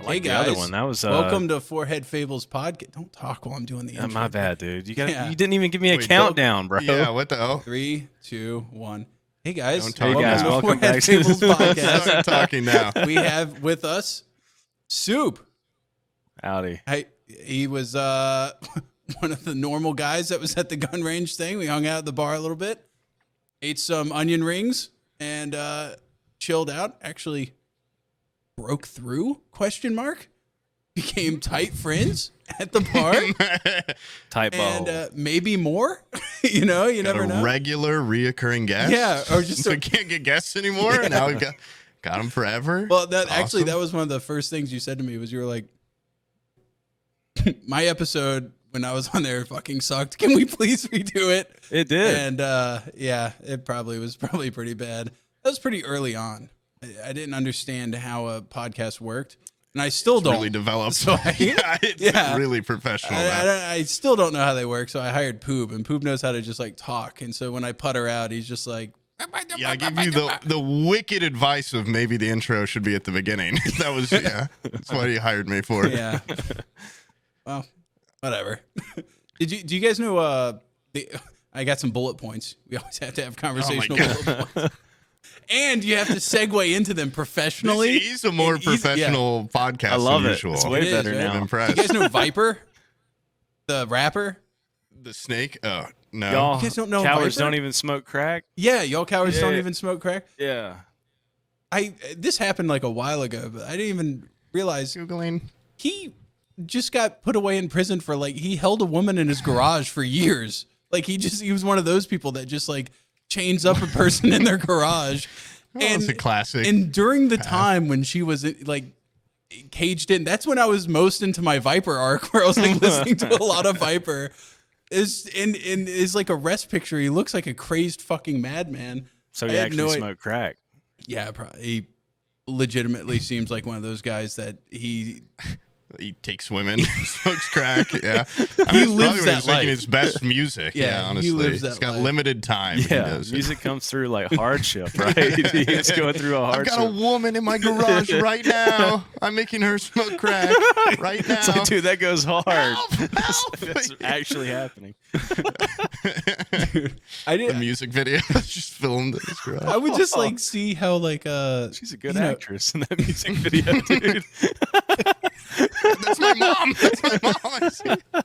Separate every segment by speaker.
Speaker 1: like the other one. That was
Speaker 2: welcome to Forehead Fables podcast. Don't talk while I'm doing the intro.
Speaker 1: My bad, dude. You didn't even give me a countdown, bro.
Speaker 3: Yeah, what the hell?
Speaker 2: 3, 2, 1. Hey guys,
Speaker 1: welcome back to
Speaker 2: Fables podcast.
Speaker 3: Start talking now.
Speaker 2: We have with us Soup.
Speaker 1: Howdy.
Speaker 2: He was one of the normal guys that was at the gun range thing. We hung out at the bar a little bit, ate some onion rings, and chilled out. Actually broke through, ? Became tight friends at the bar.
Speaker 1: Tight ball.
Speaker 2: And maybe more. You never know.
Speaker 3: Regular, reoccurring guest.
Speaker 2: Yeah. Or just
Speaker 3: we can't get guests anymore. Yeah. And now we've got them forever.
Speaker 2: Well, that was one of the first things you said to me was you were like, my episode when I was on there fucking sucked. Can we please redo it?
Speaker 1: It did.
Speaker 2: And it was probably pretty bad. That was pretty early on. I didn't understand how a podcast worked, and I still don't.
Speaker 3: Really developed.
Speaker 2: So
Speaker 3: it's really professional.
Speaker 2: I still don't know how they work. So I hired Poob, and Poob knows how to just like talk. And so when I putter out, he's just like,
Speaker 3: yeah, I give you the wicked advice of maybe the intro should be at the beginning. That was that's what he hired me for.
Speaker 2: Yeah. Well, whatever. Do you guys know? I got some bullet points. We always have to have conversational bullet points. And you have to segue into them professionally.
Speaker 3: He's a more professional podcast.
Speaker 1: I love
Speaker 3: than
Speaker 1: it.
Speaker 3: usual.
Speaker 1: It's way better now.
Speaker 3: I'm impressed.
Speaker 2: You guys know Viper, the rapper?
Speaker 3: The snake? Oh, no.
Speaker 1: Y'all
Speaker 2: You guys don't know
Speaker 1: cowards
Speaker 2: Viper?
Speaker 1: don't even smoke crack?
Speaker 2: Yeah, y'all cowards don't even smoke crack.
Speaker 1: Yeah.
Speaker 2: This happened like a while ago, but I didn't even realize
Speaker 3: Googling.
Speaker 2: he just got put away in prison for he held a woman in his garage for years. Like he was one of those people that just like chains up a person in their garage.
Speaker 3: And it's a classic.
Speaker 2: And during the time when she was like caged in, that's when I was most into my Viper arc, where I was like listening to a lot of Viper. Is like a rest picture. He looks like a crazed fucking madman.
Speaker 1: So he actually smoked crack.
Speaker 2: Yeah, probably. He legitimately seems like one of those guys that he
Speaker 3: takes women, smokes crack. Yeah,
Speaker 2: he lives that
Speaker 3: he's
Speaker 2: life.
Speaker 3: making his best music. Yeah, honestly,
Speaker 2: he lives that
Speaker 3: he's got
Speaker 2: life.
Speaker 3: limited time.
Speaker 1: Yeah, music comes through like hardship, right? He's going through a hardship.
Speaker 3: I've got a woman in my garage right now. I'm making her smoke crack right now.
Speaker 1: It's like, dude, that goes hard.
Speaker 3: Help!
Speaker 1: That's actually happening.
Speaker 2: Dude, the
Speaker 3: music video is just filmed in his garage.
Speaker 2: I would just see how
Speaker 1: she's a good actress in that music video, dude.
Speaker 3: That's my mom. That's my mom.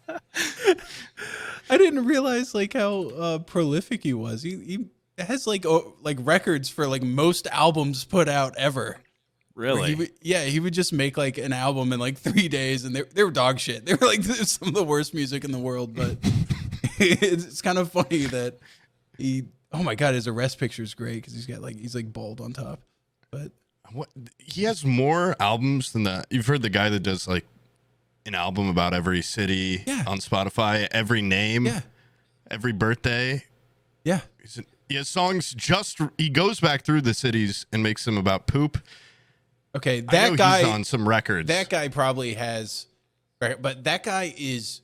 Speaker 2: I didn't realize how prolific he was. He has records for most albums put out ever.
Speaker 1: Really?
Speaker 2: He would just make an album in 3 days, and they were dog shit. They were some of the worst music in the world. But it's kind of funny that oh my god, his arrest picture is great because he's got he's bald on top. But
Speaker 3: what, he has more albums than that. You've heard the guy that does an album about every city on Spotify, every name, every birthday.
Speaker 2: Yeah.
Speaker 3: He has songs he goes back through the cities and makes them about poop.
Speaker 2: Okay, that guy
Speaker 3: he's on some records.
Speaker 2: That guy probably has, but that guy is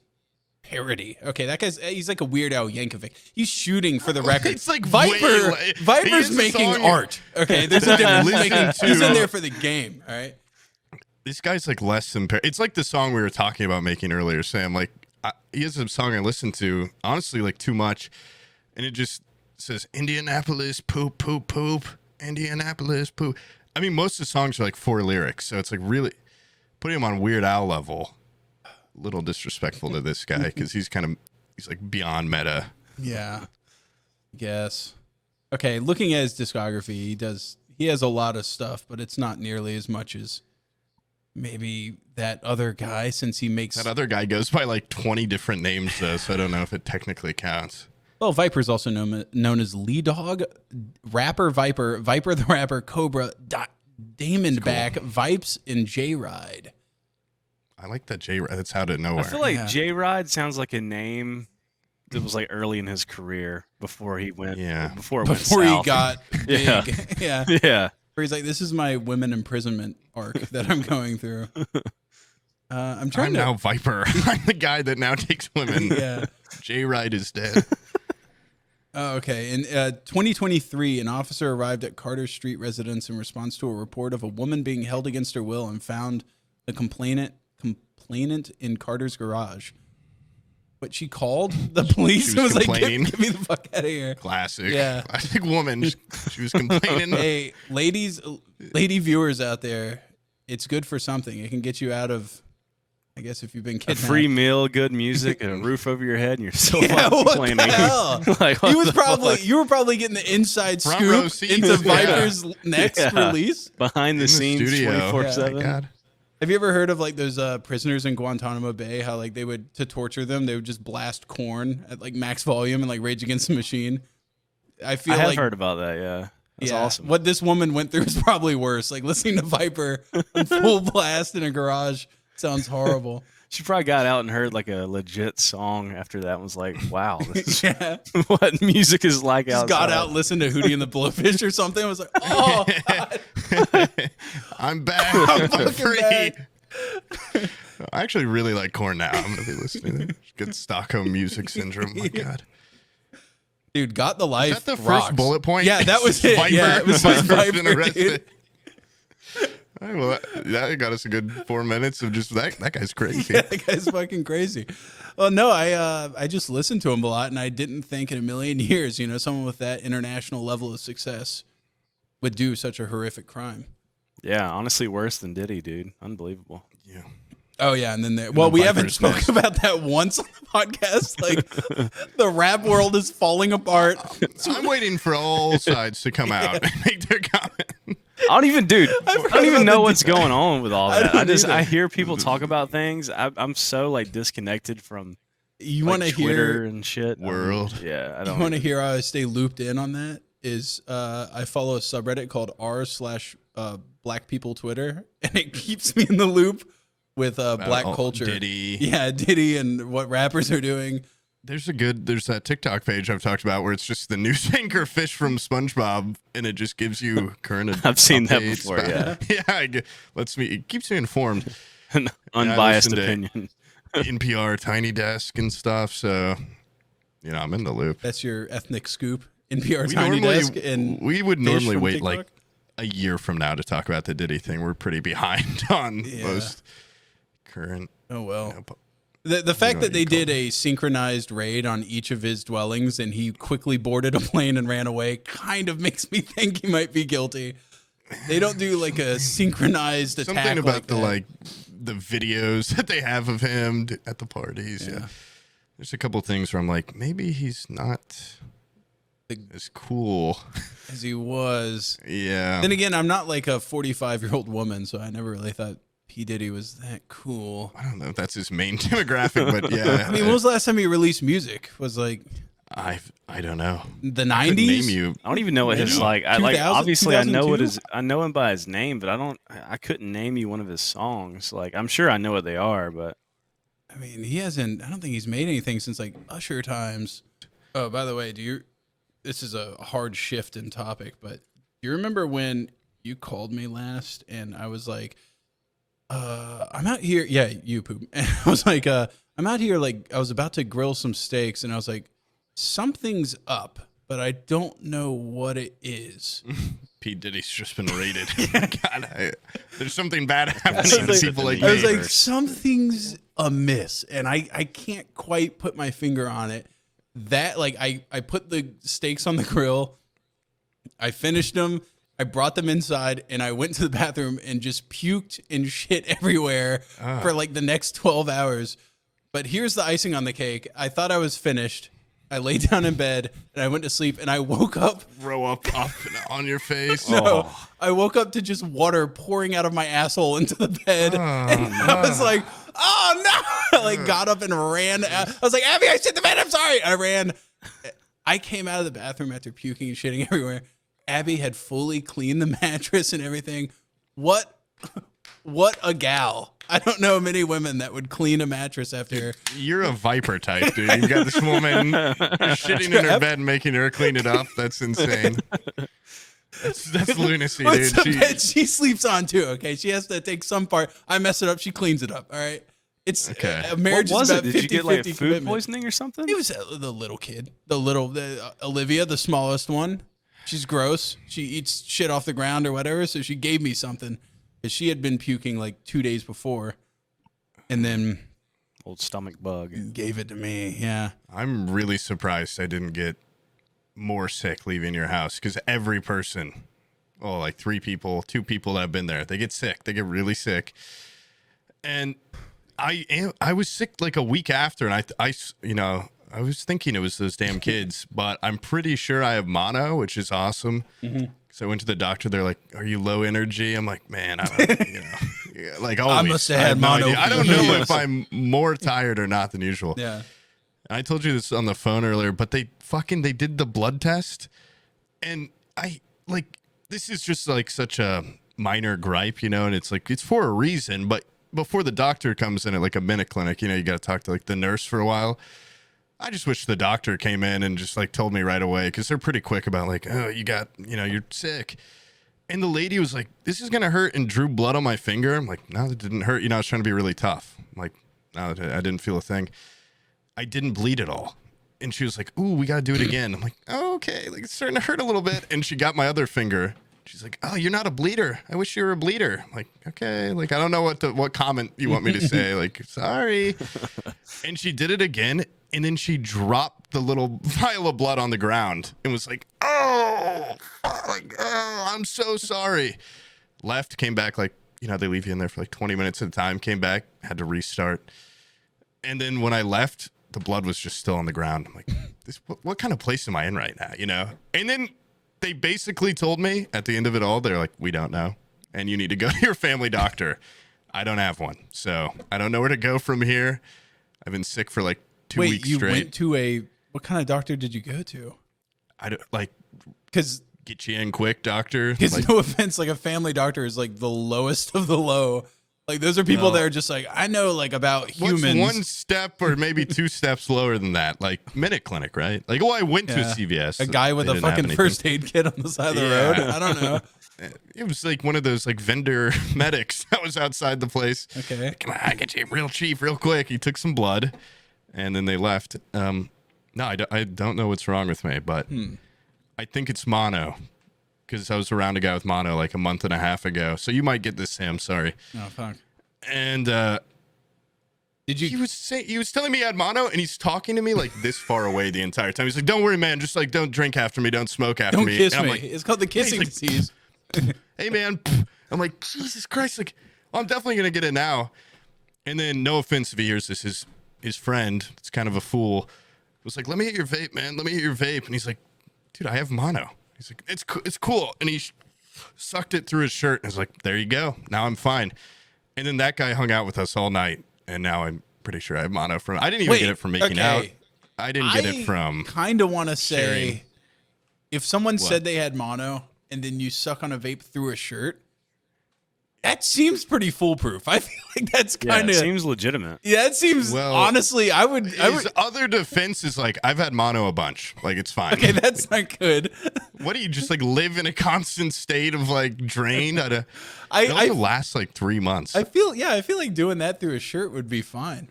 Speaker 2: parody. Okay, he's like a Weird Al Yankovic. He's shooting for the record.
Speaker 3: It's like
Speaker 2: Viper's making art. Okay, there's a difference. He's in there for the game. All right.
Speaker 3: This guy's less than. It's like the song we were talking about making earlier, Sam. He has a song I listen to honestly too much, and it just says Indianapolis poop poop poop Indianapolis poop. I mean, most of the songs are 4 lyrics, so it's really putting him on Weird Al level. A little disrespectful to this guy because he's beyond meta.
Speaker 2: Yeah, I guess. Okay, looking at his discography, he has a lot of stuff, but it's not nearly as much as maybe that other guy, since he makes...
Speaker 3: That other guy goes by 20 different names, though, so I don't know if it technically counts.
Speaker 2: Well, Viper's also known as Lee Dog, Rapper Viper, Viper the Rapper, Cobra, Damonback, Vipes, and J-Ride.
Speaker 3: I like that J-Ride. That's out of nowhere.
Speaker 1: I feel like J-Ride sounds like a name that was early in his career before he went. Yeah. Before
Speaker 2: he got big.
Speaker 1: Yeah. Yeah.
Speaker 2: Where he's like, this is my women imprisonment arc that I'm going through. I'm
Speaker 3: now Viper. I'm the guy that now takes women.
Speaker 2: Yeah.
Speaker 3: J-Ride is dead.
Speaker 2: Oh, okay. In 2023, an officer arrived at Carter Street residence in response to a report of a woman being held against her will and found The complainant in Carter's garage. But she called the police
Speaker 3: She was
Speaker 2: and was
Speaker 3: complaining.
Speaker 2: like, get me the fuck out of here.
Speaker 3: Classic.
Speaker 2: Yeah.
Speaker 3: Classic woman. She was complaining.
Speaker 2: Hey, lady viewers out there, it's good for something. It can get you out of, I guess, if you've been
Speaker 1: A
Speaker 2: kidnapped.
Speaker 1: free meal, good music, and a roof over your head, and you're still
Speaker 2: Yeah,
Speaker 1: fucking
Speaker 2: what
Speaker 1: complaining.
Speaker 2: the hell?
Speaker 1: Like, what
Speaker 2: You
Speaker 1: the
Speaker 2: were probably getting the inside
Speaker 3: Front row
Speaker 2: scoop
Speaker 3: seats.
Speaker 2: into
Speaker 3: Yeah.
Speaker 2: Viper's next
Speaker 1: Yeah.
Speaker 2: release.
Speaker 1: fuck? Behind the
Speaker 3: In the
Speaker 1: scenes,
Speaker 3: studio.
Speaker 1: 24/7.
Speaker 3: My God.
Speaker 2: Have you ever heard of like those prisoners in Guantanamo Bay? How like they would, to torture them, they would just blast corn at like max volume and like Rage Against the Machine. I feel
Speaker 1: I have
Speaker 2: like
Speaker 1: heard about that. Yeah, that's awesome.
Speaker 2: what this woman went through is probably worse. Like listening to Viper on full blast in a garage sounds horrible.
Speaker 1: She probably got out and heard like a legit song after that. And was like, wow, this is
Speaker 2: Yeah,
Speaker 1: what music is like
Speaker 2: just
Speaker 1: outside.
Speaker 2: got out, listened to Hootie and the Blowfish or something. I was like, oh, God.
Speaker 3: I'm back. I'm
Speaker 2: fucking
Speaker 3: free.
Speaker 2: back.
Speaker 3: I actually really like corn now. I'm gonna be listening to it. Good Stockholm music syndrome. My God.
Speaker 2: Dude, Got the Life.
Speaker 3: Is that the
Speaker 2: rocks.
Speaker 3: first bullet point?
Speaker 2: Yeah, that was it.
Speaker 3: Viper.
Speaker 2: Yeah, it was
Speaker 3: Viper's
Speaker 2: Viper,
Speaker 3: been
Speaker 2: dude.
Speaker 3: arrested. All right, well, that got us a good 4 minutes of just that. That guy's crazy.
Speaker 2: Yeah, that guy's fucking crazy. Well, no, I just listened to him a lot, and I didn't think in a million years, someone with that international level of success would do such a horrific crime.
Speaker 1: Yeah, honestly, worse than Diddy, dude. Unbelievable.
Speaker 3: Yeah.
Speaker 2: Oh yeah, and then we haven't
Speaker 3: Viper's
Speaker 2: spoken
Speaker 3: next.
Speaker 2: about that once on the podcast. Like the rap world is falling apart.
Speaker 3: I'm waiting for all sides to come out and make their comment.
Speaker 1: I don't even, dude. I
Speaker 2: forgot
Speaker 1: don't even
Speaker 2: about
Speaker 1: know
Speaker 2: the
Speaker 1: what's going on with all
Speaker 2: I
Speaker 1: that.
Speaker 2: don't either.
Speaker 1: I hear people talk about things. I'm so like disconnected from
Speaker 2: You
Speaker 1: like,
Speaker 2: want to
Speaker 1: Twitter
Speaker 2: hear?
Speaker 1: and shit.
Speaker 3: World.
Speaker 1: Yeah, I
Speaker 2: You
Speaker 1: don't.
Speaker 2: want to hear how I stay looped in on that? Is I follow a subreddit called r/Black People Twitter, and it keeps me in the loop with black culture.
Speaker 3: Diddy.
Speaker 2: Yeah, Diddy and what rappers are doing.
Speaker 3: There's that TikTok page I've talked about where it's just the news anchor fish from SpongeBob, and it just gives you current.
Speaker 1: I've seen that
Speaker 3: updates
Speaker 1: before,
Speaker 3: about- yeah. It keeps me informed.
Speaker 1: An unbiased
Speaker 3: listen to-
Speaker 1: opinion.
Speaker 3: NPR Tiny Desk and stuff, so I'm in the loop.
Speaker 2: That's your ethnic scoop. NPR
Speaker 3: We
Speaker 2: Tiny
Speaker 3: normally-
Speaker 2: Desk and
Speaker 3: we would
Speaker 2: Fish
Speaker 3: normally
Speaker 2: from
Speaker 3: wait
Speaker 2: TikTok?
Speaker 3: like a year from now to talk about the Diddy thing. We're pretty behind on
Speaker 2: Yeah.
Speaker 3: most current.
Speaker 2: Oh well.
Speaker 3: But
Speaker 2: The fact
Speaker 3: know
Speaker 2: that
Speaker 3: what
Speaker 2: they
Speaker 3: you call
Speaker 2: did a synchronized raid on each of his dwellings and he quickly boarded a plane and ran away kind of makes me think he might be guilty. They don't do like a synchronized attack.
Speaker 3: something about
Speaker 2: like
Speaker 3: the
Speaker 2: that.
Speaker 3: the videos that they have of him at the parties. Yeah. There's a couple things where I'm like, maybe he's not as cool.
Speaker 2: as he was.
Speaker 3: Yeah.
Speaker 2: Then again, I'm not like a 45-year-old woman, so I never really thought P. Diddy was that cool.
Speaker 3: I don't know if that's his main demographic, but yeah.
Speaker 2: I mean, when was the last time he released music? Was like
Speaker 3: I don't know.
Speaker 2: the
Speaker 3: I couldn't
Speaker 2: 90s?
Speaker 3: name you.
Speaker 1: I don't even know what his
Speaker 3: Maybe.
Speaker 1: like. I like
Speaker 2: 2000,
Speaker 1: obviously I know what
Speaker 2: 2002?
Speaker 1: his. I know him by his name, but I couldn't name you one of his songs. Like I'm sure I know what they are, but
Speaker 2: I mean, he hasn't. I don't think he's made anything since like Usher times. Oh, by the way, this is a hard shift in topic, but do you remember when you called me last and I was like, I'm out here. Yeah, you poop. And I was like, I'm out here. Like I was about to grill some steaks, and I was like, something's up, but I don't know what it is.
Speaker 3: P. Diddy's just been raided. God, there's something bad happening
Speaker 2: I
Speaker 3: to
Speaker 2: was
Speaker 3: people like
Speaker 2: I was
Speaker 3: me.
Speaker 2: like, something's amiss, and I can't quite put my finger on it. That like I put the steaks on the grill, I finished them, I brought them inside, and I went to the bathroom and just puked and shit everywhere for like the next 12 hours. But here's the icing on the cake. I thought I was finished. I laid down in bed and I went to sleep, and I woke up.
Speaker 3: Throw up on your face.
Speaker 2: No, I woke up to just water pouring out of my asshole into the bed, and I was like, "Oh no!" I like got up and ran. I was like, "Abby, I shit the bed. I'm sorry." I ran. I came out of the bathroom after puking and shitting everywhere. Abby had fully cleaned the mattress and everything. What a gal! I don't know many women that would clean a mattress after.
Speaker 3: You're a Viper type, dude. You've got this woman shitting in her bed and making her clean it up. That's insane. That's lunacy,
Speaker 2: What's
Speaker 3: dude.
Speaker 2: the bed she sleeps on too? Okay, she has to take some part. I mess it up. She cleans it up. All right. It's
Speaker 3: Okay.
Speaker 2: a marriage
Speaker 1: what was
Speaker 2: is
Speaker 1: it?
Speaker 2: about
Speaker 1: Did you get like
Speaker 2: 50-50
Speaker 1: food
Speaker 2: commitment.
Speaker 1: poisoning or something?
Speaker 2: It was the little kid, the Olivia, the smallest one. She's gross. She eats shit off the ground or whatever. So she gave me something. because she had been puking like 2 days before, and then
Speaker 1: Old stomach bug.
Speaker 2: gave it to me. Yeah.
Speaker 3: I'm really surprised I didn't get more sick leaving your house because every person, like 3 people, 2 people that have been there, they get sick. They get really sick. And I was sick like a week after, and I was thinking it was those damn kids, but I'm pretty sure I have mono, which is awesome. So I went to the doctor. They're like, "Are you low energy?" I'm like, "Man, I don't, like always.
Speaker 2: I must have had
Speaker 3: no
Speaker 2: mono.
Speaker 3: idea. I don't know if I'm more tired or not than usual."
Speaker 2: Yeah.
Speaker 3: I told you this on the phone earlier, but they did the blood test, and this is just like such a minor gripe, and it's like it's for a reason. But before the doctor comes in at like a minute clinic, you got to talk to like the nurse for a while. I just wish the doctor came in and just like told me right away, because they're pretty quick about like, oh, you got, you're sick. And the lady was like, this is going to hurt, and drew blood on my finger. I'm like, no, it didn't hurt. I was trying to be really tough. I'm like, no, I didn't feel a thing. I didn't bleed at all. And she was like, ooh, we got to do it again. I'm like, oh, okay. Like, it's starting to hurt a little bit. And she got my other finger. She's like, oh, you're not a bleeder. I wish you were a bleeder. I'm like, okay. Like, I don't know what comment you want me to say. Like, sorry. And she did it again. And then she dropped the little vial of blood on the ground and was like, oh, I'm so sorry. Left, came back, like, they leave you in there for like 20 minutes at a time. Came back, had to restart. And then when I left, the blood was just still on the ground. I'm like, what kind of place am I in right now, And then they basically told me at the end of it all, they're like, we don't know. And you need to go to your family doctor. I don't have one. So I don't know where to go from here. I've been sick for like 2 weeks straight.
Speaker 2: Wait, you went to what kind of doctor did you go to?
Speaker 3: I don't like,
Speaker 2: because
Speaker 3: get you in quick, doctor.
Speaker 2: Because
Speaker 3: Like,
Speaker 2: no offense, like a family doctor is like the lowest of the low. Like those are people that are just like, I know like about humans.
Speaker 3: what's one step or maybe 2 steps lower than that? Like minute clinic, right? Like, I went to a CVS.
Speaker 2: A guy with
Speaker 3: They
Speaker 2: a
Speaker 3: didn't have
Speaker 2: fucking
Speaker 3: anything.
Speaker 2: first aid kit on the side of the road. I don't know.
Speaker 3: It was like one of those like vendor medics that was outside the place.
Speaker 2: Okay.
Speaker 3: Come on, I get you real cheap, real quick. He took some blood, and then they left. No, I don't know what's wrong with me, but I think it's mono, because I was around a guy with mono like a month and a half ago. So you might get this, Sam. Sorry.
Speaker 2: Oh fuck.
Speaker 3: And
Speaker 2: Did you?
Speaker 3: he was telling me he had mono, and he's talking to me like this far away the entire time. He's like, "Don't worry, man. Just like don't drink after me, don't smoke after
Speaker 2: Don't
Speaker 3: me."
Speaker 2: kiss
Speaker 3: And I'm
Speaker 2: me.
Speaker 3: like,
Speaker 2: It's called the kissing
Speaker 3: like,
Speaker 2: disease.
Speaker 3: "Hey, man." I'm like, Jesus Christ, like, I'm definitely gonna get it now. And then, no offense if he hears this, his friend, it's kind of a fool, was like, "Let me hit your vape, man. Let me hit your vape." And he's like, "Dude, I have mono." He's like, "It's cool." And he sucked it through his shirt and was like, "There you go. Now I'm fine." And then that guy hung out with us all night, and now I'm pretty sure I have mono from. I didn't even get it from making out. I didn't get it from.
Speaker 2: Kind of want to say,
Speaker 3: sharing.
Speaker 2: if someone said they had mono and then you suck on a vape through a shirt, that seems pretty foolproof. I feel like that's kind of
Speaker 1: it seems legitimate.
Speaker 2: Yeah, it seems.
Speaker 3: Well,
Speaker 2: honestly, I would.
Speaker 3: His other defense is like, I've had mono a bunch. Like, it's fine.
Speaker 2: Okay, that's not good.
Speaker 3: What do you just like live in a constant state of like drained? It
Speaker 2: I
Speaker 3: also lasts like 3 months.
Speaker 2: I feel like doing that through a shirt would be fine.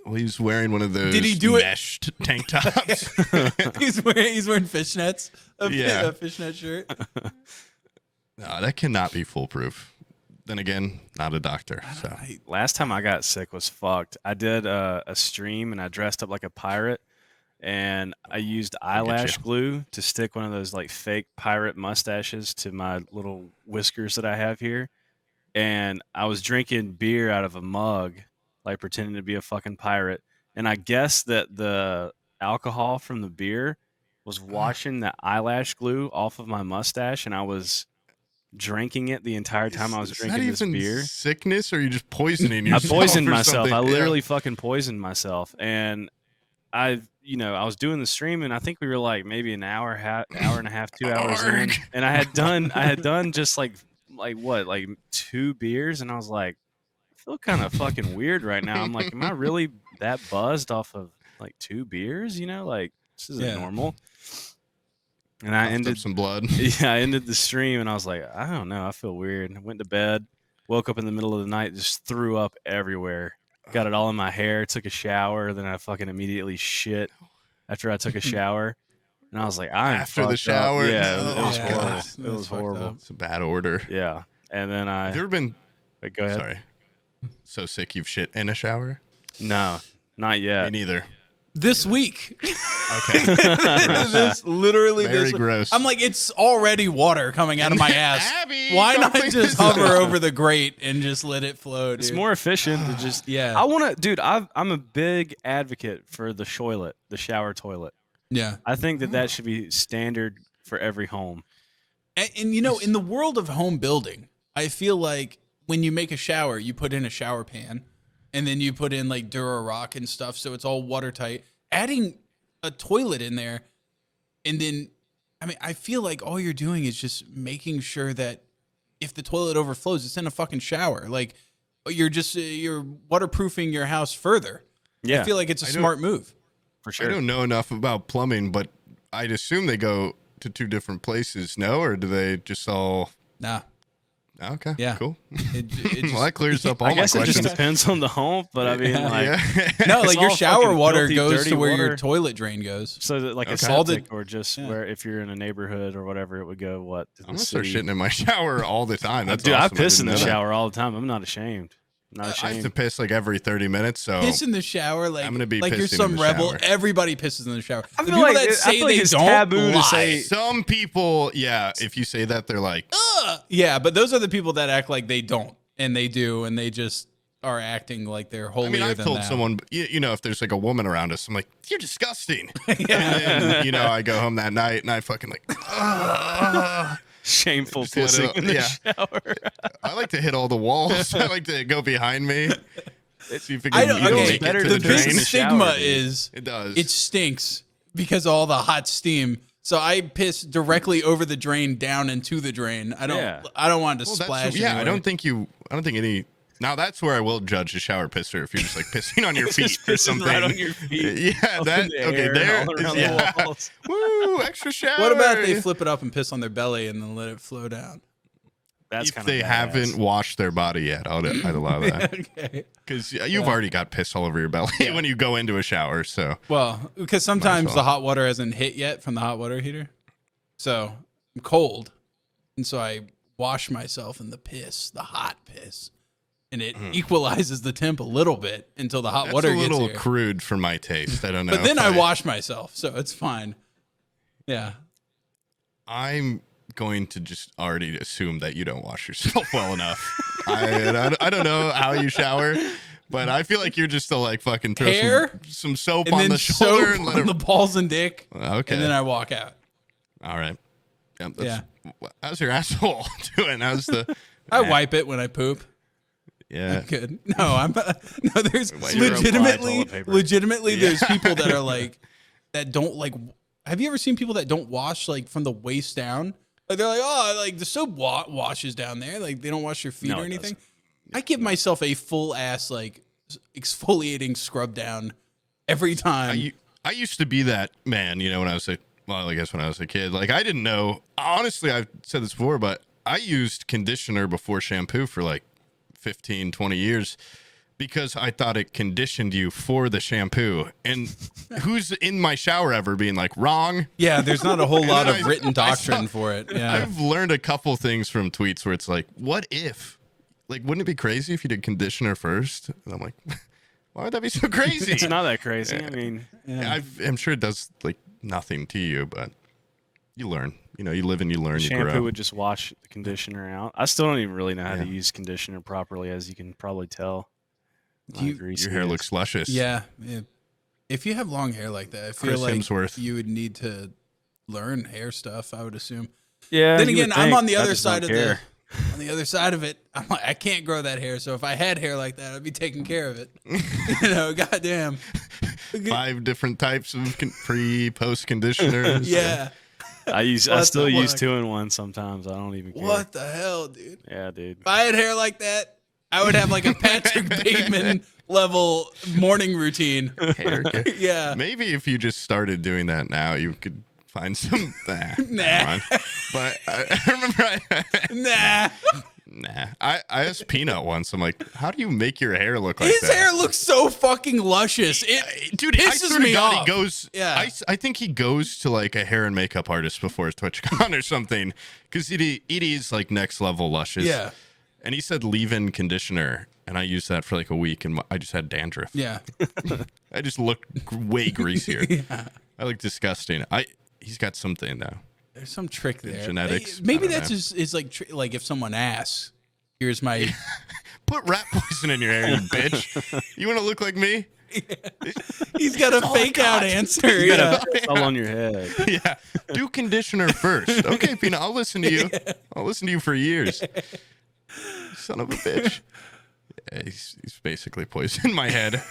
Speaker 3: Well, he was wearing one of those
Speaker 2: Did he do it-
Speaker 3: meshed tank tops.
Speaker 2: he's wearing fishnets.
Speaker 3: Yeah.
Speaker 2: A fishnet shirt.
Speaker 3: No, that cannot be foolproof. Then again, not a doctor. So
Speaker 1: Last time I got sick was fucked. I did a stream and I dressed up like a pirate, and I used eyelash glue to stick one of those like fake pirate mustaches to my little whiskers that I have here. And I was drinking beer out of a mug, like pretending to be a fucking pirate. And I guess that the alcohol from the beer was washing the eyelash glue off of my mustache, and I was drinking it the entire time I was drinking this beer.
Speaker 3: Sickness, or are you just poisoning
Speaker 1: I
Speaker 3: yourself?
Speaker 1: poisoned
Speaker 3: or
Speaker 1: myself.
Speaker 3: something?
Speaker 1: I literally fucking poisoned myself. And I was doing the stream, and I think we were like maybe an hour and a half, 2 hours in. And I had done just like 2 beers, and I was like, I feel kind of fucking weird right now. I'm like, am I really that buzzed off of like 2 beers? Like, this isn't normal. And I ended
Speaker 3: some blood.
Speaker 1: Yeah, I ended the stream, and I was like, I don't know, I feel weird. I went to bed, woke up in the middle of the night, just threw up everywhere. Got it all in my hair, took a shower, then I fucking immediately shit after I took a shower. And I was like, I'm
Speaker 3: After the
Speaker 1: fucked
Speaker 3: shower?
Speaker 1: up. Yeah,
Speaker 3: No.
Speaker 1: it was
Speaker 3: Yeah.
Speaker 1: horrible.
Speaker 2: That's
Speaker 1: It was
Speaker 2: fucked
Speaker 1: horrible.
Speaker 2: up.
Speaker 3: It's a bad order.
Speaker 1: Yeah. and then
Speaker 3: Have you ever been?
Speaker 1: go ahead.
Speaker 3: Sorry. So sick you've shit in a shower?
Speaker 1: No, not
Speaker 3: Me
Speaker 1: yet.
Speaker 3: neither.
Speaker 2: This week.
Speaker 3: Okay.
Speaker 2: This literally
Speaker 3: Very
Speaker 2: this week.
Speaker 3: gross.
Speaker 2: I'm like, it's already water coming out of my ass.
Speaker 3: Abby,
Speaker 2: Why
Speaker 3: don't
Speaker 2: not
Speaker 3: bring
Speaker 2: just
Speaker 3: this
Speaker 2: hover
Speaker 3: up.
Speaker 2: over the grate and just let it flow, dude?
Speaker 1: It's more efficient to just.
Speaker 2: Yeah.
Speaker 1: I want to, dude. I'm a big advocate for the Shoilet, the shower toilet.
Speaker 2: Yeah.
Speaker 1: I think that should be standard for every home.
Speaker 2: And you know, in the world of home building, I feel like when you make a shower, you put in a shower pan and then you put in like Dura Rock and stuff so it's all watertight. Adding a toilet in there, and then, I mean, I feel like all you're doing is just making sure that if the toilet overflows, it's in a fucking shower. Like, you're waterproofing your house further.
Speaker 1: Yeah,
Speaker 2: I feel like it's a smart move.
Speaker 1: for sure.
Speaker 3: I don't know enough about plumbing, but I'd assume they go to two different places, no? Or do they just all...
Speaker 2: Nah.
Speaker 3: Okay,
Speaker 2: Yeah.
Speaker 3: cool.
Speaker 2: It just,
Speaker 3: Well, that clears up all
Speaker 1: I
Speaker 3: my
Speaker 1: guess it
Speaker 3: questions.
Speaker 1: just depends on the home, but I mean, like,
Speaker 3: Yeah.
Speaker 2: no,
Speaker 1: It's
Speaker 2: like your
Speaker 1: all
Speaker 2: shower
Speaker 1: fucking
Speaker 2: water
Speaker 1: filthy,
Speaker 2: goes
Speaker 1: dirty
Speaker 2: to where your
Speaker 1: water.
Speaker 2: toilet drain goes.
Speaker 1: so that, like a
Speaker 3: Okay.
Speaker 2: All the-
Speaker 1: septic or just
Speaker 2: yeah.
Speaker 1: where if you're in a neighborhood or whatever, it would go what? to
Speaker 3: I'm
Speaker 1: the
Speaker 3: gonna start
Speaker 1: city.
Speaker 3: shitting in my shower all the time. That's
Speaker 1: Dude,
Speaker 3: awesome.
Speaker 1: I piss in
Speaker 3: didn't
Speaker 1: the
Speaker 3: know that.
Speaker 1: shower all the time. I'm not ashamed. I'm not
Speaker 3: I have
Speaker 1: ashamed.
Speaker 3: to piss like every 30 minutes, so
Speaker 2: Piss in the shower, like
Speaker 3: I'm gonna be
Speaker 2: like you're
Speaker 3: pissing in
Speaker 2: some
Speaker 3: the
Speaker 2: rebel.
Speaker 3: shower.
Speaker 2: Everybody pisses in the shower.
Speaker 1: I
Speaker 2: The
Speaker 1: feel
Speaker 2: people
Speaker 1: like
Speaker 2: that
Speaker 1: I
Speaker 2: say
Speaker 1: feel like
Speaker 2: they
Speaker 1: it's
Speaker 2: don't
Speaker 1: taboo to
Speaker 2: lie.
Speaker 1: say-
Speaker 3: some people, yeah, if you say that, they're like,
Speaker 2: Yeah, but those are the people that act like they don't, and they do, and they just are acting like they're holier
Speaker 3: I mean, I've
Speaker 2: than
Speaker 3: told
Speaker 2: thou.
Speaker 3: someone, you know, if there's like a woman around us, I'm like, you're disgusting. And then, you know, I go home that night and I fucking like,
Speaker 1: Shameful
Speaker 3: Just let it
Speaker 1: pissing
Speaker 3: out-
Speaker 1: in the
Speaker 3: yeah.
Speaker 1: shower.
Speaker 3: I like to hit all the walls. I like to go behind me. See if it
Speaker 2: I
Speaker 3: can
Speaker 2: don't.
Speaker 3: you know,
Speaker 2: Okay,
Speaker 3: make
Speaker 1: better
Speaker 3: it to
Speaker 1: to
Speaker 2: the
Speaker 3: the
Speaker 1: drink
Speaker 2: big
Speaker 1: in
Speaker 3: drain.
Speaker 1: the shower,
Speaker 2: stigma
Speaker 1: dude.
Speaker 2: is
Speaker 3: It does.
Speaker 2: it stinks because of all the hot steam. So I piss directly over the drain down into the drain. I don't.
Speaker 1: Yeah.
Speaker 2: I don't want it to
Speaker 3: Well,
Speaker 2: splash.
Speaker 3: yeah, I
Speaker 2: anywhere.
Speaker 3: don't think any. Now that's where I will judge a shower pisser if you're just like pissing on your feet
Speaker 1: Just
Speaker 3: or
Speaker 1: pissing
Speaker 3: something.
Speaker 1: right on your feet.
Speaker 3: Yeah,
Speaker 1: Up
Speaker 3: that
Speaker 1: in the
Speaker 3: okay.
Speaker 1: air,
Speaker 3: There,
Speaker 1: all around
Speaker 3: yeah.
Speaker 1: the walls.
Speaker 3: Woo, extra shower.
Speaker 2: What about they flip it up and piss on their belly and then let it flow down?
Speaker 1: That's
Speaker 3: if
Speaker 1: kind
Speaker 3: they
Speaker 1: of
Speaker 3: haven't washed their body yet? I'd allow that
Speaker 2: Okay.
Speaker 3: because you've already got piss all over your belly when you go into a shower. So
Speaker 2: Well, because sometimes
Speaker 3: well.
Speaker 2: the hot water hasn't hit yet from the hot water heater. So I'm cold. And so I wash myself in the piss, the hot piss. And it equalizes the temp a little bit until the hot
Speaker 3: that's
Speaker 2: water
Speaker 3: a little
Speaker 2: gets here.
Speaker 3: crude for my taste. I don't know.
Speaker 2: But then
Speaker 3: if
Speaker 2: I wash myself, so it's fine. Yeah.
Speaker 3: I'm going to just already assume that you don't wash yourself well enough. I don't know how you shower, but I feel like you're just still like fucking throw
Speaker 2: Hair?
Speaker 3: some soap
Speaker 2: And
Speaker 3: on
Speaker 2: then
Speaker 3: the shoulder
Speaker 2: soap
Speaker 3: and let
Speaker 2: on
Speaker 3: it.
Speaker 2: the balls and dick.
Speaker 3: Okay.
Speaker 2: And then I walk out.
Speaker 3: All right. Yeah. How's your asshole doing? How's the?
Speaker 2: I wipe it when I poop.
Speaker 3: Yeah.
Speaker 2: Good. No, I'm no. There's
Speaker 3: Why you're
Speaker 2: legitimately,
Speaker 1: toilet paper.
Speaker 2: legitimately, there's people that are like that don't like. Have you ever seen people that don't wash like from the waist down? Like they're like, oh, like the soap washes down there. Like they don't wash your feet
Speaker 1: No,
Speaker 2: or
Speaker 1: it
Speaker 2: anything.
Speaker 1: doesn't.
Speaker 2: I give myself a full ass like exfoliating scrub down every time.
Speaker 3: I used to be that man, you know, when I was like, well, I guess when I was a kid, like I didn't know. Honestly, I've said this before, but I used conditioner before shampoo for like 15, 20 years because I thought it conditioned you for the shampoo. And who's in my shower ever being like, wrong?
Speaker 2: Yeah, there's not a whole lot
Speaker 3: then
Speaker 2: of
Speaker 3: I-
Speaker 2: written
Speaker 3: I
Speaker 2: doctrine
Speaker 3: saw-
Speaker 2: for it. Yeah.
Speaker 3: I've learned a couple things from tweets where it's like, what if? Like, wouldn't it be crazy if you did conditioner first? And I'm like, why would that be so crazy?
Speaker 1: It's not that crazy. I mean,
Speaker 3: I'm sure it does like nothing to you, but you learn. You know, you live and you learn. You
Speaker 1: shampoo
Speaker 3: grow.
Speaker 1: would just wash the conditioner out. I still don't even really know how
Speaker 3: Yeah.
Speaker 1: to use conditioner properly, as you can probably tell.
Speaker 2: Do you-
Speaker 3: Your hair looks luscious.
Speaker 2: Yeah, yeah. If you have long hair like that, I feel
Speaker 3: Chris
Speaker 2: like
Speaker 3: Hemsworth.
Speaker 2: you would need to learn hair stuff. I would assume.
Speaker 1: Yeah.
Speaker 2: Then
Speaker 1: you would
Speaker 2: again, I'm
Speaker 1: think.
Speaker 2: on the
Speaker 1: I
Speaker 2: other
Speaker 1: just don't
Speaker 2: side of
Speaker 1: care.
Speaker 2: on the other side of it. I'm like, I can't grow that hair. So if I had hair like that, I'd be taking care of it. You know, goddamn.
Speaker 3: 5 different types of post conditioners.
Speaker 2: Yeah.
Speaker 1: I
Speaker 2: What
Speaker 1: still
Speaker 2: the
Speaker 1: use
Speaker 2: fuck?
Speaker 1: 2-in-1 sometimes. I don't even care.
Speaker 2: What the hell, dude?
Speaker 1: Yeah, dude.
Speaker 2: If I had hair like that, I would have like a Patrick Bateman level morning routine.
Speaker 3: Hair care.
Speaker 2: Yeah.
Speaker 3: Maybe if you just started doing that now, you could find some. Nah.
Speaker 2: Nah.
Speaker 3: come on. But I remember.
Speaker 2: Nah.
Speaker 3: Nah. I asked Peanut once. I'm like, how do you make your hair look like
Speaker 2: His
Speaker 3: that?
Speaker 2: hair looks so fucking luscious.
Speaker 3: Dude,
Speaker 2: pisses
Speaker 3: I swear to
Speaker 2: me
Speaker 3: God,
Speaker 2: off.
Speaker 3: he goes.
Speaker 2: Yeah.
Speaker 3: I think he goes to like a hair and makeup artist before his TwitchCon or something, because it is like next level luscious.
Speaker 2: Yeah.
Speaker 3: And he said leave-in conditioner, and I used that for like a week, and I just had dandruff.
Speaker 2: Yeah.
Speaker 3: I just looked way greasier.
Speaker 2: Yeah.
Speaker 3: I look disgusting. He's got something though.
Speaker 2: There's some trick there.
Speaker 3: Genetics.
Speaker 2: Maybe
Speaker 3: I don't
Speaker 2: that's
Speaker 3: know.
Speaker 2: just is like if someone asks, here's my.
Speaker 3: Put rat poison in your hair, you bitch. You want to look like me?
Speaker 2: He's got a fake out answer. Yeah.
Speaker 1: It's all on your head.
Speaker 3: Yeah. Do conditioner first. Okay, Pina, I'll listen to you. I'll listen to you for years. Son of a bitch. Yeah, he's basically poisoned my head.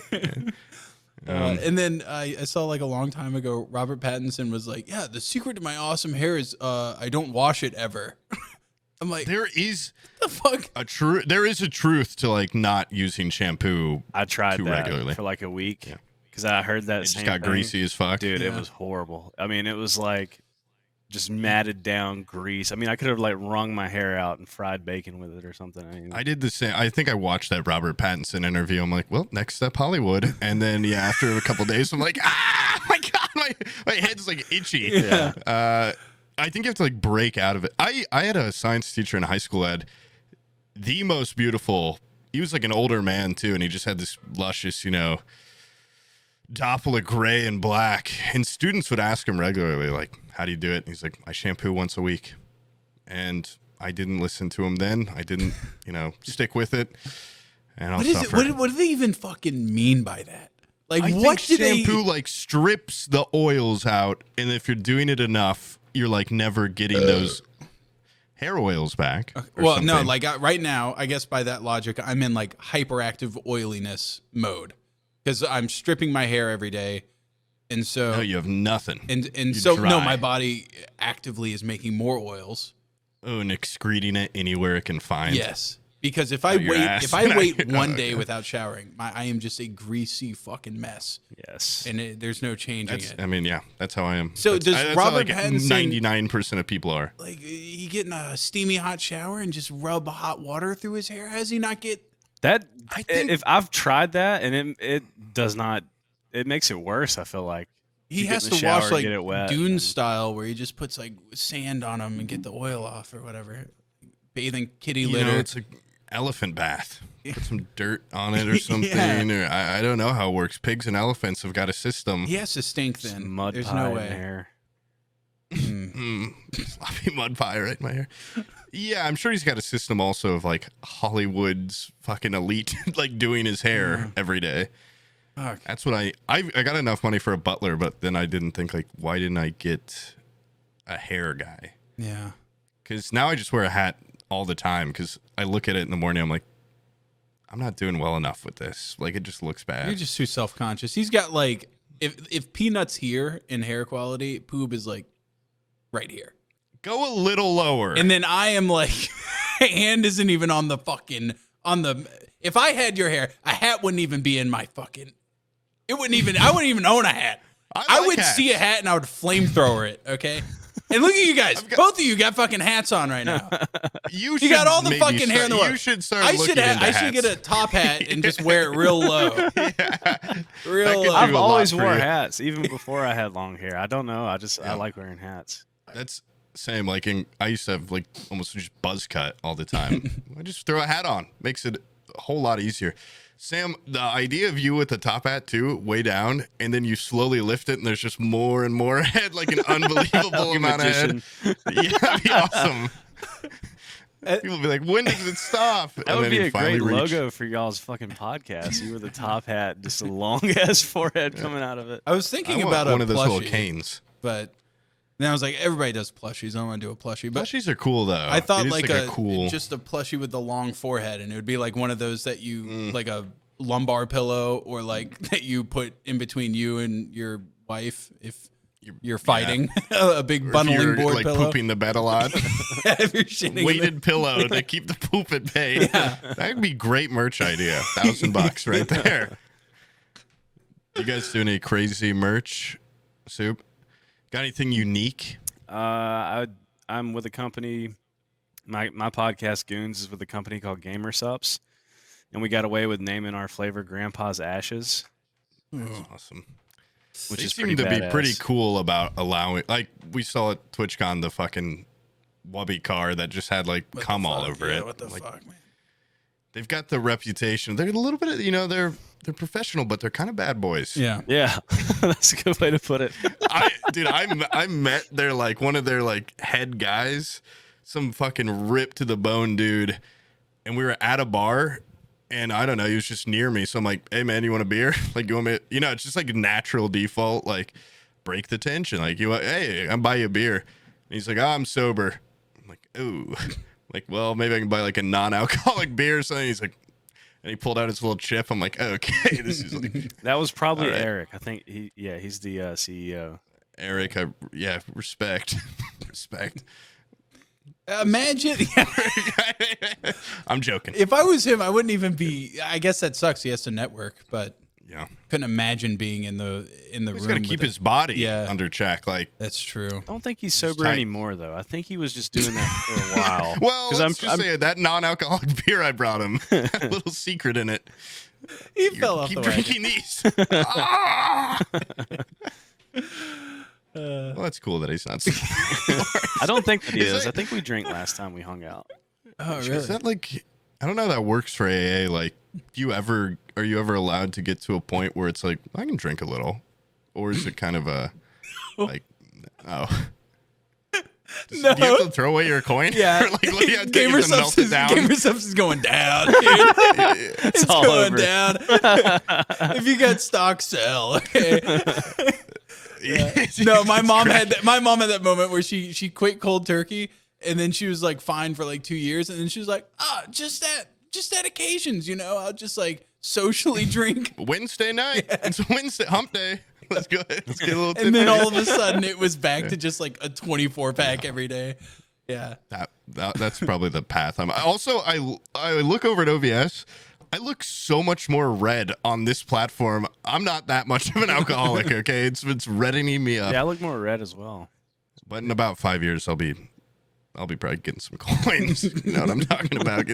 Speaker 2: And then I saw like a long time ago, Robert Pattinson was like, "Yeah, the secret to my awesome hair is I don't wash it ever." I'm like,
Speaker 3: There is
Speaker 2: the fuck?
Speaker 3: there is a truth to like not using shampoo.
Speaker 1: I tried
Speaker 3: too
Speaker 1: that
Speaker 3: regularly.
Speaker 1: for like a week because I heard that
Speaker 3: It
Speaker 1: same
Speaker 3: just got
Speaker 1: thing.
Speaker 3: greasy as fuck.
Speaker 1: Dude, it
Speaker 2: Yeah.
Speaker 1: was horrible. I mean, it was like just matted down grease. I mean, I could have like wrung my hair out and fried bacon with it or something. I mean,
Speaker 3: I did the same. I think I watched that Robert Pattinson interview. I'm like, well, next step Hollywood. And then after a couple days, I'm like, my God, my head's like itchy.
Speaker 1: Yeah.
Speaker 3: I think you have to like break out of it. I had a science teacher in high school who had the most beautiful. He was like an older man too, and he just had this luscious, Doppler gray and black. And students would ask him regularly, like, "How do you do it?" And he's like, "I shampoo once a week." And I didn't listen to him then. I didn't, stick with it. And I'll
Speaker 2: What is it?
Speaker 3: suffer.
Speaker 2: What do they even fucking mean by that? Like,
Speaker 3: I
Speaker 2: what
Speaker 3: think
Speaker 2: do
Speaker 3: shampoo
Speaker 2: they?
Speaker 3: like strips the oils out, and if you're doing it enough, you're like never getting those hair oils back. or
Speaker 2: Well, no,
Speaker 3: something.
Speaker 2: like right now, I guess by that logic, I'm in like hyperactive oiliness mode because I'm stripping my hair every day, and so
Speaker 3: no, you have nothing.
Speaker 2: and
Speaker 3: You're
Speaker 2: so no,
Speaker 3: dry.
Speaker 2: my body actively is making more oils.
Speaker 3: Oh, and excreting it anywhere it can find.
Speaker 2: Yes, because if I
Speaker 3: Out your
Speaker 2: wait,
Speaker 3: ass.
Speaker 2: if I wait
Speaker 3: Oh,
Speaker 2: one day
Speaker 3: yeah.
Speaker 2: without showering, I am just a greasy fucking mess,
Speaker 1: yes.
Speaker 2: and there's no changing
Speaker 3: That's,
Speaker 2: it.
Speaker 3: I mean, yeah, that's how I am.
Speaker 2: So
Speaker 3: that's,
Speaker 2: does
Speaker 3: that's
Speaker 2: Robert
Speaker 3: how,
Speaker 2: Pattinson-
Speaker 3: 99% of people are.
Speaker 2: Like he get in a steamy hot shower and just rub hot water through his hair. How does he not get?
Speaker 1: That
Speaker 3: I think-
Speaker 1: if I've tried that and it does not, it makes it worse. I feel like
Speaker 2: He
Speaker 1: You get
Speaker 2: has
Speaker 1: in
Speaker 2: to
Speaker 1: the shower
Speaker 2: wash
Speaker 1: and
Speaker 2: like
Speaker 1: get it wet,
Speaker 2: Dune
Speaker 1: and-
Speaker 2: style, where he just puts like sand on him and get the oil off or whatever. Bathing kitty
Speaker 3: You
Speaker 2: litter.
Speaker 3: know, it's an elephant bath. Put some dirt on it or something.
Speaker 2: Yeah.
Speaker 3: Or I don't know how it works. Pigs and elephants have got a system.
Speaker 2: He has to stink then.
Speaker 1: mud
Speaker 2: There's
Speaker 1: pie
Speaker 2: no
Speaker 1: in
Speaker 2: way.
Speaker 1: hair.
Speaker 3: Sloppy mud pie right in my hair. Yeah, I'm sure he's got a system also of like Hollywood's fucking elite, like doing his hair every day.
Speaker 2: Fuck.
Speaker 3: That's what I got enough money for a butler, but then I didn't think like, why didn't I get a hair guy?
Speaker 2: Yeah.
Speaker 3: Because now I just wear a hat all the time because I look at it in the morning. I'm like, I'm not doing well enough with this. Like, it just looks bad.
Speaker 2: You're just too self conscious. He's got like if Peanut's here in hair quality, Poob is like right here.
Speaker 3: Go a little lower.
Speaker 2: And then I am like, hand isn't even on the fucking If I had your hair, a hat wouldn't even be in my fucking. It wouldn't even. I wouldn't even own a hat. I
Speaker 3: like
Speaker 2: would
Speaker 3: hats.
Speaker 2: see a hat and I would flamethrower it. Okay. And look at you guys. Both of you got fucking hats on right now.
Speaker 3: You
Speaker 2: You got all the
Speaker 3: maybe
Speaker 2: fucking hair in the world.
Speaker 3: You should start
Speaker 2: I
Speaker 3: looking
Speaker 2: should
Speaker 3: into
Speaker 2: I should get a
Speaker 3: hats.
Speaker 2: top hat and just wear it real low. Real
Speaker 3: That could
Speaker 2: low.
Speaker 3: do
Speaker 1: I've
Speaker 3: a lot
Speaker 1: always
Speaker 3: for
Speaker 1: wore
Speaker 3: you.
Speaker 1: hats, even before I had long hair. I don't know. I like wearing hats.
Speaker 3: That's same. Like I used to have like almost just buzz cut all the time. I just throw a hat on. Makes it a whole lot easier. Sam, the idea of you with the top hat too, way down, and then you slowly lift it, and there's just more and more head, like an unbelievable amount of head. Yeah, that'd be awesome. People be like, "When does it stop?"
Speaker 1: That would be a great logo for y'all's fucking podcast. You with a top hat, just a long ass forehead coming out of it.
Speaker 2: I was
Speaker 3: I
Speaker 2: thinking
Speaker 3: want
Speaker 2: about
Speaker 3: one
Speaker 2: a
Speaker 3: of those little
Speaker 2: plushie,
Speaker 3: canes.
Speaker 2: but then I was like, everybody does plushies. I don't want to do a plushie. But
Speaker 3: Plushies are cool though.
Speaker 2: I thought
Speaker 3: It is
Speaker 2: like
Speaker 3: a cool.
Speaker 2: just a plushie with the long forehead, and it would be like one of those that you like a lumbar pillow, or like that you put in between you and your wife if you're fighting a big
Speaker 3: if
Speaker 2: bundling
Speaker 3: you're
Speaker 2: board
Speaker 3: like
Speaker 2: pillow.
Speaker 3: pooping the bed a lot.
Speaker 2: If you're shitting in
Speaker 3: Weighted pillow to keep the poop at bay. That'd be great merch idea. $1,000 right there. You guys do any crazy merch, Soup? Got anything unique?
Speaker 1: I'm with a company My podcast Goons is with a company called Gamersups, and we got away with naming our flavor Grandpa's Ashes,
Speaker 3: That's awesome.
Speaker 1: which
Speaker 3: They
Speaker 1: is
Speaker 3: seem
Speaker 1: pretty
Speaker 3: to be pretty
Speaker 1: badass.
Speaker 3: cool about allowing, like we saw at TwitchCon, the fucking Wubby car that just had like cum all over it.
Speaker 2: What the
Speaker 3: Like,
Speaker 2: fuck, man?
Speaker 3: they've got the reputation. They're a little bit, they're professional, but they're kind of bad boys.
Speaker 2: Yeah.
Speaker 1: Yeah, that's a good way to put it.
Speaker 3: I met their like one of their like head guys, some fucking ripped to the bone dude, and we were at a bar, and I don't know, he was just near me, so I'm like, hey man, you want a beer? Like, you want me? It's just like a natural default, like break the tension, like hey, I'm buy you a beer. And he's like, I'm sober. I'm like, ooh, like, well, maybe I can buy like a non-alcoholic beer or something. He's like. And he pulled out his little chip. I'm like, okay, this is like
Speaker 1: That was probably
Speaker 3: All right.
Speaker 1: Eric. I think he's the CEO.
Speaker 3: Eric. Respect, respect.
Speaker 2: Imagine
Speaker 3: I'm joking.
Speaker 2: if I was him, I wouldn't even be. I guess that sucks. He has to network, but
Speaker 3: Yeah,
Speaker 2: couldn't imagine being in the
Speaker 3: he's
Speaker 2: room.
Speaker 3: got to keep
Speaker 2: with
Speaker 3: his body
Speaker 2: Yeah.
Speaker 3: under check. Like,
Speaker 2: That's true.
Speaker 1: I don't think he's sober
Speaker 3: tight.
Speaker 1: anymore though. I think he was just doing that for a while.
Speaker 3: well,
Speaker 1: 'Cause
Speaker 3: let's just say that non-alcoholic beer I brought him had a little secret in it.
Speaker 2: He fell off
Speaker 3: Keep
Speaker 2: the wagon.
Speaker 3: drinking these. Ah! Well, that's cool that he's not.
Speaker 1: I don't think that he
Speaker 3: Is
Speaker 1: is.
Speaker 3: that-
Speaker 1: I think we drank last time we hung out.
Speaker 2: Oh, really?
Speaker 3: Is that like? I don't know how that works for AA. Like, are you ever allowed to get to a point where it's like I can drink a little, or is it kind of a like, oh,
Speaker 2: No.
Speaker 3: do you have to throw away your coin?
Speaker 2: Yeah.
Speaker 3: Or, like, what do you have to
Speaker 2: Gamer
Speaker 3: get to melt it down?
Speaker 2: Substance is going down, dude. It's
Speaker 1: all
Speaker 2: going
Speaker 1: over.
Speaker 2: down. If you got stock, sell. Okay. No, my mom had that moment where she quit cold turkey, and then she was like fine for like 2 years, and then she was like, just at occasions, I'll just like socially drink.
Speaker 3: Wednesday night. It's Wednesday hump day. Let's go ahead. Let's get a little.
Speaker 2: And then
Speaker 3: tipsy.
Speaker 2: all of a sudden it was back to just like a 24 pack every day. Yeah.
Speaker 3: That's probably the path I'm. Also, I look over at OVS. I look so much more red on this platform. I'm not that much of an alcoholic. Okay, it's reddening me up.
Speaker 1: Yeah, I look more red as well.
Speaker 3: But in about 5 years, I'll be probably getting some coins. You know what I'm talking about?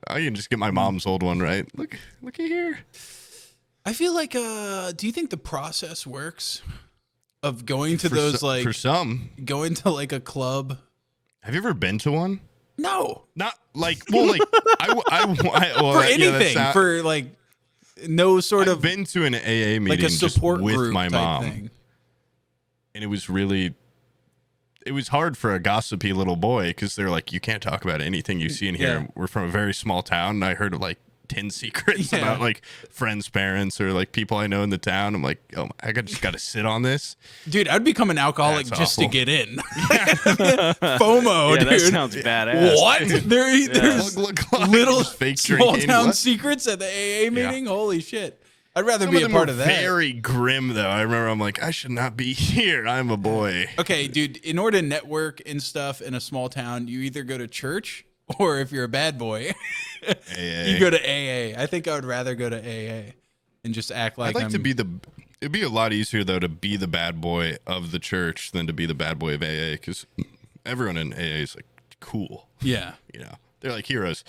Speaker 3: I can just get my mom's old one, right? Looky here.
Speaker 2: I feel like do you think the process works of going to those like
Speaker 3: for some.
Speaker 2: going to like a club?
Speaker 3: Have you ever been to one?
Speaker 2: No.
Speaker 3: Not like well, like well,
Speaker 2: For
Speaker 3: yeah,
Speaker 2: anything, for like no sort
Speaker 3: I've
Speaker 2: of
Speaker 3: been to an AA meeting
Speaker 2: like a support
Speaker 3: just with
Speaker 2: group
Speaker 3: my
Speaker 2: type
Speaker 3: mom,
Speaker 2: thing.
Speaker 3: and it was hard for a gossipy little boy because they're like, you can't talk about anything you see in here.
Speaker 2: Yeah.
Speaker 3: We're from a very small town, and I heard like 10 secrets
Speaker 2: Yeah.
Speaker 3: about like friends' parents or like people I know in the town. I'm like, oh, just got to sit on this.
Speaker 2: Dude, I'd become an alcoholic
Speaker 3: That's
Speaker 2: just
Speaker 3: awful.
Speaker 2: to get in. FOMO,
Speaker 1: Yeah,
Speaker 2: dude.
Speaker 1: that sounds badass.
Speaker 2: What? There's
Speaker 3: Look,
Speaker 2: little
Speaker 3: just fake
Speaker 2: small
Speaker 3: drinking.
Speaker 2: town
Speaker 3: What?
Speaker 2: secrets at the AA meeting? Holy shit. I'd rather
Speaker 3: Some
Speaker 2: be
Speaker 3: of
Speaker 2: a
Speaker 3: them
Speaker 2: part
Speaker 3: were
Speaker 2: of that.
Speaker 3: very grim, though. I remember I'm like, I should not be here. I'm a boy.
Speaker 2: Okay, dude, in order to network and stuff in a small town, you either go to church or if you're a bad boy, you go to AA. I think I would rather go to AA and just act like
Speaker 3: I'd like
Speaker 2: I'm
Speaker 3: to be it'd be a lot easier, though, to be the bad boy of the church than to be the bad boy of AA because everyone in AA is like cool.
Speaker 2: Yeah.
Speaker 3: They're like heroes.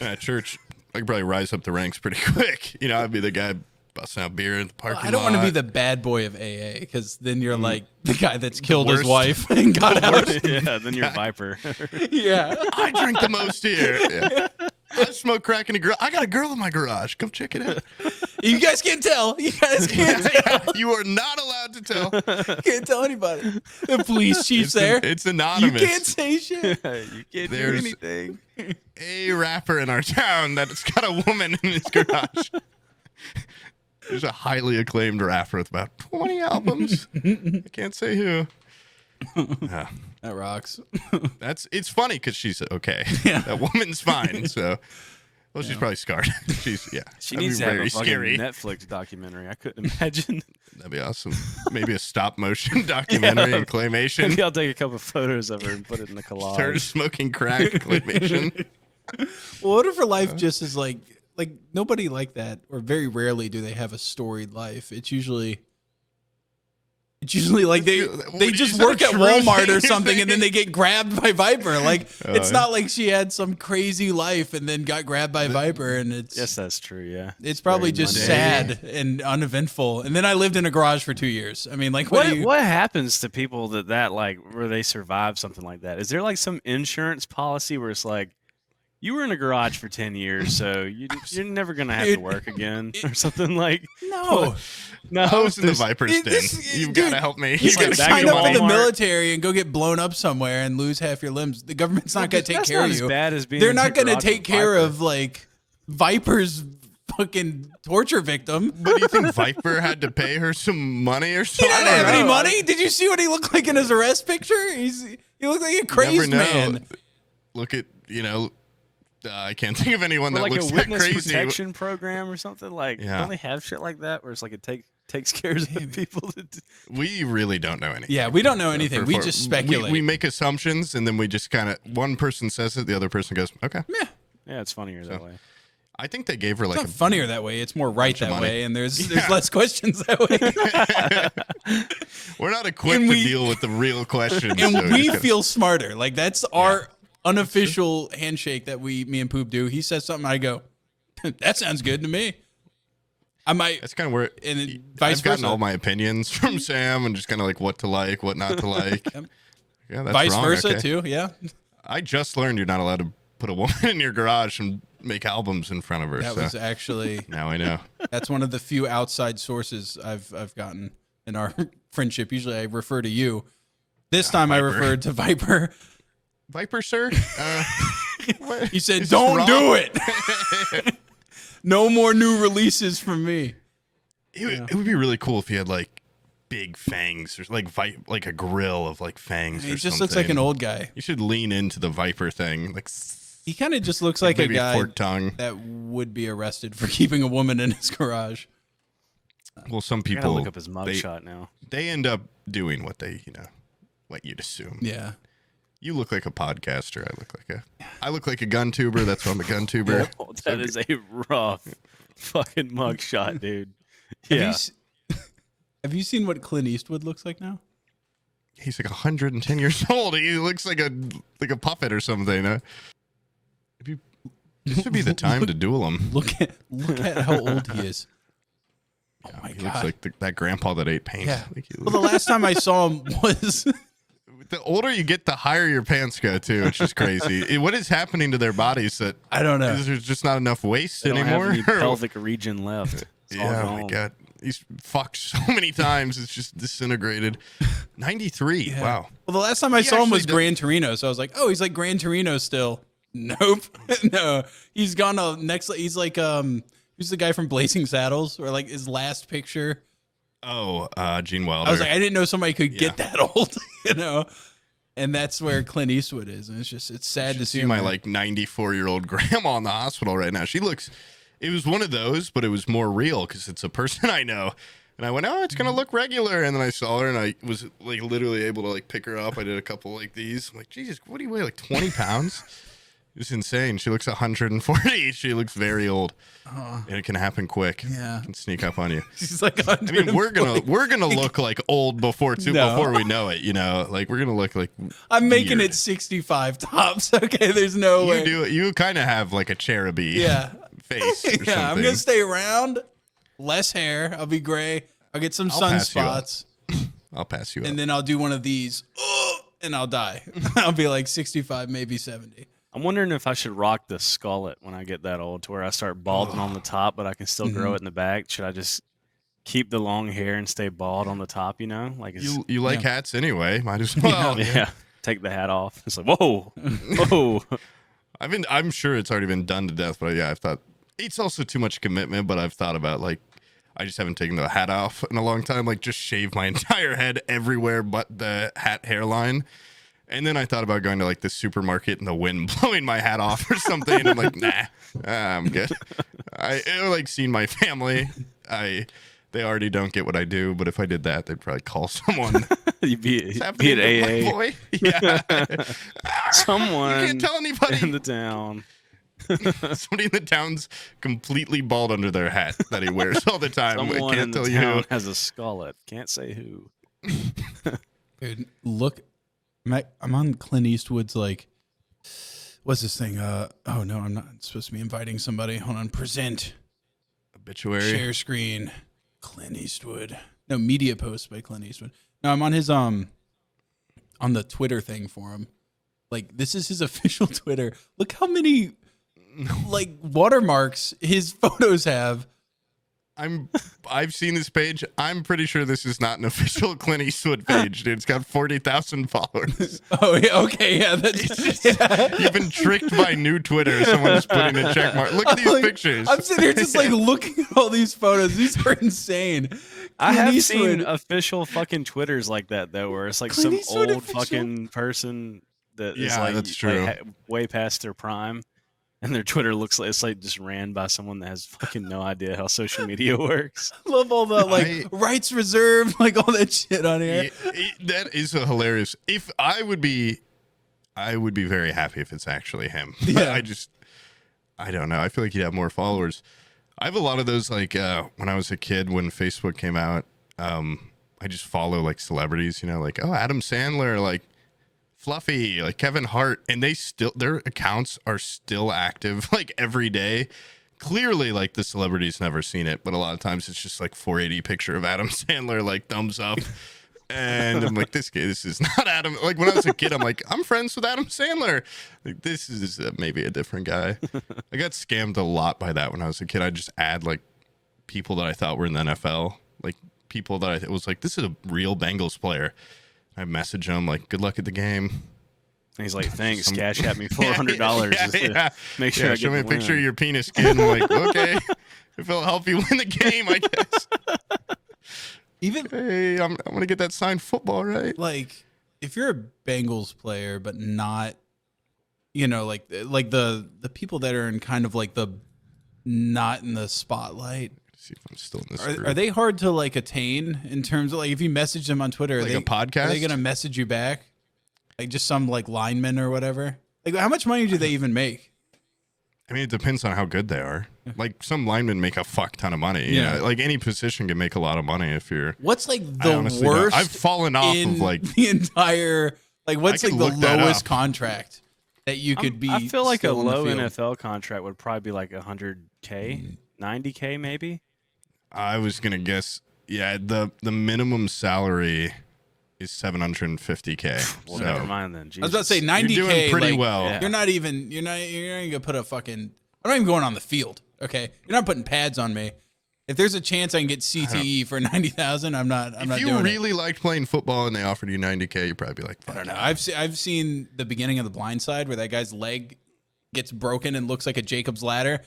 Speaker 3: At church, I could probably rise up the ranks pretty quick. I'd be the guy busting out beer in the parking lot.
Speaker 2: I don't want to be the bad boy of AA because then you're like the guy that's killed his
Speaker 3: worst.
Speaker 2: wife and got out.
Speaker 1: Yeah, then you're Viper.
Speaker 2: Yeah.
Speaker 3: I drink the most here. Yeah. I smoke crack in a garage. I got a girl in my garage. Come check it out.
Speaker 2: You guys can't tell. You guys can't tell.
Speaker 3: You are not allowed to tell.
Speaker 2: Can't tell anybody. The police chief's there.
Speaker 3: It's
Speaker 2: You
Speaker 3: anonymous.
Speaker 2: can't say shit.
Speaker 1: You can't
Speaker 3: There's-
Speaker 1: do anything.
Speaker 3: A rapper in our town that's got a woman in his garage. There's a highly acclaimed rapper with about 20 albums. I can't say who. Yeah.
Speaker 2: That rocks.
Speaker 3: It's funny because she's okay. That woman's fine. So, well, she's probably scarred.
Speaker 1: She
Speaker 3: that'd
Speaker 1: needs
Speaker 3: be
Speaker 1: to have
Speaker 3: very
Speaker 1: a fucking
Speaker 3: scary.
Speaker 1: Netflix documentary. I couldn't imagine.
Speaker 3: That'd be awesome. Maybe a stop motion documentary and claymation.
Speaker 1: Maybe I'll take a couple photos of her and put it in the
Speaker 3: Her
Speaker 1: collage.
Speaker 3: smoking crack claymation.
Speaker 2: Well, what if her life just is like nobody like that, or very rarely do they have a storied life. It's usually It's usually like they just work at Walmart or something, and then they get grabbed by Viper. Like it's not like she had some crazy life and then got grabbed by Viper. And it's
Speaker 1: yes, that's true. Yeah,
Speaker 2: it's probably just sad and uneventful. And then I lived in a garage for 2 years. I mean, like
Speaker 1: what happens to people that like where they survive something like that? Is there like some insurance policy where it's like, you were in a garage for 10 years, so you're never going to have to work again or something like.
Speaker 2: No.
Speaker 3: I was in the Viper's den. You've got to help me.
Speaker 2: You can sign up in the military and go get blown up somewhere and lose half your limbs. The government's not going to take care of you.
Speaker 1: Bad as being
Speaker 2: They're not going to take care of like Viper's fucking torture victim.
Speaker 3: But do you think Viper had to pay her some money or something?
Speaker 2: He didn't have any money. Did you see what he looked like in his arrest picture? He looked like a crazed man.
Speaker 3: Look at, I can't think of anyone that
Speaker 1: like
Speaker 3: looks
Speaker 1: a
Speaker 3: that
Speaker 1: witness
Speaker 3: crazy.
Speaker 1: protection program or something like.
Speaker 3: Yeah.
Speaker 1: Don't they have shit like that where it's like it takes care of the people?
Speaker 3: We really don't know anything.
Speaker 2: Yeah, we don't know anything. We just speculate.
Speaker 3: We make assumptions, and then we just kind of one person says it, the other person goes, "Okay."
Speaker 1: Yeah, it's funnier that way.
Speaker 3: I think they gave her like
Speaker 2: it's not funnier that way. It's more right that way, and there's less questions that way.
Speaker 3: We're not equipped to deal with the real questions,
Speaker 2: and so we feel smarter. Like that's our unofficial handshake that me and Poop do. He says something, I go, that sounds good to me. I might.
Speaker 3: That's kind of where
Speaker 2: and vice
Speaker 3: I've gotten
Speaker 2: versa.
Speaker 3: all my opinions from Sam, and just kind of like what to like, what not to like. Yeah, that's
Speaker 2: vice
Speaker 3: wrong,
Speaker 2: versa
Speaker 3: okay.
Speaker 2: too. Yeah.
Speaker 3: I just learned you're not allowed to put a woman in your garage and make albums in front of her.
Speaker 2: That was actually.
Speaker 3: Now I know.
Speaker 2: That's one of the few outside sources I've gotten in our friendship. Usually I refer to you. This time
Speaker 3: Viper.
Speaker 2: I referred to Viper.
Speaker 3: Viper, sir?
Speaker 2: He said, don't do it. No more new releases from me.
Speaker 3: It would be really cool if he had like big fangs or like a grill of like fangs.
Speaker 2: He just looks like an old guy.
Speaker 3: You should lean into the Viper thing. Like
Speaker 2: he kind of just looks like a guy
Speaker 3: forked tongue.
Speaker 2: that would be arrested for keeping a woman in his garage.
Speaker 3: Well, some
Speaker 1: I gotta
Speaker 3: people
Speaker 1: look up his mugshot now.
Speaker 3: They end up doing what they what you'd assume.
Speaker 2: Yeah.
Speaker 3: You look like a podcaster. I look like a gun tuber. That's why I'm a gun tuber.
Speaker 1: Oh, that is a rough fucking mugshot, dude. Yeah.
Speaker 2: Have you seen what Clint Eastwood looks like now?
Speaker 3: He's like 110 years old. He looks like a puppet or something. This would be the time to duel him.
Speaker 2: Look at how old he is. Oh my
Speaker 3: he
Speaker 2: God.
Speaker 3: looks like that grandpa that ate paint.
Speaker 2: Yeah. Well, the last time I saw him was.
Speaker 3: The older you get, the higher your pants go too. It's just crazy. What is happening to their bodies that
Speaker 2: I don't know.
Speaker 3: There's just not enough waist
Speaker 1: They don't
Speaker 3: anymore.
Speaker 1: have any pelvic region left. It's all
Speaker 3: Yeah,
Speaker 1: gone.
Speaker 3: my God. He's fucked so many times. It's just disintegrated. 93.
Speaker 2: Yeah.
Speaker 3: Wow.
Speaker 2: Well, the last time I saw him was
Speaker 3: actually
Speaker 2: Gran Torino, so I was like, oh, he's like Gran Torino still. Nope. No. He's gone to next. He's like, who's the guy from Blazing Saddles, or like his last picture?
Speaker 3: Oh, Gene Wilder.
Speaker 2: I was like, I didn't know somebody could get that old, And that's where Clint Eastwood is, and it's sad to see
Speaker 3: my
Speaker 2: him.
Speaker 3: like 94-year-old grandma in the hospital right now. It was one of those, but it was more real because it's a person I know. And I went, oh, it's gonna look regular. And then I saw her, and I was like literally able to like pick her up. I did a couple like these. I'm like, Jesus, what do you weigh? Like 20 pounds? It's insane. She looks 140. She looks very old, and it can happen quick.
Speaker 2: Yeah,
Speaker 3: it can sneak up on you.
Speaker 2: She's like,
Speaker 3: I mean, we're gonna look like old before we know it. Like we're gonna look like.
Speaker 2: I'm making it 65 tops. Okay, there's no way.
Speaker 3: You kind of have like a cheruby. Face. Or something.
Speaker 2: I'm gonna stay around. Less hair. I'll be gray. I'll get some sunspots.
Speaker 3: I'll pass you up.
Speaker 2: And then I'll do one of these, and I'll die. I'll be like 65, maybe 70.
Speaker 1: I'm wondering if I should rock the Skullet when I get that old, to where I start balding on the top, but I can still grow it in the back. Should I just keep the long hair and stay bald on the top? Like
Speaker 3: you like hats anyway. Might as well.
Speaker 1: Yeah. Take the hat off. It's like whoa.
Speaker 3: I'm sure it's already been done to death, but I've thought it's also too much commitment. But I've thought about like I just haven't taken the hat off in a long time. Like just shave my entire head everywhere but the hat hairline. And then I thought about going to like the supermarket and the wind blowing my hat off or something. And I'm like, nah, I'm good. I like seeing my family. They already don't get what I do, but if I did that, they'd probably call someone.
Speaker 1: You'd be at AA.
Speaker 3: Boy? Yeah.
Speaker 1: Someone
Speaker 3: you can't tell anybody
Speaker 1: in the town.
Speaker 3: Somebody in the town's completely bald under their hat that he wears all the time.
Speaker 1: Someone
Speaker 3: I can't
Speaker 1: in the
Speaker 3: tell
Speaker 1: town
Speaker 3: you.
Speaker 1: has a Skullet. Can't say who.
Speaker 2: Dude, look, I'm on Clint Eastwood's like, what's this thing? Oh no, I'm not supposed to be inviting somebody. Hold on, present
Speaker 3: Obituary.
Speaker 2: share screen. Clint Eastwood. No, media post by Clint Eastwood. No, I'm on his on the Twitter thing for him. Like, this is his official Twitter. Look how many like watermarks his photos have.
Speaker 3: I've seen this page. I'm pretty sure this is not an official Clint Eastwood page, dude. It's got 40,000 followers.
Speaker 2: Oh, yeah, okay, yeah.
Speaker 3: You've been tricked by new Twitter. Someone's putting a check mark. Look at these pictures.
Speaker 2: I'm sitting here just like looking at all these photos. These are insane.
Speaker 1: I have seen official fucking Twitters like that though, where it's like some old official fucking person that is like,
Speaker 3: that's true.
Speaker 1: Like way past their prime. And their Twitter looks like it's like just ran by someone that has fucking no idea how social media works.
Speaker 2: I love all the like rights reserved, like all that shit on here.
Speaker 3: That is a hilarious. If I would be very happy if it's actually him.
Speaker 2: Yeah.
Speaker 3: I don't know. I feel like he'd have more followers. I have a lot of those. Like when I was a kid, when Facebook came out, I just follow like celebrities. You know, like Adam Sandler, like Fluffy, like Kevin Hart, and their accounts are still active like every day. Clearly, like the celebrity's never seen it, but a lot of times it's just like 480 picture of Adam Sandler, like thumbs up. And I'm like, this is not Adam. Like when I was a kid, I'm like, I'm friends with Adam Sandler. Like this is maybe a different guy. I got scammed a lot by that when I was a kid. I just add like people that I thought were in the NFL, like people that I was like, this is a real Bengals player. I message him like, "Good luck at the game."
Speaker 1: And he's like, "Thanks, cash at me $400
Speaker 3: yeah.
Speaker 1: Make sure I
Speaker 3: show
Speaker 1: get
Speaker 3: me a picture of your penis, kid." I'm like, "Okay, if it'll help you win the game, I guess." Hey, I'm gonna get that signed football, right?
Speaker 2: Like, if you're a Bengals player, but not, you know, like the people that are in kind of like the not in the spotlight.
Speaker 3: See if I'm still in this group.
Speaker 2: Are they hard to like attain in terms of like if you message them on Twitter,
Speaker 3: like a podcast?
Speaker 2: Are they gonna message you back? Like just some like lineman or whatever? Like how much money do they even make?
Speaker 3: I mean, it depends on how good they are. Like some linemen make a fuck ton of money.
Speaker 2: Yeah.
Speaker 3: You know? Like any position can make a lot of money if you're.
Speaker 2: What's like the worst?
Speaker 3: I've fallen off of like
Speaker 2: the entire like what's like the lowest contract that you could be.
Speaker 1: I feel like a low NFL contract would probably be like 100K, 90K maybe.
Speaker 3: I was gonna guess, yeah. The minimum salary is 750K.
Speaker 1: Well,
Speaker 3: so
Speaker 1: never mind then. Jesus.
Speaker 2: I was about to say 90K.
Speaker 3: You're doing pretty
Speaker 2: like,
Speaker 3: well.
Speaker 2: Yeah. You're not gonna put a fucking. I'm not even going on the field. Okay, you're not putting pads on me. If there's a chance I can get CTE for 90,000, I'm not. I'm not doing it. If
Speaker 3: you really liked playing football and they offered you 90K, you'd probably be like,
Speaker 2: I don't know. I've seen the beginning of The Blind Side where that guy's leg gets broken and looks like a Jacob's ladder.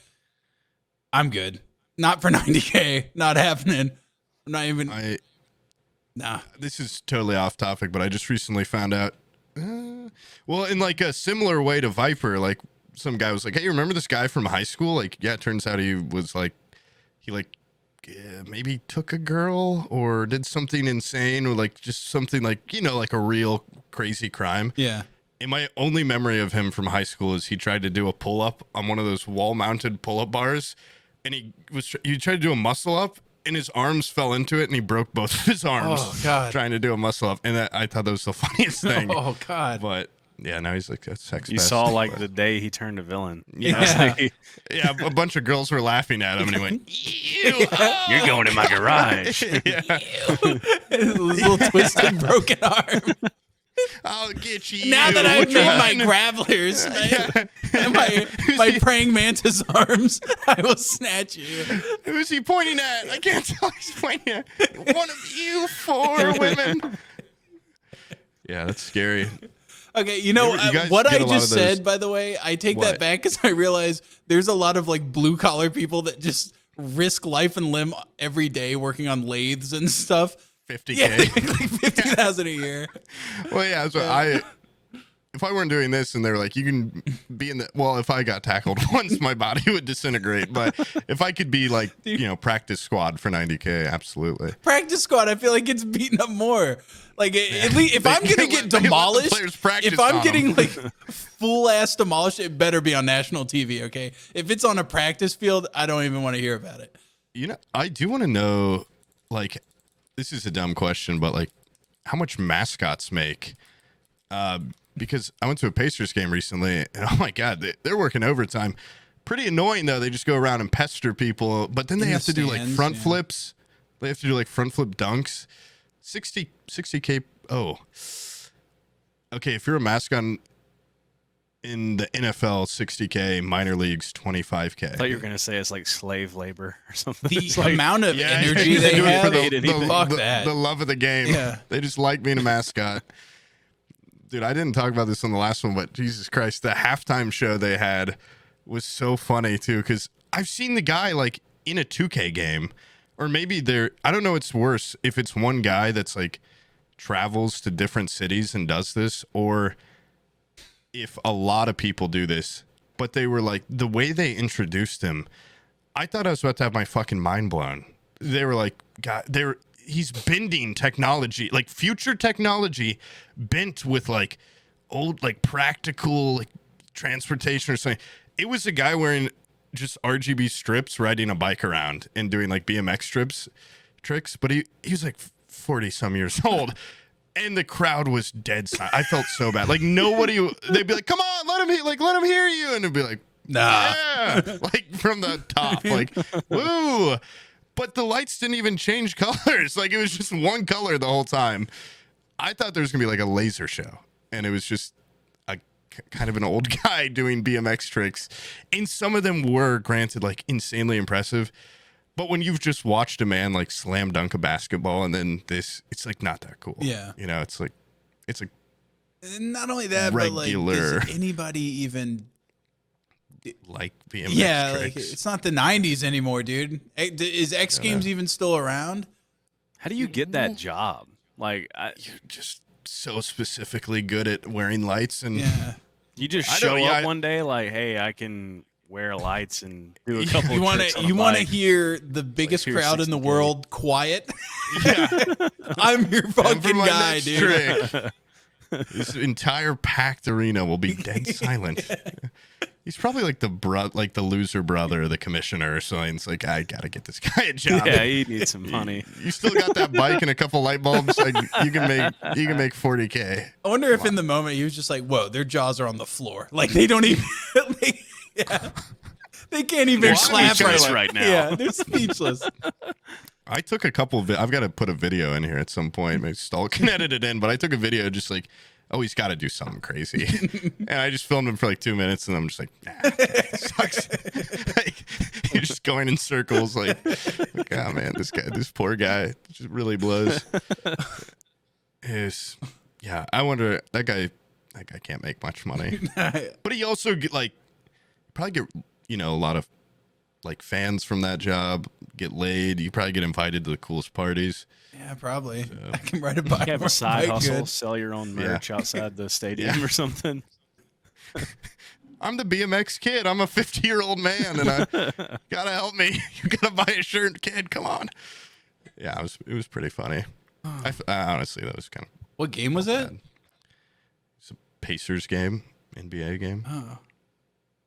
Speaker 2: I'm good. Not for 90K. Not happening. I'm not even. Nah.
Speaker 3: This is totally off topic, but I just recently found out. Well, in like a similar way to Viper, like some guy was like, "Hey, you remember this guy from high school?" Like, yeah, it turns out he was like, maybe took a girl or did something insane or like just something like, you know, like a real crazy crime.
Speaker 2: Yeah.
Speaker 3: And my only memory of him from high school is he tried to do a pull up on one of those wall mounted pull up bars. And he tried to do a muscle up, and his arms fell into it, and he broke both of his arms.
Speaker 2: Oh God!
Speaker 3: Trying to do a muscle up, and I thought that was the funniest thing.
Speaker 2: Oh God!
Speaker 3: But yeah, now he's like a sex.
Speaker 1: You saw like the day he turned a villain.
Speaker 3: Yeah, yeah. A bunch of girls were laughing at him, and he went, "Ew,
Speaker 1: you're going in my garage."
Speaker 2: Yeah. His little twisted, broken arm.
Speaker 3: I'll get you.
Speaker 2: Now that I've made my gravelers, my praying mantis arms, I will snatch you.
Speaker 3: Who is he pointing at? I can't tell. He's pointing at one of you 4 women. Yeah, that's scary.
Speaker 2: Okay, you know what I just said, by the way, I take that back because I realize there's a lot of like blue collar people that just risk life and limb every day working on lathes and stuff.
Speaker 3: 50K,
Speaker 2: yeah, like 50,000 a year.
Speaker 3: Well, yeah. So if I weren't doing this, and they were like, you can be in the. Well, if I got tackled once, my body would disintegrate. But if I could be like, you know, practice squad for 90K, absolutely.
Speaker 2: Practice squad, I feel like it's beaten up more. Like at least if I'm gonna get demolished, if I'm getting like full ass demolished, it better be on national TV. Okay, if it's on a practice field, I don't even want to hear about it.
Speaker 3: You know, I do want to know, like. This is a dumb question, but like, how much mascots make. Because I went to a Pacers game recently, and oh my God, they're working overtime. Pretty annoying, though. They just go around and pester people, but then they have to do like front flips. They have to do like front flip dunks. 60K. Oh, okay. If you're a mascot in the NFL, 60K, minor leagues, 25K.
Speaker 1: I thought you were going to say it's like slave labor or something.
Speaker 2: The amount of energy they have.
Speaker 3: The love of the game.
Speaker 2: Yeah.
Speaker 3: They just like being a mascot. Dude, I didn't talk about this on the last one, but Jesus Christ, the halftime show they had was so funny too, because I've seen the guy like in a 2K game, or maybe I don't know, it's worse if it's one guy that's like travels to different cities and does this, or if a lot of people do this. But they were like, the way they introduced him, I thought I was about to have my fucking mind blown. They were like, God, he's bending technology, like future technology bent with like old, like practical like transportation or something. It was a guy wearing just RGB strips riding a bike around and doing like BMX tricks, but he was like 40 some years old, and the crowd was dead silent. I felt so bad. Like nobody, they'd be like, come on, let him hear you. And it'd be like, nah, yeah, like from the top, like, woo. But the lights didn't even change colors. Like it was just one color the whole time. I thought there was gonna be like a laser show, and it was just kind of an old guy doing BMX tricks, and some of them were, granted, like insanely impressive, but when you've just watched a man like slam dunk a basketball and then this, it's like not that cool.
Speaker 2: Yeah,
Speaker 3: you know, it's like
Speaker 2: not only that,
Speaker 3: regular.
Speaker 2: But like, does anybody even
Speaker 3: like BMX
Speaker 2: yeah,
Speaker 3: tricks?
Speaker 2: like it's not the 90s anymore, dude. Is X Games even still around?
Speaker 1: How do you get that job? Like
Speaker 3: you're just so specifically good at wearing lights, and
Speaker 1: you just show up one day like, hey, I can wear lights and do a couple.
Speaker 2: You want to hear the biggest crowd in the world quiet?
Speaker 3: Yeah,
Speaker 2: I'm your fucking guy, dude.
Speaker 3: This entire packed arena will be dead silent. He's probably like the loser brother of the commissioner or something. It's like, I gotta get this guy a job.
Speaker 1: Yeah, he needs some money.
Speaker 3: You still got that bike and a couple light bulbs. Like you can make 40K.
Speaker 2: I wonder if in the moment he was just like, "Whoa, their jaws are on the floor. Like they don't even, they can't even clap
Speaker 1: right now.
Speaker 2: Yeah, they're speechless."
Speaker 3: I took a couple. I've got to put a video in here at some point. Maybe Stall can edit it in, but I took a video just like, oh, he's got to do something crazy. And I just filmed him for like 2 minutes, and I'm just like, nah, sucks. Like, you're just going in circles like, oh man, this poor guy just really blows. Yeah, I wonder, that guy can't make much money. But he also probably get, a lot of like fans from that job, get laid. You probably get invited to the coolest parties.
Speaker 2: Yeah, probably. So. I can ride a bike.
Speaker 1: You have a side hustle, sell your own merch outside the stadium or something.
Speaker 3: I'm the BMX kid. I'm a 50-year-old man, and I gotta help me. You gotta buy a shirt, kid. Come on. Yeah, it was pretty funny. Honestly, that was kind of.
Speaker 2: What game was it?
Speaker 3: It's a Pacers game, NBA game.
Speaker 2: Oh.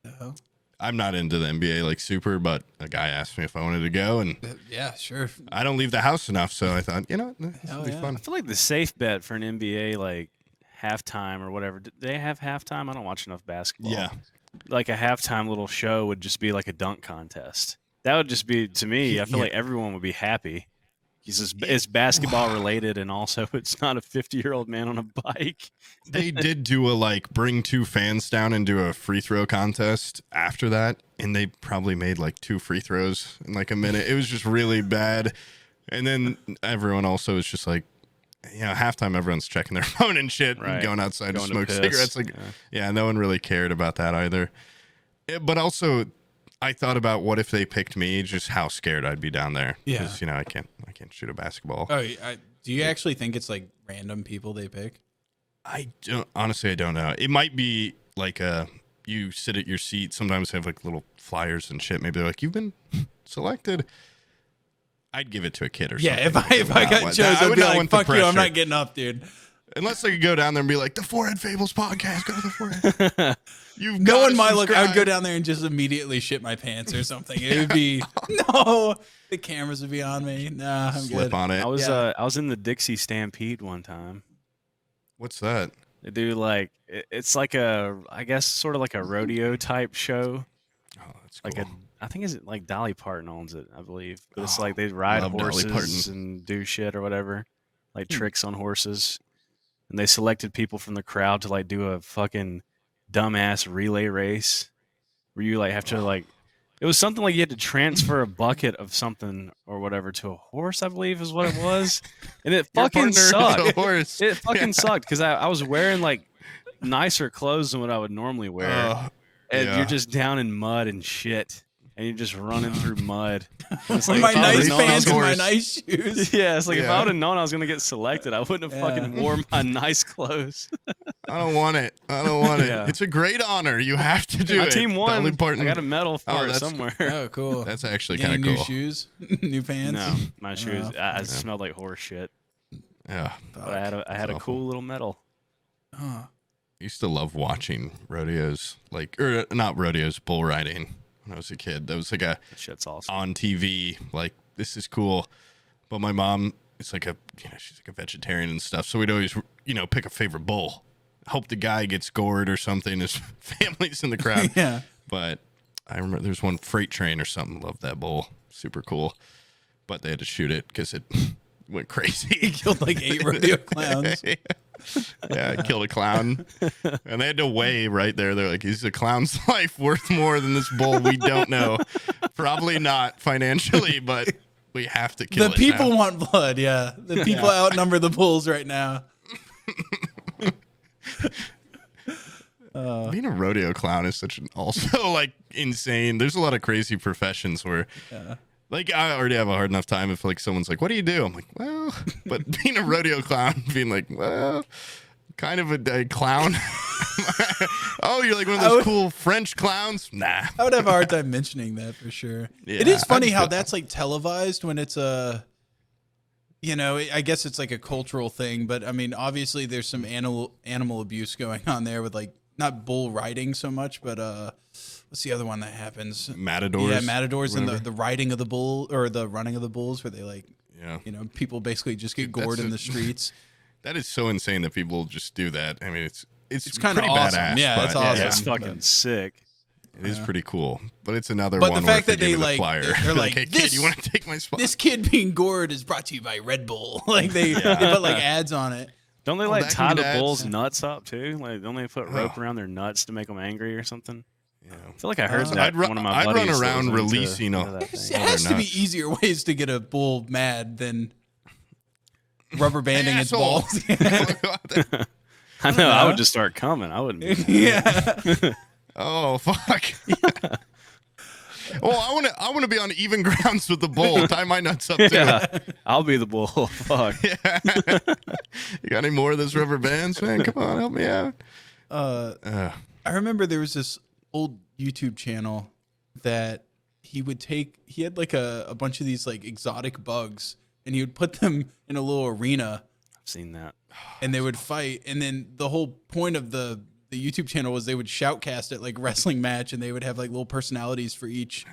Speaker 2: Uh-huh.
Speaker 3: I'm not into the NBA like super, but a guy asked me if I wanted to go, and
Speaker 2: yeah, sure.
Speaker 3: I don't leave the house enough, so I thought, this would be fun.
Speaker 1: I feel like the safe bet for an NBA like halftime or whatever. Do they have halftime? I don't watch enough basketball.
Speaker 3: Yeah,
Speaker 1: like a halftime little show would just be like a dunk contest. That would just be, to me, I feel like everyone would be happy. It's basketball related, and also it's not a 50-year-old man on a bike.
Speaker 3: They did do a bring 2 fans down and do a free throw contest after that, and they probably made like 2 free throws in like a minute. It was just really bad. And then everyone also was just like, halftime everyone's checking their phone and shit, and going outside to smoke cigarettes. Like, no one really cared about that either. But also, I thought about what if they picked me, just how scared I'd be down there.
Speaker 2: Yeah.
Speaker 3: Because, I can't shoot a basketball.
Speaker 2: Oh, do you actually think it's like random people they pick?
Speaker 3: Honestly, I don't know. It might be like you sit at your seat. Sometimes they have like little flyers and shit. Maybe they're like, you've been selected. I'd give it to a kid or something.
Speaker 2: Yeah, if I got chosen, I'd be like, fuck you, I'm not getting up, dude.
Speaker 3: Unless I could go down there and be like, the Forehead Fables podcast, go to the Forehead.
Speaker 2: No one might look. I would go down there and just immediately shit my pants or something. It would be no. The cameras would be on me. Nah, I'm
Speaker 3: Slip
Speaker 2: good.
Speaker 3: on it.
Speaker 1: I was in the Dixie Stampede one time.
Speaker 3: What's that?
Speaker 1: They do like it's like I guess sort of like a rodeo type show.
Speaker 3: Oh, that's cool.
Speaker 1: Like I think is it like Dolly Parton owns it, I believe. But it's like they ride
Speaker 3: love Dolly
Speaker 1: horses
Speaker 3: Parton.
Speaker 1: and do shit or whatever, like tricks on horses. And they selected people from the crowd to like do a fucking dumbass relay race where you like have to like it was something like you had to transfer a bucket of something or whatever to a horse, I believe is what it was. And it
Speaker 3: Your
Speaker 1: fucking
Speaker 3: partner is a
Speaker 1: sucked.
Speaker 3: horse.
Speaker 1: It fucking sucked because I was wearing like nicer clothes than what I would normally wear. And
Speaker 3: yeah.
Speaker 1: you're just down in mud and shit. And you're just running through mud. It's
Speaker 2: With
Speaker 1: like,
Speaker 2: my
Speaker 1: if I would've
Speaker 2: nice
Speaker 1: known I was
Speaker 2: pants and
Speaker 1: gonna-
Speaker 2: my nice shoes.
Speaker 1: Yeah, it's like if I
Speaker 3: Yeah.
Speaker 1: would have known I was going to get selected, I wouldn't have fucking wore my nice clothes.
Speaker 3: I don't want it. I don't want it.
Speaker 1: Yeah.
Speaker 3: It's a great honor. You have to do
Speaker 1: My
Speaker 3: it.
Speaker 1: team won.
Speaker 3: Dolly Parton.
Speaker 1: I got a medal for
Speaker 3: Oh,
Speaker 1: it
Speaker 3: that's-
Speaker 1: somewhere.
Speaker 2: Oh, cool.
Speaker 3: That's actually
Speaker 2: Getting
Speaker 3: kind of
Speaker 2: new
Speaker 3: cool.
Speaker 2: shoes, new pants.
Speaker 1: No, my shoes.
Speaker 2: Oh,
Speaker 1: I smelled like horse shit.
Speaker 3: Yeah.
Speaker 1: But I had a
Speaker 3: awful.
Speaker 1: cool little medal.
Speaker 2: Oh.
Speaker 3: I used to love watching rodeos, or not rodeos, bull riding when I was a kid. That was like
Speaker 1: That shit's awesome.
Speaker 3: on TV, like, this is cool. But my mom is like she's like a vegetarian and stuff. So we'd always, pick a favorite bull. Hope the guy gets gored or something. His family's in the crowd.
Speaker 2: Yeah.
Speaker 3: But I remember there's one freight train or something. Loved that bull. Super cool. But they had to shoot it because it went crazy.
Speaker 2: Killed like 8 rodeo clowns.
Speaker 3: Yeah, I killed a clown. And they had to weigh right there. They're like, is a clown's life worth more than this bull? We don't know. Probably not financially, but we have to kill
Speaker 2: The
Speaker 3: it
Speaker 2: people
Speaker 3: now.
Speaker 2: want blood, yeah. The people outnumber the bulls right now.
Speaker 3: Being a rodeo clown is also like insane. There's a lot of crazy professions where like I already have a hard enough time if like someone's like, what do you do? I'm like, well, but being a rodeo clown, being like, well, kind of a clown. Oh, you're like one of those cool French clowns? Nah.
Speaker 2: I would have a hard time mentioning that for sure.
Speaker 3: Yeah,
Speaker 2: it is
Speaker 3: I
Speaker 2: funny
Speaker 3: just
Speaker 2: how
Speaker 3: feel-
Speaker 2: that's like televised when it's a, I guess it's like a cultural thing, but I mean, obviously there's some animal abuse going on there with like, not bull riding so much, but what's the other one that happens?
Speaker 3: Matadors.
Speaker 2: Yeah, matadors and
Speaker 3: whatever.
Speaker 2: the riding of the bull or the running of the bulls where they like,
Speaker 3: Yeah.
Speaker 2: people basically just get
Speaker 3: Dude,
Speaker 2: gored
Speaker 3: that's
Speaker 2: in
Speaker 3: a-
Speaker 2: the streets.
Speaker 3: That is so insane that people just do that. I mean, it's
Speaker 2: kinda
Speaker 3: pretty
Speaker 2: awesome.
Speaker 3: badass.
Speaker 2: Yeah,
Speaker 3: but
Speaker 2: it's awesome.
Speaker 1: Yeah, it's
Speaker 2: but-
Speaker 1: fucking sick.
Speaker 3: It is pretty cool, but it's another
Speaker 2: But
Speaker 3: one.
Speaker 2: the
Speaker 3: where
Speaker 2: fact
Speaker 3: if
Speaker 2: that they
Speaker 3: give it a
Speaker 2: like,
Speaker 3: flyer,
Speaker 2: they're like,
Speaker 3: hey kid, you want to take my spot?
Speaker 2: This kid being gored is brought to you by Red Bull. Like they put like ads on it.
Speaker 1: Don't they
Speaker 3: Oh,
Speaker 1: like
Speaker 3: that
Speaker 1: tie
Speaker 3: can
Speaker 1: the
Speaker 3: get ads.
Speaker 1: bulls' nuts up too? Like, don't they put rope
Speaker 3: Oh.
Speaker 1: around their nuts to make them angry or something?
Speaker 3: Yeah.
Speaker 1: I feel like I heard that.
Speaker 3: I'd run-
Speaker 1: one of my
Speaker 3: I'd run
Speaker 1: buddies that
Speaker 3: around
Speaker 1: was into-
Speaker 3: releasing a-
Speaker 1: into that
Speaker 2: It
Speaker 1: thing.
Speaker 2: has to be
Speaker 3: nuts.
Speaker 2: easier ways to get a bull mad than rubber banding its
Speaker 3: Asshole.
Speaker 2: balls.
Speaker 1: I know. I would just start coming. I wouldn't. Be
Speaker 2: yeah.
Speaker 3: Oh fuck. Well, I want to be on even grounds with the bull. Tie my nuts up too.
Speaker 1: Yeah, I'll be the bull. Fuck.
Speaker 3: You got any more of those rubber bands, man? Come on, help me out.
Speaker 2: I remember there was this old YouTube channel that he had like a bunch of these like exotic bugs and he would put them in a little arena
Speaker 1: I've seen that.
Speaker 2: and they would fight. And then the whole point of the YouTube channel was they would shoutcast it like wrestling match and they would have like little personalities for each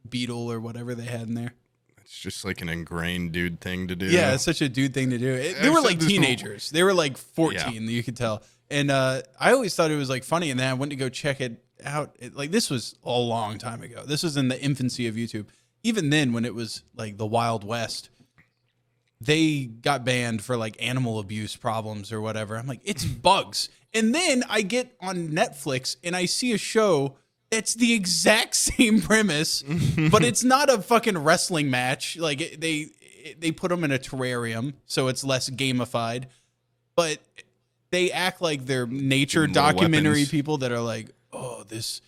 Speaker 2: beetle or whatever they had in there.
Speaker 3: It's just like an ingrained dude thing to do.
Speaker 2: Yeah, it's such a dude thing to do. They were
Speaker 3: said
Speaker 2: like
Speaker 3: this
Speaker 2: teenagers. They were like 14, you could tell. And I always thought it was like funny. And then I went to go check it out. Like this was a long time ago. This was in the infancy of YouTube. Even then, when it was like the Wild West, they got banned for like animal abuse problems or whatever. I'm like, it's bugs. And then I get on Netflix and I see a show that's the exact same premise, but it's not a fucking wrestling match. Like they put them in a terrarium, so it's less gamified. But they act like they're nature
Speaker 3: More
Speaker 2: documentary
Speaker 3: weapons.
Speaker 2: people that are like, oh, this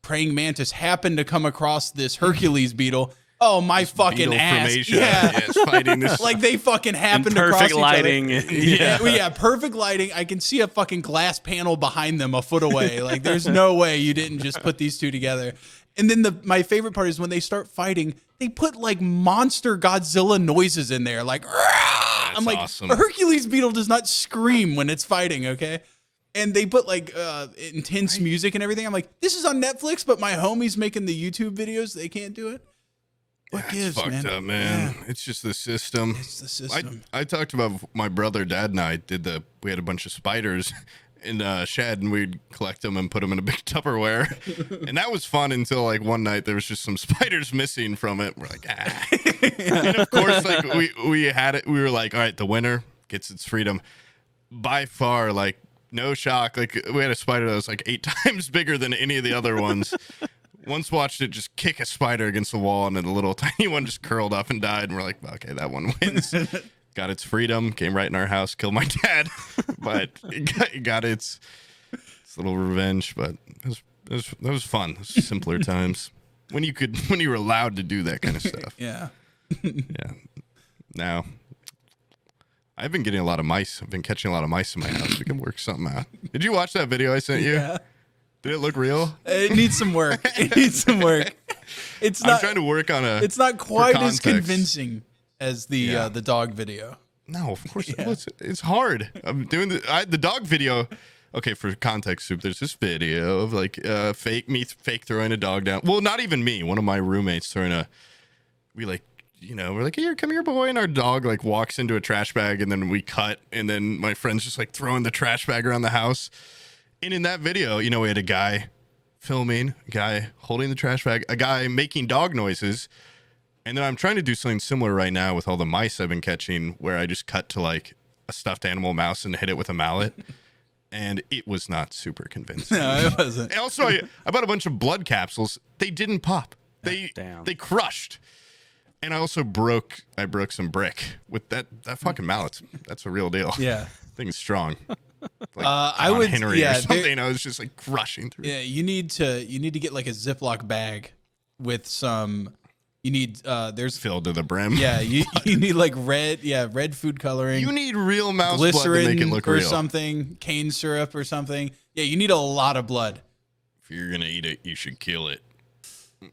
Speaker 2: praying mantis happened to come across this Hercules beetle. Oh, my fucking
Speaker 3: Beetle
Speaker 2: ass.
Speaker 3: formation.
Speaker 2: Yeah.
Speaker 3: Yes, fighting this.
Speaker 2: Like they fucking happened
Speaker 1: And
Speaker 2: to cross
Speaker 1: perfect
Speaker 2: each
Speaker 1: lighting.
Speaker 2: other.
Speaker 1: Yeah.
Speaker 2: Yeah, perfect lighting. I can see a fucking glass panel behind them a foot away. Like there's no way you didn't just put these two together. And then my favorite part is when they start fighting, they put like monster Godzilla noises in there, like "Rah!" I'm like,
Speaker 3: awesome.
Speaker 2: a Hercules beetle does not scream when it's fighting, okay? And they put like intense music and everything. I'm like, this is on Netflix, but my homie's making the YouTube videos. They can't do it. What
Speaker 3: It's
Speaker 2: gives,
Speaker 3: fucked
Speaker 2: man?
Speaker 3: up, man.
Speaker 2: Yeah.
Speaker 3: It's just the system.
Speaker 2: It's the system.
Speaker 3: I talked about my brother, dad, and I we had a bunch of spiders in a shed, and we'd collect them and put them in a big Tupperware. And that was fun until like one night there was just some spiders missing from it. We're like, ah. And of course, like we had it. We were like, all right, the winner gets its freedom. By far, like no shock. Like we had a spider that was like 8 times bigger than any of the other ones. Once watched it just kick a spider against the wall, and then the little tiny one just curled up and died. And we're like, okay, that one wins. Got its freedom, came right in our house, killed my dad, but it got its little revenge. But that was fun. It was simpler times when you were allowed to do that kind of stuff.
Speaker 2: Yeah.
Speaker 3: Yeah. Now, I've been getting a lot of mice. I've been catching a lot of mice in my house. We can work something out. Did you watch that video I sent you?
Speaker 2: Yeah.
Speaker 3: Did it look real?
Speaker 2: It needs some work. It's not.
Speaker 3: I'm trying to work on
Speaker 2: It's not quite as
Speaker 3: context.
Speaker 2: convincing as the dog video.
Speaker 3: No, of course it's hard. I'm doing the dog video. Okay, for context, Soup, there's this video of like fake throwing a dog down. Well, not even me. One of my roommates we're like, here, come here, boy. And our dog like walks into a trash bag, and then we cut, and then my friend's just like throwing the trash bag around the house. And in that video, we had a guy filming, a guy holding the trash bag, a guy making dog noises. And then I'm trying to do something similar right now with all the mice I've been catching, where I just cut to like a stuffed animal mouse and hit it with a mallet. And it was not super convincing.
Speaker 2: No, it wasn't.
Speaker 3: And also, I bought a bunch of blood capsules. They didn't pop. They crushed. And I also broke some brick with that fucking mallet. That's a real deal.
Speaker 2: Yeah.
Speaker 3: Thing's strong. Like
Speaker 2: I would
Speaker 3: Henry or something. I was just like crushing through.
Speaker 2: Yeah, you need to get like a Ziploc bag with some. You need there's
Speaker 3: filled to the brim.
Speaker 2: Yeah, you need like red food coloring.
Speaker 3: You need real mouse
Speaker 2: glycerin
Speaker 3: blood to make it look
Speaker 2: or
Speaker 3: real.
Speaker 2: something, cane syrup or something. Yeah, you need a lot of blood.
Speaker 3: If you're gonna eat it, you should kill it.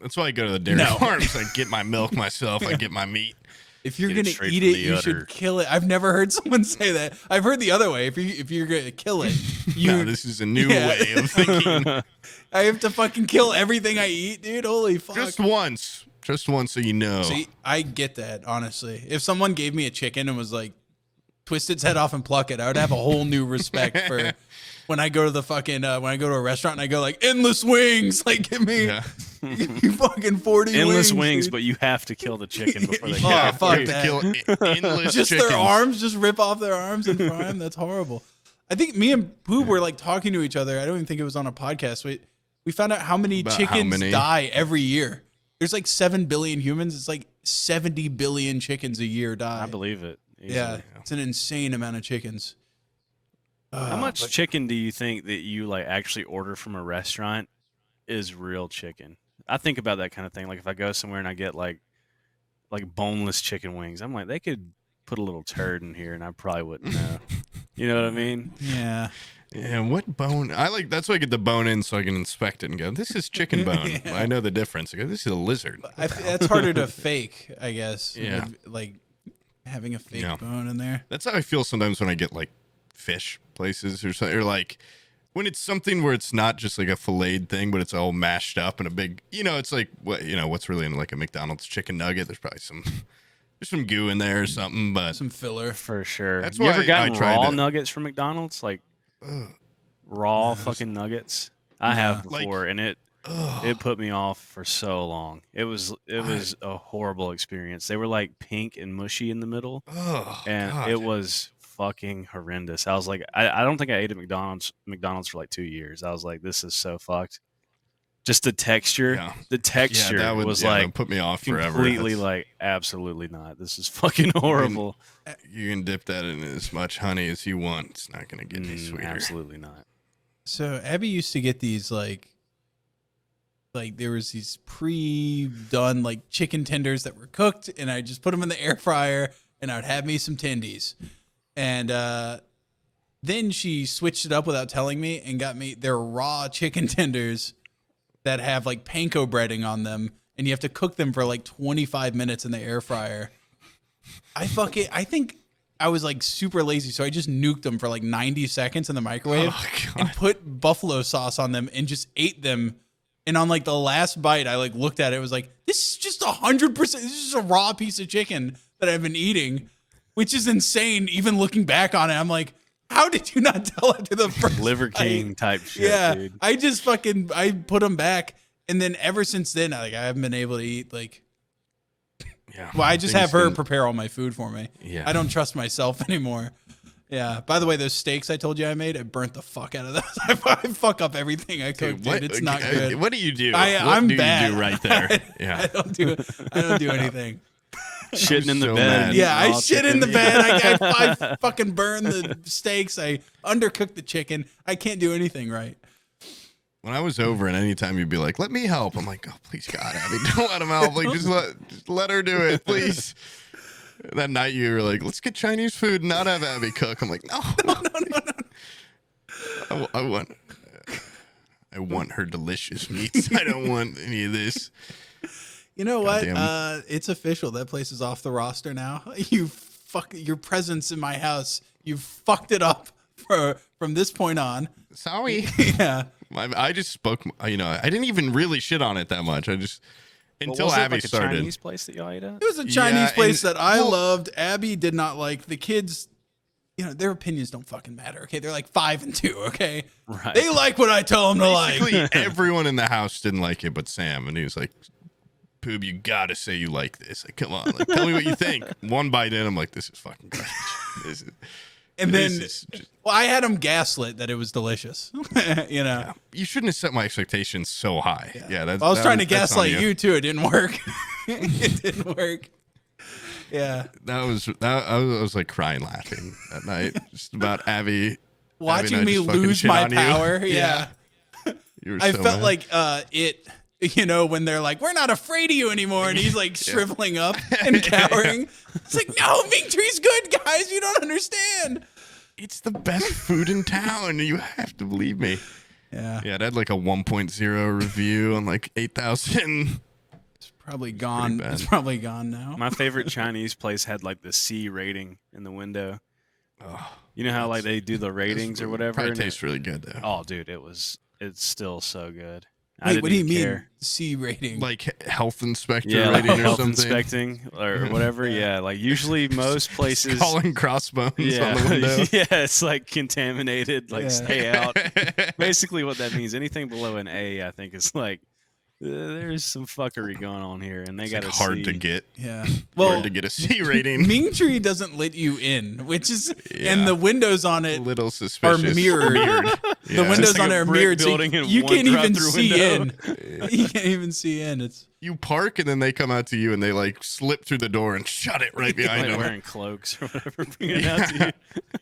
Speaker 3: That's why I go to the dairy farms. I get my milk myself. I get my meat.
Speaker 2: If you're gonna eat it, you should kill it. I've never heard someone say that. I've heard the other way. If you're gonna kill it,
Speaker 3: no, this is a new way of thinking.
Speaker 2: I have to fucking kill everything I eat, dude. Holy fuck!
Speaker 3: Just once, so you know.
Speaker 2: See, I get that honestly. If someone gave me a chicken and was like, twist its head off and pluck it, I would have a whole new respect for. When I go to the fucking when I go to a restaurant and I go like endless wings, like give me you fucking 40
Speaker 1: endless wings,
Speaker 2: dude.
Speaker 1: But you have to kill the chicken before they
Speaker 2: fuck that.
Speaker 3: Kill endless
Speaker 2: just
Speaker 3: chickens.
Speaker 2: their arms, just rip off their arms and fry them. That's horrible. I think me and Pooh were like talking to each other. I don't even think it was on a podcast. We found out how many chickens die every year. There's like 7 billion humans. It's like 70 billion chickens a year die.
Speaker 1: I believe it. Easily.
Speaker 2: Yeah, it's an insane amount of chickens.
Speaker 1: How much chicken do you think that you like actually order from a restaurant is real chicken? I think about that kind of thing. Like if I go somewhere and I get like boneless chicken wings, I'm like, they could put a little turd in here and I probably wouldn't know. You know what I mean?
Speaker 2: Yeah.
Speaker 3: Yeah, what bone? That's why I get the bone in so I can inspect it and go, this is chicken bone. I know the difference. I go, this is a lizard.
Speaker 2: That's harder to fake, I guess.
Speaker 3: Yeah.
Speaker 2: Like having a fake bone in there.
Speaker 3: That's how I feel sometimes when I get like fish places or something, or like when it's something where it's not just like a filleted thing, but it's all mashed up in a big, it's like what's really in like a McDonald's chicken nugget. There's probably there's some goo in there or something, but
Speaker 2: some filler
Speaker 1: for sure.
Speaker 3: That's
Speaker 1: you
Speaker 3: why
Speaker 1: ever gotten
Speaker 3: I tried
Speaker 1: raw nuggets from McDonald's, like raw fucking nuggets? I have before, and it put me off for so long. It was a horrible experience. They were like pink and mushy in the middle, and it was fucking horrendous. I was like, I don't think I ate at McDonald's for like 2 years. I was like, this is so fucked. Just the texture, that was like
Speaker 3: put me off forever.
Speaker 1: Completely like, absolutely not. This is fucking horrible.
Speaker 3: You can dip that in as much honey as you want. It's not going to get any sweeter.
Speaker 1: Absolutely not.
Speaker 2: So Abby used to get these like there was these pre-done like chicken tenders that were cooked, and I just put them in the air fryer, and I would have me some tendies. And then she switched it up without telling me and got me their raw chicken tenders that have like panko breading on them, and you have to cook them for like 25 minutes in the air fryer. I think I was like super lazy, so I just nuked them for like 90 seconds in the microwave and put buffalo sauce on them and just ate them. And on like the last bite, I like looked at it, was like, this is just 100%. This is just a raw piece of chicken that I've been eating, which is insane. Even looking back on it, I'm like, how did you not tell it to the first
Speaker 1: Liver King type shit,
Speaker 2: yeah,
Speaker 1: dude.
Speaker 2: I just I put them back. And then ever since then, I haven't been able to eat
Speaker 3: Yeah.
Speaker 2: well, I just have her prepare all my food for me.
Speaker 3: Yeah.
Speaker 2: I don't trust myself anymore. Yeah. By the way, those steaks I told you I made, I burnt the fuck out of those. I fuck up everything I cook, dude. It's not good.
Speaker 3: What do you do?
Speaker 2: I'm bad.
Speaker 3: You do right there? Yeah.
Speaker 2: I don't do anything.
Speaker 1: Shitting in the
Speaker 3: so
Speaker 1: bed.
Speaker 3: mad.
Speaker 2: Yeah, I
Speaker 1: Raw
Speaker 2: shit in
Speaker 1: chicken.
Speaker 2: the bed. I fucking burn the steaks. I undercook the chicken. I can't do anything right.
Speaker 3: When I was over, and anytime you'd be like, "Let me help," I'm like, "Oh, please, God, Abby, don't let him help. Like, just let her do it, please." That night you were like, "Let's get Chinese food, and not have Abby cook." I'm like, "No, no. I want her delicious meats. I don't want any of this."
Speaker 2: You know what?
Speaker 3: Goddamn.
Speaker 2: It's official. That place is off the roster now. Your presence in my house. You fucked it up from this point on.
Speaker 3: Sorry.
Speaker 2: Yeah.
Speaker 3: I just spoke. I didn't even really shit on it that much. I just until
Speaker 1: was it,
Speaker 3: Abby
Speaker 1: like a
Speaker 3: started.
Speaker 1: Chinese place that y'all ate at?
Speaker 2: It was a Chinese place
Speaker 3: and-
Speaker 2: that I
Speaker 3: well-
Speaker 2: loved. Abby did not like. The kids, their opinions don't fucking matter. Okay, they're like 5 and 2. Okay,
Speaker 1: Right.
Speaker 2: they like what I tell them to like.
Speaker 3: Basically, everyone in the house didn't like it, but Sam, and he was like, "Poob, you gotta say you like this. Like, come on, like, tell me what you think." One bite in, I'm like, "This is fucking garbage." This is,
Speaker 2: And
Speaker 3: this
Speaker 2: then,
Speaker 3: is just,
Speaker 2: I had them gaslit that it was delicious.
Speaker 3: you shouldn't have set my expectations so high. Yeah, that's.
Speaker 2: I was trying to
Speaker 3: that's on
Speaker 2: gaslight you too. It didn't work. It didn't work. Yeah.
Speaker 3: I was like crying laughing that night, just about Abby
Speaker 2: Watching
Speaker 3: and I
Speaker 2: me
Speaker 3: just fucking
Speaker 2: lose
Speaker 3: shit
Speaker 2: my
Speaker 3: on you.
Speaker 2: power. Yeah.
Speaker 3: You were
Speaker 2: I
Speaker 3: so
Speaker 2: felt
Speaker 3: mad.
Speaker 2: like when they're like, "We're not afraid of you anymore," and he's like shriveling up and cowering. It's like, no, Ming Tree's good, guys. You don't understand.
Speaker 3: It's the best food in town. You have to believe me.
Speaker 2: Yeah.
Speaker 3: Yeah, it had like a 1.0 review on like 8,000.
Speaker 2: It's probably gone.
Speaker 3: bad.
Speaker 2: It's probably gone now.
Speaker 1: My favorite Chinese place had like the C rating in the window. You know how like they do the ratings or whatever?
Speaker 3: Probably
Speaker 1: and it-
Speaker 3: tastes really good though.
Speaker 1: Oh, dude, it's still so good.
Speaker 2: Wait, what do you mean
Speaker 1: Care.
Speaker 2: C rating?
Speaker 3: Like health inspector
Speaker 1: Yeah, like
Speaker 3: rating or
Speaker 1: health
Speaker 3: something.
Speaker 1: inspecting or whatever. Yeah, like usually most places.
Speaker 3: Calling crossbones
Speaker 1: Yeah,
Speaker 3: on the window.
Speaker 1: yeah, it's like contaminated. Like
Speaker 2: Yeah.
Speaker 1: stay out. Basically, what that means, anything below an A, I think, is like there's some fuckery going on here, and they
Speaker 3: It's
Speaker 1: got
Speaker 3: like hard to
Speaker 1: see.
Speaker 3: get.
Speaker 2: Yeah.
Speaker 3: Hard
Speaker 2: Well,
Speaker 3: to get a C rating.
Speaker 2: Ming Tree doesn't let you in, which is,
Speaker 3: Yeah.
Speaker 2: and the windows on
Speaker 3: A
Speaker 2: it
Speaker 3: little
Speaker 2: are
Speaker 3: suspicious.
Speaker 2: mirrored.
Speaker 3: Yeah.
Speaker 2: The windows
Speaker 1: like
Speaker 2: on
Speaker 1: a
Speaker 2: it are
Speaker 1: brick
Speaker 2: mirrored, so
Speaker 1: building and
Speaker 2: you
Speaker 1: one
Speaker 2: can't even
Speaker 1: drive-through
Speaker 2: see
Speaker 1: window.
Speaker 2: in. You can't even see in. It's
Speaker 3: You park and then they come out to you and they like slip through the door and shut it right behind
Speaker 1: Like
Speaker 3: them.
Speaker 1: wearing cloaks or whatever, bringing it out to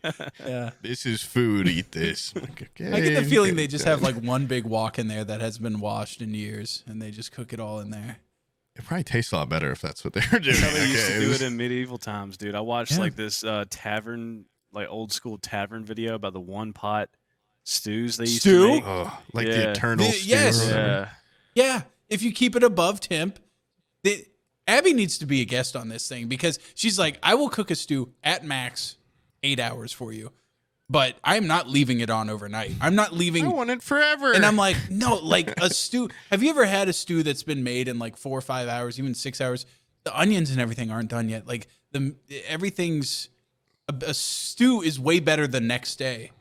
Speaker 1: you.
Speaker 2: yeah.
Speaker 3: This is food. Eat this. I'm like, okay,
Speaker 2: I get the feeling
Speaker 3: okay,
Speaker 2: they just have like one big walk in there that hasn't been washed in years, and they just cook it all in there.
Speaker 3: It probably tastes a lot better if that's what they were doing.
Speaker 1: That's how they used to
Speaker 3: Okay,
Speaker 1: do
Speaker 3: was-
Speaker 1: it in medieval times, dude. I watched
Speaker 2: Yeah.
Speaker 1: like this tavern, like old school tavern video about the one pot stews they used
Speaker 2: Stew?
Speaker 1: to make.
Speaker 3: Oh, like
Speaker 1: Yeah.
Speaker 3: the eternal
Speaker 2: The-
Speaker 3: stew.
Speaker 2: yes.
Speaker 3: or whatever.
Speaker 1: Yeah.
Speaker 2: Yeah, if you keep it above temp, Abby needs to be a guest on this thing because she's like, I will cook a stew at max 8 hours for you, but I'm not leaving it on overnight. I'm not leaving.
Speaker 3: I want it forever.
Speaker 2: And I'm like, no, like a stew. Have you ever had a stew that's been made in like 4 or 5 hours, even 6 hours? The onions and everything aren't done yet. Like everything's a stew is way better the next day.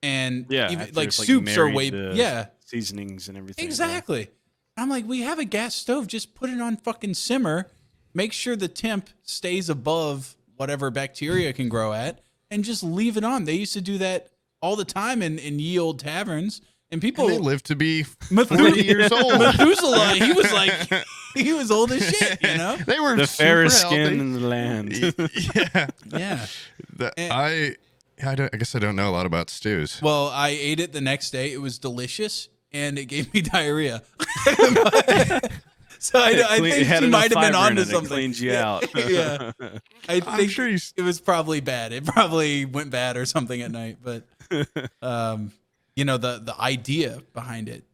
Speaker 2: And
Speaker 1: Yeah.
Speaker 2: even,
Speaker 1: after
Speaker 2: like
Speaker 1: it's,
Speaker 2: soups are way
Speaker 1: married to
Speaker 2: yeah.
Speaker 1: seasonings and everything.
Speaker 2: Exactly. I'm like, we have a gas stove. Just put it on fucking simmer. Make sure the temp stays above whatever bacteria can grow at, and just leave it on. They used to do that all the time in ye old taverns, and people.
Speaker 3: And they live to be 40
Speaker 2: Methuselah,
Speaker 3: years old.
Speaker 2: Methuselah, he was like, he was old as shit, you know?
Speaker 3: They were
Speaker 1: The
Speaker 3: super
Speaker 1: fairest
Speaker 3: healthy.
Speaker 1: skin in the land.
Speaker 3: Yeah.
Speaker 2: Yeah.
Speaker 3: I guess I don't know a lot about stews.
Speaker 2: Well, I ate it the next day. It was delicious, and it gave me diarrhea. So I think
Speaker 1: had
Speaker 2: she
Speaker 1: enough
Speaker 2: might have been
Speaker 1: fiber in
Speaker 2: onto
Speaker 1: it, it
Speaker 2: something.
Speaker 1: cleans you
Speaker 2: yeah.
Speaker 1: out.
Speaker 2: Yeah. I
Speaker 3: I'm
Speaker 2: think
Speaker 3: sure you.
Speaker 2: it was probably bad. It probably went bad or something at night. But, the idea behind it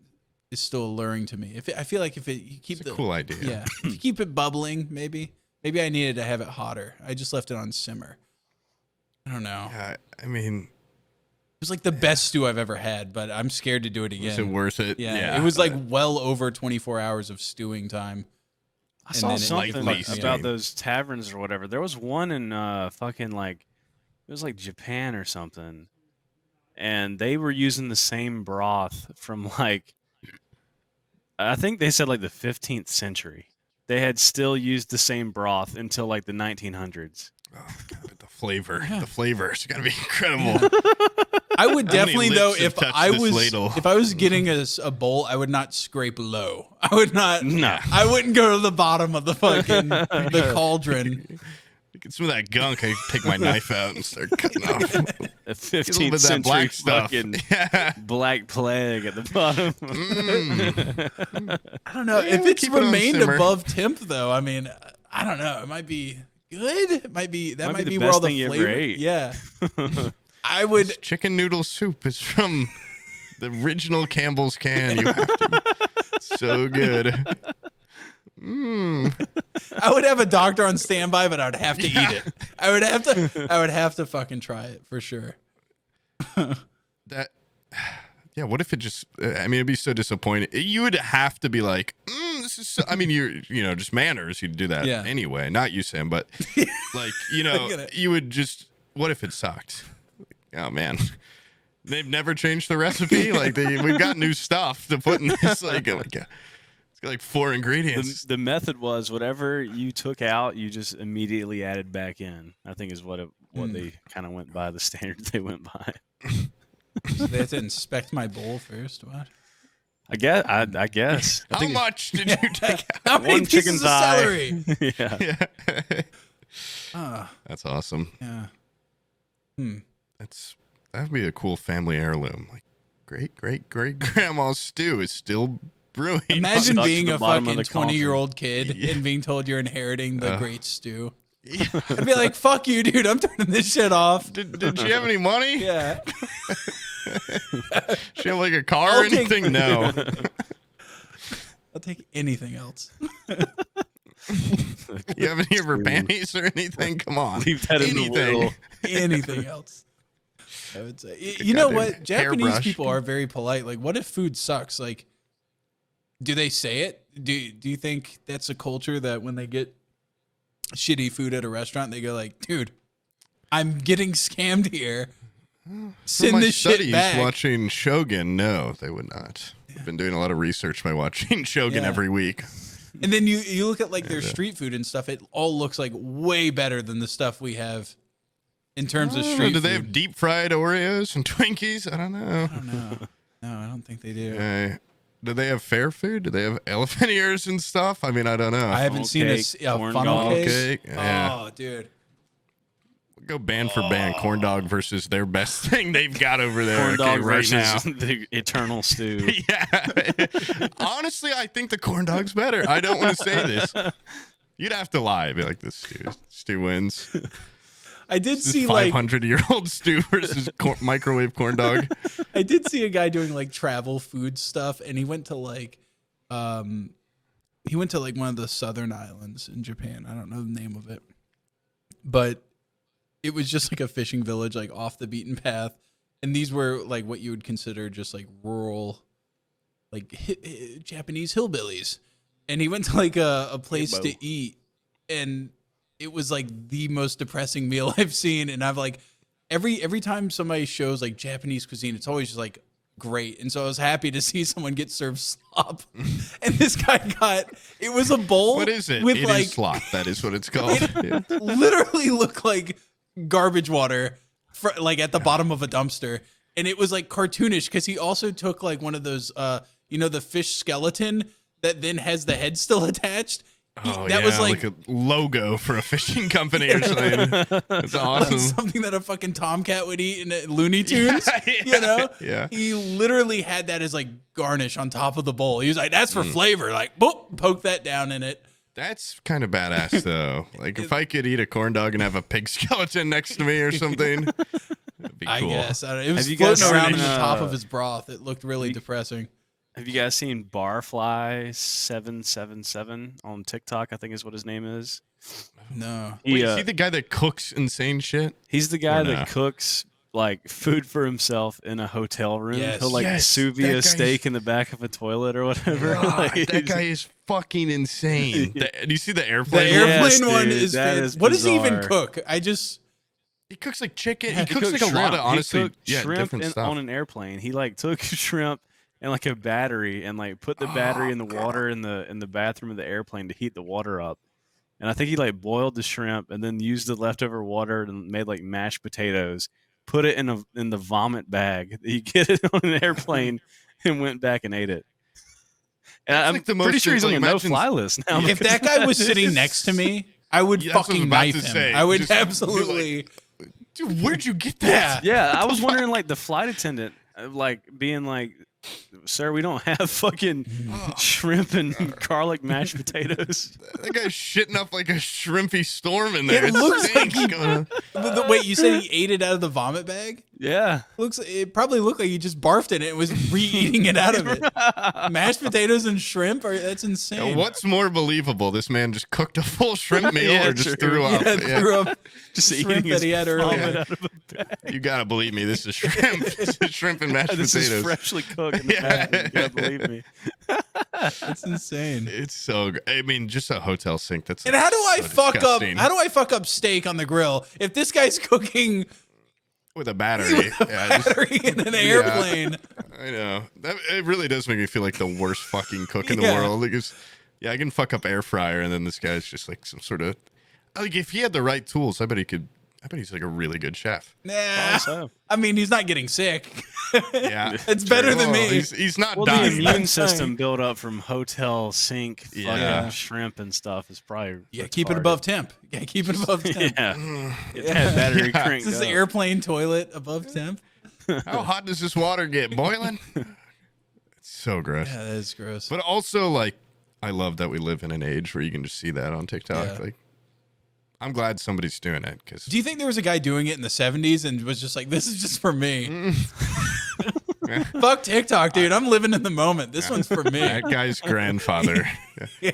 Speaker 2: is still alluring to me. I feel like if you keep
Speaker 3: It's a cool idea.
Speaker 2: yeah, if you keep it bubbling, maybe I needed to have it hotter. I just left it on simmer. I don't know.
Speaker 3: Yeah, I mean,
Speaker 2: It was like the best stew I've ever had, but I'm scared to do it again.
Speaker 3: is it worth it?
Speaker 2: Yeah, it was like well over 24 hours of stewing time
Speaker 1: I saw something
Speaker 3: lightly
Speaker 1: about those taverns or whatever. There was one in fucking like it was like Japan or something, and they were using the same broth from like I think they said like the 15th century. They had still used the same broth until like the 1900s.
Speaker 3: Oh, God, the flavor's got to be incredible.
Speaker 2: I would definitely though if I was
Speaker 3: Mm-hmm.
Speaker 2: getting a bowl, I would not scrape low. I would not.
Speaker 1: No.
Speaker 2: I wouldn't go to the bottom of the fucking the cauldron.
Speaker 3: Get some of that gunk. I take my knife out and start cutting off.
Speaker 1: A 15th
Speaker 3: that
Speaker 1: century
Speaker 3: black stuff.
Speaker 1: fucking
Speaker 3: Yeah.
Speaker 1: black plague at the bottom.
Speaker 2: I don't know if it's
Speaker 3: keep it on
Speaker 2: remained
Speaker 3: simmer.
Speaker 2: above temp though. I mean, I don't know. It might be good. It might be that might
Speaker 1: the
Speaker 2: be where
Speaker 1: best
Speaker 2: all the
Speaker 1: thing you ever
Speaker 2: flavor.
Speaker 1: ate.
Speaker 2: Yeah, I would.
Speaker 3: This chicken noodle soup is from the original Campbell's can. You have to. So good.
Speaker 2: I would have a doctor on standby, but I would have to eat it. I would have to fucking try it for sure.
Speaker 3: That. Yeah, what if it just? I mean, it'd be so disappointing. You would have to be like, "This is." So, I mean, you're just manners. You'd do that anyway. Not you, Sam, but like you would just. What if it sucked? Oh man, they've never changed the recipe. Like we've got new stuff to put in this. Like, oh my God. It's got like 4 ingredients.
Speaker 1: The method was whatever you took out, you just immediately added back in. I think is what they kind of went by, the standards they went by.
Speaker 2: So they have to inspect my bowl first. What?
Speaker 1: I guess. I
Speaker 3: How
Speaker 1: think
Speaker 3: much did you take out?
Speaker 2: How many
Speaker 1: one chicken
Speaker 2: pieces of
Speaker 1: thigh.
Speaker 2: celery?
Speaker 1: Yeah.
Speaker 3: That's awesome.
Speaker 2: Yeah.
Speaker 3: That'd be a cool family heirloom. Like great grandma's stew is still brewing.
Speaker 2: Imagine
Speaker 1: Stuck to
Speaker 2: being
Speaker 1: the
Speaker 2: a
Speaker 1: bottom of
Speaker 2: fucking
Speaker 1: the cauldron.
Speaker 2: 20-year-old kid and being told you're inheriting the great stew. I'd be like, fuck you, dude. I'm turning this shit off.
Speaker 3: Did she have any money?
Speaker 2: Yeah.
Speaker 3: She have like a car or
Speaker 2: I'll take-
Speaker 3: anything? No.
Speaker 2: I'll take anything else.
Speaker 3: You have any of her panties or anything? Come on.
Speaker 1: Leave that in the
Speaker 3: Anything.
Speaker 1: will.
Speaker 2: Anything else. I would say. You know what?
Speaker 3: goddamn
Speaker 2: Japanese
Speaker 3: hairbrush.
Speaker 2: people are very polite. Like, what if food sucks? Like, do they say it? Do you think that's a culture that when they get shitty food at a restaurant, they go like, dude, I'm getting scammed here. Send
Speaker 3: My
Speaker 2: this shit
Speaker 3: studies
Speaker 2: back.
Speaker 3: watching Shogun. No, they would not. I've been doing a lot of research by watching Shogun
Speaker 2: Yeah.
Speaker 3: every week.
Speaker 2: And then you look at like their street food and stuff. It all looks like way better than the stuff we have in terms of street
Speaker 3: Do
Speaker 2: food.
Speaker 3: they have deep fried Oreos and Twinkies? I don't know.
Speaker 2: I don't know. No, I don't think they do.
Speaker 3: Do they have fair food? Do they have elephant ears and stuff? I mean, I don't know.
Speaker 2: I haven't seen
Speaker 1: cake,
Speaker 2: a
Speaker 1: corn
Speaker 2: funnel
Speaker 1: dog
Speaker 2: cake.
Speaker 3: Yeah.
Speaker 2: Oh, dude.
Speaker 3: Go band for band. Corn dog versus their best thing they've got over there.
Speaker 1: Corn dog
Speaker 3: right
Speaker 1: versus
Speaker 3: now.
Speaker 1: the eternal stew.
Speaker 3: Yeah. Honestly, I think the corn dog's better. I don't want to say this. You'd have to lie. Be like, this stew wins.
Speaker 2: I did
Speaker 3: This
Speaker 2: see like
Speaker 3: 500-year-old stew versus microwave corn dog.
Speaker 2: I did see a guy doing like travel food stuff, and he went to like one of the southern islands in Japan. I don't know the name of it, but it was just like a fishing village, like off the beaten path. And these were like what you would consider just like rural, like Japanese hillbillies. And he went to like a place to eat, and it was like the most depressing meal I've seen. And I've like every time somebody shows like Japanese cuisine, it's always just like great. And so I was happy to see someone get served slop. And this guy it was a bowl.
Speaker 3: What is it?
Speaker 2: With
Speaker 3: It
Speaker 2: like
Speaker 3: is slop. That is what it's called. Yeah.
Speaker 2: literally looked like garbage water like at the bottom of a dumpster. And it was like cartoonish because he also took like one of those the fish skeleton that then has the head still attached. That was like
Speaker 3: a logo for a fishing company or something. That's awesome.
Speaker 2: something that a fucking tomcat would eat in Looney Tunes. You know?
Speaker 3: Yeah.
Speaker 2: He literally had that as like garnish on top of the bowl. He was like, that's for flavor. Like, boop, poke that down in it.
Speaker 3: That's kind of badass, though. Like, if I could eat a corn dog and have a pig skeleton next to me or something, that'd be cool.
Speaker 2: I guess. I don't know. It was
Speaker 1: Have you guys
Speaker 2: floating around
Speaker 1: seen,
Speaker 2: in the top of his broth. It looked really depressing.
Speaker 1: Have you guys seen Barfly777 on TikTok? I think is what his name is.
Speaker 2: No.
Speaker 3: Wait, is he the guy that cooks insane shit?
Speaker 1: He's the guy
Speaker 3: Or no?
Speaker 1: that cooks like food for himself in a hotel room.
Speaker 2: Yes.
Speaker 1: He'll like
Speaker 3: Yes,
Speaker 1: sous vide
Speaker 3: that
Speaker 1: a
Speaker 3: guy's-
Speaker 1: steak in the back of a toilet or whatever.
Speaker 3: God,
Speaker 1: Like,
Speaker 3: that guy is fucking insane. Do you see the airplane?
Speaker 2: The airplane
Speaker 1: Yes,
Speaker 2: one
Speaker 1: dude,
Speaker 2: is,
Speaker 1: that is
Speaker 2: what does he even
Speaker 1: bizarre.
Speaker 2: cook? I just
Speaker 3: He cooks like chicken.
Speaker 1: Yeah,
Speaker 3: he cooks like a lot of honestly,
Speaker 1: he cooked shrimp
Speaker 3: different stuff.
Speaker 1: on an airplane. He like took shrimp and like a battery and like put the battery in the water in the bathroom of the airplane to heat the water up. And I think he like boiled the shrimp and then used the leftover water and made like mashed potatoes. Put it in the vomit bag that you get it on an airplane and went back and ate it. And
Speaker 3: That's
Speaker 1: I'm
Speaker 3: like the
Speaker 1: pretty
Speaker 3: most-
Speaker 1: sure he's on
Speaker 3: like,
Speaker 1: the
Speaker 3: imagine-
Speaker 1: no-fly list now.
Speaker 2: if that guy was sitting next to me, I would
Speaker 3: Yeah, that's what I was
Speaker 2: fucking
Speaker 3: about
Speaker 2: knife
Speaker 3: to
Speaker 2: him.
Speaker 3: say.
Speaker 2: I would
Speaker 3: Just-
Speaker 2: absolutely.
Speaker 3: Dude, where'd you get that?
Speaker 2: Yeah.
Speaker 1: Yeah, I was wondering, like, the flight attendant, like, being like, sir, we don't have fucking shrimp and garlic mashed potatoes.
Speaker 3: That guy's shitting up like a shrimpy storm in there.
Speaker 2: It looks
Speaker 3: stinks
Speaker 2: like he-
Speaker 3: going on.
Speaker 2: Wait, you said he ate it out of the vomit bag?
Speaker 1: Yeah.
Speaker 2: It probably looked like he just barfed in it and was re-eating it out of it. Mashed potatoes and shrimp? That's insane.
Speaker 3: What's more believable? This man just cooked a full shrimp meal
Speaker 1: Yeah,
Speaker 3: or just
Speaker 1: true.
Speaker 3: threw up?
Speaker 2: Yeah,
Speaker 3: Yeah.
Speaker 2: threw up
Speaker 1: Just
Speaker 2: shrimp
Speaker 1: eating
Speaker 2: that
Speaker 1: his
Speaker 2: he had
Speaker 1: vomit
Speaker 2: earlier.
Speaker 1: out of a bag.
Speaker 3: You gotta believe me. This is shrimp. This is shrimp and mashed
Speaker 1: This
Speaker 3: potatoes.
Speaker 1: is freshly cooked in the
Speaker 3: Yeah.
Speaker 1: bag. You gotta believe me.
Speaker 2: That's insane.
Speaker 3: It's so good. I mean, just a hotel sink. That's
Speaker 2: And how do I
Speaker 3: so
Speaker 2: fuck
Speaker 3: disgusting.
Speaker 2: up? How do I fuck up steak on the grill if this guy's cooking
Speaker 3: With a battery. Yeah, just-
Speaker 2: battery in an airplane?
Speaker 3: I know. It really does make me feel like the worst fucking cook in the
Speaker 2: Yeah.
Speaker 3: world. Because, yeah, I can fuck up air fryer, and then this guy's just like some sort of like if he had the right tools, I bet he's like a really good chef.
Speaker 2: Nah.
Speaker 1: So,
Speaker 2: I mean, he's not getting sick.
Speaker 3: Yeah,
Speaker 2: It's better than me.
Speaker 3: He's not
Speaker 1: well, the
Speaker 3: dying.
Speaker 1: immune system built up from hotel sink,
Speaker 3: Yeah.
Speaker 1: fucking shrimp and stuff is probably
Speaker 2: Yeah, keep it above temp. Yeah, keep it above temp.
Speaker 1: Yeah, get that battery
Speaker 3: Yeah.
Speaker 1: cranked
Speaker 2: This is the
Speaker 1: up.
Speaker 2: airplane toilet above temp.
Speaker 3: How hot does this water get? Boiling? It's so gross.
Speaker 2: Yeah, that is gross.
Speaker 3: But also, like, I love that we live in an age where you can just see that on TikTok.
Speaker 2: Yeah.
Speaker 3: Like, I'm glad somebody's doing it because
Speaker 2: Do you think there was a guy doing it in the 70s and was just like, this is just for me? Fuck TikTok, dude. I'm living in the moment. This one's for me.
Speaker 3: that guy's grandfather. Yeah.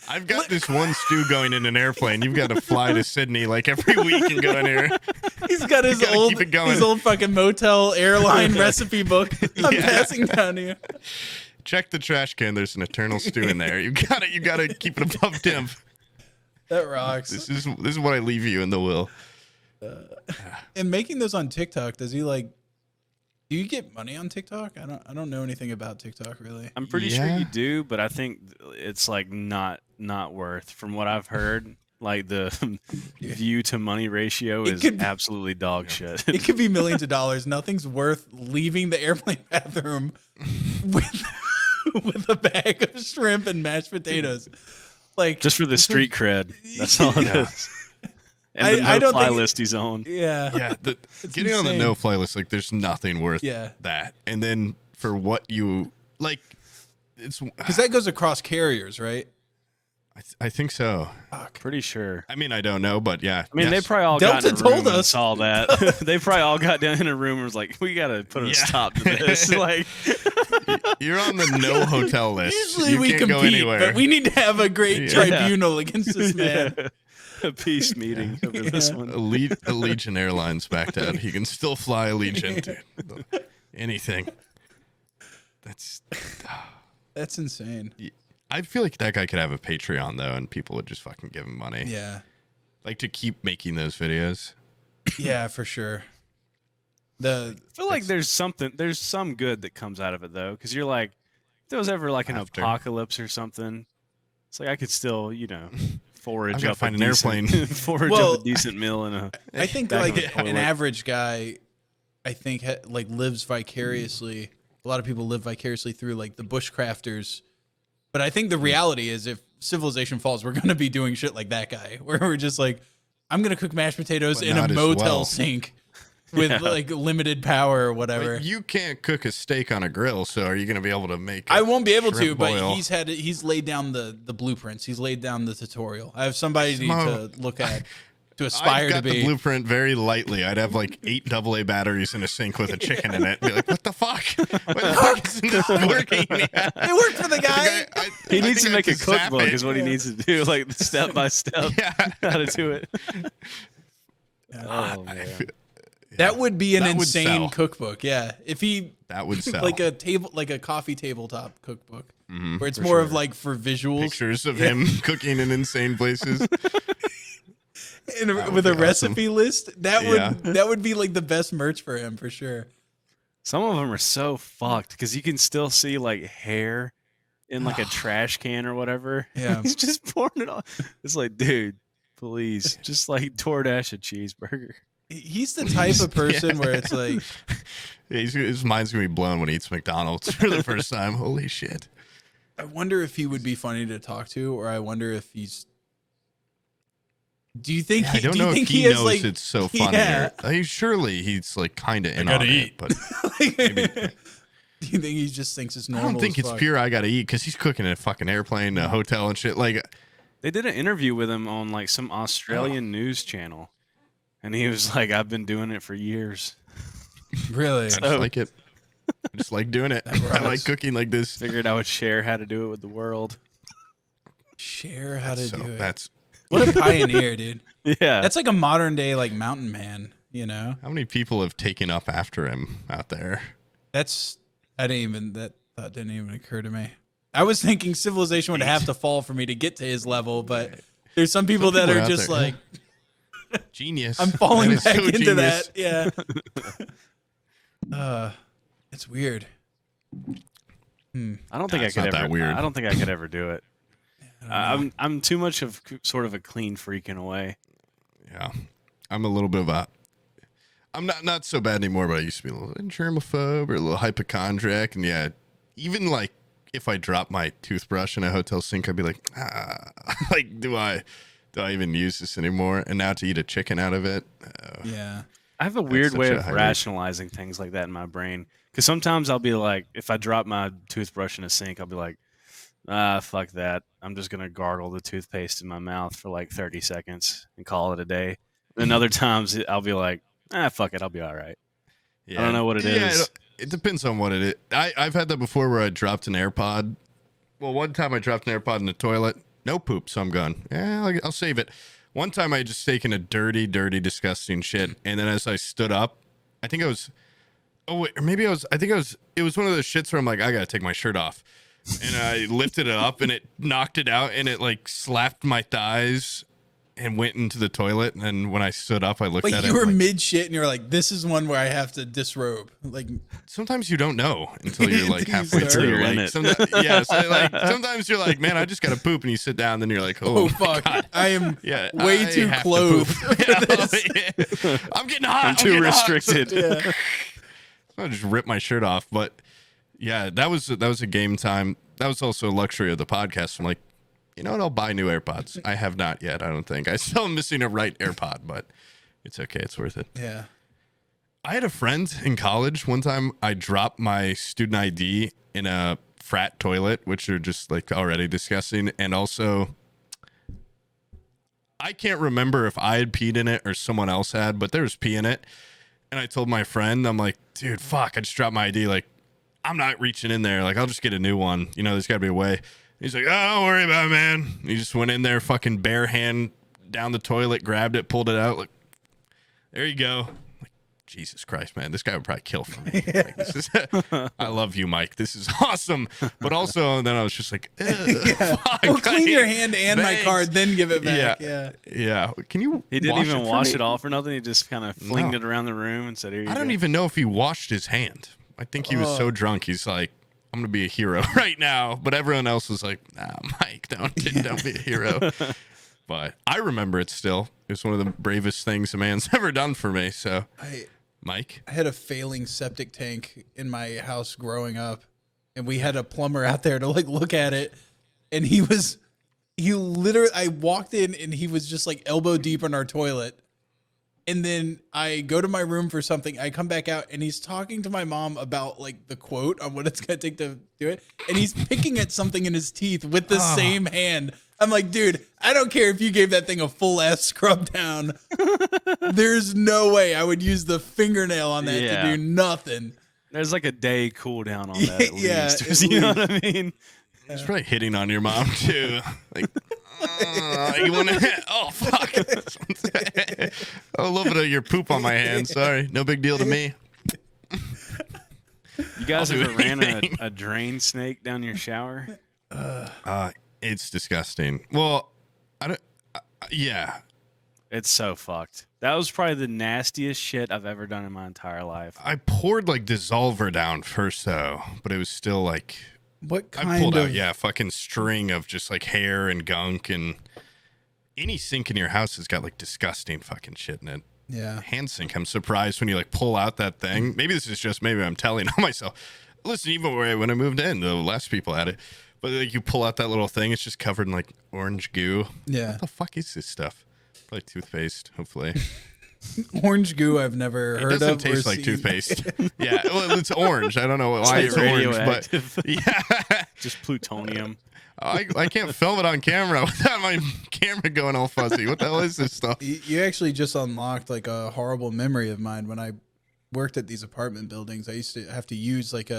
Speaker 3: I've got this one stew going in an airplane. You've got to fly to Sydney like every week and go in here.
Speaker 2: He's got his
Speaker 3: gotta
Speaker 2: old,
Speaker 3: keep it going.
Speaker 2: his old fucking motel airline recipe book. I'm
Speaker 3: Yeah.
Speaker 2: passing down here.
Speaker 3: Check the trash can. There's an eternal stew in there. You got to keep it above temp.
Speaker 2: That rocks.
Speaker 3: This is what I leave you in the will.
Speaker 2: And making those on TikTok, does he like? Do you get money on TikTok? I don't know anything about TikTok really.
Speaker 1: I'm pretty sure
Speaker 3: Yeah.
Speaker 1: you do, but I think it's like not worth. From what I've heard, like the view to money ratio
Speaker 2: It
Speaker 1: is
Speaker 2: could be-
Speaker 1: absolutely dog shit.
Speaker 2: It could be millions of dollars. Nothing's worth leaving the airplane bathroom with with a bag of shrimp and mashed potatoes. Like
Speaker 1: Just for the street cred. That's all it
Speaker 3: Yeah.
Speaker 1: is. And the
Speaker 2: I don't
Speaker 1: no-fly
Speaker 2: think-
Speaker 1: list he's on.
Speaker 2: yeah.
Speaker 3: Yeah, getting on the
Speaker 2: insane.
Speaker 3: no-fly list, like, there's nothing worth
Speaker 2: Yeah.
Speaker 3: that. And then for what you like, it's.
Speaker 2: Because that goes across carriers, right?
Speaker 3: I think so.
Speaker 1: Pretty sure.
Speaker 3: I mean, I don't know, but yeah.
Speaker 1: I mean, they
Speaker 3: yes.
Speaker 1: probably all got
Speaker 2: Delta
Speaker 1: in a
Speaker 2: told
Speaker 1: room and
Speaker 2: us.
Speaker 1: saw that. They probably all got down in a room and was like, "We got to put a
Speaker 3: Yeah.
Speaker 1: stop to this." Like,
Speaker 3: You're on the no hotel list.
Speaker 2: Usually
Speaker 3: you
Speaker 2: we
Speaker 3: can't go
Speaker 2: compete,
Speaker 3: anywhere.
Speaker 2: but we need to have a great
Speaker 3: Yeah.
Speaker 2: tribunal against this man.
Speaker 1: a peace meeting over this one.
Speaker 3: Allegiant Airlines backed out. He can still fly Allegiant. Dude. Anything.
Speaker 2: That's insane.
Speaker 3: I feel like that guy could have a Patreon though, and people would just fucking give him money.
Speaker 2: Yeah.
Speaker 3: Like to keep making those videos.
Speaker 2: Yeah, for sure.
Speaker 1: I feel like there's some good that comes out of it though, because you're like, if there was ever like an
Speaker 3: After.
Speaker 1: apocalypse or something, it's like I could still, forage
Speaker 3: I've gotta
Speaker 1: up
Speaker 3: find
Speaker 1: a
Speaker 3: an
Speaker 1: decent,
Speaker 3: airplane.
Speaker 1: forage
Speaker 2: Well,
Speaker 1: up a decent meal in a.
Speaker 2: I think
Speaker 1: Back
Speaker 2: like
Speaker 1: in the toilet.
Speaker 2: an average guy, I think like lives vicariously. A lot of people live vicariously through like the bushcrafters. But I think the reality is, if civilization falls, we're going to be doing shit like that guy, where we're just like, I'm going to cook mashed potatoes
Speaker 3: But
Speaker 2: in a
Speaker 3: not as
Speaker 2: motel
Speaker 3: well.
Speaker 2: sink with
Speaker 1: Yeah.
Speaker 2: like limited power or whatever.
Speaker 3: But you can't cook a steak on a grill, so are you going to be able to make?
Speaker 2: I won't be able to,
Speaker 3: shrimp
Speaker 2: but
Speaker 3: boil?
Speaker 2: he's laid down the blueprints. He's laid down the tutorial. I have somebody
Speaker 3: Smo-
Speaker 2: to look at, to aspire
Speaker 3: I've got
Speaker 2: to be.
Speaker 3: the blueprint very lightly. I'd have like 8 AA batteries in a sink with a chicken in it. Be like, what the fuck? Why the fuck isn't this working? Yeah.
Speaker 2: It worked for the guy.
Speaker 1: He needs to
Speaker 3: I
Speaker 1: make a
Speaker 3: have zap
Speaker 1: cookbook,
Speaker 3: it.
Speaker 1: is what he needs to do, like step by step,
Speaker 3: Yeah.
Speaker 1: how to do it.
Speaker 2: Yeah.
Speaker 1: Oh
Speaker 3: I
Speaker 1: man.
Speaker 3: feel-
Speaker 2: That would be an
Speaker 3: That would
Speaker 2: insane
Speaker 3: sell.
Speaker 2: cookbook. Yeah. If he
Speaker 3: That would sell.
Speaker 2: like a coffee tabletop cookbook where it's
Speaker 1: for
Speaker 2: more
Speaker 1: sure.
Speaker 2: of like for visuals
Speaker 3: Pictures of him cooking in insane places.
Speaker 2: and
Speaker 3: would
Speaker 2: with a
Speaker 3: be
Speaker 2: recipe list. That
Speaker 3: Yeah.
Speaker 2: would be like the best merch for him for sure.
Speaker 1: Some of them are so fucked because you can still see like hair in like a trash can or whatever.
Speaker 2: Yeah.
Speaker 1: He's just pouring it on. It's like, dude, please, just like DoorDash a cheeseburger.
Speaker 2: He's the type of person where it's like,
Speaker 3: Yeah, his mind's gonna be blown when he eats McDonald's for the first time. Holy shit!
Speaker 2: I wonder if he would be funny to talk to, or I wonder if he's. Do you think?
Speaker 3: I don't
Speaker 2: do you
Speaker 3: know
Speaker 2: think
Speaker 3: if he
Speaker 2: has,
Speaker 3: knows
Speaker 2: like,
Speaker 3: it's so funny.
Speaker 2: Yeah.
Speaker 3: Surely he's like kind of in
Speaker 2: gotta
Speaker 3: on
Speaker 2: eat.
Speaker 3: it, but
Speaker 2: Do you think he just thinks it's
Speaker 3: I
Speaker 2: normal?
Speaker 3: don't think
Speaker 2: as
Speaker 3: it's
Speaker 2: fuck?
Speaker 3: pure. I gotta eat because he's cooking in a fucking airplane, a hotel, and shit. Like,
Speaker 1: They did an interview with him on like some Australian news channel, and he was like, "I've been doing it for years.
Speaker 2: Really?
Speaker 3: I just like it. I just like doing it. I like cooking like this.
Speaker 1: Figured I would share how to do it with the world."
Speaker 2: Share how to
Speaker 3: So
Speaker 2: do it.
Speaker 3: that's
Speaker 2: What a pioneer, dude.
Speaker 1: Yeah,
Speaker 2: That's like a modern day like mountain man. You know?
Speaker 3: how many people have taken up after him out there.
Speaker 2: That thought didn't even occur to me. I was thinking civilization would have to fall for me to get to his level, but there's some people that
Speaker 3: people
Speaker 2: are
Speaker 3: out
Speaker 2: just
Speaker 3: there.
Speaker 2: like,
Speaker 3: Genius.
Speaker 2: I'm falling
Speaker 3: That is
Speaker 2: back
Speaker 3: so
Speaker 2: into
Speaker 3: genius.
Speaker 2: that. Yeah. It's weird.
Speaker 1: I don't think
Speaker 3: Nah,
Speaker 1: I
Speaker 3: it's
Speaker 1: could
Speaker 3: not that
Speaker 1: ever.
Speaker 3: weird.
Speaker 1: I don't think I could ever do it. I'm too much of sort of a clean freak in a way.
Speaker 3: Yeah, I'm a little bit of a. I'm not so bad anymore, but I used to be a little germaphobe or a little hypochondriac, and yeah, even like if I drop my toothbrush in a hotel sink, I'd be like, like do I even use this anymore? And now to eat a chicken out of it,
Speaker 2: Yeah.
Speaker 1: I have a weird
Speaker 3: such
Speaker 1: way
Speaker 3: a
Speaker 1: of
Speaker 3: high rate.
Speaker 1: rationalizing things like that in my brain. Because sometimes I'll be like, if I drop my toothbrush in a sink, I'll be like, fuck that. I'm just going to gargle the toothpaste in my mouth for like 30 seconds and call it a day. And other times I'll be like, fuck it. I'll be all right.
Speaker 3: yeah,
Speaker 1: I don't know what it
Speaker 3: yeah,
Speaker 1: is.
Speaker 3: It depends on what it is. I've had that before where I dropped an AirPod. Well, one time I dropped an AirPod in the toilet. No poop, so I'm gone. Yeah, I'll save it. One time I just taken a dirty, disgusting shit, and then as I stood up, I think I was. Oh, wait, or maybe I was. I think I was. It was one of those shits where I'm like, I gotta take my shirt off, and I lifted it up, and it knocked it out, and it like slapped my thighs, and went into the toilet. And then when I stood up, I looked
Speaker 2: Like
Speaker 3: at it.
Speaker 2: you were
Speaker 3: I'm like,
Speaker 2: mid shit and you're like, this is one where I have to disrobe. Like,
Speaker 3: sometimes you don't know until you're like halfway
Speaker 2: Until
Speaker 3: through.
Speaker 1: you're in
Speaker 3: Like,
Speaker 1: it.
Speaker 3: yeah, so like sometimes you're like, man, I just gotta poop, and you sit down, then you're like,
Speaker 2: oh
Speaker 3: oh,
Speaker 2: fuck, I am
Speaker 3: yeah,
Speaker 2: way
Speaker 3: I
Speaker 2: too
Speaker 3: have to
Speaker 2: clothed.
Speaker 3: poop. Yeah, I'm getting hot.
Speaker 1: I'm too
Speaker 3: getting hot.
Speaker 1: restricted.
Speaker 2: Yeah.
Speaker 3: I just ripped my shirt off. But yeah, that was a game time. That was also a luxury of the podcast. I'm like, you know what? I'll buy new AirPods. I have not yet. I don't think. I still am missing a right AirPod, but it's okay. It's worth it.
Speaker 2: Yeah.
Speaker 3: I had a friend in college. One time I dropped my student ID in a frat toilet, which are just like already disgusting. And also, I can't remember if I had peed in it or someone else had, but there was pee in it. And I told my friend, I'm like, dude, fuck, I just dropped my ID. Like, I'm not reaching in there. Like, I'll just get a new one. You know, there's got to be a way. He's like, oh, don't worry about it, man. He just went in there, fucking bare hand down the toilet, grabbed it, pulled it out. Like, there you go. Like, Jesus Christ, man. This guy would probably kill for me. Like, this is, I love you, Mike. This is awesome. But also, then I was just like, fuck.
Speaker 2: Well, clean
Speaker 3: like,
Speaker 2: your hand and my
Speaker 3: thanks.
Speaker 2: card, then give it back.
Speaker 3: Yeah.
Speaker 2: Yeah.
Speaker 3: Yeah. Can you
Speaker 1: He didn't
Speaker 3: wash
Speaker 1: even
Speaker 3: for
Speaker 1: wash
Speaker 3: me?
Speaker 1: it off or nothing. He just kind of flinged
Speaker 3: No.
Speaker 1: it around the room and said, "Here you
Speaker 3: I
Speaker 1: go."
Speaker 3: don't even know if he washed his hand. I think he was so drunk. He's like, I'm going to be a hero right now. But everyone else was like, nah, Mike, don't be a hero. But I remember it still. It was one of the bravest things a man's ever done for me. So, Mike.
Speaker 2: I had a failing septic tank in my house growing up, and we had a plumber out there to like look at it, and he literally, I walked in and he was just like elbow deep in our toilet. And then I go to my room for something. I come back out and he's talking to my mom about like the quote on what it's going to take to do it. And he's picking at something in his teeth with the same hand. I'm like, dude, I don't care if you gave that thing a full ass scrub down. There's no way I would use the fingernail on that
Speaker 1: Yeah.
Speaker 2: to do nothing.
Speaker 1: There's like a day cool down on that. At
Speaker 2: Yeah,
Speaker 1: least.
Speaker 2: at
Speaker 1: You know what I mean?
Speaker 3: He's probably hitting on your mom, too. Like, You want to? Oh fuck! A little bit of your poop on my hand. Sorry, no big deal to me.
Speaker 1: You guys ever ran a drain snake down your shower?
Speaker 3: It's disgusting. Well, I don't. Yeah,
Speaker 1: It's so fucked. That was probably the nastiest shit I've ever done in my entire life.
Speaker 3: I poured like dissolver down first though, but it was still like.
Speaker 2: What kind
Speaker 3: I pulled
Speaker 2: of?
Speaker 3: out, fucking string of just like hair and gunk, and any sink in your house has got like disgusting fucking shit in it.
Speaker 2: Yeah.
Speaker 3: Hand sink. I'm surprised when you like pull out that thing. Maybe this is just maybe I'm telling on myself. Listen, even when I moved in, the last people had it, but like you pull out that little thing, it's just covered in like orange goo.
Speaker 2: Yeah.
Speaker 3: What the fuck is this stuff? Probably toothpaste, hopefully.
Speaker 2: Orange goo I've never heard of.
Speaker 3: It doesn't taste like toothpaste. Yeah, well, it's orange. I don't know why it's orange, but yeah,
Speaker 1: just plutonium.
Speaker 3: I can't film it on camera without my camera going all fuzzy. What the hell is this stuff?
Speaker 2: You actually just unlocked like a horrible memory of mine. When I worked at these apartment buildings, I used to have to use it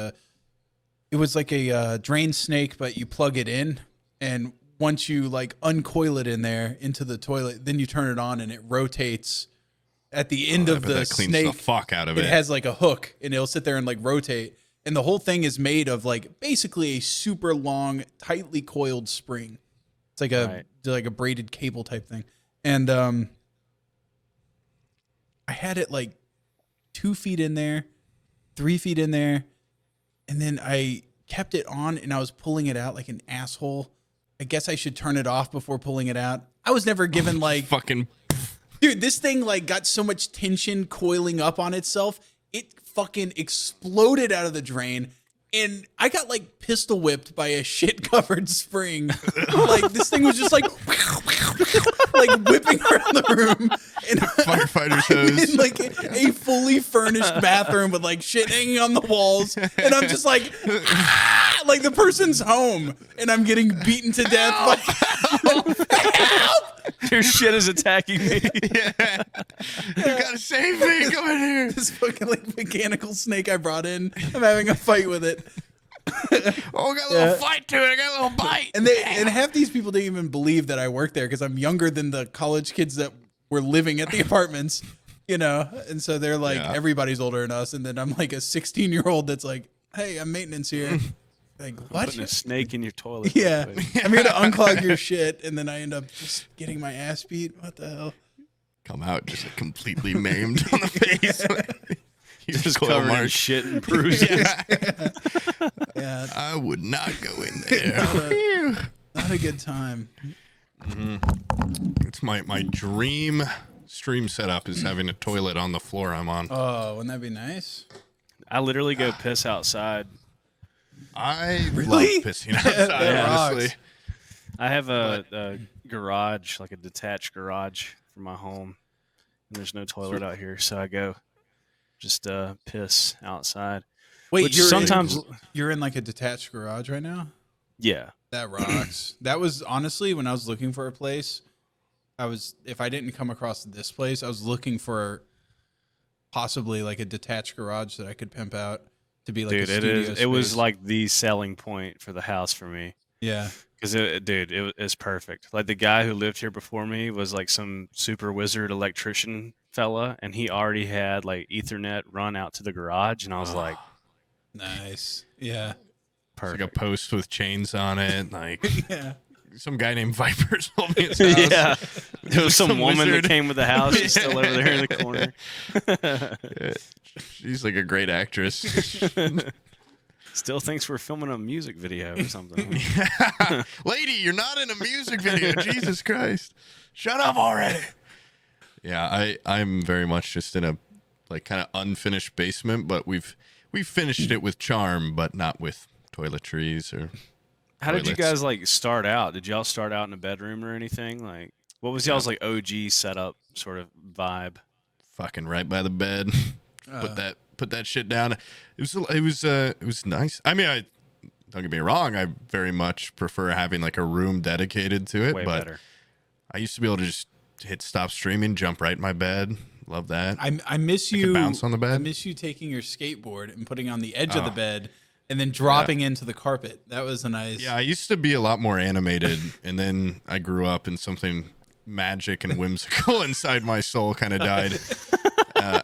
Speaker 2: was like a drain snake, but you plug it in, and once you like uncoil it in there into the toilet, then you turn it on and it rotates. At the end of the
Speaker 3: that cleans
Speaker 2: snake,
Speaker 3: the fuck out of
Speaker 2: it
Speaker 3: it.
Speaker 2: has like a hook, and it'll sit there and like rotate. And the whole thing is made of like basically a super long, tightly coiled spring. It's like a braided cable type thing. And I had it like 2 feet in there, 3 feet in there, and then I kept it on, and I was pulling it out like an asshole. I guess I should turn it off before pulling it out. I was never given like
Speaker 3: fucking.
Speaker 2: Dude, this thing like got so much tension coiling up on itself, it fucking exploded out of the drain, and I got like pistol whipped by a shit covered spring. Like this thing was just like whipping around the room, and
Speaker 3: Firefighter's
Speaker 2: I'm
Speaker 3: hose.
Speaker 2: in like a fully furnished bathroom with like shit hanging on the walls, and I'm just like the person's home, and I'm getting beaten to death. Help!
Speaker 1: Your shit is attacking me.
Speaker 3: Yeah. You gotta save me. Come in here.
Speaker 2: This fucking like mechanical snake I brought in. I'm having a fight with it.
Speaker 3: Oh, I got a little fight to it. I got a little bite.
Speaker 2: And half these people didn't even believe that I worked there because I'm younger than the college kids that were living at the apartments, you know? And so they're like, everybody's older than us. And then I'm like a 16-year-old that's like, hey, I'm maintenance here. Like, what?
Speaker 1: Putting a snake in your toilet.
Speaker 2: Yeah. I'm here to unclog your shit. And then I end up just getting my ass beat. What the hell?
Speaker 3: Come out just like, completely maimed on the face.
Speaker 1: You're just covered in shit and bruises.
Speaker 2: Yeah.
Speaker 3: I would not go in there.
Speaker 2: Not a good time.
Speaker 3: It's my dream stream setup is having a toilet on the floor I'm on.
Speaker 2: Oh, wouldn't that be nice?
Speaker 1: I literally go piss outside.
Speaker 3: I
Speaker 2: Really?
Speaker 3: love pissing outside,
Speaker 2: Yeah.
Speaker 3: honestly.
Speaker 1: I have a garage, like a detached garage for my home. And there's no toilet out here, so I go just piss outside.
Speaker 2: Wait,
Speaker 1: Which sometimes
Speaker 2: you're in like a detached garage right now?
Speaker 1: yeah.
Speaker 2: That rocks. That was honestly when I was looking for a place, if I didn't come across this place, I was looking for possibly like a detached garage that I could pimp out to be like a studio
Speaker 1: it was
Speaker 2: space.
Speaker 1: like the selling point for the house for me.
Speaker 2: Yeah.
Speaker 1: Because it's perfect. Like the guy who lived here before me was like some super wizard electrician fella, and he already had like Ethernet run out to the garage, and I was like,
Speaker 2: Nice. Yeah.
Speaker 3: It's
Speaker 1: perfect.
Speaker 3: like a post with chains on it. Like
Speaker 2: Yeah.
Speaker 3: some guy named Viper sold me his house.
Speaker 1: Yeah, there was some woman
Speaker 3: wizard.
Speaker 1: that came with the house. She's still over there in the corner.
Speaker 3: She's like a great actress.
Speaker 1: Still thinks we're filming a music video or something.
Speaker 3: Lady, you're not in a music video. Jesus Christ. Shut up already. Yeah, I'm very much just in a like kind of unfinished basement, but we've finished it with charm, but not with toiletries or
Speaker 1: How did you
Speaker 3: toilets.
Speaker 1: guys like start out? Did y'all start out in a bedroom or anything? Like, what was y'all's like OG setup sort of vibe?
Speaker 3: fucking right by the bed. Put that shit down. It was nice. I mean, don't get me wrong, I very much prefer having like a room dedicated to it,
Speaker 1: Way
Speaker 3: but
Speaker 1: better.
Speaker 3: I used to be able to just hit stop streaming, jump right in my bed. Love that.
Speaker 2: I miss you.
Speaker 3: bounce on the bed.
Speaker 2: I miss you taking your skateboard and putting it on the edge of the bed and then dropping into the carpet. That was a nice.
Speaker 3: Yeah, I used to be a lot more animated, and then I grew up and something magic and whimsical inside my soul kind of died.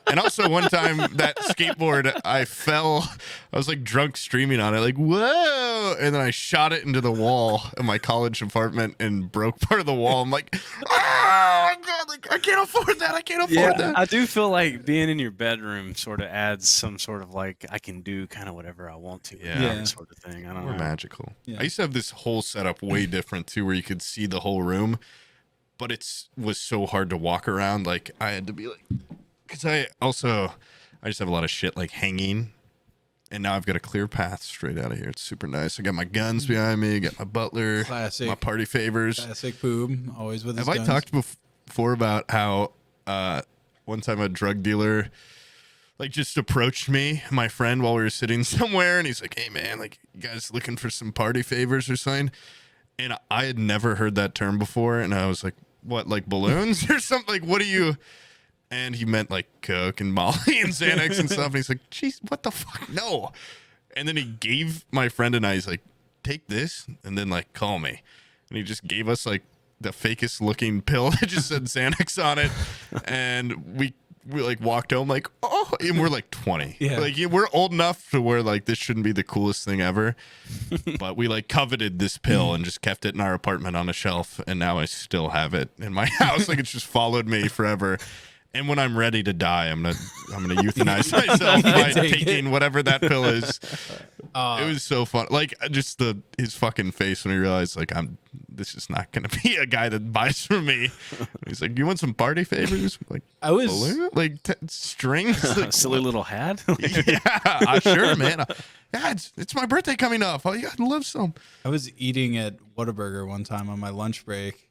Speaker 3: And also one time that skateboard, I fell. I was like drunk streaming on it, like, whoa. And then I shot it into the wall of my college apartment and broke part of the wall. I'm like, oh my God, like, I can't afford that. I can't afford that.
Speaker 1: I do feel like being in your bedroom sort of adds some sort of like, I can do kind of whatever I want to.
Speaker 3: Yeah.
Speaker 1: Sort of thing. I don't
Speaker 3: More
Speaker 1: know.
Speaker 3: magical.
Speaker 2: Yeah.
Speaker 3: I used to have this whole setup way different too, where you could see the whole room, but was so hard to walk around. Like I had to be like, because I just have a lot of shit like hanging, and now I've got a clear path straight out of here. It's super nice. I got my guns behind me, got my butler,
Speaker 2: Classic.
Speaker 3: my party favors.
Speaker 2: Classic Poob, always with his
Speaker 3: Have
Speaker 2: guns.
Speaker 3: I talked before about how one time a drug dealer like just approached me, my friend, while we were sitting somewhere, and he's like, "Hey man, like you guys looking for some party favors or something?" And I had never heard that term before, and I was like, "What, like balloons or something? Like what do you?" And he meant like Coke and Molly and Xanax and stuff. And he's like, "Jeez, what the fuck? No." And then he gave my friend and I, he's like, "Take this and then like call me." And he just gave us like the fakest looking pill that just said Xanax on it. And we like walked home like, oh, and we're like 20.
Speaker 2: Yeah.
Speaker 3: Like we're old enough to where like this shouldn't be the coolest thing ever. But we like coveted this pill and just kept it in our apartment on a shelf. And now I still have it in my house. Like it's just followed me forever. And when I'm ready to die, I'm gonna euthanize myself by taking whatever that pill is. It was so fun. Like just his fucking face when he realized like this is not gonna be a guy that buys from me. He's like, "You want some party favors?" Like
Speaker 2: I was
Speaker 3: balloon? Like strings, like,
Speaker 1: Silly little hat.
Speaker 3: yeah, sure, man. Yeah, it's my birthday coming up. Oh, yeah, I'd love some.
Speaker 2: I was eating at Whataburger one time on my lunch break,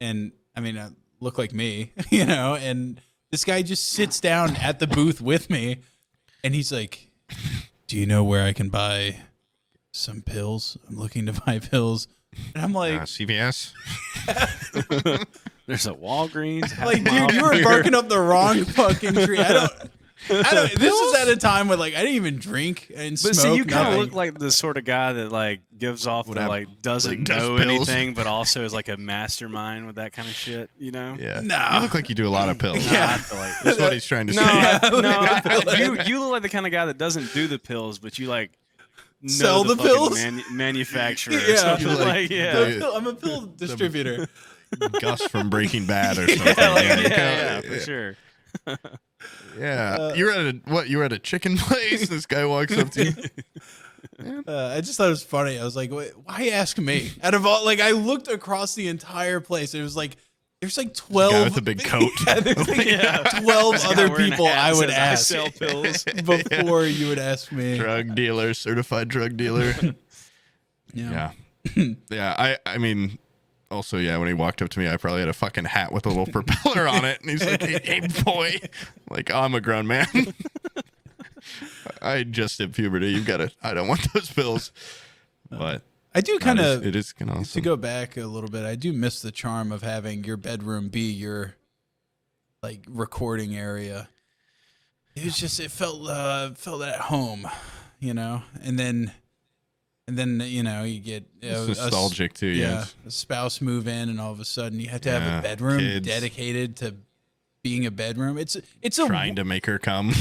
Speaker 2: and I mean, I look like me, and this guy just sits down at the booth with me, and he's like, "Do you know where I can buy some pills? I'm looking to buy pills." And I'm like,
Speaker 3: CVS.
Speaker 1: There's a Walgreens.
Speaker 2: like, dude, you were barking up the wrong fucking tree. I don't. This was at a time when like I didn't even drink and smoke.
Speaker 1: But see, you kind
Speaker 2: nothing.
Speaker 1: of look like the sort of guy that like gives off the
Speaker 3: have,
Speaker 1: like doesn't
Speaker 3: like, does
Speaker 1: know
Speaker 3: pills.
Speaker 1: anything, but also is like a mastermind with that kind of shit. You know?
Speaker 3: Yeah.
Speaker 2: Nah.
Speaker 3: You look like you do a lot of pills.
Speaker 2: Yeah.
Speaker 1: I feel like
Speaker 3: That's what he's trying to
Speaker 1: no,
Speaker 3: say.
Speaker 1: you look like the kind of guy that doesn't do the pills, but you like know
Speaker 2: Sell the
Speaker 1: fucking
Speaker 2: pills?
Speaker 1: Manufacturer. Or
Speaker 2: Yeah.
Speaker 1: something
Speaker 3: You're
Speaker 1: like,
Speaker 2: I'm a pill distributor.
Speaker 3: Gus from Breaking Bad or something.
Speaker 1: yeah, for sure.
Speaker 3: Yeah. You were at a chicken place. This guy walks up to you.
Speaker 2: I just thought it was funny. I was like, wait, why ask me? Out of all, like, I looked across the entire place. It was like, there's like 12
Speaker 3: Guy with the big coat.
Speaker 2: Yeah, there's like 12 other
Speaker 1: wearing a
Speaker 2: people
Speaker 1: hat
Speaker 2: I
Speaker 1: that
Speaker 2: would
Speaker 1: says, "I
Speaker 2: ask
Speaker 1: sell pills."
Speaker 2: before you would ask me.
Speaker 3: Drug dealer, certified drug dealer. Yeah. Yeah. I mean, also, yeah, when he walked up to me, I probably had a fucking hat with a little propeller on it. And he's like, hey boy. Like, I'm a grown man. I just hit puberty. I don't want those pills. But
Speaker 2: I do kind of,
Speaker 3: it is kind of
Speaker 2: to
Speaker 3: awesome.
Speaker 2: go back a little bit, I do miss the charm of having your bedroom be your like recording area. It was just, it felt at home, and then you get
Speaker 3: It's nostalgic too, yes.
Speaker 2: a spouse move in, and all of a sudden you have to have
Speaker 3: Yeah,
Speaker 2: a bedroom
Speaker 3: kids.
Speaker 2: dedicated to being a bedroom. It's
Speaker 3: Trying to make her come.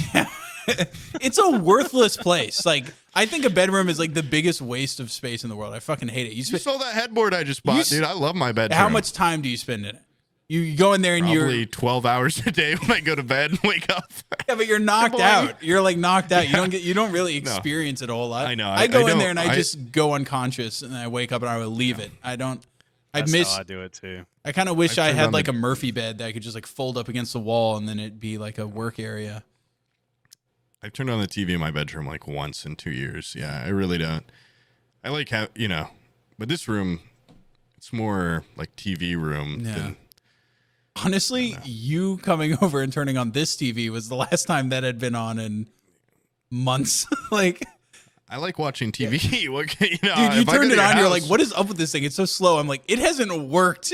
Speaker 2: it's a worthless place. Like, I think a bedroom is like the biggest waste of space in the world. I fucking hate it.
Speaker 3: You saw that headboard I just bought, dude. I love my bedroom.
Speaker 2: How much time do you spend in it? You go in there and
Speaker 3: Probably 12 hours a day when I go to bed and wake up.
Speaker 2: but you're knocked out. You're like knocked out. You don't really experience it a whole lot.
Speaker 3: I know.
Speaker 2: I go in
Speaker 3: don't-
Speaker 2: there and I just go unconscious, and then I wake up and I will leave it. I don't.
Speaker 1: That's how I do it too.
Speaker 2: I kind of wish I
Speaker 3: turned
Speaker 2: had
Speaker 3: on
Speaker 2: like
Speaker 3: the-
Speaker 2: a Murphy bed that I could just like fold up against the wall, and then it'd be like a work area.
Speaker 3: I've turned on the TV in my bedroom like once in 2 years. Yeah, I really don't. I like how, but this room, it's more like TV room
Speaker 2: Yeah.
Speaker 3: than.
Speaker 2: Honestly, you coming over and turning on this TV was the last time that had been on in months. Like,
Speaker 3: I like watching TV. What,
Speaker 2: dude, you
Speaker 3: if I go
Speaker 2: turned
Speaker 3: to
Speaker 2: it
Speaker 3: your
Speaker 2: on. You're
Speaker 3: house-
Speaker 2: like, what is up with this thing? It's so slow. I'm like, it hasn't worked.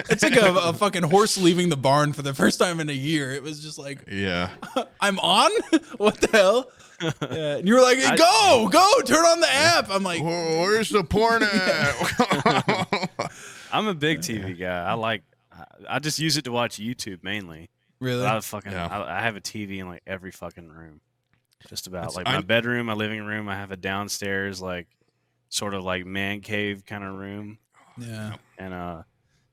Speaker 2: It's like a fucking horse leaving the barn for the first time in a year. It was just like,
Speaker 3: Yeah.
Speaker 2: I'm on? What the hell? Yeah, and you were like, hey, go, turn on the app. I'm like,
Speaker 3: where's the porn at?
Speaker 1: I'm a big TV guy. I just use it to watch YouTube mainly.
Speaker 2: really?
Speaker 1: I have a TV in like every fucking room, just about.
Speaker 3: That's-
Speaker 1: Like my bedroom, my living room. I have a downstairs like sort of like man cave kind of room,
Speaker 2: Yeah.
Speaker 1: and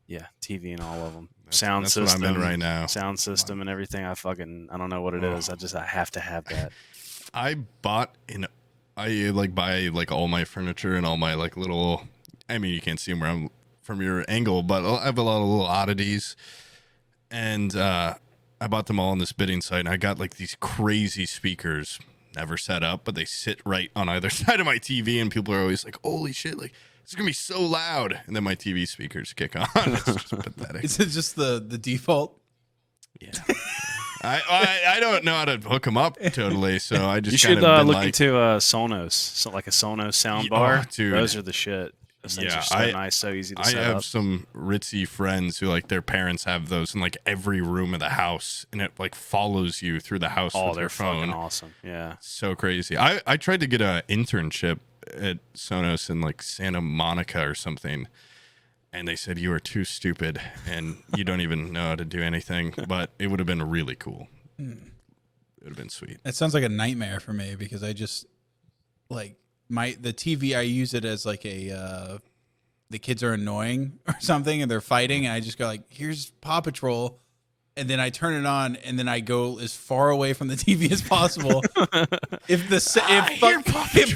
Speaker 1: yeah, TV in all of them.
Speaker 3: That's
Speaker 1: system,
Speaker 3: what I'm in right now.
Speaker 1: Sound system and everything. I don't know what it is. I have to have that.
Speaker 3: I buy like all my furniture and all my like little. I mean, you can't see them where I'm from your angle, but I have a lot of little oddities, and I bought them all on this bidding site. And I got like these crazy speakers, never set up, but they sit right on either side of my TV, and people are always like, "Holy shit! Like it's gonna be so loud!" And then my TV speakers kick on. It's just pathetic.
Speaker 2: Is it just the default?
Speaker 1: Yeah.
Speaker 3: I don't know how to hook them up totally, so I just
Speaker 1: You should
Speaker 3: kind of
Speaker 1: look into Sonos, so like a Sonos sound bar.
Speaker 3: dude.
Speaker 1: Those are the shit. Those things are so nice, so easy to set
Speaker 3: I have
Speaker 1: up.
Speaker 3: some ritzy friends who like their parents have those in like every room of the house, and it like follows you through the house with
Speaker 1: they're
Speaker 3: your phone.
Speaker 1: fucking awesome. Yeah.
Speaker 3: So crazy. I tried to get an internship at Sonos in like Santa Monica or something, and they said you are too stupid and you don't even know how to do anything. But it would have been really cool. It would have been sweet.
Speaker 2: That sounds like a nightmare for me because I just like the TV. I use it as like a the kids are annoying or something and they're fighting, and I just go like, "Here's Paw Patrol," and then I turn it on, and then I go as far away from the TV as possible. If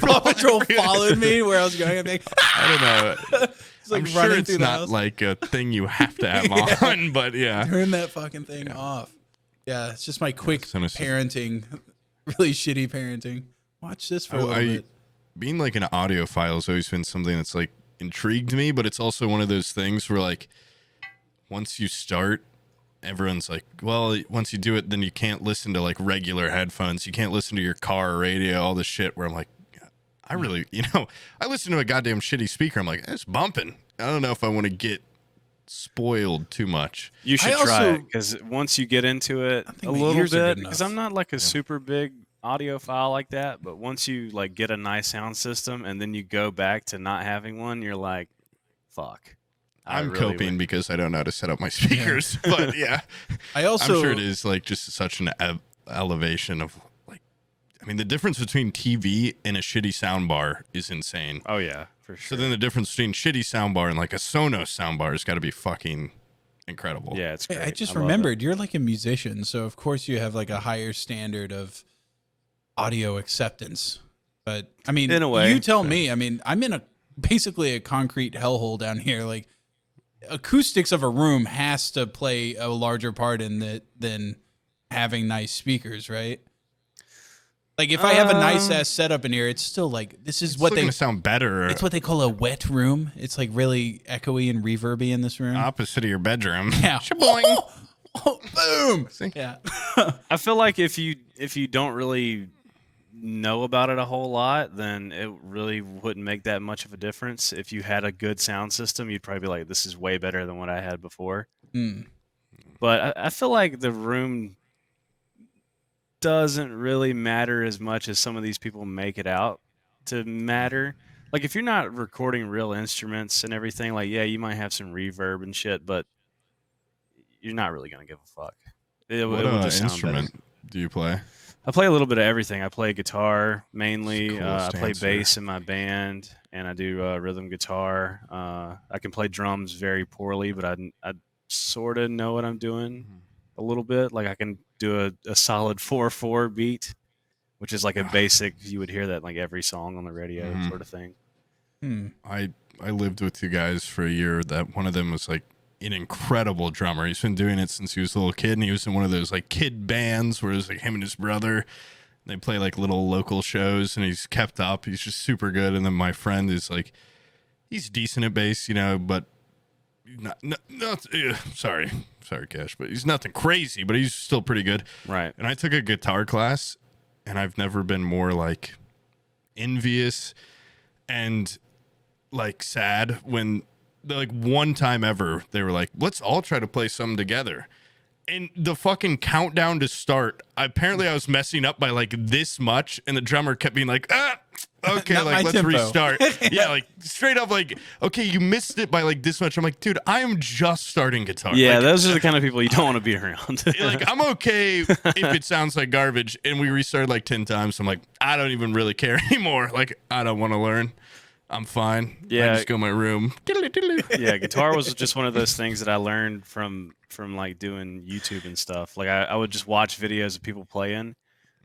Speaker 2: Paw Patrol followed me where I was going, I'd be like,
Speaker 3: I don't know.
Speaker 2: it's like
Speaker 3: I'm sure
Speaker 2: running
Speaker 3: it's
Speaker 2: through the
Speaker 3: not
Speaker 2: house.
Speaker 3: like a thing you have to have on, but yeah.
Speaker 2: Turn that fucking thing off. Yeah, it's just my quick
Speaker 3: Sonos-
Speaker 2: parenting, really shitty parenting. Watch this for a little bit.
Speaker 3: Being like an audiophile has always been something that's like intrigued me, but it's also one of those things where like once you start, everyone's like, well, once you do it, then you can't listen to like regular headphones. You can't listen to your car radio, all this shit where I'm like, I really, I listen to a goddamn shitty speaker. I'm like, it's bumping. I don't know if I want to get spoiled too much.
Speaker 1: You should try it because once you get into it a little bit, because I'm not like a super big audiophile like that, but once you like get a nice sound system and then you go back to not having one, you're like, fuck.
Speaker 3: I'm really coping because I don't know how to set up my speakers, but yeah, I'm sure it is like just such an elevation of like, I mean, the difference between TV and a shitty soundbar is insane.
Speaker 1: Oh yeah, for sure.
Speaker 3: So then the difference between shitty soundbar and like a Sonos soundbar has got to be fucking incredible.
Speaker 1: Yeah, it's great.
Speaker 2: I just remembered you're like a musician, so of course you have like a higher standard of audio acceptance. But I mean,
Speaker 1: in a way,
Speaker 2: you tell me. I mean, I'm in basically a concrete hellhole down here. Like acoustics of a room has to play a larger part in that than having nice speakers, right? Like if I have a nice ass setup in here, it's still like this is what they
Speaker 3: sound better.
Speaker 2: It's what they call a wet room. It's like really echoey and reverby in this room.
Speaker 3: Opposite of your bedroom.
Speaker 2: Yeah.
Speaker 3: Shaboing.
Speaker 2: Boom.
Speaker 3: See?
Speaker 2: Yeah.
Speaker 1: I feel like if you don't really know about it a whole lot, then it really wouldn't make that much of a difference. If you had a good sound system, you'd probably be like, this is way better than what I had before. But I feel like the room doesn't really matter as much as some of these people make it out to matter. Like if you're not recording real instruments and everything, like yeah, you might have some reverb and shit, but you're not really gonna give a fuck.
Speaker 3: What instrument do you play?
Speaker 1: I play a little bit of everything. I play guitar mainly.
Speaker 3: Coolest
Speaker 1: I play
Speaker 3: answer.
Speaker 1: bass in my band, and I do rhythm guitar. I can play drums very poorly, but I sort of know what I'm doing a little bit. Like I can do a solid 4/4 beat, which is like a basic. You would hear that in like every song on the radio, sort of thing.
Speaker 3: I lived with two guys for a year. That one of them was like an incredible drummer. He's been doing it since he was a little kid, and he was in one of those like kid bands where it was like him and his brother. They play like little local shows, and he's kept up. He's just super good. And then my friend is like, he's decent at bass, but sorry, Cash, but he's nothing crazy, but he's still pretty good.
Speaker 1: Right.
Speaker 3: And I took a guitar class, and I've never been more like envious and like sad when like one time ever they were like, let's all try to play something together. And the fucking countdown to start, apparently I was messing up by like this much, and the drummer kept being like, okay,
Speaker 2: Not
Speaker 3: like
Speaker 2: my
Speaker 3: let's
Speaker 2: tempo.
Speaker 3: restart. Yeah, like straight up like, okay, you missed it by like this much. I'm like, dude, I am just starting guitar.
Speaker 1: Yeah,
Speaker 3: like,
Speaker 1: those are the kind of people you don't want to be around.
Speaker 3: like I'm okay if it sounds like garbage. And we restarted like 10 times. I'm like, I don't even really care anymore. Like, I don't want to learn. I'm fine.
Speaker 1: Yeah.
Speaker 3: I just go in my room.
Speaker 1: Yeah, guitar was just one of those things that I learned from like doing YouTube and stuff. Like I would just watch videos of people playing,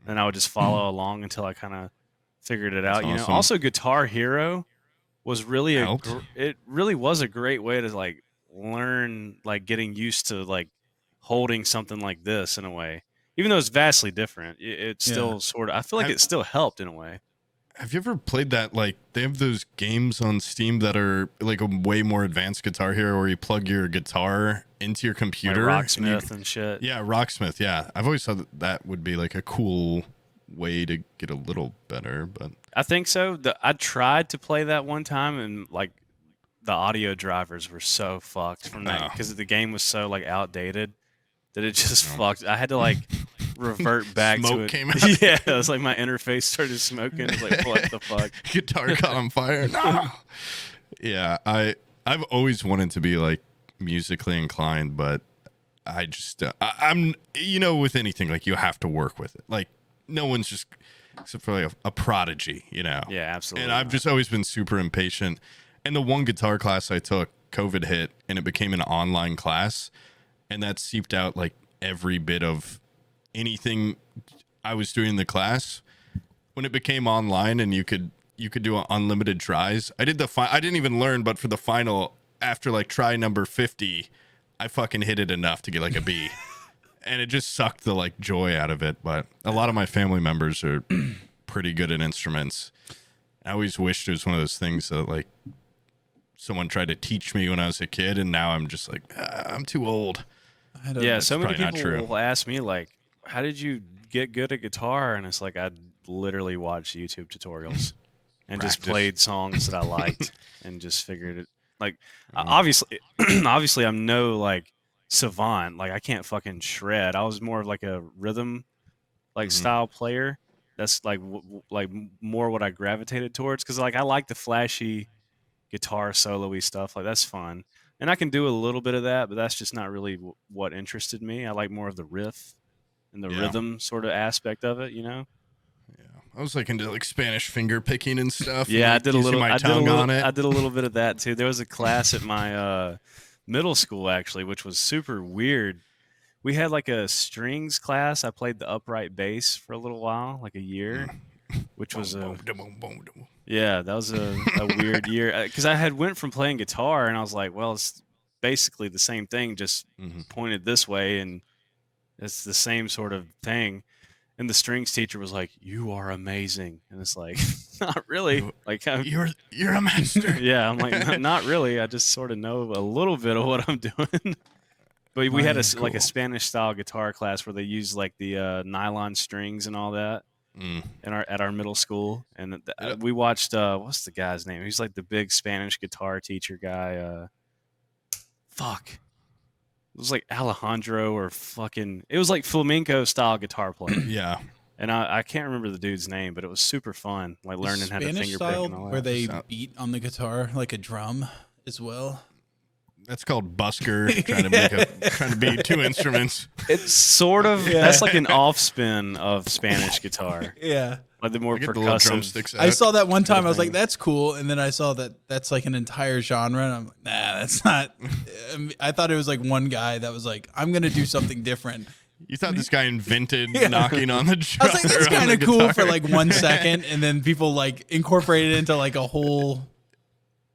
Speaker 1: and I would just follow along until I kind of figured it out.
Speaker 3: That's
Speaker 1: You know.
Speaker 3: awesome.
Speaker 1: Also, Guitar Hero was really
Speaker 3: Helped.
Speaker 1: it really was a great way to like learn, like getting used to like holding something like this in a way. Even though it's vastly different, it still sort of. I feel like it still helped in a way.
Speaker 3: Have you ever played that? Like, they have those games on Steam that are like a way more advanced Guitar Hero where you plug your guitar into your computer.
Speaker 1: Like Rocksmith and shit.
Speaker 3: Yeah, Rocksmith. Yeah. I've always thought that would be like a cool way to get a little better, but
Speaker 1: I think so. I tried to play that one time, and like the audio drivers were so fucked from that because the game was so like outdated that it just fucked. I had to like revert back
Speaker 3: Smoke
Speaker 1: to it.
Speaker 3: came out.
Speaker 1: Yeah, it was like my interface started smoking. It was like, what the fuck?
Speaker 3: guitar caught on fire. No. Yeah, I've always wanted to be like musically inclined, but I just I'm with anything like you have to work with it. Like no one's just except for like a prodigy,
Speaker 1: Yeah, absolutely.
Speaker 3: And I've just always been super impatient. And the one guitar class I took, COVID hit, and it became an online class, and that seeped out like every bit of anything I was doing in the class. When it became online and you could do unlimited tries, I did I didn't even learn, but for the final, after like try number 50, I fucking hit it enough to get like a B. And it just sucked the like joy out of it. But a lot of my family members are pretty good at instruments. I always wished it was one of those things that like someone tried to teach me when I was a kid, and now I'm just like, I'm too old.
Speaker 1: Yeah, so many
Speaker 3: probably not
Speaker 1: people
Speaker 3: true.
Speaker 1: will ask me like, how did you get good at guitar? And it's like I literally watched YouTube tutorials and just
Speaker 3: Practice.
Speaker 1: played songs that I liked and just figured it. Like obviously I'm no like savant. Like I can't fucking shred. I was more of like a rhythm like style player. That's like like more what I gravitated towards because like I like the flashy guitar solo-y stuff. Like that's fun. And I can do a little bit of that, but that's just not really what interested me. I like more of the riff and the rhythm sort of aspect of it, you know?
Speaker 3: I was like into like Spanish finger picking and stuff.
Speaker 1: Yeah,
Speaker 3: and,
Speaker 1: I did a little.
Speaker 3: my
Speaker 1: I
Speaker 3: tongue on it.
Speaker 1: did a little bit of that too. There was a class at my middle school actually, which was super weird. We had like a strings class. I played the upright bass for a little while, like a year, which was yeah, that was a weird year because I had went from playing guitar and I was like, well, it's basically the same thing, just pointed this way, and it's the same sort of thing. And the strings teacher was like, "You are amazing," and it's like, not really. Like
Speaker 3: You're a master.
Speaker 1: yeah, I'm like, not really. I just sort of know a little bit of what I'm doing. But we had like a Spanish style guitar class where they used like the nylon strings and all that at our middle school, and we watched what's the guy's name? He's like the big Spanish guitar teacher guy. Fuck. It was like Alejandro or fucking. It was like flamenco style guitar player.
Speaker 3: Yeah.
Speaker 1: And I can't remember the dude's name, but it was super fun, like learning how to
Speaker 2: Spanish
Speaker 1: finger
Speaker 2: style
Speaker 1: pick and all that.
Speaker 2: where they beat on the guitar like a drum as well.
Speaker 3: That's called busker, trying to be two instruments.
Speaker 1: It's sort of that's like an off spin of Spanish guitar,
Speaker 2: Yeah.
Speaker 1: like the more
Speaker 3: Get the little
Speaker 1: percussive.
Speaker 3: drumsticks out.
Speaker 2: I saw that one time. I was
Speaker 1: thing.
Speaker 2: like, "That's cool," and then I saw that that's like an entire genre, and I'm like, "Nah, that's not." I thought it was like one guy that was like, "I'm gonna do something different."
Speaker 3: You thought this guy invented knocking on the
Speaker 2: I
Speaker 3: drum.
Speaker 2: was like, "That's kind of cool for like 1 second," and then people like incorporate it into like a whole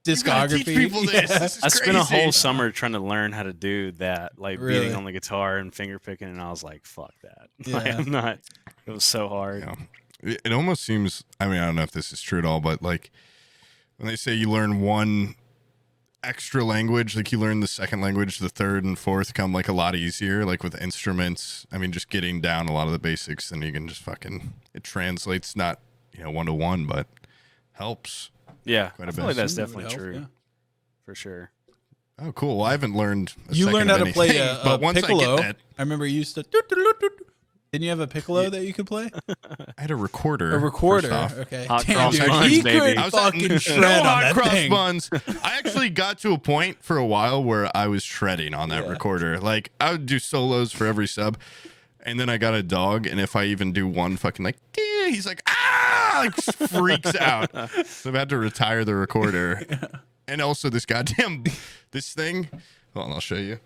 Speaker 2: discography.
Speaker 3: Teach people this.
Speaker 2: Yeah.
Speaker 3: This is
Speaker 1: I spent a
Speaker 3: crazy.
Speaker 1: whole summer trying to learn how to do that, like
Speaker 2: Really?
Speaker 1: beating on the guitar and finger picking, and I was like, "Fuck that!" Like,
Speaker 2: Yeah.
Speaker 1: I'm not. It was so hard.
Speaker 3: Yeah. It almost seems. I mean, I don't know if this is true at all, but like when they say you learn one extra language, like you learn the second language, the third and fourth come like a lot easier. Like with instruments, I mean, just getting down a lot of the basics, then you can just fucking. It translates not 1-to-1, but helps.
Speaker 1: Yeah,
Speaker 3: Quite
Speaker 1: I
Speaker 3: a
Speaker 1: feel
Speaker 3: bit.
Speaker 1: like that's
Speaker 2: Assume it would
Speaker 1: definitely
Speaker 2: help,
Speaker 1: true,
Speaker 2: yeah.
Speaker 1: for sure.
Speaker 3: Oh, cool. Well, I haven't learned.
Speaker 2: You learned how to play
Speaker 3: but
Speaker 2: a
Speaker 3: once
Speaker 2: piccolo.
Speaker 3: I get that,
Speaker 2: I remember you used to. Didn't you have a piccolo that you could play?
Speaker 3: I had a recorder.
Speaker 2: A recorder.
Speaker 3: first off.
Speaker 2: Okay.
Speaker 1: Hot
Speaker 2: Damn,
Speaker 1: cross
Speaker 2: dude,
Speaker 1: buns,
Speaker 2: he
Speaker 1: baby.
Speaker 2: could
Speaker 3: I was
Speaker 2: fucking
Speaker 3: no
Speaker 2: shred on
Speaker 3: hot
Speaker 2: that
Speaker 3: cross
Speaker 2: thing.
Speaker 3: buns. I actually got to a point for a while where I was shredding on that recorder. Like I would do solos for every sub, and then I got a dog, and if I even do one fucking like, he's like like freaks out. So I've had to retire the recorder, and also this goddamn this thing. Hold on, I'll show you.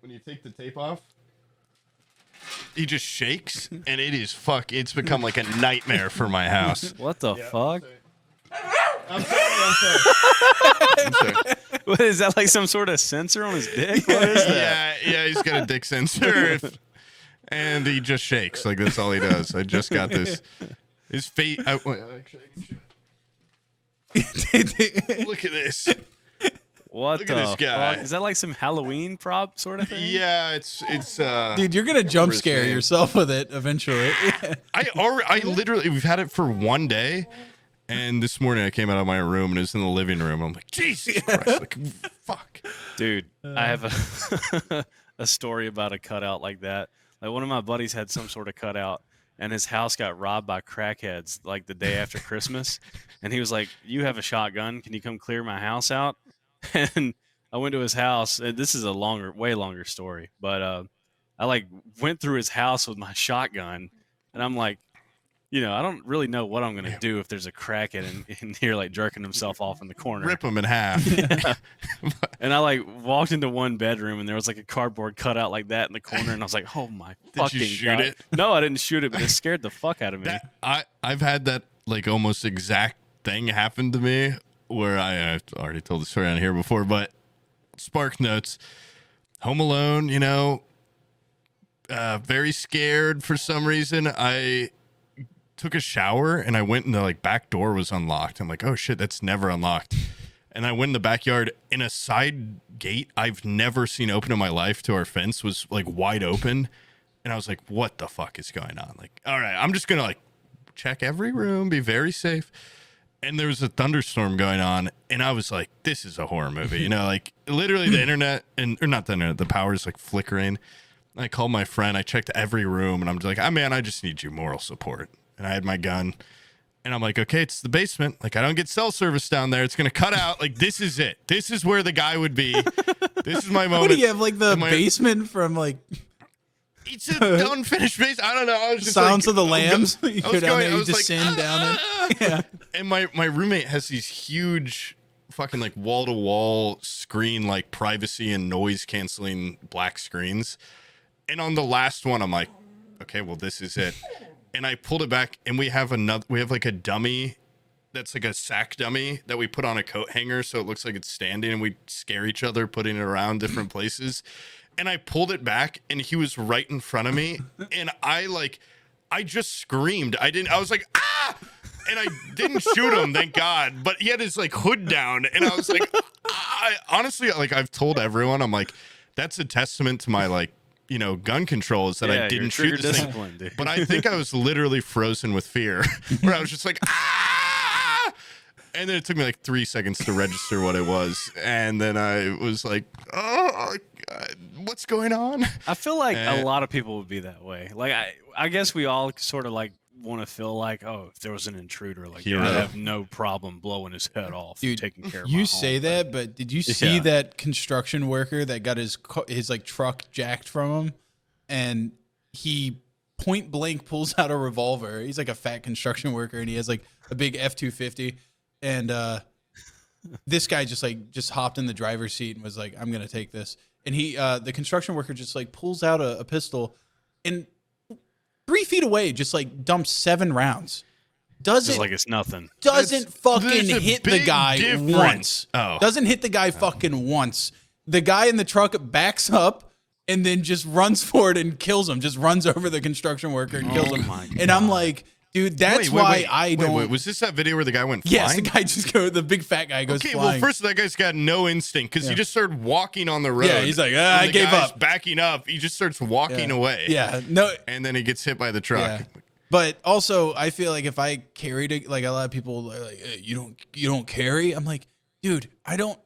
Speaker 3: When you take the tape off. He just shakes, and it is it's become like a nightmare for my house.
Speaker 1: What the fuck?
Speaker 3: I'm sorry.
Speaker 1: What is that, like some sort of sensor on his dick? What is that?
Speaker 3: Yeah, he's got a dick sensor, and he just shakes. Like that's all he does. I just got this. His feet. Look at this.
Speaker 1: What
Speaker 3: Look at
Speaker 1: the
Speaker 3: this guy.
Speaker 1: fuck? Is that like some Halloween prop sort of thing?
Speaker 3: Yeah, it's
Speaker 2: Dude, you're gonna jump
Speaker 3: his
Speaker 2: scare
Speaker 3: name.
Speaker 2: yourself with it eventually.
Speaker 3: I literally we've had it for one day, and this morning I came out of my room and it was in the living room. I'm like, Jesus Christ, like fuck.
Speaker 1: Dude, I have a story about a cutout like that. Like one of my buddies had some sort of cutout, and his house got robbed by crackheads like the day after Christmas. And he was like, "You have a shotgun? Can you come clear my house out?" And I went to his house. And this is a way longer story, but I like went through his house with my shotgun, and I'm like, I don't really know what I'm gonna do if there's a crackhead in here like jerking himself off in the corner.
Speaker 3: Rip him in half.
Speaker 1: And I like walked into one bedroom, and there was like a cardboard cutout like that in the corner, and I was like, "Oh my fucking
Speaker 3: you shoot
Speaker 1: god!"
Speaker 3: it?
Speaker 1: No, I didn't shoot it, but it scared the fuck out of me.
Speaker 3: I've had that like almost exact thing happen to me where I've already told the story on here before, but Spark Notes, Home Alone, very scared for some reason. I took a shower and I went and the like back door was unlocked. I'm like, oh shit, that's never unlocked. And I went in the backyard, and a side gate I've never seen open in my life to our fence was like wide open. And I was like, what the fuck is going on? Like, all right, I'm just going to like check every room, be very safe. And there was a thunderstorm going on, and I was like, this is a horror movie. Like literally the internet, or not the internet, the power's like flickering. I called my friend, I checked every room, and I'm just like, man, I just need your moral support. And I had my gun, and I'm like, okay, it's the basement. Like, I don't get cell service down there. It's going to cut out. Like, this is it. This is where the guy would be. This is my moment.
Speaker 2: What do you have, like the basement from like
Speaker 3: It's an unfinished base. I don't know. I was just
Speaker 2: Sounds
Speaker 3: like,
Speaker 2: of the Lambs? You
Speaker 3: I
Speaker 2: go down there,
Speaker 3: I
Speaker 2: you
Speaker 3: was like,
Speaker 2: descend down it. Yeah.
Speaker 3: And my roommate has these huge fucking like wall-to-wall screen, like privacy and noise canceling black screens. And on the last one, I'm like, okay, well, this is it. And I pulled it back, and we have like a dummy that's like a sack dummy that we put on a coat hanger so it looks like it's standing, and we scare each other putting it around different places. And I pulled it back, and he was right in front of me, and I just screamed. I was like, ah! And I didn't shoot him, thank God. But he had his like hood down, and I was like, honestly, like I've told everyone, I'm like, that's a testament to my like, gun control is that I didn't shoot this thing.
Speaker 1: Dude.
Speaker 3: But I think I was literally frozen with fear, where I was just like, ah! And then it took me like 3 seconds to register what it was. And then I was like, oh, God, what's going on?
Speaker 1: I feel like a lot of people would be that way. Like, I guess we all sort of like want to feel like, oh, if there was an intruder, like,
Speaker 3: Hero.
Speaker 1: I have no problem blowing his head off,
Speaker 2: Dude,
Speaker 1: taking care of
Speaker 2: you
Speaker 1: my
Speaker 2: say
Speaker 1: home.
Speaker 2: that, but did you see
Speaker 1: Yeah.
Speaker 2: that construction worker that got his like truck jacked from him, and he point blank pulls out a revolver? He's like a fat construction worker, and he has like a big F-250, and this guy just hopped in the driver's seat and was like, I'm gonna take this. And he the construction worker just like pulls out a pistol, and 3 feet away just like dumps 7 rounds.
Speaker 1: Just like it's nothing.
Speaker 2: Doesn't fucking
Speaker 3: there's a
Speaker 2: hit the
Speaker 3: big
Speaker 2: guy
Speaker 3: difference.
Speaker 2: once.
Speaker 3: Oh.
Speaker 2: Doesn't hit the guy fucking once. The guy in the truck backs up and then just runs for it and kills him. Just runs over the construction worker and kills him.
Speaker 1: my
Speaker 2: And I'm like, dude, that's why I don't.
Speaker 3: Wait, was this that video where the guy went
Speaker 2: Yes,
Speaker 3: flying?
Speaker 2: the guy the big fat guy goes
Speaker 3: Okay,
Speaker 2: flying.
Speaker 3: well, first that guy's got no instinct because he just started walking on the road.
Speaker 2: Yeah, he's like,
Speaker 3: and
Speaker 2: I
Speaker 3: the
Speaker 2: gave
Speaker 3: guy's
Speaker 2: up.
Speaker 3: backing up. He just starts walking away.
Speaker 2: Yeah, no.
Speaker 3: And then he gets hit by the truck.
Speaker 2: Yeah. But also, I feel like if I carried it, like a lot of people are like, hey, you don't carry. I'm like, dude, I don't.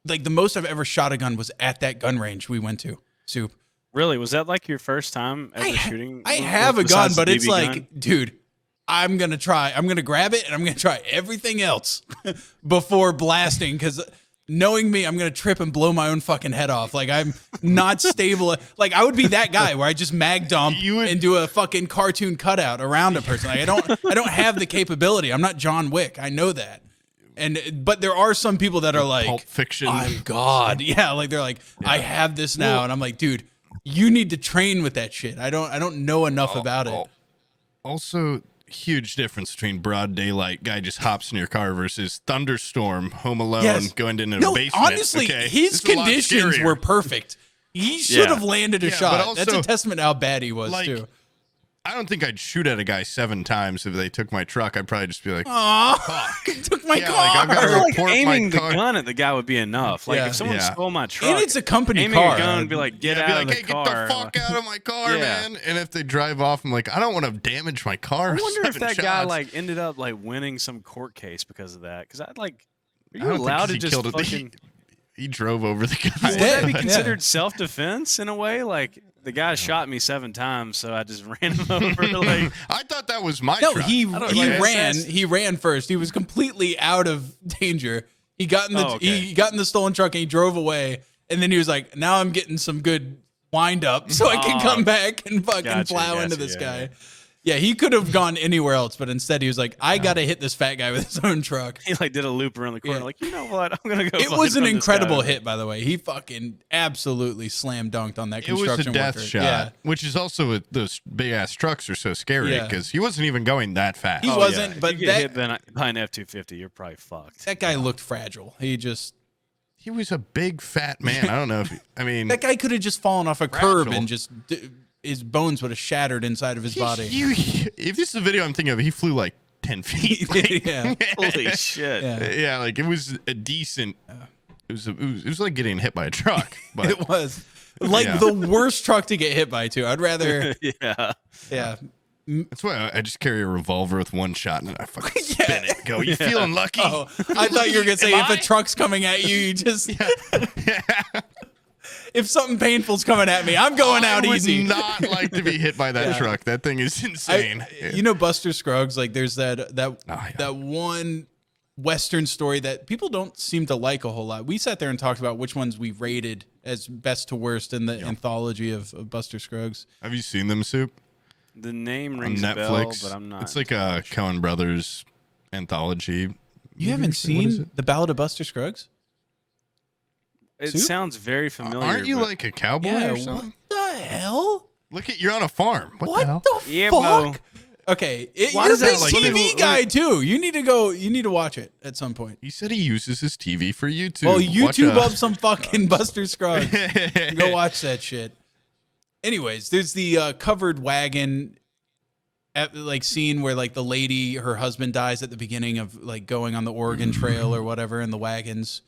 Speaker 2: like the most I've ever shot a gun was at that gun range we went to. Soup.
Speaker 1: Really? Was that like your first time ever shooting?
Speaker 2: I have a gun,
Speaker 1: besides
Speaker 2: but
Speaker 1: the
Speaker 2: it's
Speaker 1: BB
Speaker 2: like,
Speaker 1: gun?
Speaker 2: dude, I'm going to grab it and I'm going to try everything else before blasting because knowing me, I'm going to trip and blow my own fucking head off. Like, I'm not stable. Like, I would be that guy where I just mag dump and do a fucking cartoon cutout around a person. Like, I don't have the capability. I'm not John Wick. I know that. But there are some people that are like,
Speaker 3: Pulp Fiction.
Speaker 2: Oh, God. Yeah. Like, they're like, I have this now. And I'm like, dude, you need to train with that shit. I don't know enough about it.
Speaker 3: Also, huge difference between broad daylight guy just hops in your car versus thunderstorm, home alone, going into a basement.
Speaker 2: Honestly, his conditions were perfect. He should have landed a shot. Also, that's a testament to how bad he was, too.
Speaker 3: I don't think I'd shoot at a guy 7 times if they took my truck. I'd probably just be like,
Speaker 2: fuck. Took my car.
Speaker 3: Like, I've got to report
Speaker 1: aiming
Speaker 3: my car.
Speaker 1: the gun at the guy would be enough. Like if someone stole my truck,
Speaker 2: and it's a company
Speaker 1: aiming
Speaker 2: car,
Speaker 1: a gun and be like, get out of the car.
Speaker 3: Get the fuck out of my car, man. And if they drive off, I'm like, I don't want to damage my car.
Speaker 1: I wonder if that guy like ended up like winning some court case because of that. Because I'd like, are you allowed to just fucking?
Speaker 3: He drove over the guy.
Speaker 1: Would that be considered self-defense in a way? Like the guy shot me 7 times, so I just ran him over. Like
Speaker 3: I thought that was my truck.
Speaker 2: No, he ran. He ran first. He was completely out of danger. He got in the he got in the stolen truck and he drove away. And then he was like, "Now I'm getting some good wind up, so I can come back and fucking plow into this guy." Yeah, he could have gone anywhere else, but instead he was like, I got to hit this fat guy with his own truck.
Speaker 1: He like did a loop around the corner. Like, you know what? I'm going to go.
Speaker 2: It was an incredible hit, by the way. He fucking absolutely slam dunked on that construction worker.
Speaker 3: It was a death shot, which is also those big ass trucks are so scary because he wasn't even going that fast.
Speaker 2: He wasn't, but
Speaker 1: if you get hit by an F-250, you're probably fucked.
Speaker 2: That guy looked fragile. He
Speaker 3: was a big fat man. I don't know if
Speaker 2: that guy could have just fallen off a curb and just his bones would have shattered inside of his body.
Speaker 3: If this is a video I'm thinking of, he flew like 10 feet. Like,
Speaker 1: Holy shit.
Speaker 3: Yeah, like it was a decent. It was like getting hit by a truck. But
Speaker 2: it was like the worst truck to get hit by too. I'd rather. Yeah.
Speaker 3: That's why I just carry a revolver with one shot and I fucking spin it. Go, you feeling lucky?
Speaker 2: Oh, I thought you were gonna say if a truck's coming at you, you just. If something painful's coming at me, I'm going out easy.
Speaker 3: I would not like to be hit by that truck. That thing is insane.
Speaker 2: You know Buster Scruggs? Like there's that one Western story that people don't seem to like a whole lot. We sat there and talked about which ones we rated as best to worst in the anthology of Buster Scruggs.
Speaker 3: Have you seen them, Soup?
Speaker 1: The name rings
Speaker 3: on
Speaker 1: a bell,
Speaker 3: Netflix.
Speaker 1: but I'm not.
Speaker 3: It's like a Coen Brothers anthology.
Speaker 2: You haven't seen The Ballad of Buster Scruggs?
Speaker 1: It sounds very familiar.
Speaker 3: Aren't you like a cowboy or something?
Speaker 2: What the hell?
Speaker 3: Look at you're on a farm. What the hell?
Speaker 2: The fuck? Okay, you're a big TV guy too. You need to watch it at some point.
Speaker 3: He said he uses his TV for YouTube.
Speaker 2: Well, YouTube up some fucking Buster Scruggs. Go watch that shit. Anyways, there's the covered wagon scene where like the lady, her husband dies at the beginning of like going on the Oregon Trail or whatever in the wagons.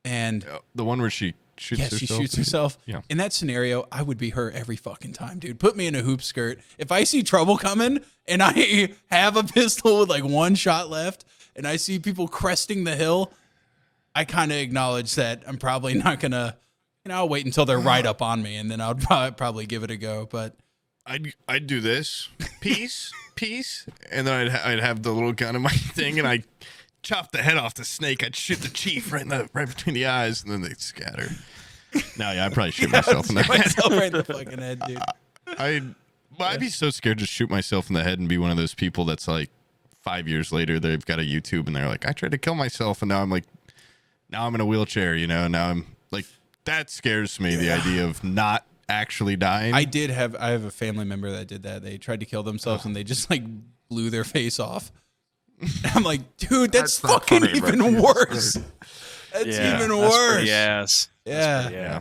Speaker 2: And
Speaker 3: the one where she shoots herself.
Speaker 2: She shoots herself.
Speaker 3: Yeah.
Speaker 2: In that scenario, I would be her every fucking time, dude. Put me in a hoop skirt. If I see trouble coming and I have a pistol with like one shot left and I see people cresting the hill, I kind of acknowledge that I'm probably not going to, I'll wait until they're right up on me and then I'll probably give it a go. But
Speaker 3: I'd do this. Peace. And then I'd have the little gun in my thing and I'd chop the head off the snake. I'd shoot the chief right between the eyes, and then they'd scatter. No, I'd probably shoot myself in the head.
Speaker 2: Right in the fucking head, dude.
Speaker 3: I'd be so scared to shoot myself in the head and be one of those people that's like 5 years later they've got a YouTube and they're like, I tried to kill myself, and now I'm in a wheelchair. Now I'm like, that scares me. The idea of not actually dying.
Speaker 2: I have a family member that did that. They tried to kill themselves and they just like blew their face off. I'm like, dude, that's fucking even worse. That's even worse.
Speaker 1: Yes.
Speaker 2: Yeah.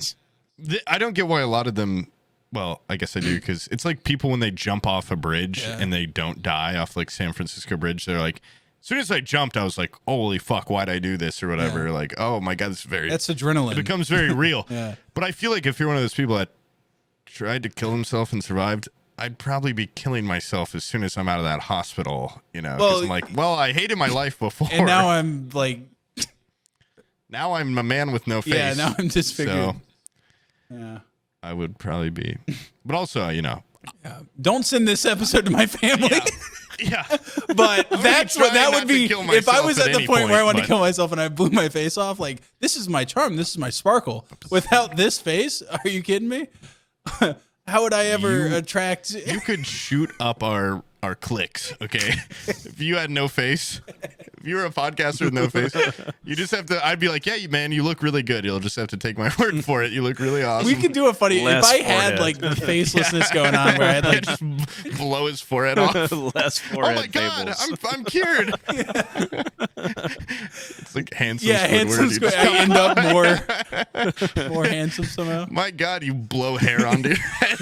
Speaker 3: I don't get why a lot of them. Well, I guess I do, because it's like people when they jump off a bridge and they don't die off like San Francisco Bridge. They're like, as soon as I jumped, I was like, holy fuck, why'd I do this or whatever? Like, oh my God, that's
Speaker 2: adrenaline.
Speaker 3: It becomes very real.
Speaker 2: Yeah.
Speaker 3: But I feel like if you're one of those people that tried to kill himself and survived, I'd probably be killing myself as soon as I'm out of that hospital, because I'm like, well, I hated my life before.
Speaker 2: And now I'm like,
Speaker 3: Now I'm a man with no face.
Speaker 2: Yeah, now I'm disfigured.
Speaker 3: So
Speaker 2: yeah.
Speaker 3: I would probably be. But also,
Speaker 2: Yeah. Don't send this episode to my family.
Speaker 3: Yeah.
Speaker 2: But that's what that would be if I was at the point where I wanted to kill
Speaker 3: but-
Speaker 2: myself and I blew my face off. Like, this is my charm. This is my sparkle. Without this face, are you kidding me? How would I ever attract?
Speaker 3: You could shoot up our clicks, okay? If you had no face, if you were a podcaster with no face, you just have to. I'd be like, yeah, man, you look really good. You'll just have to take my word for it. You look really awesome.
Speaker 2: We could do a funny
Speaker 1: Less
Speaker 2: if I had
Speaker 1: forehead.
Speaker 2: like the facelessness going on where I had like
Speaker 3: just blow his forehead off.
Speaker 1: Less
Speaker 3: Oh
Speaker 1: forehead.
Speaker 3: my god,
Speaker 1: Fables.
Speaker 3: I'm cured. It's like handsome.
Speaker 2: handsome
Speaker 3: Squidward.
Speaker 2: Squid. I end up more handsome somehow.
Speaker 3: My god, you blow hair onto your head.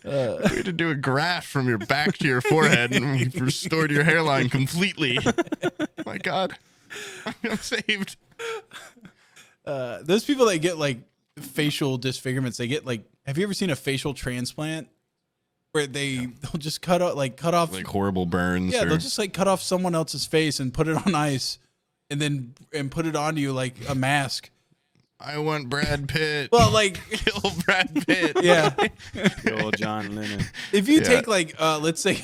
Speaker 3: We had to do a graft from your back to your forehead and we've restored your hairline completely. My god, I'm saved.
Speaker 2: Those people that get like facial disfigurements, they get like. Have you ever seen a facial transplant where they'll just cut off like
Speaker 3: horrible burns?
Speaker 2: Yeah,
Speaker 3: or,
Speaker 2: they'll just like cut off someone else's face and put it on ice, and put it on you like a mask.
Speaker 3: I want Brad Pitt.
Speaker 2: Well, like
Speaker 3: kill Brad Pitt.
Speaker 2: yeah.
Speaker 1: Good old John Lennon.
Speaker 2: If you take like let's say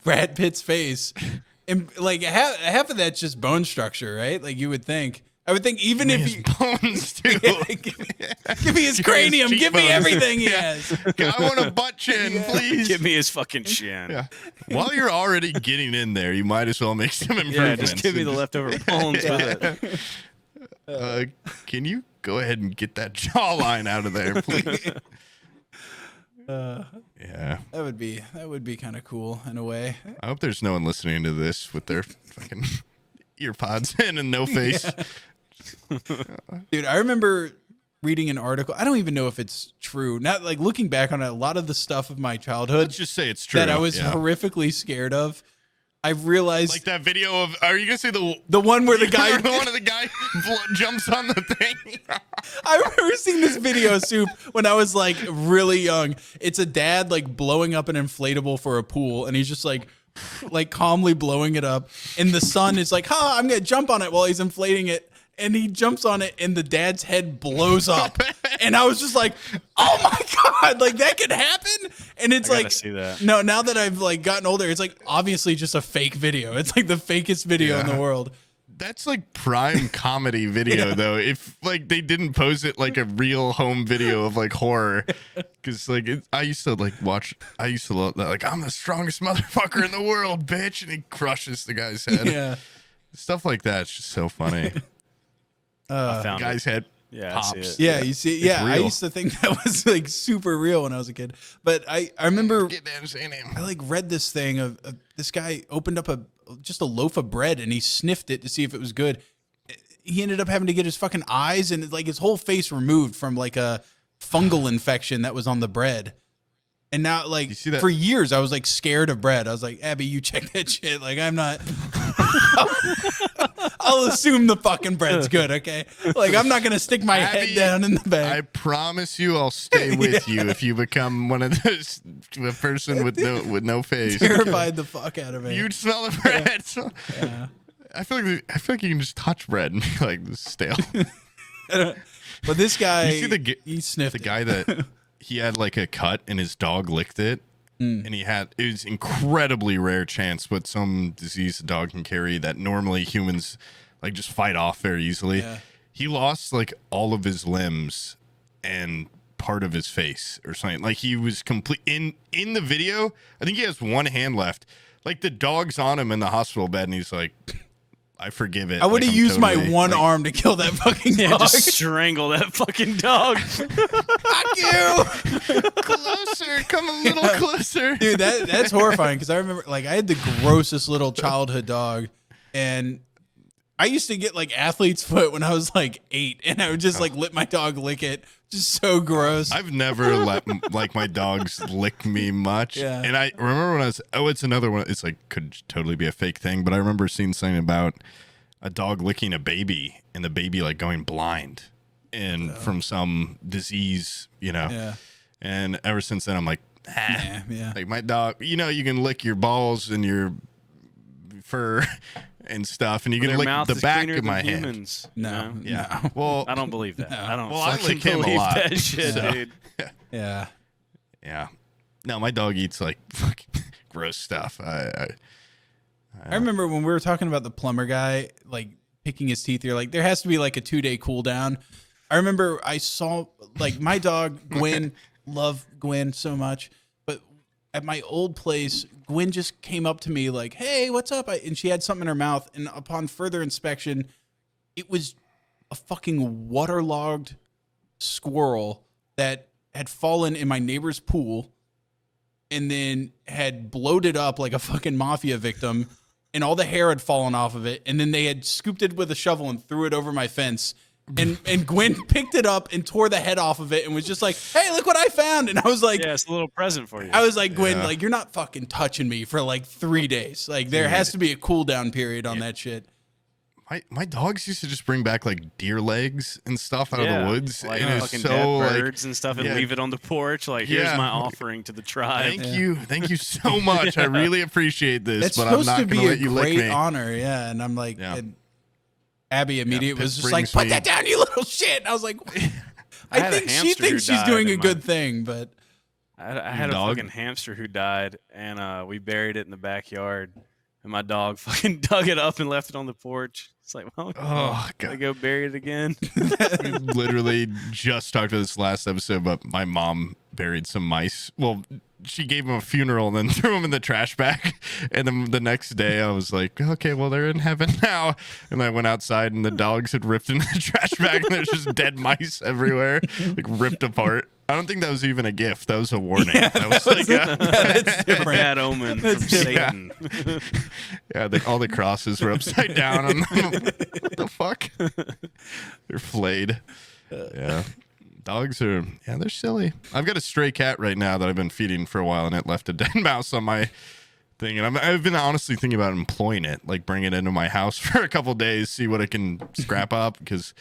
Speaker 2: Brad Pitt's face, and like half of that's just bone structure, right? Like you would think. I would think even if
Speaker 3: his
Speaker 2: you
Speaker 3: bones too.
Speaker 2: give me his cranium, give me
Speaker 3: cheekbones.
Speaker 2: everything he has.
Speaker 3: I want a butt chin, please.
Speaker 1: Give me his fucking chin.
Speaker 3: Yeah. While you're already getting in there, you might as well make some
Speaker 1: Yeah,
Speaker 3: improvements.
Speaker 1: just give me the leftover bones with it.
Speaker 3: Can you go ahead and get that jawline out of there, please? Yeah.
Speaker 2: That would be kind of cool in a way.
Speaker 3: I hope there's no one listening to this with their fucking ear pods in and no face.
Speaker 2: Dude, I remember reading an article. I don't even know if it's true. Not like looking back on it, a lot of the stuff of my childhood
Speaker 3: Let's just say it's true.
Speaker 2: that I was
Speaker 3: yeah.
Speaker 2: horrifically scared of. I've realized
Speaker 3: Like that video of, are you going to say
Speaker 2: the one where the guy
Speaker 3: the one of the guy jumps on the thing?
Speaker 2: I remember seeing this video, Soup, when I was like really young. It's a dad like blowing up an inflatable for a pool, and he's just like calmly blowing it up. And the son is like, I'm going to jump on it while he's inflating it. And he jumps on it, and the dad's head blows up. And I was just like, oh my God, like that could happen. And it's
Speaker 1: I gotta
Speaker 2: like,
Speaker 1: see that.
Speaker 2: no, now that I've like gotten older, it's like obviously just a fake video. It's like the fakest video in the world.
Speaker 3: That's like prime comedy video though. If like they didn't pose it like a real home video of like horror, because like I used to love that. Like, I'm the strongest motherfucker in the world, bitch, and he crushes the guy's head.
Speaker 2: Yeah.
Speaker 3: Stuff like that. It's just so funny.
Speaker 1: I found
Speaker 3: Guy's head
Speaker 1: Yeah, I see
Speaker 3: pops.
Speaker 1: it.
Speaker 2: Yeah, you see, yeah, I
Speaker 3: real.
Speaker 2: used to think that was like super real when I was a kid. But I remember
Speaker 3: Get down, say name.
Speaker 2: I like read this thing of this guy opened up just a loaf of bread and he sniffed it to see if it was good. He ended up having to get his fucking eyes and like his whole face removed from like a fungal infection that was on the bread. And now, like,
Speaker 3: You see that-
Speaker 2: for years, I was like scared of bread. I was like, Abby, you check that shit. Like, I'm not. I'll assume the fucking bread's good, okay? Like, I'm not gonna stick my
Speaker 3: Abby,
Speaker 2: head down in the
Speaker 3: I
Speaker 2: bag.
Speaker 3: promise you, I'll stay with you if you become one of those a person with no face.
Speaker 2: Terrified the fuck out of me.
Speaker 3: You smell the bread.
Speaker 2: Yeah.
Speaker 3: I feel like you can just touch bread and be like, this is stale.
Speaker 2: But this guy,
Speaker 3: You see
Speaker 2: he sniffed
Speaker 3: the guy that he had like a cut and his dog licked it, and it was incredibly rare chance, but some disease a dog can carry that normally humans like just fight off very easily.
Speaker 2: Yeah.
Speaker 3: He lost like all of his limbs and part of his face or something. Like he was complete in the video. I think he has one hand left. Like the dog's on him in the hospital bed, and he's like, I forgive it.
Speaker 2: I would have
Speaker 3: Like, I'm
Speaker 2: used my
Speaker 3: totally,
Speaker 2: one
Speaker 3: like,
Speaker 2: arm to kill that fucking
Speaker 1: Yeah,
Speaker 2: dog.
Speaker 1: just strangle that fucking dog.
Speaker 2: Fuck you.
Speaker 3: Closer, come a little closer.
Speaker 2: Dude, that's horrifying because I remember like I had the grossest little childhood dog, and I used to get like athlete's foot when I was like 8, and I would just like let my dog lick it. Just so gross.
Speaker 3: I've never let like my dogs lick me much.
Speaker 2: Yeah.
Speaker 3: And I remember when I was, it's another one. It's like, could totally be a fake thing, but I remember seeing something about a dog licking a baby and the baby like going blind and from some disease,
Speaker 2: Yeah.
Speaker 3: And ever since then, I'm like,
Speaker 2: Yeah.
Speaker 3: like my dog, you can lick your balls and your fur and stuff, and you can
Speaker 1: Their
Speaker 3: lick
Speaker 1: mouth
Speaker 3: the
Speaker 1: is
Speaker 3: back
Speaker 1: cleaner
Speaker 3: of my
Speaker 1: than
Speaker 3: hand.
Speaker 1: humans.
Speaker 2: No.
Speaker 3: Yeah. Well,
Speaker 1: I don't believe that.
Speaker 2: No.
Speaker 1: I don't
Speaker 3: Well, I
Speaker 1: fucking
Speaker 3: lick him a
Speaker 1: believe
Speaker 3: lot,
Speaker 1: that shit,
Speaker 3: so-
Speaker 1: dude.
Speaker 2: Yeah.
Speaker 3: Yeah. No, my dog eats like fucking gross stuff.
Speaker 2: I remember when we were talking about the plumber guy, like picking his teeth. You're like, there has to be like a 2-day cool down. I remember I saw like my dog Gwen, love Gwen so much, but at my old place, Gwen just came up to me like, "Hey, what's up?" And she had something in her mouth, and upon further inspection, it was a fucking waterlogged squirrel that had fallen in my neighbor's pool and then had bloated up like a fucking mafia victim, and all the hair had fallen off of it, and then they had scooped it with a shovel and threw it over my fence. And Gwen picked it up and tore the head off of it and was just like, "Hey, look what I found." And I was like,
Speaker 1: Yeah, it's a little present for you.
Speaker 2: I was like, Gwen, like, you're not fucking touching me for like 3 days. Like, there has to be a cool down period on that shit.
Speaker 3: My dogs used to just bring back like deer legs and stuff out of the woods.
Speaker 1: Like
Speaker 3: and it's
Speaker 1: fucking
Speaker 3: so
Speaker 1: dead
Speaker 3: like,
Speaker 1: birds and stuff, and leave it on the porch. Like, here's
Speaker 3: Yeah.
Speaker 1: my offering to the tribe.
Speaker 3: thank you so much. I really appreciate this,
Speaker 2: That's
Speaker 3: but I'm
Speaker 2: supposed
Speaker 3: not
Speaker 2: to
Speaker 3: going to
Speaker 2: be a
Speaker 3: let you lick
Speaker 2: great
Speaker 3: me.
Speaker 2: honor. Yeah. And I'm like,
Speaker 3: Yeah.
Speaker 2: and Abby immediately was
Speaker 3: Piss
Speaker 2: just like,
Speaker 3: brings
Speaker 2: "Put
Speaker 3: me-
Speaker 2: that down, you little shit." And I was like, I
Speaker 1: had a
Speaker 2: think she
Speaker 1: hamster who
Speaker 2: thinks she's
Speaker 1: died
Speaker 2: doing
Speaker 1: in
Speaker 2: a
Speaker 1: my-
Speaker 2: good thing, but
Speaker 1: I had a
Speaker 3: dog?
Speaker 1: fucking hamster who died, and we buried it in the backyard. And my dog fucking dug it up and left it on the porch. It's like, well,
Speaker 3: Oh,
Speaker 1: I
Speaker 3: God.
Speaker 1: go bury it again.
Speaker 3: We literally just talked about this last episode, but my mom buried some mice. Well, she gave them a funeral and then threw them in the trash bag. And then the next day I was like, okay, well, they're in heaven now. And I went outside and the dogs had ripped into the trash bag and there's just dead mice everywhere, like ripped apart. I don't think that was even a gift. That was a warning. That was like,
Speaker 2: that's different.
Speaker 1: Bad omen from Satan.
Speaker 3: all the crosses were upside down on them. What the fuck? They're flayed. Yeah. Dogs are, they're silly. I've got a stray cat right now that I've been feeding for a while, and it left a dead mouse on my thing. And I've been honestly thinking about employing it, like bring it into my house for a couple days, see what I can scrap up, because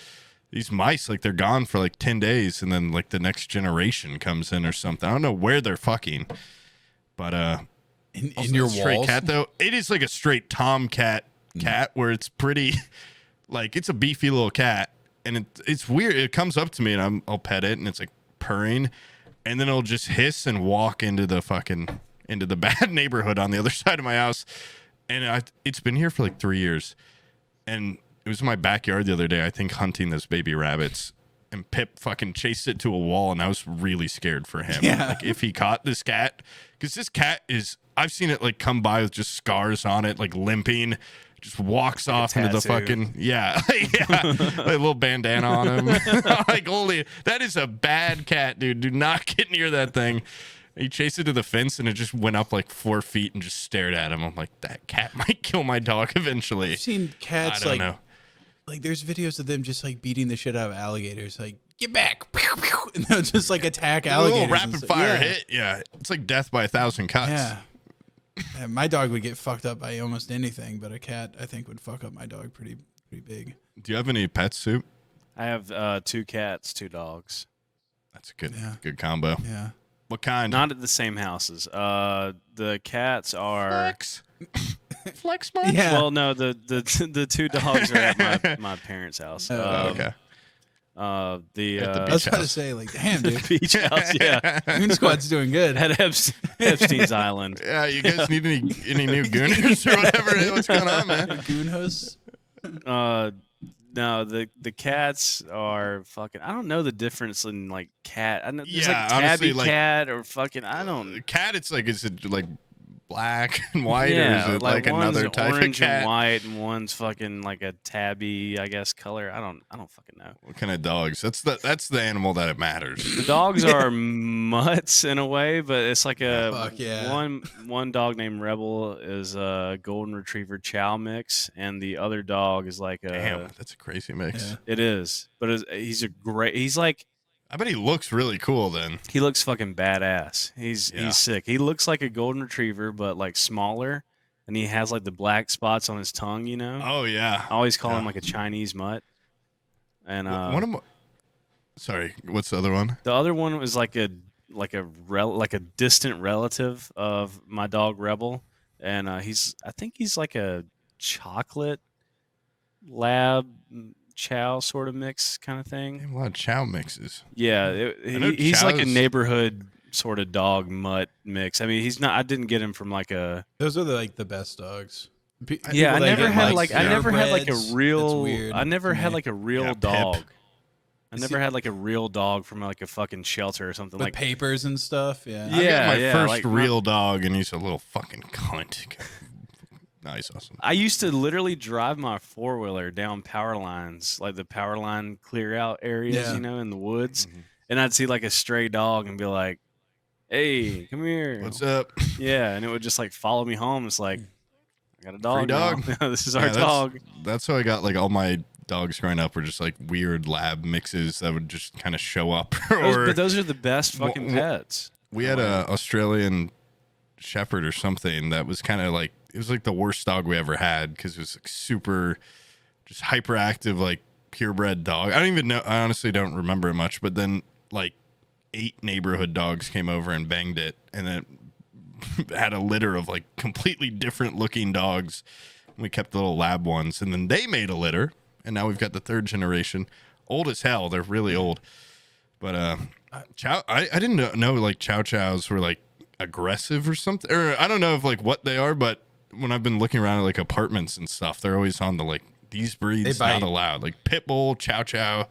Speaker 3: these mice, like, they're gone for like 10 days, and then like the next generation comes in or something. I don't know where they're fucking, but
Speaker 2: in
Speaker 3: also
Speaker 2: your
Speaker 3: the stray
Speaker 2: walls.
Speaker 3: cat though, it is like a straight tomcat cat where it's pretty, like, it's a beefy little cat, and it's weird. It comes up to me and I'll pet it, and it's like purring, and then it'll just hiss and walk into the bad neighborhood on the other side of my house, and it's been here for like 3 years, and it was in my backyard the other day, I think, hunting those baby rabbits, and Pip fucking chased it to a wall, and I was really scared for him.
Speaker 2: Yeah.
Speaker 3: Like, if he caught this cat, because this cat is, I've seen it like come by with just scars on it, like limping, just walks off into the
Speaker 1: tattoo.
Speaker 3: fucking, like a little bandana on him. Like, holy, that is a bad cat, dude. Do not get near that thing. He chased it to the fence, and it just went up like 4 feet and just stared at him. I'm like, that cat might kill my dog eventually.
Speaker 2: I've seen cats
Speaker 3: I don't
Speaker 2: like
Speaker 3: know.
Speaker 2: like there's videos of them just like beating the shit out of alligators, like, "Get back," pew, pew, and they'll just like attack
Speaker 3: A
Speaker 2: alligators.
Speaker 3: little
Speaker 2: and
Speaker 3: rapid
Speaker 2: stuff.
Speaker 3: fire
Speaker 2: Yeah.
Speaker 3: hit. Yeah. It's like death by 1,000 cuts.
Speaker 2: Yeah. Yeah, my dog would get fucked up by almost anything, but a cat I think would fuck up my dog pretty big.
Speaker 3: Do you have any pets, Soup?
Speaker 1: I have 2 cats, 2 dogs.
Speaker 3: That's a
Speaker 2: Yeah.
Speaker 3: good combo.
Speaker 2: Yeah.
Speaker 3: What kind?
Speaker 1: Not at the same houses. The cats are.
Speaker 3: Flex. Flex much?
Speaker 2: Yeah.
Speaker 1: Well, no, the 2 dogs are at my parents' house.
Speaker 3: Okay.
Speaker 1: The
Speaker 3: At the
Speaker 2: I was
Speaker 3: beach
Speaker 2: about to
Speaker 3: house.
Speaker 2: say, like, damn, dude,
Speaker 1: beach house, yeah,
Speaker 2: Goon Squad's doing good.
Speaker 1: at Epstein's Island.
Speaker 3: Yeah, you guys need any new gooners or whatever? What's going on, man?
Speaker 2: Goon hosts.
Speaker 1: No, the cats are fucking. I don't know the difference in like cat. I know there's
Speaker 3: Yeah,
Speaker 1: like
Speaker 3: honestly,
Speaker 1: tabby
Speaker 3: like-
Speaker 1: cat or fucking. I don't.
Speaker 3: Cat, it's like, is it like black and white,
Speaker 1: Yeah,
Speaker 3: or is it like
Speaker 1: one's
Speaker 3: another type of
Speaker 1: orange
Speaker 3: cat?
Speaker 1: and white, and one's fucking like a tabby, I guess, color. I don't fucking know.
Speaker 3: What kind of dogs? That's the animal that it matters.
Speaker 1: The dogs are mutts in a way, but it's like a
Speaker 2: Fuck yeah.
Speaker 1: one dog named Rebel is a golden retriever chow mix, and the other dog is like a.
Speaker 3: Damn, that's a crazy mix.
Speaker 2: Yeah.
Speaker 1: It is, but he's like.
Speaker 3: I bet he looks really cool then.
Speaker 1: He looks fucking badass. He's
Speaker 3: Yeah.
Speaker 1: sick. He looks like a golden retriever, but like smaller, and he has like the black spots on his tongue. You know,
Speaker 3: Oh yeah.
Speaker 1: I always call
Speaker 3: Yeah.
Speaker 1: him like a Chinese mutt. And
Speaker 3: One of my, sorry, what's the other one?
Speaker 1: the other one was like a distant relative of my dog Rebel, and I think he's like a chocolate lab chow sort of mix kind of
Speaker 3: They
Speaker 1: thing.
Speaker 3: have a lot of chow mixes.
Speaker 1: Yeah, he's like a neighborhood sort of dog mutt mix. I mean, he's not. I didn't get him from like a.
Speaker 2: Those are the best dogs.
Speaker 1: Yeah, I never had
Speaker 2: I
Speaker 1: never had like a
Speaker 2: That's
Speaker 1: real.
Speaker 2: weird
Speaker 1: I never
Speaker 2: to
Speaker 1: had
Speaker 2: me.
Speaker 1: like a real
Speaker 3: Yeah, Pip.
Speaker 1: dog. I never had like a real dog from like a fucking shelter or something
Speaker 2: with
Speaker 1: like.
Speaker 2: papers and stuff. Yeah.
Speaker 3: I got
Speaker 1: Yeah,
Speaker 3: my
Speaker 1: yeah,
Speaker 3: first
Speaker 1: like
Speaker 3: real dog, and he's a little fucking cunt. Nice, awesome.
Speaker 1: I used to literally drive my 4-wheeler down power lines, like the power line clear out areas,
Speaker 2: Yeah.
Speaker 1: you know, in the woods, and I'd see like a stray dog and be like, "Hey, come here."
Speaker 3: What's up?
Speaker 1: Yeah, and it would just like follow me home. It's like, I got a dog.
Speaker 3: Free dog.
Speaker 1: now. This is
Speaker 3: Yeah,
Speaker 1: our
Speaker 3: that's-
Speaker 1: dog.
Speaker 3: That's how I got like all my dogs growing up were just like weird lab mixes that would just kind of show up.
Speaker 1: But those are the best fucking pets.
Speaker 3: We had a Australian Shepherd or something that was kind of like, it was like the worst dog we ever had because it was like super just hyperactive, like purebred dog. I don't even know. I honestly don't remember it much, but then like 8 neighborhood dogs came over and banged it, and then had a litter of like completely different looking dogs. We kept the little lab ones, and then they made a litter, and now we've got the 3rd generation. Old as hell. They're really old. But chow, I didn't know like chow chows were like aggressive or something, or I don't know if like what they are, but when I've been looking around at like apartments and stuff, they're always on the like, these breeds not allowed, like pit bull, chow chow,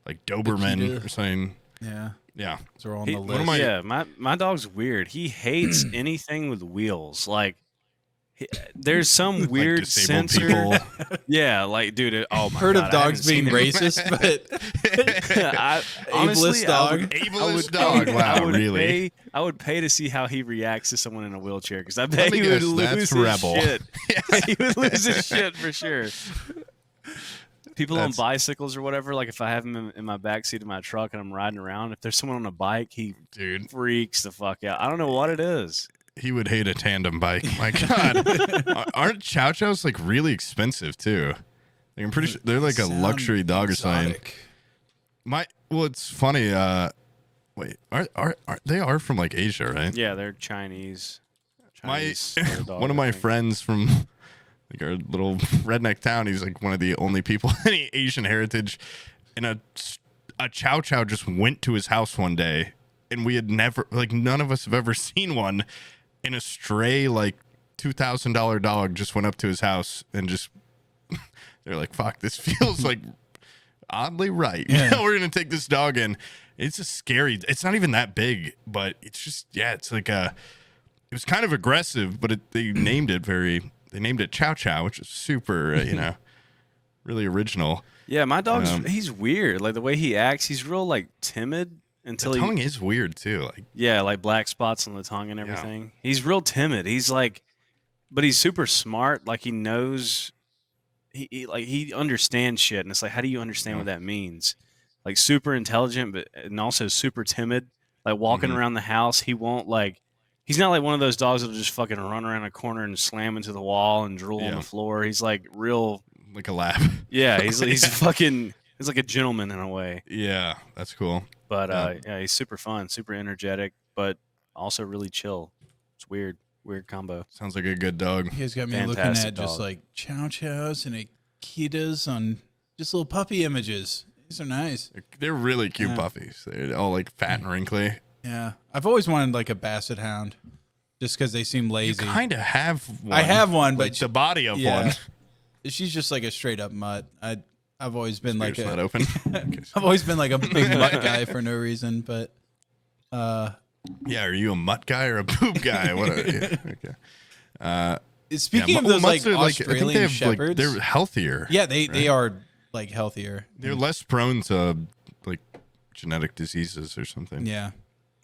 Speaker 3: like Doberman
Speaker 2: Akita.
Speaker 3: or something.
Speaker 2: Yeah.
Speaker 3: Yeah,
Speaker 2: Those are all on the list.
Speaker 3: my-
Speaker 1: my dog's weird. He hates anything with wheels. Like, there's some weird
Speaker 3: disabled
Speaker 1: sensor.
Speaker 3: people.
Speaker 1: Yeah, like, dude. Oh my
Speaker 2: Heard
Speaker 1: God,
Speaker 2: of
Speaker 1: I
Speaker 2: dogs
Speaker 1: haven't
Speaker 2: being
Speaker 1: seen it.
Speaker 2: racist, but
Speaker 1: Honestly,
Speaker 2: ableist dog.
Speaker 3: Ableist dog. Wow, really?
Speaker 1: I would pay to see how he reacts to someone in a wheelchair because I
Speaker 3: Let
Speaker 1: bet
Speaker 3: me
Speaker 1: he would
Speaker 3: guess,
Speaker 1: lose
Speaker 3: that's
Speaker 1: his
Speaker 3: rebel.
Speaker 1: shit. He would lose his shit for sure. People on bicycles or whatever, like if I have him in my backseat of my truck and I'm riding around, if there's someone on a bike, he freaks the fuck out. I don't know what it is.
Speaker 3: He would hate a tandem bike. My God, aren't chow chows like really expensive too? Like, I'm pretty sure they're like a luxury dog or something. Well, it's funny. Wait, are they are from like Asia, right?
Speaker 1: Yeah, they're Chinese.
Speaker 3: One of my friends from like our little redneck town, he's like one of the only people any Asian heritage, and a chow chow just went to his house one day, and we had never, like, none of us have ever seen one, and a stray like $2,000 dog just went up to his house and just they're like, fuck, this feels like oddly right.
Speaker 2: Yeah.
Speaker 3: We're gonna take this dog in. It's a scary, it's not even that big, but it's just, yeah, it's like it was kind of aggressive, but they named it Chow Chow, which is super, really original.
Speaker 1: Yeah, my dog's he's weird. Like the way he acts, he's real like timid until
Speaker 3: the tongue is weird too. Like,
Speaker 1: yeah, like black spots on the tongue and everything. Yeah. He's real timid. He's like, but he's super smart. Like he knows, he understands shit, and it's like, how do you understand what that means? Like super intelligent, and also super timid. Like walking around the house, he won't like. He's not like one of those dogs that'll just fucking run around a corner and slam into the wall and drool on the floor. He's like real,
Speaker 3: like a lab.
Speaker 1: Yeah, he's fucking. He's like a gentleman in a way.
Speaker 3: Yeah, that's cool.
Speaker 1: But yeah, he's super fun, super energetic, but also really chill. It's weird combo.
Speaker 3: Sounds like a good dog.
Speaker 2: You guys got me looking at just like chow chows and Akitas on just little puppy images. These are nice.
Speaker 3: They're really cute puppies. They're all like fat and wrinkly.
Speaker 2: Yeah, I've always wanted like a basset hound, just because they seem lazy.
Speaker 3: You kind of have one.
Speaker 2: I have one,
Speaker 3: like
Speaker 2: but
Speaker 3: the body of one.
Speaker 2: She's just like a straight up mutt. I've always been like
Speaker 3: not open.
Speaker 2: I've always been like a big mutt guy for no reason, but
Speaker 3: yeah, are you a mutt guy or a poop guy? What? Okay.
Speaker 2: Speaking of those like Australian
Speaker 3: I think
Speaker 2: shepherds,
Speaker 3: they're healthier.
Speaker 2: Yeah, they are like healthier.
Speaker 3: They're less prone to like genetic diseases or something.
Speaker 2: Yeah.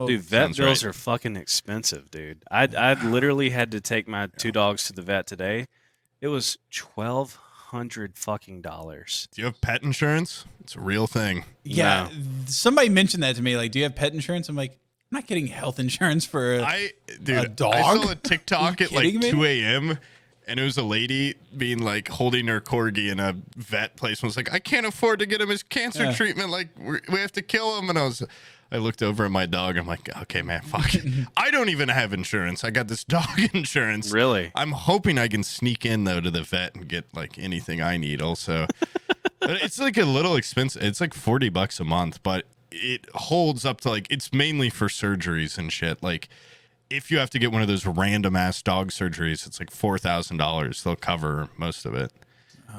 Speaker 1: Dude, vet bills are fucking expensive, dude. I literally had to take my 2 dogs to the vet today. It was $1,200 fucking dollars.
Speaker 3: Do you have pet insurance? It's a real thing.
Speaker 2: Yeah, somebody mentioned that to me. Like, do you have pet insurance? I'm like, I'm not getting health insurance for a dog.
Speaker 3: I saw a TikTok at like
Speaker 2: me?
Speaker 3: 2 a.m. and it was a lady being like holding her corgi in a vet place and was like, I can't afford to get him his cancer treatment. Like we have to kill him. And I I looked over at my dog. I'm like, okay, man, fuck. I don't even have insurance. I got this dog insurance.
Speaker 1: Really?
Speaker 3: I'm hoping I can sneak in, though, to the vet and get, like, anything I need also. It's, like, a little expensive. It's, like, $40 a month, but it holds up to, like, it's mainly for surgeries and shit. Like, if you have to get one of those random-ass dog surgeries, it's, like, $4,000. They'll cover most of it.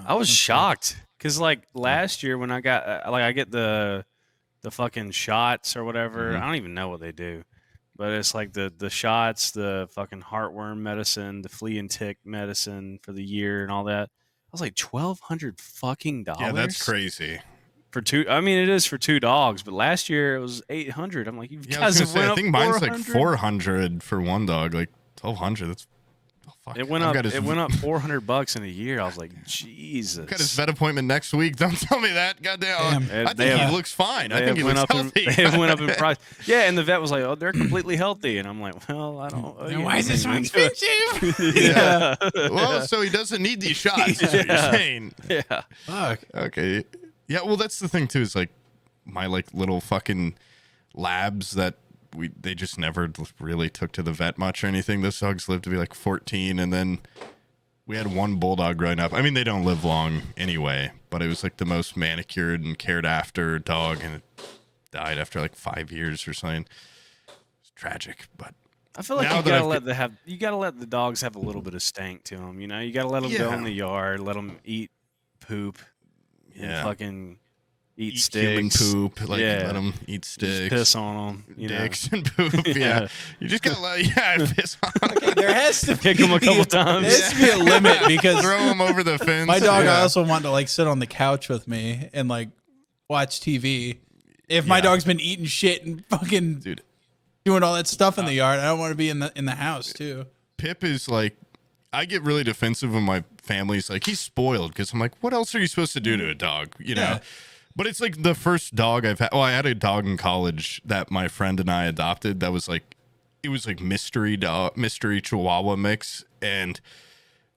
Speaker 1: I was shocked because, like, last year when I got, I get the fucking shots or whatever. I don't even know what they do, but it's like the shots, the fucking heartworm medicine, the flea and tick medicine for the year and all that. I was like $1,200 fucking dollars.
Speaker 3: Yeah, that's crazy.
Speaker 1: For two. I mean, it is for two dogs, but last year it was $800. I'm like, you
Speaker 3: Yeah, I
Speaker 1: guys
Speaker 3: was gonna say, I think mine's like
Speaker 1: 400?
Speaker 3: $400 for one dog, like $1,200. That's fuck.
Speaker 1: It went up. It went up $400 in a year. I was like, Jesus.
Speaker 3: Got his vet appointment next week. Don't tell me that. Goddamn. I think he looks fine. I think he looks healthy.
Speaker 1: They went up in price. Yeah, and the vet was like, "Oh, they're completely healthy," and I'm like, "Well, I don't."
Speaker 2: Why is this so expensive?
Speaker 3: Yeah. Well, so he doesn't need these shots. Is what you're saying.
Speaker 1: Yeah.
Speaker 2: Fuck.
Speaker 3: Okay. Yeah. Well, that's the thing too. Is like my like little fucking labs that they just never really took to the vet much or anything. Those dogs lived to be like 14, and then we had one bulldog growing up. I mean, they don't live long anyway, but it was like the most manicured and cared after dog, and it died after like 5 years or something. It's tragic, but
Speaker 1: I feel like you gotta let the dogs have a little bit of stank to them. You know, you gotta let them go in the yard, let them eat poop, and fucking eat sticks,
Speaker 3: human poop. Like let them eat sticks,
Speaker 1: just piss on them,
Speaker 3: dicks and poop. Yeah, you just gotta let piss on them.
Speaker 2: Okay, there has to
Speaker 1: kick them a couple times.
Speaker 2: There has to be a limit because
Speaker 3: throw them over the fence.
Speaker 2: My dog also wanted to like sit on the couch with me and like watch TV. If my dog's been eating shit and fucking doing all that stuff in the yard, I don't want to be in the house too.
Speaker 3: Pip is like, I get really defensive when my family's like, he's spoiled, because I'm like, what else are you supposed to do to a dog? You know. But it's like the first dog I've had. Well, I had a dog in college that my friend and I adopted. That was like, it was like mystery Chihuahua mix, and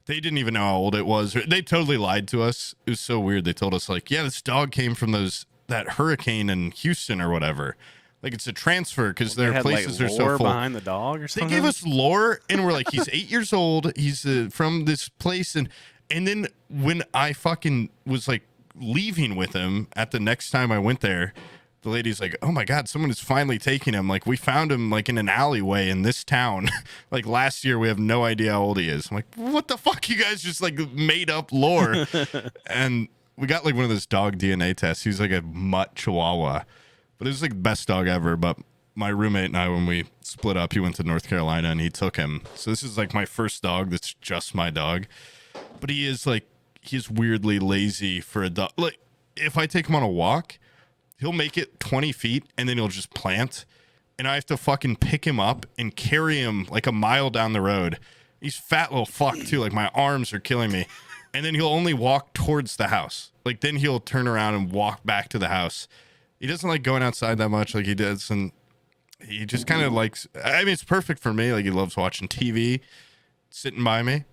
Speaker 3: they didn't even know how old it was. They totally lied to us. It was so weird. They told us like, yeah, this dog came from that hurricane in Houston or whatever. Like it's a transfer because their places are so full.
Speaker 1: Behind the dog or something.
Speaker 3: They gave us lore, and we're like, he's 8 years old. He's from this place, and then when I fucking was like leaving with him at the next time I went there, the lady's like, oh my god, someone is finally taking him. Like, we found him like in an alleyway in this town like last year. We have no idea how old he is. I'm like, what the fuck? You guys just like made up lore. And we got like one of those dog DNA tests. He was like a mutt Chihuahua, but it was like the best dog ever. But my roommate and I, when we split up, he went to North Carolina and he took him. So this is like my first dog that's just my dog. But he's weirdly lazy for a dog. Like, if I take him on a walk, he'll make it 20 feet and then he'll just plant. And I have to fucking pick him up and carry him like a mile down the road. He's fat little fuck too. Like, my arms are killing me. And then he'll only walk towards the house. Like, then he'll turn around and walk back to the house. He doesn't like going outside that much like he does. And he just kind of likes, I mean, it's perfect for me. Like, he loves watching TV, sitting by me.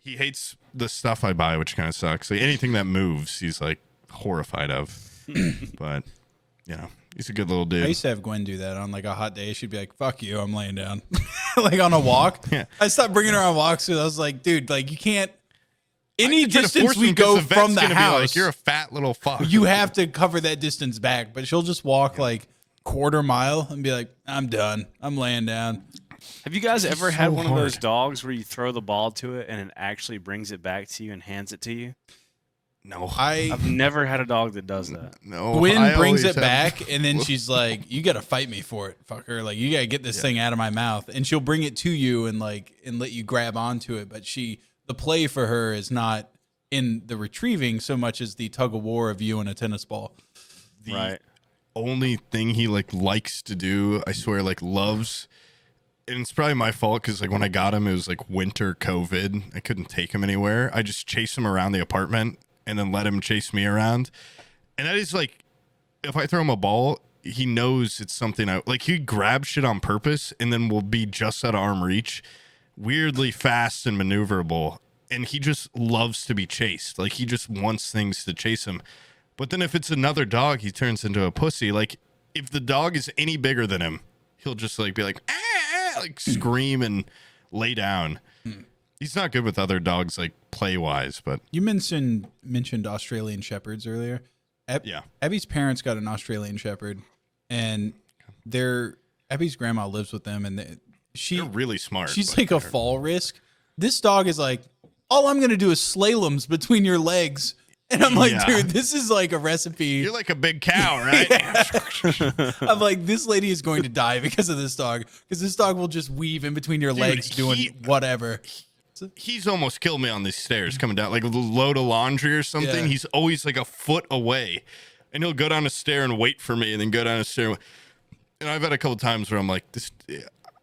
Speaker 3: He hates the stuff I buy, which kind of sucks. Like, anything that moves, he's like horrified of. But, you know, he's a good little dude.
Speaker 2: I used to have Gwen do that on like a hot day. She'd be like, fuck you, I'm laying down. Like on a walk.
Speaker 3: Yeah.
Speaker 2: I stopped bringing her on walks because I was like, dude, like you can't. Any distance we go from the house,
Speaker 3: like, you're a fat little fuck.
Speaker 2: You have to cover that distance back. But she'll just walk like quarter mile and be like, I'm done. I'm laying down.
Speaker 1: Have you guys ever had one of those dogs where you throw the ball to it and it actually brings it back to you and hands it to you?
Speaker 3: No.
Speaker 1: I've never had a dog that does that.
Speaker 3: No.
Speaker 2: Gwen brings it back and then she's like, you got to fight me for it, fucker. Like, you got to get this thing out of my mouth. And she'll bring it to you and let you grab onto it. But the play for her is not in the retrieving so much as the tug of war of you and a tennis ball.
Speaker 3: The only thing he likes to do, I swear, loves, and it's probably my fault because when I got him, it was winter COVID. I couldn't take him anywhere. I just chase him around the apartment and then let him chase me around. And that is if I throw him a ball, he knows it's something he grabs shit on purpose and then will be just out of arm reach, weirdly fast and maneuverable. And he just loves to be chased. He just wants things to chase him. But then if it's another dog, he turns into a pussy. If if the dog is any bigger than him, he'll just like be like, like scream and lay down. He's not good with other dogs, like play wise, but
Speaker 2: you mentioned Australian Shepherds earlier.
Speaker 3: Yeah.
Speaker 2: Abby's parents got an Australian Shepherd, and Abby's grandma lives with them, and
Speaker 3: they're really smart.
Speaker 2: She's like a fall risk. This dog is like, all I'm going to do is slaloms between your legs. And I'm like, dude, this is like a recipe.
Speaker 3: You're like a big cow, right?
Speaker 2: I'm like, this lady is going to die because of this dog. Because this dog will just weave in between your legs doing whatever.
Speaker 3: He's almost killed me on these stairs coming down. Like a load of laundry or something. Yeah. He's always like a foot away. And he'll go down a stair and wait for me and then go down a stair. And I've had a couple times where I'm like,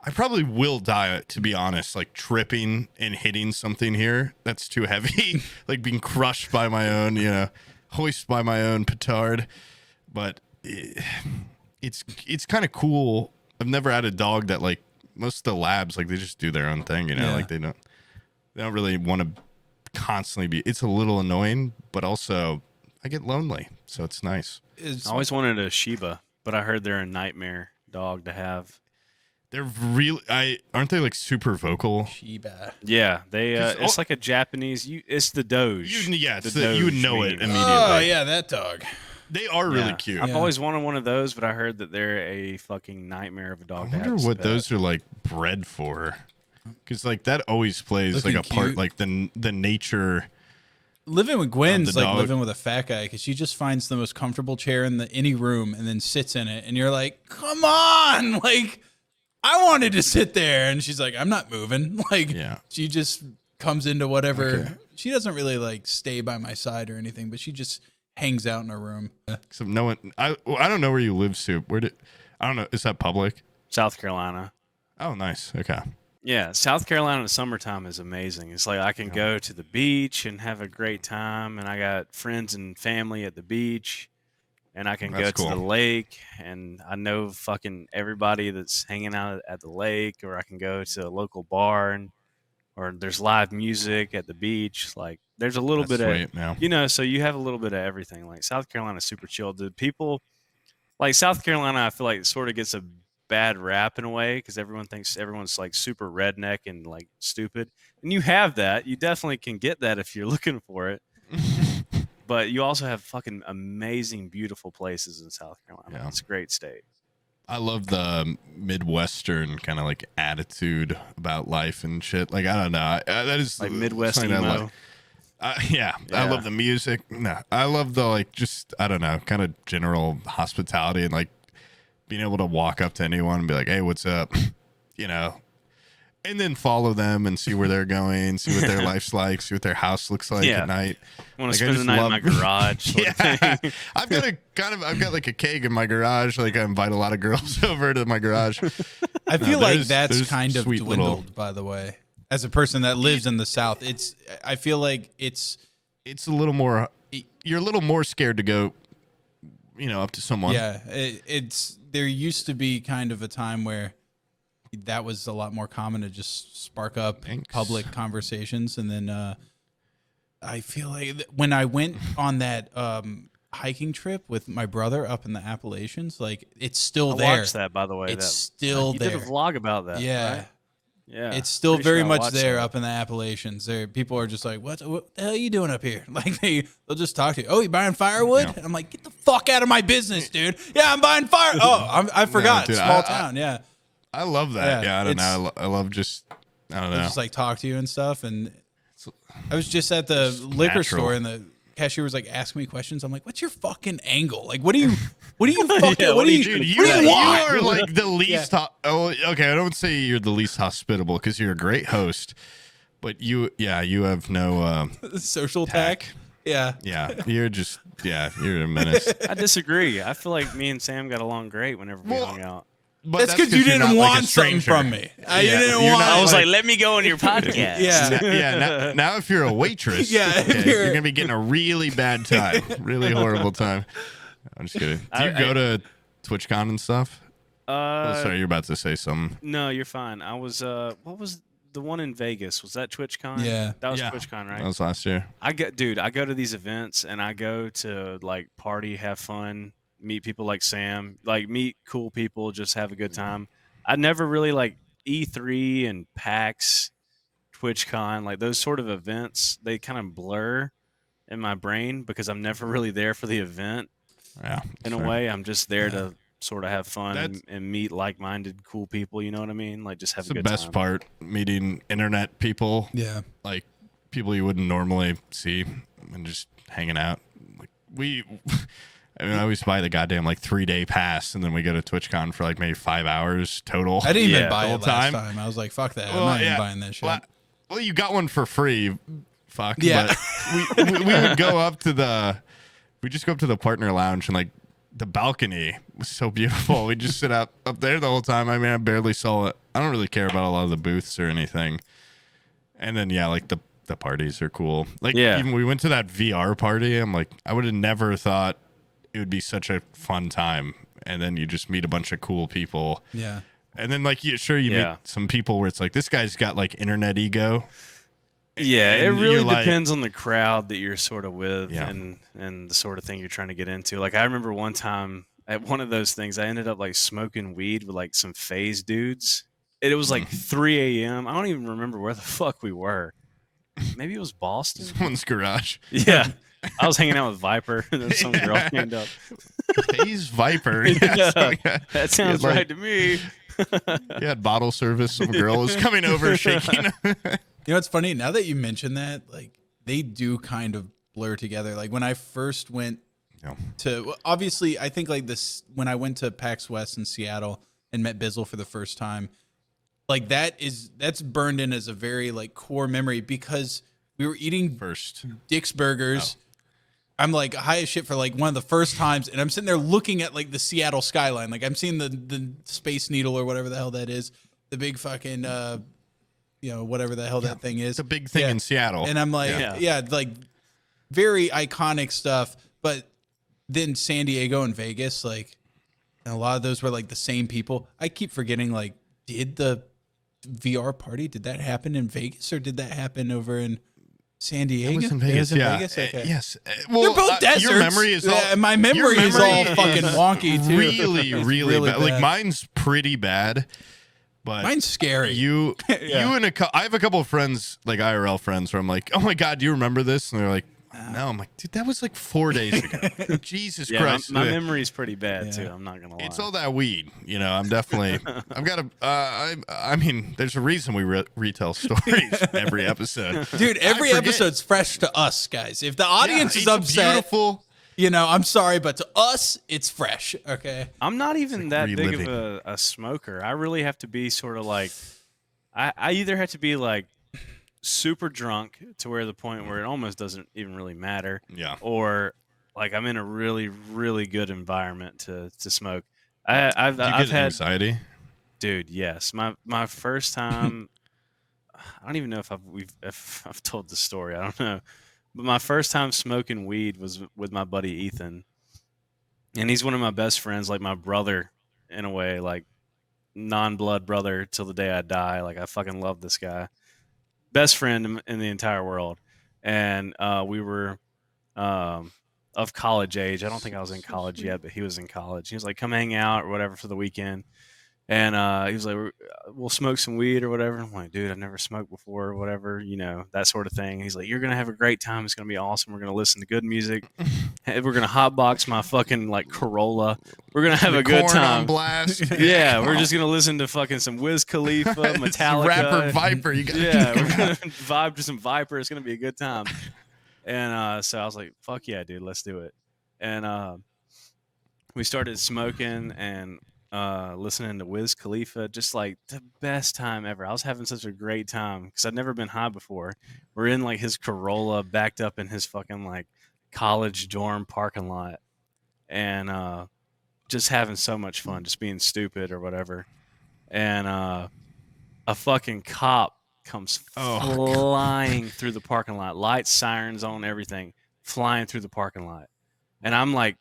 Speaker 3: I probably will die, to be honest, like tripping and hitting something here that's too heavy, like being crushed by my own, hoist by my own petard. But it's kind of cool. I've never had a dog that, like, most of the labs, like, they just do their own thing, like they don't really want to constantly be. It's a little annoying, but also I get lonely, so it's nice.
Speaker 1: I always wanted a Shiba, but I heard they're a nightmare dog to have.
Speaker 3: They're really, aren't they like super vocal?
Speaker 2: Shiba.
Speaker 1: Yeah, they. It's like a Japanese. It's the Doge.
Speaker 3: You would know it immediately.
Speaker 2: Oh yeah, that dog.
Speaker 3: They are really cute.
Speaker 1: I've always wanted one of those, but I heard that they're a fucking nightmare of a dog.
Speaker 3: I wonder what those are like bred for, because like that always plays like a part, like the nature.
Speaker 2: Living with Gwen's like living with a fat guy, because she just finds the most comfortable chair in any room and then sits in it, and you're like, come on, like. I wanted to sit there, and she's like, I'm not moving. Like, she just comes into whatever. Okay. She doesn't really like stay by my side or anything, but she just hangs out in her room.
Speaker 3: So no one, I don't know where you live, Soup. I don't know. Is that public?
Speaker 1: South Carolina.
Speaker 3: Oh, nice. Okay.
Speaker 1: Yeah, South Carolina in the summertime is amazing. It's like I can go to the beach and have a great time, and I got friends and family at the beach. And I can go to the lake, and I know fucking everybody that's hanging out at the lake, or I can go to a local bar, or there's live music at the beach. Like, there's a little bit of, so you have a little bit of everything. Like, South Carolina's super chill. The people, like, South Carolina, I feel like sort of gets a bad rap in a way, because everyone thinks everyone's, like, super redneck and, like, stupid. And you have that. You definitely can get that if you're looking for it. But you also have fucking amazing, beautiful places in South Carolina. Yeah. It's a great state.
Speaker 3: I love the Midwestern kind of like attitude about life and shit. Like, I don't know. That is
Speaker 1: like Midwest emo.
Speaker 3: Yeah, I love the music. No, I love the like just, I don't know, kind of general hospitality and like being able to walk up to anyone and be like, hey, what's up? And then follow them and see where they're going, see what their life's like, see what their house looks like at night.
Speaker 1: I want to spend the night in my garage.
Speaker 3: I've got like a keg in my garage. Like I invite a lot of girls over to my garage.
Speaker 2: I feel like that's kind of dwindled, by the way. As a person that lives in the South, I feel like it's
Speaker 3: a little more. You're a little more scared to go, up to someone.
Speaker 2: Yeah, there used to be kind of a time where that was a lot more common to just spark up public conversations. And then I feel like when I went on that hiking trip with my brother up in the Appalachians, like it's still there.
Speaker 1: I watched that, by the way.
Speaker 2: It's still there.
Speaker 1: You did a vlog about that.
Speaker 2: Yeah.
Speaker 1: Right? Yeah.
Speaker 2: It's still very much there up in the Appalachians. People are just like, what the hell are you doing up here? Like they'll just talk to you. Oh, you buying firewood? And I'm like, get the fuck out of my business, dude. Yeah, I'm buying fire. Oh, I forgot. Dude, small town. Yeah.
Speaker 3: I love that. Yeah, I don't know. I love just, I don't know.
Speaker 2: Just like talk to you and stuff. And I was just at the liquor store, and the cashier was like asking me questions. I'm like, what's your fucking angle? Like, what do you fucking, what do you want?
Speaker 3: You are like the least, okay, I don't say you're the least hospitable because you're a great host, but you have no
Speaker 2: social tact. Yeah.
Speaker 3: Yeah. You're a menace.
Speaker 1: I disagree. I feel like me and Sam got along great whenever we hung out.
Speaker 2: But that's because you didn't want something from me.
Speaker 1: I was like, let me go on your podcast.
Speaker 3: Now if you're a waitress, you're gonna be getting a really bad time, really horrible time. I'm just kidding. Do you go to TwitchCon and stuff? Sorry, you're about to say something.
Speaker 1: No, you're fine. I was. What was the one in Vegas? Was that TwitchCon?
Speaker 2: Yeah,
Speaker 1: that was TwitchCon, right?
Speaker 3: That was last year.
Speaker 1: I go to these events and I go to like party, have fun, meet people like Sam, like meet cool people, just have a good time. I never really like E3 and PAX, TwitchCon, like those sort of events. They kind of blur in my brain because I'm never really there for the event.
Speaker 3: Yeah,
Speaker 1: In a
Speaker 3: fair.
Speaker 1: way, I'm just there to sort of have fun
Speaker 3: That's-
Speaker 1: and meet like-minded, cool people. You know what I mean? Like just have
Speaker 3: That's
Speaker 1: a
Speaker 3: the
Speaker 1: good
Speaker 3: best
Speaker 1: time.
Speaker 3: part, meeting internet people.
Speaker 2: Yeah.
Speaker 3: Like people you wouldn't normally see and just hanging out. Like I always buy the goddamn like 3-day pass, and then we go to TwitchCon for like maybe 5 hours total.
Speaker 2: I didn't even
Speaker 1: Yeah.
Speaker 2: buy
Speaker 3: The
Speaker 2: it
Speaker 3: whole
Speaker 2: last
Speaker 3: time.
Speaker 2: time. I was like, fuck that.
Speaker 3: Well,
Speaker 2: I'm not even
Speaker 3: yeah.
Speaker 2: buying that shit.
Speaker 3: Well, you got one for free. Fuck.
Speaker 2: Yeah.
Speaker 3: But we would go up to we just go up to the partner lounge, and like the balcony was so beautiful. We just sit up there the whole time. I mean, I barely saw it. I don't really care about a lot of the booths or anything. And then yeah, like the parties are cool. Like even we went to that VR party. I'm like, I would have never thought it would be such a fun time. And then you just meet a bunch of cool people.
Speaker 2: Yeah.
Speaker 3: And then like you meet some people where it's like, this guy's got like internet ego.
Speaker 1: Yeah, it
Speaker 3: And
Speaker 1: really
Speaker 3: you're like-
Speaker 1: depends on the crowd that you're sort of with
Speaker 3: Yeah.
Speaker 1: and the sort of thing you're trying to get into. Like I remember one time at one of those things, I ended up like smoking weed with like some phase dudes. It was like 3 a.m. I don't even remember where the fuck we were. Maybe it was Boston.
Speaker 3: Someone's garage.
Speaker 1: Yeah. I was hanging out with Viper and then some girl came up.
Speaker 3: He's Viper.
Speaker 1: Yeah,
Speaker 3: So, yeah.
Speaker 1: that sounds
Speaker 3: like-
Speaker 1: right to me.
Speaker 3: He had bottle service. Some girl was coming over shaking.
Speaker 2: You know what's funny? Now that you mention that, like they do kind of blur together. Like when I first went to, obviously, I think like this when I went to PAX West in Seattle and met Bizzle for the first time, like that's burned in as a very like core memory because we were eating
Speaker 3: First.
Speaker 2: Dick's Burgers. I'm like high as shit for like one of the first times, and I'm sitting there looking at like the Seattle skyline. Like I'm seeing the Space Needle or whatever the hell that is, the big fucking whatever the hell that thing is.
Speaker 3: It's a big thing in Seattle.
Speaker 2: And I'm like, like very iconic stuff. But then San Diego and Vegas, like, and a lot of those were like the same people. I keep forgetting, like, did the VR party, did that happen in Vegas or did that happen over in San Diego?
Speaker 3: It was in
Speaker 2: It
Speaker 3: Vegas.
Speaker 2: was in
Speaker 3: Yeah.
Speaker 2: Vegas? Okay.
Speaker 3: Yes. Well,
Speaker 2: They're both deserts.
Speaker 3: Your memory is all.
Speaker 2: Yeah, my memory is all fucking wonky too.
Speaker 3: Really,
Speaker 2: It's
Speaker 3: really bad. Like
Speaker 2: bad.
Speaker 3: mine's pretty bad. But
Speaker 2: Mine's scary.
Speaker 3: You and I have a couple of friends, like IRL friends, where I'm like, oh my god, do you remember this? And they're like, no. I'm like, dude, that was like 4 days ago. Jesus Christ.
Speaker 1: My memory's pretty bad too. I'm not gonna lie.
Speaker 3: It's all that weed, you know. I'm definitely. I've got a. I mean, there's a reason we retell stories every episode,
Speaker 2: Dude, every
Speaker 3: I forget.
Speaker 2: episode's fresh to us, guys. If the audience is
Speaker 3: it's
Speaker 2: upset,
Speaker 3: beautiful.
Speaker 2: I'm sorry, but to us, it's fresh. Okay.
Speaker 1: I'm not even that big
Speaker 3: reliving.
Speaker 1: of a smoker. I really have to be sort of like, I either have to be like super drunk to where the point where it almost doesn't even really matter.
Speaker 3: Yeah.
Speaker 1: Or like I'm in a really, really good environment to smoke. I've
Speaker 3: Do you
Speaker 1: I've
Speaker 3: get
Speaker 1: had,
Speaker 3: anxiety?
Speaker 1: dude, yes. My first time, I don't even know if I've told the story. I don't know. But my first time smoking weed was with my buddy Ethan. And he's one of my best friends, like my brother in a way, like non-blood brother till the day I die. Like I fucking love this guy. Best friend in the entire world. And we were of college age. I don't think I was in college yet, but he was in college. He was like, come hang out or whatever for the weekend. And he was like, we'll smoke some weed or whatever. I'm like, dude, I've never smoked before or whatever, that sort of thing. He's like, you're going to have a great time. It's going to be awesome. We're going to listen to good music. We're going to hotbox my fucking like Corolla. We're going to have a good
Speaker 3: Corn
Speaker 1: time.
Speaker 3: on blast.
Speaker 1: Yeah, we're just going to listen to fucking some Wiz Khalifa, Metallica.
Speaker 3: Rapper Viper. You got
Speaker 1: Yeah, we're going to vibe to some Viper. It's going to be a good time. And so I was like, fuck yeah, dude, let's do it. And we started smoking and listening to Wiz Khalifa, just like the best time ever. I was having such a great time because I'd never been high before. We're in like his Corolla backed up in his fucking like college dorm parking lot and just having so much fun, just being stupid or whatever. And a fucking cop comes flying through the parking lot, lights, sirens on, everything, flying through the parking lot. And I'm like,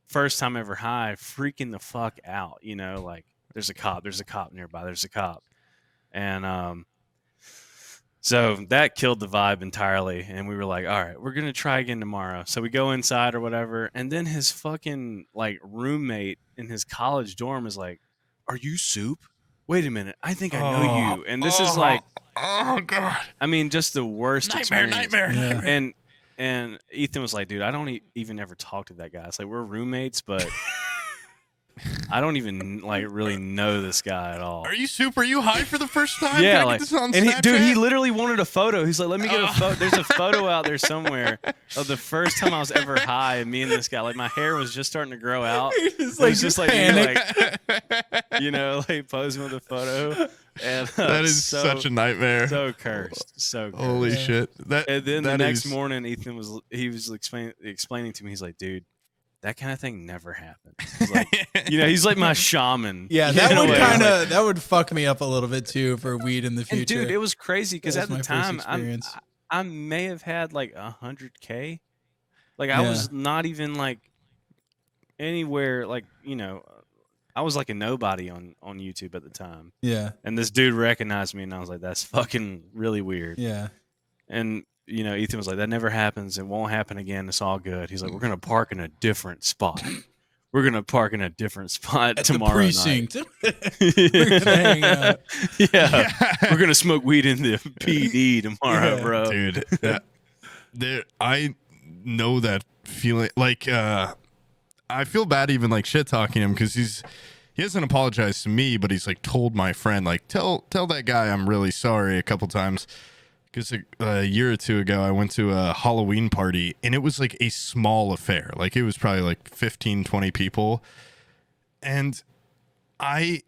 Speaker 1: first time ever high, freaking the fuck out, like there's a cop nearby, there's a cop. And So that killed the vibe entirely, and we were like, all right, we're gonna try again tomorrow. So we go inside or whatever, and then his fucking like roommate in his college dorm is like, "Are you Soup? Wait a minute, I think I know you." And this is like,
Speaker 3: oh god,
Speaker 1: I mean, just the worst experience.
Speaker 3: nightmare.
Speaker 2: Yeah.
Speaker 1: And Ethan was like, "Dude, I don't even ever talk to that guy. It's like we're roommates, but I don't even like really know this guy at all."
Speaker 3: Are you super? Are you high for the first time?
Speaker 1: Yeah,
Speaker 3: Can I
Speaker 1: like,
Speaker 3: get this on
Speaker 1: and
Speaker 3: Snapchat?
Speaker 1: he literally wanted a photo. He's like, "Let me get a photo." There's a photo out there somewhere of the first time I was ever high, and me and this guy, like, my hair was just starting to grow out. It was just like, me, like, you know, like posing with a photo. And
Speaker 3: that is such a nightmare.
Speaker 1: So cursed. So cursed.
Speaker 3: Holy shit!
Speaker 1: And then the
Speaker 3: that
Speaker 1: next
Speaker 3: is-
Speaker 1: morning, Ethan was explaining to me. He's like, "Dude, that kind of thing never happened." He's like, you know, he's like my shaman.
Speaker 2: Yeah,
Speaker 1: in
Speaker 2: that
Speaker 1: a
Speaker 2: would
Speaker 1: way.
Speaker 2: kind
Speaker 1: Like,
Speaker 2: of that would fuck me up a little bit too for weed in the future.
Speaker 1: and dude, it was crazy because
Speaker 2: That
Speaker 1: at
Speaker 2: was
Speaker 1: the
Speaker 2: my first
Speaker 1: time,
Speaker 2: experience.
Speaker 1: I may have had like 100K. Like I
Speaker 2: Yeah.
Speaker 1: was not even like anywhere. Like, you know, I was like a nobody on YouTube at the time.
Speaker 2: Yeah,
Speaker 1: And this dude recognized me, and I was like, "That's fucking really weird."
Speaker 2: yeah.
Speaker 1: And you know, Ethan was like, "That never happens. It won't happen again. It's all good." He's like, "We're gonna park in a different spot. We're gonna park in a different spot
Speaker 2: At
Speaker 1: tomorrow
Speaker 2: the precinct.
Speaker 1: night."
Speaker 2: We're gonna hang out.
Speaker 1: Yeah, we're gonna smoke weed in the PD tomorrow,
Speaker 2: Yeah.
Speaker 1: bro.
Speaker 3: dude. I know that feeling. Like, I feel bad even like shit talking him because he hasn't apologized to me, but he's like told my friend like tell that guy I'm really sorry a couple times. Because a year or two ago, I went to a Halloween party, and it was like a small affair. Like, it was probably like 15, 20 people. And I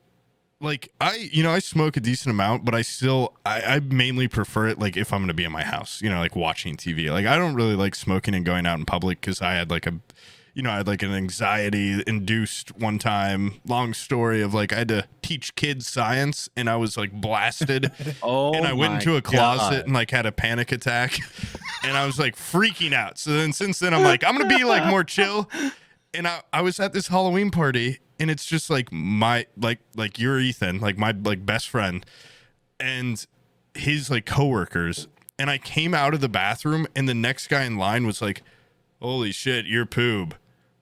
Speaker 3: smoke a decent amount, but I mainly prefer it, like, if I'm going to be in my house, you know, like watching TV. Like, I don't really like smoking and going out in public because I had like an anxiety-induced one time, long story of like I had to teach kids science and I was like blasted.
Speaker 1: Oh,
Speaker 3: and I went
Speaker 1: my
Speaker 3: into a closet
Speaker 1: God.
Speaker 3: and like had a panic attack and I was like freaking out. So then since then I'm like, I'm going to be like more chill. And I was at this Halloween party and it's just like my, like you're Ethan, like my like best friend and his like coworkers. And I came out of the bathroom and the next guy in line was like, "Holy shit, you're Poob.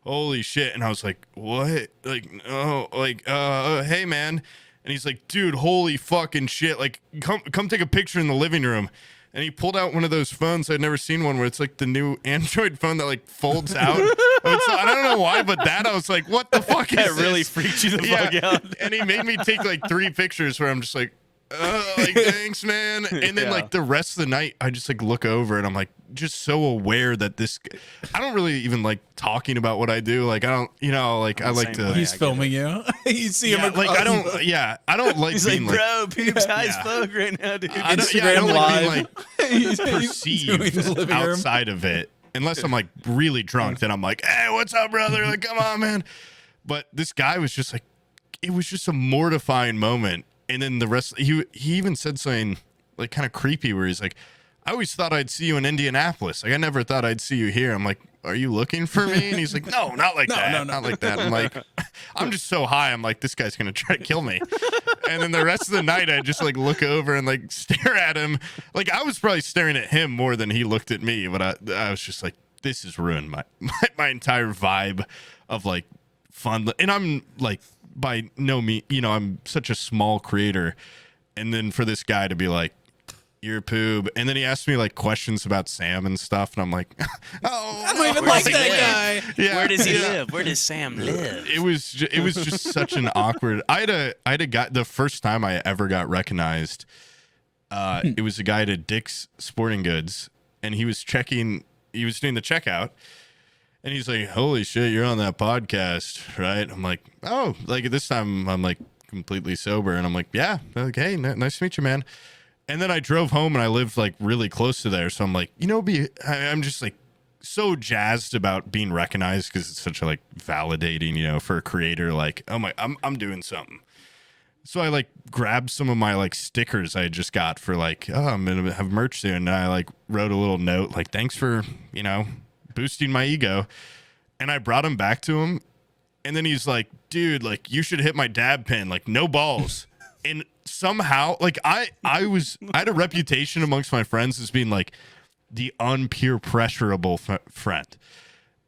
Speaker 3: Holy shit." And I was like, "What?" Like, oh, like, hey man. And he's like, "Dude, holy fucking shit. Like, come take a picture in the living room." And he pulled out one of those phones. I'd never seen one where it's like the new Android phone that like folds out. I don't know why, but I was like, what the fuck is
Speaker 1: That
Speaker 3: this?
Speaker 1: really freaked you the fuck out.
Speaker 3: And he made me take like 3 pictures where I'm just like, like, thanks, man. And then
Speaker 1: Yeah.
Speaker 3: like the rest of the night, I just like look over and I'm like just so aware that I don't really even like talking about what I do. Like, I don't, you know, like I like
Speaker 1: Same
Speaker 3: to,
Speaker 1: way.
Speaker 2: He's
Speaker 1: I get
Speaker 2: filming you. You see him
Speaker 3: yeah,
Speaker 2: across
Speaker 3: like I
Speaker 2: the-
Speaker 3: don't like
Speaker 1: He's like,
Speaker 3: being like,
Speaker 1: "Bro, Poop's high as
Speaker 3: Yeah.
Speaker 1: fuck right now, dude."
Speaker 3: I don't
Speaker 2: Instagram
Speaker 3: like being
Speaker 2: Live.
Speaker 3: like
Speaker 2: He's doing his
Speaker 3: perceived
Speaker 2: living room.
Speaker 3: outside of it. Unless I'm like really drunk, then I'm like, "Hey, what's up, brother? Like, come on, man." But this guy was just like, it was just a mortifying moment. And then the rest, he even said something like kind of creepy where he's like, "I always thought I'd see you in Indianapolis. Like, I never thought I'd see you here." I'm like, "Are you looking for me?" And he's like, "No, not like that.
Speaker 2: no.
Speaker 3: Not like that." I'm like, I'm just so high. I'm like, this guy's going to try to kill me. And then the rest of the night, I just like look over and like stare at him. Like, I was probably staring at him more than he looked at me. But I was just like, this has ruined my entire vibe of like fun. And I'm like, by no means, you know, I'm such a small creator. And then for this guy to be like, "You're Poob," and then he asked me like questions about Sam and stuff, and I'm like, "Oh,
Speaker 2: I don't even
Speaker 1: Where
Speaker 2: like
Speaker 1: does he
Speaker 2: that
Speaker 1: live?
Speaker 2: guy.
Speaker 3: yeah,
Speaker 1: Where does he
Speaker 3: yeah."
Speaker 1: live? Where does Sam live?
Speaker 3: It was just such an awkward. I had a guy the first time I ever got recognized. It was a guy at Dick's Sporting Goods, and he was doing the checkout. And he's like, "Holy shit, you're on that podcast, right?" I'm like, "Oh," like at this time I'm like completely sober. And I'm like, "Yeah, like, hey, nice to meet you, man." And then I drove home and I lived like really close to there. So I'm like, I'm just like so jazzed about being recognized because it's such a like validating, you know, for a creator, like, oh my, I'm doing something. So I like grabbed some of my like stickers I had just got for like, oh, I'm going to have merch soon. And I like wrote a little note, like, "Thanks for, you know, boosting my ego." And I brought him back to him. And then he's like, "Dude, like, you should hit my dab pen, like, no balls." And somehow, like I had a reputation amongst my friends as being like the unpeer pressurable friend.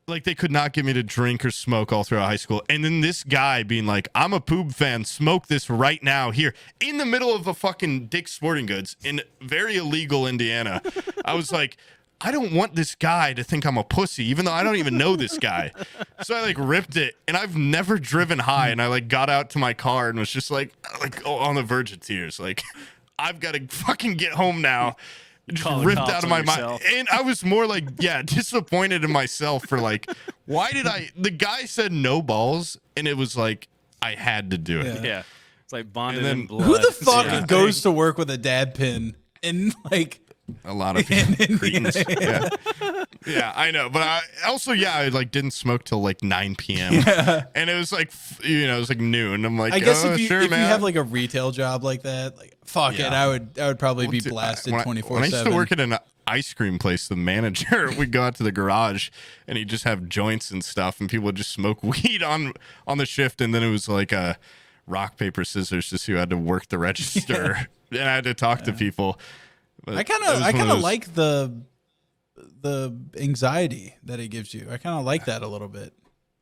Speaker 3: Like they could not get me to drink or smoke all throughout high school. And then this guy being like, I'm a Poob fan, smoke this right now here in the middle of a fucking Dick's Sporting Goods in very illegal Indiana. I was like, I don't want this guy to think I'm a pussy, even though I don't even know this guy. So I like ripped it, and I've never driven high. And I like got out to my car and was just like on the verge of tears. Like, I've got to fucking get home now. Just ripped out of my mind. And I was more like, yeah, disappointed in myself for like, why did the guy said no balls, and it was like, I had to do it.
Speaker 1: Yeah. It's like bonded in blood.
Speaker 2: Who the fuck goes to work with a dad pin and like,
Speaker 3: a lot of cretins. Yeah, I know. But I also, I like didn't smoke till like 9 p.m. And it was like, it was like noon. I'm like,
Speaker 2: I guess if you have like a retail job like that, like fuck it, I would probably be blasted 24/7.
Speaker 3: When I used to work at an ice cream place, the manager would go out to the garage and he'd just have joints and stuff, and people would just smoke weed on the shift, and then it was like a rock paper scissors to see who had to work the register, and I had to talk to people. But
Speaker 2: I kind of like the anxiety that it gives you. I kind of like that a little bit.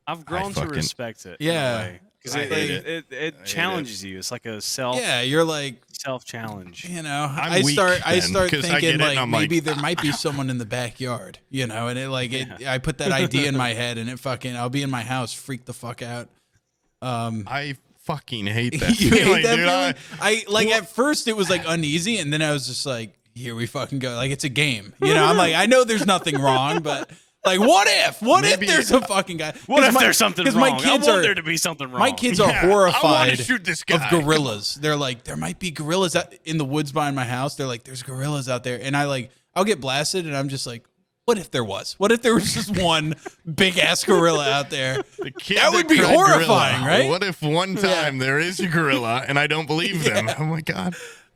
Speaker 1: I've grown to respect it.
Speaker 2: Yeah,
Speaker 1: because it challenges you. It's like a
Speaker 2: you're like
Speaker 1: self-challenge.
Speaker 2: You know, I start thinking like maybe there might be someone in the backyard. You know, and I put that idea in my head, and I'll be in my house, freak the fuck out.
Speaker 3: I fucking hate that.
Speaker 2: You hate that feeling? I like at first it was like uneasy, and then I was just like, here we fucking go. Like it's a game. You know, I'm like, I know there's nothing wrong, but like, what if there's a fucking guy?
Speaker 1: What if there's something wrong? My kids I want there to be something wrong.
Speaker 2: My kids are horrified
Speaker 3: shoot this guy.
Speaker 2: of gorillas. They're like, there might be gorillas in the woods behind my house. They're like, there's gorillas out there. And I'll get blasted, and I'm just like, what if there was? What if there was just one big ass gorilla out there? That would be horrifying, right?
Speaker 3: What if one time there is a gorilla and I don't believe them? Oh my God.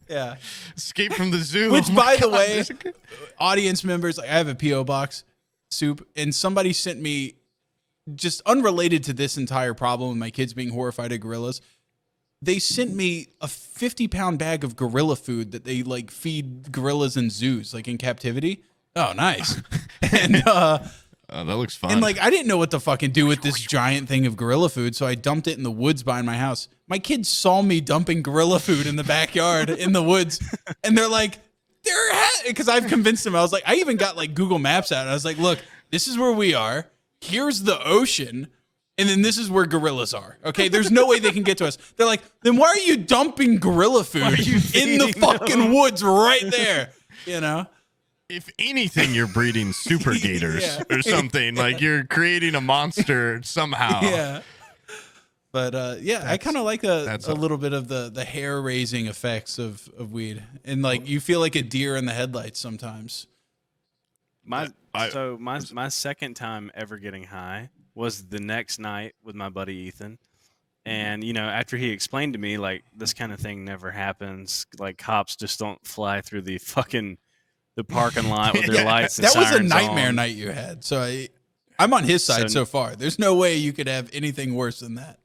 Speaker 2: Yeah.
Speaker 3: Escape from the zoo.
Speaker 2: Which, by the way, audience members, I have a P.O. box, Soup, and somebody sent me, just unrelated to this entire problem of my kids being horrified of gorillas, they sent me a 50-pound bag of gorilla food that they like feed gorillas in zoos, like in captivity. Oh, nice. And
Speaker 3: that looks fun.
Speaker 2: And like, I didn't know what to fucking do with this giant thing of gorilla food, so I dumped it in the woods behind my house. My kids saw me dumping gorilla food in the backyard in the woods, and they're like, because I've convinced them. I was like, I even got like Google Maps out, and I was like, look, this is where we are. Here's the ocean. And then this is where gorillas are. Okay, there's no way they can get to us. They're like, then why are you dumping gorilla food in the fucking woods right there? You know?
Speaker 3: If anything, you're breeding super gators or something. Like you're creating a monster somehow.
Speaker 2: Yeah. But I kind of like a little bit of the hair raising effects of weed, and like you feel like a deer in the headlights sometimes.
Speaker 1: My second time ever getting high was the next night with my buddy Ethan. And, after he explained to me, like, this kind of thing never happens. Like, cops just don't fly through the parking lot with their lights and sirens
Speaker 2: That was a nightmare
Speaker 1: on.
Speaker 2: night you had. So I'm on his side so far. There's no way you could have anything worse than that.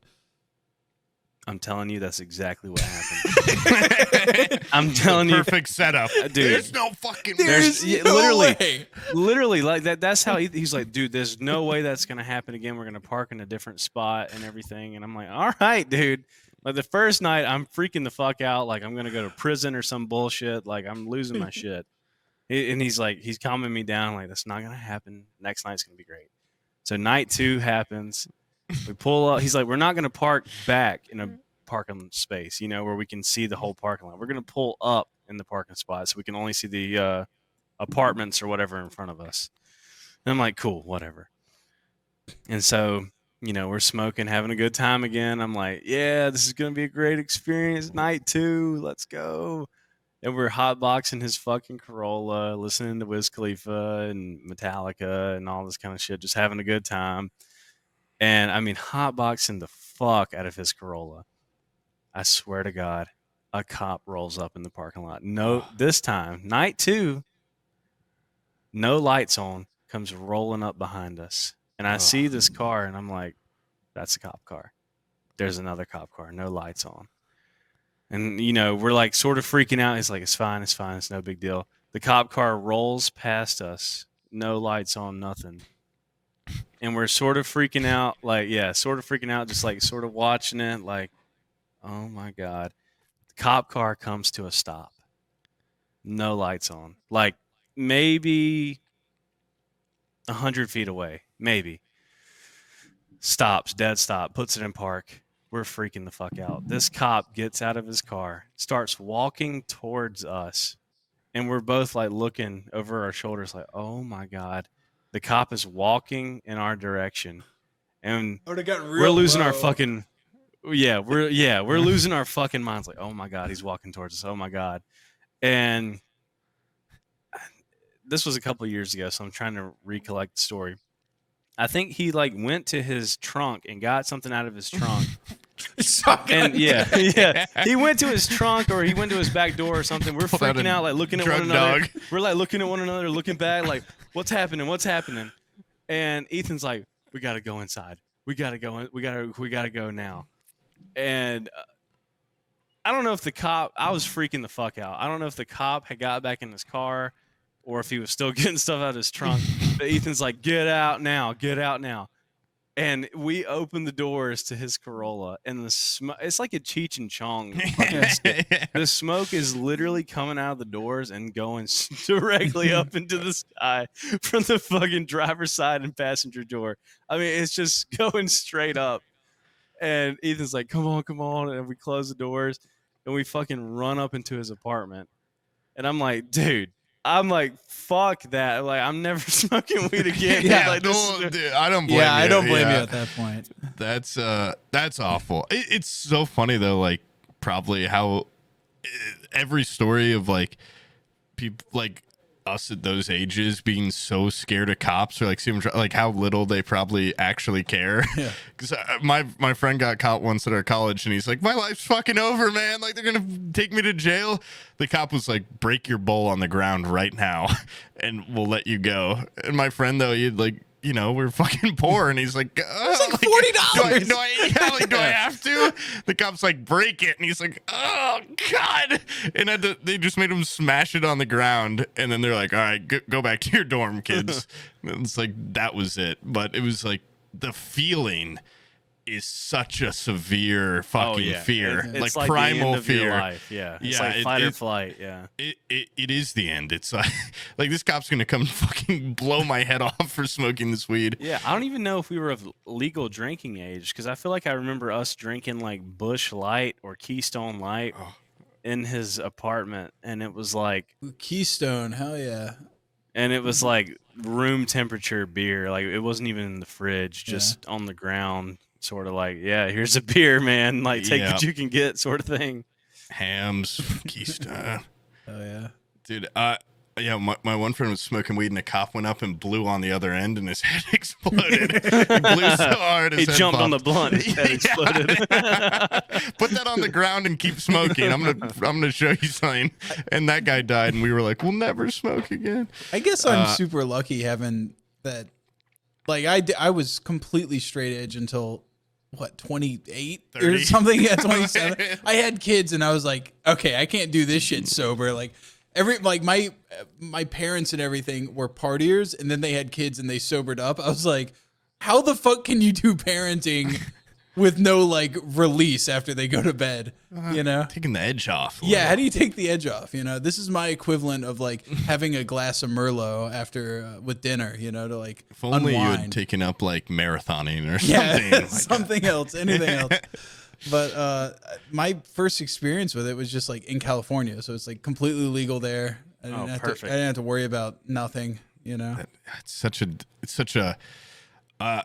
Speaker 1: I'm telling you, that's exactly what happened. I'm telling you,
Speaker 3: perfect setup,
Speaker 1: dude.
Speaker 3: There's no fucking.
Speaker 2: There's no way.
Speaker 1: Literally, like that. That's how he's like, dude. There's no way that's gonna happen again. We're gonna park in a different spot and everything. And I'm like, all right, dude. Like the first night, I'm freaking the fuck out. Like I'm gonna go to prison or some bullshit. Like I'm losing my shit. And he's like, he's calming me down. Like that's not gonna happen. Next night's gonna be great. So night 2 happens. We pull up. He's like, we're not going to park back in a parking space, where we can see the whole parking lot. We're going to pull up in the parking spot so we can only see the apartments or whatever in front of us. And I'm like, cool, whatever. And so, we're smoking, having a good time again. I'm like, yeah, this is going to be a great experience. Night 2, let's go. And we're hotboxing his fucking Corolla, listening to Wiz Khalifa and Metallica and all this kind of shit, just having a good time. And I mean, hotboxing the fuck out of his Corolla. I swear to God, a cop rolls up in the parking lot. No, this time, night 2, no lights on, comes rolling up behind us. And I see this car, and I'm like, that's a cop car. There's another cop car, no lights on. And, we're like sort of freaking out. He's like, it's fine. It's fine. It's no big deal. The cop car rolls past us. No lights on, nothing. And we're sort of freaking out. Like, yeah, sort of freaking out. Just like sort of watching it. Like, oh my God. The cop car comes to a stop. No lights on. Like maybe 100 feet away. Maybe. Stops, dead stop, puts it in park. We're freaking the fuck out. This cop gets out of his car, starts walking towards us, and we're both like looking over our shoulders, like, "Oh my God!" The cop is walking in our direction, and we're losing our fucking we're losing our fucking minds. Like, "Oh my God, he's walking towards us! Oh my God!" And this was a couple of years ago, so I'm trying to recollect the story. I think he like went to his trunk and got something out of his trunk. And he went to his trunk or he went to his back door or something. We're freaking out, like looking at one another. We're like looking at one another, looking back, like what's happening? What's happening? And Ethan's like, we gotta go inside. We gotta go. We gotta go now. And I don't know if the cop. I was freaking the fuck out. I don't know if the cop had got back in his car or if he was still getting stuff out of his trunk. But Ethan's like, get out now. Get out now. And we open the doors to his Corolla, and the smoke, it's like a Cheech and Chong. The smoke is literally coming out of the doors and going directly up into the sky from the fucking driver's side and passenger door. I mean, it's just going straight up. And Ethan's like, come on. And we close the doors, and we fucking run up into his apartment. And I'm like, dude. I'm like, fuck that. Like, I'm never smoking weed again. Like,
Speaker 3: dude, I don't blame you.
Speaker 2: I don't blame you at that point.
Speaker 3: That's awful. It's so funny though, like probably how every story of like people like us at those ages being so scared of cops or like seeing like how little they probably actually care. Yeah. Because my friend got caught once at our college and he's like, my life's fucking over, man. Like they're gonna take me to jail. The cop was like, break your bowl on the ground right now and we'll let you go. And my friend though, he'd like, we're fucking poor, and he's like,
Speaker 2: it's like $40.
Speaker 3: Do I have to? The cop's like, break it, and he's like, oh God, and they just made him smash it on the ground, and then they're like, all right, go back to your dorm, kids. And it's like that was it, but it was like the feeling is such a severe fucking fear,
Speaker 1: it's
Speaker 3: like primal
Speaker 1: the end of
Speaker 3: fear.
Speaker 1: Your life. Yeah, it's like fight or flight. Yeah,
Speaker 3: it is the end. It's like this cop's gonna come fucking blow my head off for smoking this weed.
Speaker 1: Yeah, I don't even know if we were of legal drinking age because I feel like I remember us drinking like Busch Light or Keystone Light in his apartment, and it was like
Speaker 2: Keystone, hell yeah.
Speaker 1: And it was like room temperature beer, like it wasn't even in the fridge, just on the ground. Sort of like, yeah, here's a beer, man. Like, take what you can get, sort of thing.
Speaker 3: Hams, Keystone.
Speaker 2: Oh yeah,
Speaker 3: dude. My one friend was smoking weed, and a cop went up and blew on the other end, and his head exploded. He blew so hard, his
Speaker 1: head jumped popped. On the blunt. His head exploded.
Speaker 3: Put that on the ground and keep smoking. I'm gonna show you something. And that guy died, and we were like, we'll never smoke again.
Speaker 2: I guess I'm super lucky having that. Like I was completely straight edge until 28 or something at 27. I had kids and I was like, okay, I can't do this shit sober. Like my parents and everything were partiers, and then they had kids and they sobered up. I was like, how the fuck can you do parenting with no like release after they go to bed?
Speaker 3: Taking the edge off.
Speaker 2: Yeah, how do you take the edge off? This is my equivalent of like having a glass of Merlot after with dinner. To like
Speaker 3: if only
Speaker 2: unwind.
Speaker 3: You had taken up like marathoning or something. Yeah,
Speaker 2: something else, anything else. But my first experience with it was just like in California, so it's like completely legal there. I didn't have to worry about nothing.
Speaker 3: It's such a. I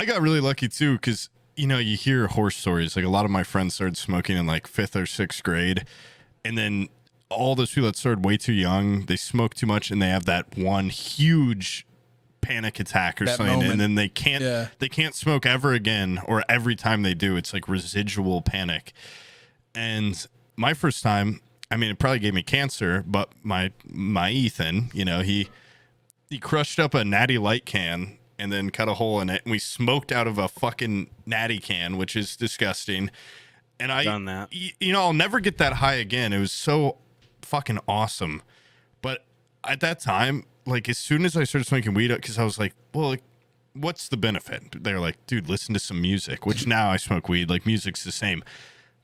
Speaker 3: got really lucky too because. You hear horror stories. Like a lot of my friends started smoking in like 5th or 6th grade. And then all those people that started way too young, they smoke too much and they have that one huge panic attack or something. Moment. And then they can't smoke ever again, or every time they do, it's like residual panic. And my first time, I mean, it probably gave me cancer, but my Ethan, he crushed up a Natty Light can and then cut a hole in it, and we smoked out of a fucking natty can, which is disgusting. And
Speaker 1: done that.
Speaker 3: I'll never get that high again. It was so fucking awesome. But at that time, like as soon as I started smoking weed, because I was like, well, like, what's the benefit? They're like, dude, listen to some music, which now I smoke weed. Like music's the same.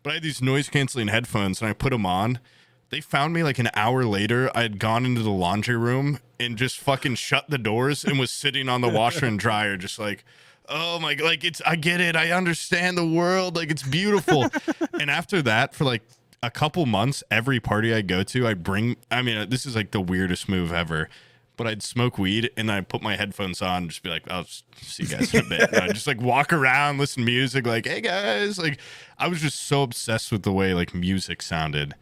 Speaker 3: But I had these noise canceling headphones and I put them on. They found me like an hour later. I had gone into the laundry room and just fucking shut the doors and was sitting on the washer and dryer, just like, oh my, like I get it. I understand the world. Like it's beautiful. And after that, for like a couple months, every party I go to, this is like the weirdest move ever, but I'd smoke weed and then I'd put my headphones on and just be like, I'll just see you guys in a bit. And I'd just like walk around, listen to music, like, hey guys. Like I was just so obsessed with the way like music sounded.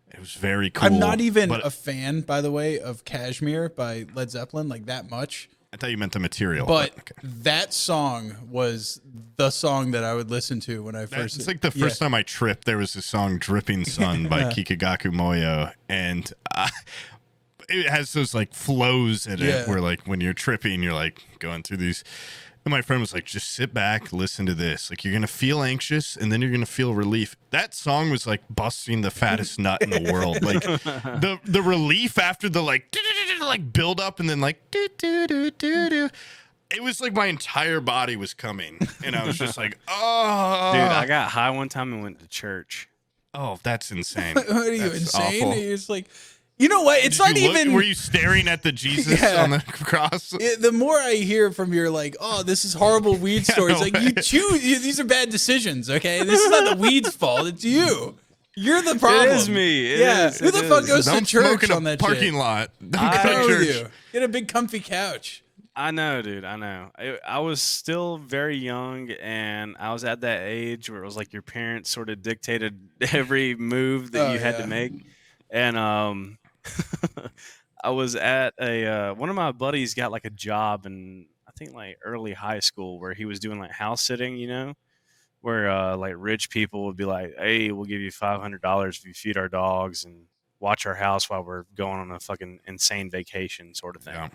Speaker 3: It was very cool.
Speaker 2: I'm not even a fan, by the way, of Kashmir by Led Zeppelin, like that much.
Speaker 3: I thought you meant the material.
Speaker 2: But
Speaker 3: okay.
Speaker 2: That song was the song that I would listen to when I first...
Speaker 3: It's like the first time I tripped, there was this song, Dripping Sun by Kikagaku Moyo. And it has those like flows in it where like when you're tripping, you're like going through these... And my friend was like, just sit back, listen to this. Like, you're going to feel anxious, and then you're going to feel relief. That song was like busting the fattest nut in the world. Like, the relief after the like build up and then like, it was like my entire body was coming. And I was just like, oh.
Speaker 1: Dude, I got high one time and went to church.
Speaker 3: Oh, that's insane.
Speaker 2: What are you,
Speaker 3: that's
Speaker 2: insane?
Speaker 3: awful.
Speaker 2: You're just like... You know what? It's not even...
Speaker 3: Were you staring at the Jesus on the cross?
Speaker 2: The more I hear from your like, oh, this is horrible weed stories. Like you choose, these are bad decisions. Okay, this is not the weed's fault. It's you. You're the problem.
Speaker 1: It is me.
Speaker 2: Who the fuck goes to church on that
Speaker 3: parking
Speaker 2: shit?
Speaker 3: lot?
Speaker 2: Don't go to church. Get a big comfy couch.
Speaker 1: I know, dude. I know. I was still very young, and I was at that age where it was like your parents sort of dictated every move that you had to make. And I was at one of my buddies got like a job in I think like early high school where he was doing like house sitting, where like rich people would be like, hey, we'll give you $500 if you feed our dogs and watch our house while we're going on a fucking insane vacation sort of thing. Yeah.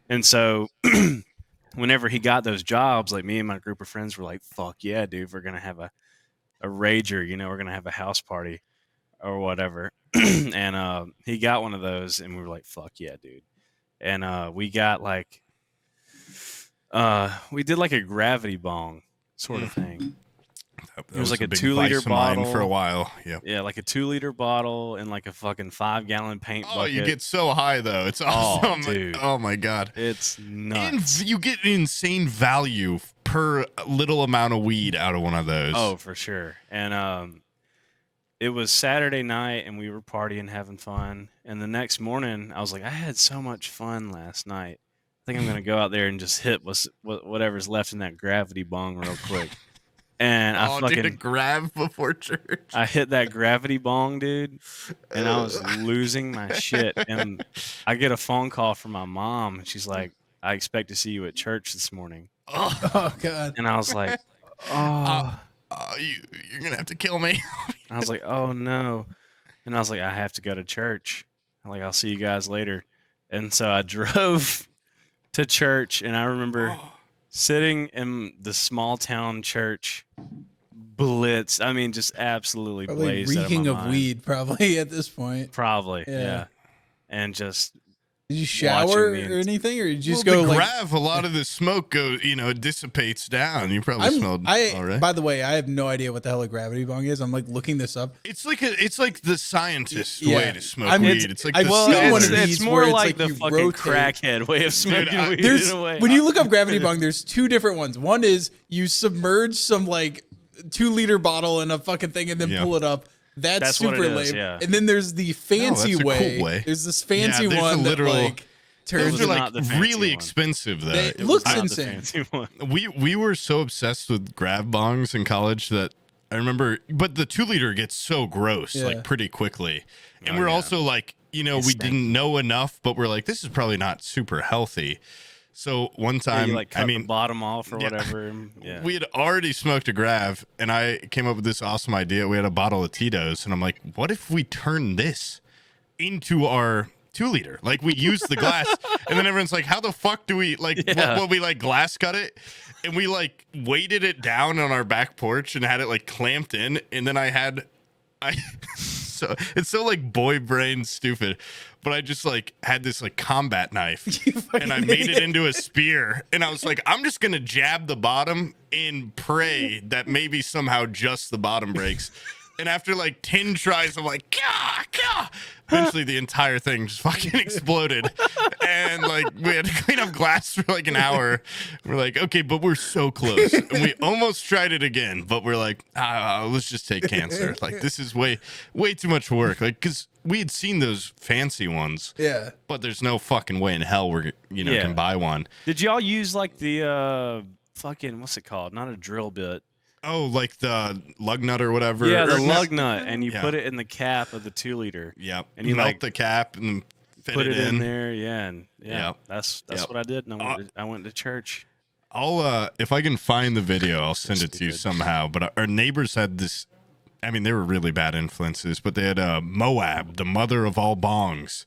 Speaker 1: And so whenever he got those jobs, like me and my group of friends were like, fuck yeah, dude, we're going to have a rager, we're going to have a house party or whatever. And he got one of those and we were like, fuck yeah, dude. And we got like we did like a gravity bong sort of thing. It was like a 2-liter bottle
Speaker 3: for a while.
Speaker 1: Yeah, like a 2-liter bottle and like a fucking 5-gallon paint bucket.
Speaker 3: Oh, you get so high though. It's awesome.
Speaker 1: Dude.
Speaker 3: Oh my god.
Speaker 1: It's nuts.
Speaker 3: And you get insane value per little amount of weed out of one of those.
Speaker 1: Oh, for sure. And it was Saturday night and we were partying, having fun. And the next morning, I was like, I had so much fun last night. I think I'm going to go out there and just hit whatever's left in that gravity bong real quick. And I fucking
Speaker 3: did a grab before church.
Speaker 1: I hit that gravity bong, dude, and I was losing my shit. And I get a phone call from my mom, and she's like, I expect to see you at church this morning.
Speaker 2: Oh God.
Speaker 1: And I was like,
Speaker 3: you're going to have to kill me.
Speaker 1: I was like, oh no. And I was like, I have to go to church. I'm like, I'll see you guys later. And so I drove to church, and I remember sitting in the small town church, blitz. I mean, just absolutely
Speaker 2: probably
Speaker 1: blazed
Speaker 2: reeking
Speaker 1: out of my
Speaker 2: of
Speaker 1: mind.
Speaker 2: weed, probably at this point.
Speaker 1: Probably, yeah. And just
Speaker 2: did you shower or anything, or did you just go
Speaker 3: the
Speaker 2: like
Speaker 3: grav? A lot of the smoke goes, dissipates down. You probably smelled all right.
Speaker 2: By the way, I have no idea what the hell a gravity bong is. I'm like looking this up.
Speaker 3: It's like the scientist way to smoke weed. It's like
Speaker 1: it's more like the fucking crackhead way of smoking weed. In a way.
Speaker 2: When you look up gravity bong, there's two different ones. One is you submerge some like 2-liter bottle in a fucking thing and then pull it up. That's super lame. Yeah. And then there's the fancy way.
Speaker 3: Cool way.
Speaker 2: There's this fancy one that like turns.
Speaker 3: Those are like really expensive though.
Speaker 2: It looks insane.
Speaker 3: We were so obsessed with grav bongs in college that I remember, but the 2-liter gets so gross like pretty quickly. And we're also like, we didn't know enough, but we're like, this is probably not super healthy. So one time,
Speaker 1: you like cut the bottom off or whatever. Yeah.
Speaker 3: We had already smoked a grav, and I came up with this awesome idea. We had a bottle of Tito's, and I'm like, what if we turn this into our 2-liter. Like we used the glass, and then everyone's like, how the fuck do we like? What we like glass cut it, and we like weighted it down on our back porch and had it like clamped in, and then so it's so like boy brain stupid, but I just like had this like combat knife and I made it into a spear, and I was like, I'm just gonna jab the bottom and pray that maybe somehow just the bottom breaks. And after like 10 tries, I'm like, gah, gah. Eventually the entire thing just fucking exploded. And like we had to clean up glass for like an hour. We're like, okay, but we're so close. And we almost tried it again, but we're like, let's just take cancer. Like this is way too much work. Like, cause we had seen those fancy ones.
Speaker 2: Yeah.
Speaker 3: But there's no fucking way in hell we're, can buy one.
Speaker 1: Did y'all use like the fucking, what's it called? Not a drill bit.
Speaker 3: Oh, like the lug nut or whatever.
Speaker 1: Yeah, the lug nut, and you put it in the cap of the 2-liter.
Speaker 3: Yep.
Speaker 1: And you
Speaker 3: melt
Speaker 1: like
Speaker 3: the cap and
Speaker 1: put it in there. Yeah, and
Speaker 3: Yep.
Speaker 1: That's what I did. And I went to church.
Speaker 3: I'll if I can find the video, I'll send it to you somehow. But our neighbors had this. I mean, they were really bad influences, but they had Moab, the mother of all bongs,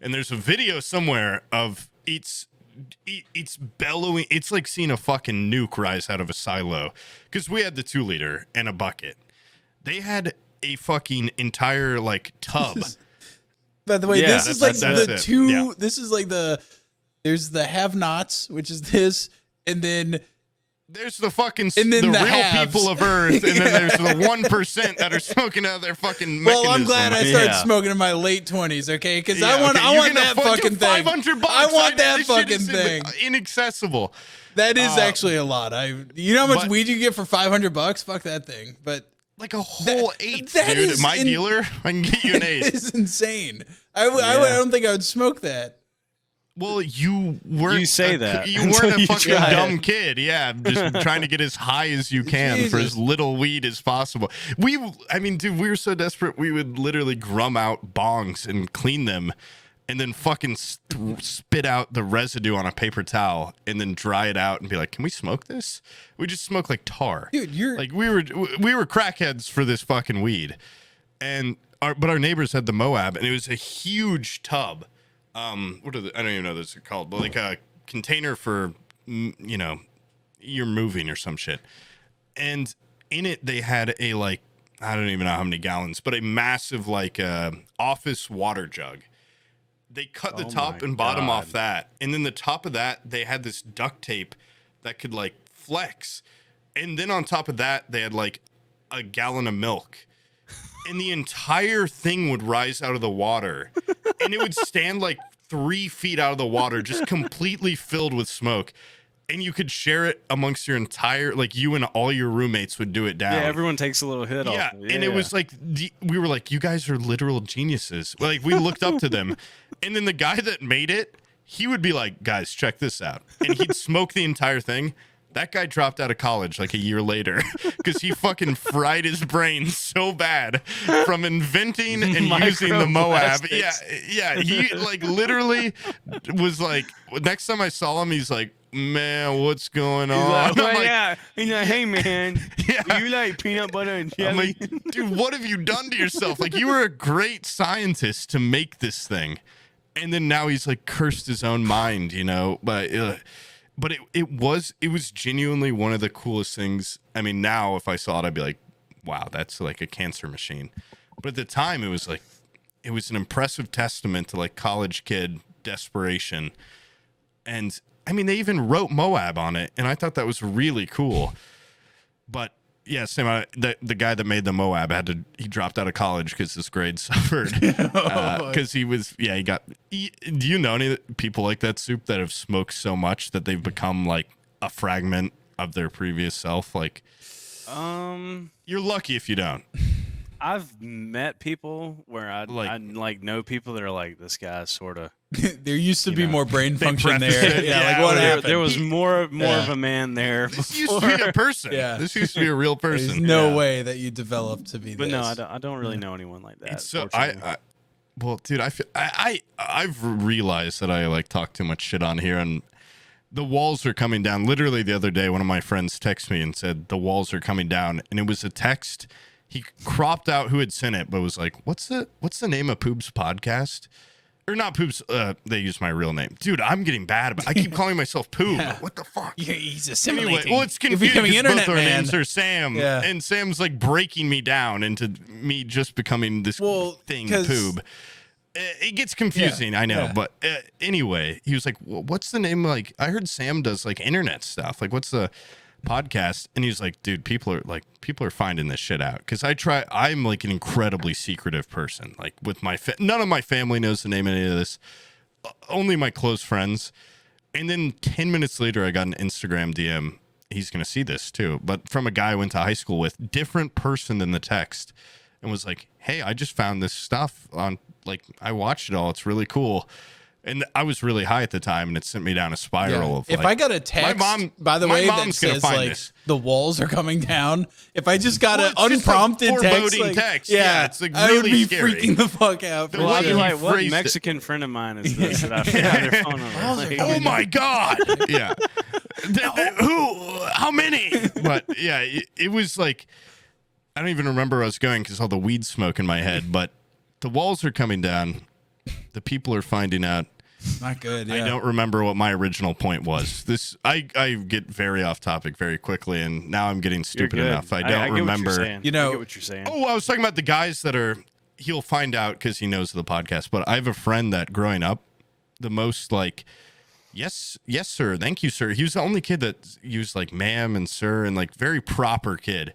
Speaker 3: and there's a video somewhere of it's bellowing. It's like seeing a fucking nuke rise out of a silo, because we had the 2-liter and a bucket. They had a fucking entire like tub.
Speaker 2: By the way, this is like the two.
Speaker 3: Yeah.
Speaker 2: This is like there's the have-nots, which is this, and then
Speaker 3: there's the fucking
Speaker 2: and then
Speaker 3: the real
Speaker 2: haves.
Speaker 3: people of Earth, and then there's the 1% that are smoking out of their fucking mechanism.
Speaker 2: Well, I'm glad I started smoking in my late 20s, okay? Because I want that fucking thing.
Speaker 3: $500.
Speaker 2: I want that fucking thing.
Speaker 3: Inaccessible.
Speaker 2: That is actually a lot. You know how much weed you get for $500? Fuck that thing. But
Speaker 3: like a whole eighth, dude. At my dealer, I can get you an eighth.
Speaker 2: It's insane. I don't think I would smoke that.
Speaker 3: Well, you weren't.
Speaker 1: You say that.
Speaker 3: You weren't a fucking dumb kid. Yeah, just trying to get as high as you can for as little weed as possible. Dude, we were so desperate. We would literally grum out bongs and clean them, and then fucking spit out the residue on a paper towel, and then dry it out and be like, "Can we smoke this?" We just smoke like tar,
Speaker 2: dude. You're
Speaker 3: like we were crackheads for this fucking weed, but our neighbors had the Moab, and it was a huge tub. What are I don't even know what those are called, but like a container for, you're moving or some shit. And in it, they had a like, I don't even know how many gallons, but a massive like office water jug. They cut the top and bottom off that. And then the top of that, they had this duct tape that could like flex. And then on top of that, they had like a gallon of milk. And the entire thing would rise out of the water, and it would stand like 3 feet out of the water, just completely filled with smoke. And you could share it amongst your entire, like you and all your roommates would do it down.
Speaker 1: Yeah, everyone takes a little hit off.
Speaker 3: Yeah, and it was like, we were like, you guys are literal geniuses. Like we looked up to them. And then the guy that made it, he would be like, guys, check this out. And he'd smoke the entire thing. That guy dropped out of college like a year later because he fucking fried his brain so bad from inventing and using the Moab. Yeah. He like literally was like, next time I saw him, he's like, man, what's going on?
Speaker 1: He's like, hey man, do you like peanut butter and jelly?
Speaker 3: I'm like, dude, what have you done to yourself? Like, you were a great scientist to make this thing, and then now he's like cursed his own mind, But it was genuinely one of the coolest things. I mean, now if I saw it, I'd be like, wow, that's like a cancer machine. But at the time, it was an impressive testament to like college kid desperation. And I mean, they even wrote Moab on it, and I thought that was really cool. But yeah, Sam, the guy that made the Moab he dropped out of college because his grades suffered. Because do you know any people like that, Soup, that have smoked so much that they've become like a fragment of their previous self? Like, you're lucky if you don't.
Speaker 1: I've met people where I know people that are like, this guy's sort of.
Speaker 2: There used to be more brain function there.
Speaker 1: Like what happened? There was more of a man there.
Speaker 3: This used to be a person. Yeah. This used to be a real person.
Speaker 2: There's no way that you developed to be this.
Speaker 1: But no, I don't really know anyone like that.
Speaker 3: So well, dude, I've realized that I like talk too much shit on here, and the walls are coming down. Literally the other day, one of my friends texted me and said the walls are coming down, and it was a text. He cropped out who had sent it, but was like, "What's the name of Poob's podcast?" or not Poops. They use my real name, dude. I'm getting bad, but I keep calling myself Poop.
Speaker 2: Yeah.
Speaker 3: What the fuck?
Speaker 2: He's assimilating.
Speaker 3: Anyway, well, it's
Speaker 2: You're
Speaker 3: confusing
Speaker 2: becoming
Speaker 3: because both
Speaker 2: internet
Speaker 3: our
Speaker 2: man.
Speaker 3: names are Sam, and Sam's like breaking me down into me just becoming this thing, Poob. It gets confusing, I know, but anyway, he was like, well, "What's the name?" Like, I heard Sam does like internet stuff. Like, what's the podcast? And he's like, "Dude, people are finding this shit out." Because I'm like an incredibly secretive person. Like with my none of my family knows the name of any of this. Only my close friends. And then 10 minutes later, I got an Instagram DM. He's gonna see this too, but from a guy I went to high school with, different person than the text, and was like, "Hey, I just found this stuff on." Like, I watched it all. It's really cool. And I was really high at the time, and it sent me down a spiral of
Speaker 2: if I got a text, by the way, that says like the walls are coming down, if I just got an unprompted text,
Speaker 3: it's like
Speaker 2: I would be
Speaker 3: scary.
Speaker 2: freaking the fuck out.
Speaker 1: Well, I'd be like, what Mexican friend of mine is this that I found their phone number? Like,
Speaker 3: oh my God. Yeah. Who? How many? But yeah, it was like, I don't even remember where I was going because all the weed smoke in my head, but the walls are coming down. The people are finding out.
Speaker 2: Not good. Yeah.
Speaker 3: I don't remember what my original point was. I get very off topic very quickly, and now I'm getting stupid enough. I don't remember.
Speaker 1: I get what you're saying.
Speaker 3: Oh, I was talking about the guys that are. He'll find out because he knows the podcast. But I have a friend that growing up, the most like, yes, sir, thank you, sir. He was the only kid that used like ma'am and sir and like very proper kid.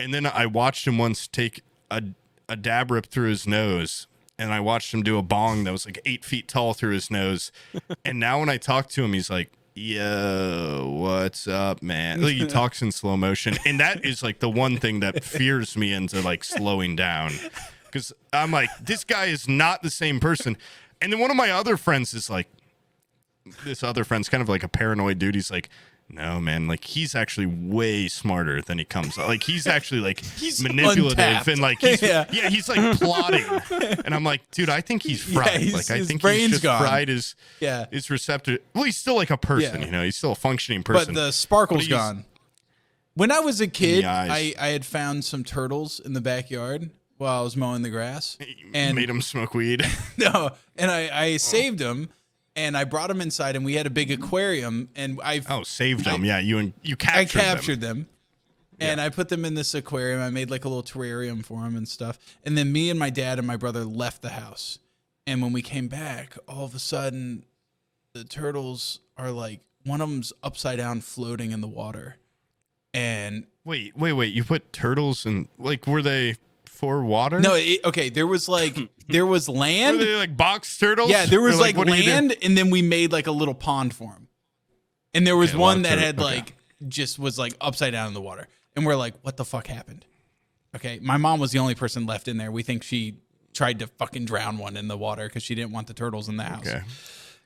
Speaker 3: And then I watched him once take a dab rip through his nose, and I watched him do a bong that was like 8 feet tall through his nose. And now when I talk to him, he's like, "Yo, what's up, man?" Like, he talks in slow motion, and that is like the one thing that fears me into like slowing down, because I'm like, this guy is not the same person. And then one of my other friends is like, this other friend's kind of like a paranoid dude. He's like, "No, man, like he's actually way smarter than he comes. Like he's actually like
Speaker 2: he's
Speaker 3: manipulative
Speaker 2: untapped.
Speaker 3: and like he's he's like plotting." And I'm like, "Dude, I think he's fried. Like I think he's just fried his receptor. Well, he's still like a person, you know. He's still a functioning person.
Speaker 2: But the sparkle's gone. When I was a kid, I had found some turtles in the backyard while I was mowing the grass, and
Speaker 3: made them smoke weed.
Speaker 2: No, and I saved them. And I brought them inside, and we had a big aquarium. And
Speaker 3: saved them. Yeah, you captured them.
Speaker 2: I captured them, and I put them in this aquarium. I made like a little terrarium for them and stuff. And then me and my dad and my brother left the house. And when we came back, all of a sudden, the turtles are like, one of them's upside down, floating in the water. And
Speaker 3: wait! You put turtles in, like, were they for water?
Speaker 2: No, okay. There was land.
Speaker 3: Were they like box turtles?
Speaker 2: Yeah, there was like land, and then we made like a little pond for them. And there was one that had like just was like upside down in the water, and we're like, "What the fuck happened?" Okay, my mom was the only person left in there. We think she tried to fucking drown one in the water because she didn't want the turtles in the house. Okay.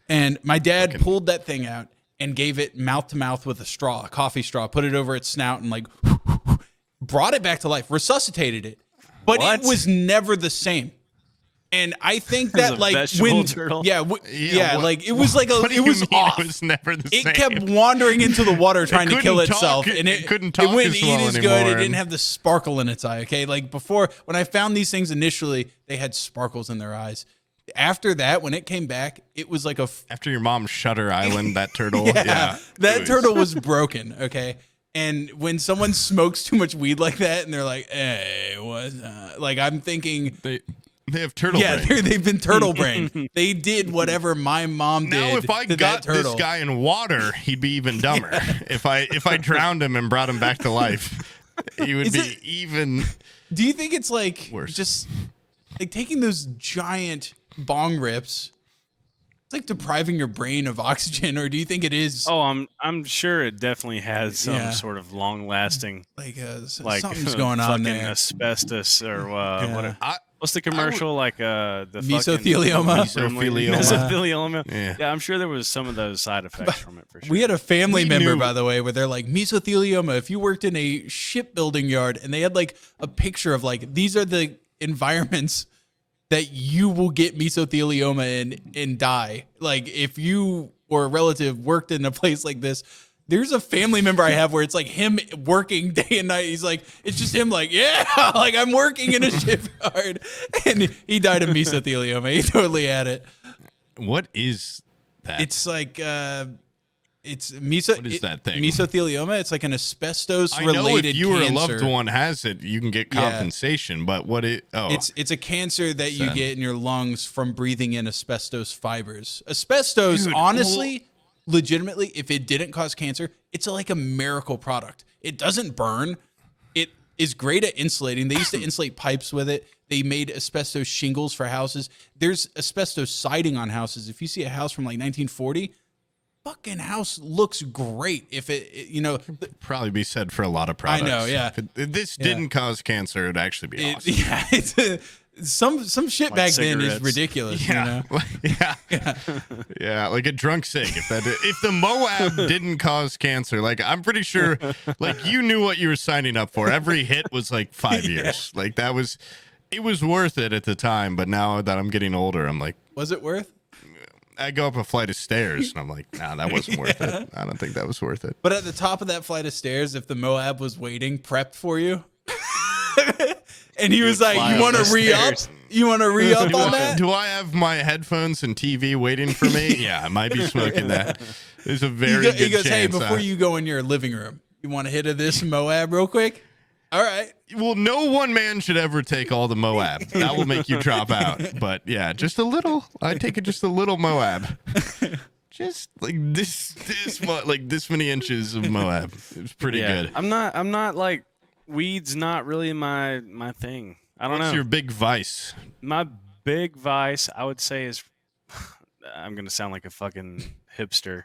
Speaker 2: And my dad pulled that thing out and gave it mouth to mouth with a coffee straw, put it over its snout, and like brought it back to life, resuscitated it. But it was never the same. And I think that like when
Speaker 1: turtle?
Speaker 2: like it was like it was off.
Speaker 3: It was never the same.
Speaker 2: It kept wandering into the water trying to kill itself, and it
Speaker 3: couldn't talk.
Speaker 2: It wouldn't
Speaker 3: as
Speaker 2: eat
Speaker 3: well
Speaker 2: as
Speaker 3: anymore.
Speaker 2: good. It didn't have the sparkle in its eye. Okay, like before when I found these things initially, they had sparkles in their eyes. After that, when it came back, it was like
Speaker 3: after your mom Shutter Island, that turtle.
Speaker 2: That turtle was broken. Okay. And when someone smokes too much weed like that, and they're like, "Hey, what?" Like I'm thinking
Speaker 3: they have turtle brain.
Speaker 2: Yeah, they've been turtle brain. They did whatever my mom did.
Speaker 3: Now, if I got this guy in water, he'd be even dumber. if I drowned him and brought him back to life, he would be even.
Speaker 2: Do you think it's like
Speaker 3: worse?
Speaker 2: Just like taking those giant bong rips? It's like depriving your brain of oxygen, or do you think it is?
Speaker 1: Oh, I'm sure it definitely has some sort of long lasting,
Speaker 2: like something's going on there.
Speaker 1: Asbestos or what's the commercial the
Speaker 2: mesothelioma?
Speaker 1: Mesothelioma. Yeah, I'm sure there was some of those side effects from it for sure.
Speaker 2: We had a family member, by the way, where they're like mesothelioma. If you worked in a shipbuilding yard, and they had like a picture of like these are the environments that you will get mesothelioma and die. Like if you or a relative worked in a place like this, There's a family member I have where it's like him working day and night. He's like, it's just him like, yeah, like I'm working in a shipyard. And he died of mesothelioma. He totally had it.
Speaker 3: What is that?
Speaker 2: It's like,
Speaker 3: What is that thing?
Speaker 2: Mesothelioma. It's like an asbestos-related cancer.
Speaker 3: I know if you or a loved one has it, you can get compensation. But what it? Oh,
Speaker 2: it's a cancer that you get in your lungs from breathing in asbestos fibers. Asbestos, honestly, legitimately, if it didn't cause cancer, it's like a miracle product. It doesn't burn. It is great at insulating. They used to insulate pipes with it. They made asbestos shingles for houses. There's asbestos siding on houses. If you see a house from like 1940, fucking house looks great. If it
Speaker 3: probably be said for a lot of products.
Speaker 2: I know, yeah.
Speaker 3: If this didn't cause cancer, it'd actually be awesome.
Speaker 2: Yeah, some shit like back cigarettes. Then is ridiculous.
Speaker 3: Yeah, you know? Yeah. Like a drunk sig. If the Moab didn't cause cancer, like I'm pretty sure, like you knew what you were signing up for. Every hit was like 5 years. Like it was worth it at the time. But now that I'm getting older, I'm like,
Speaker 2: was it worth?
Speaker 3: I go up a flight of stairs and I'm like, nah, that wasn't worth it. I don't think that was worth it.
Speaker 2: But at the top of that flight of stairs, if the Moab was waiting, prepped for you, and he was like, you want to re-up? You want to re-up on that?
Speaker 3: Do I have my headphones and TV waiting for me? Yeah, I might be smoking that. There's a very good chance. He goes,
Speaker 2: hey, before you go in your living room, you want a hit of this Moab real quick? All right.
Speaker 3: Well, no one man should ever take all the Moab. That will make you drop out. But yeah, just a little. I'd take it just a little Moab. Just like this many inches of Moab. It was pretty good.
Speaker 1: I'm not like weed's not really my thing. I don't know.
Speaker 3: What's your big vice?
Speaker 1: My big vice, I would say, is I'm gonna sound like a fucking hipster.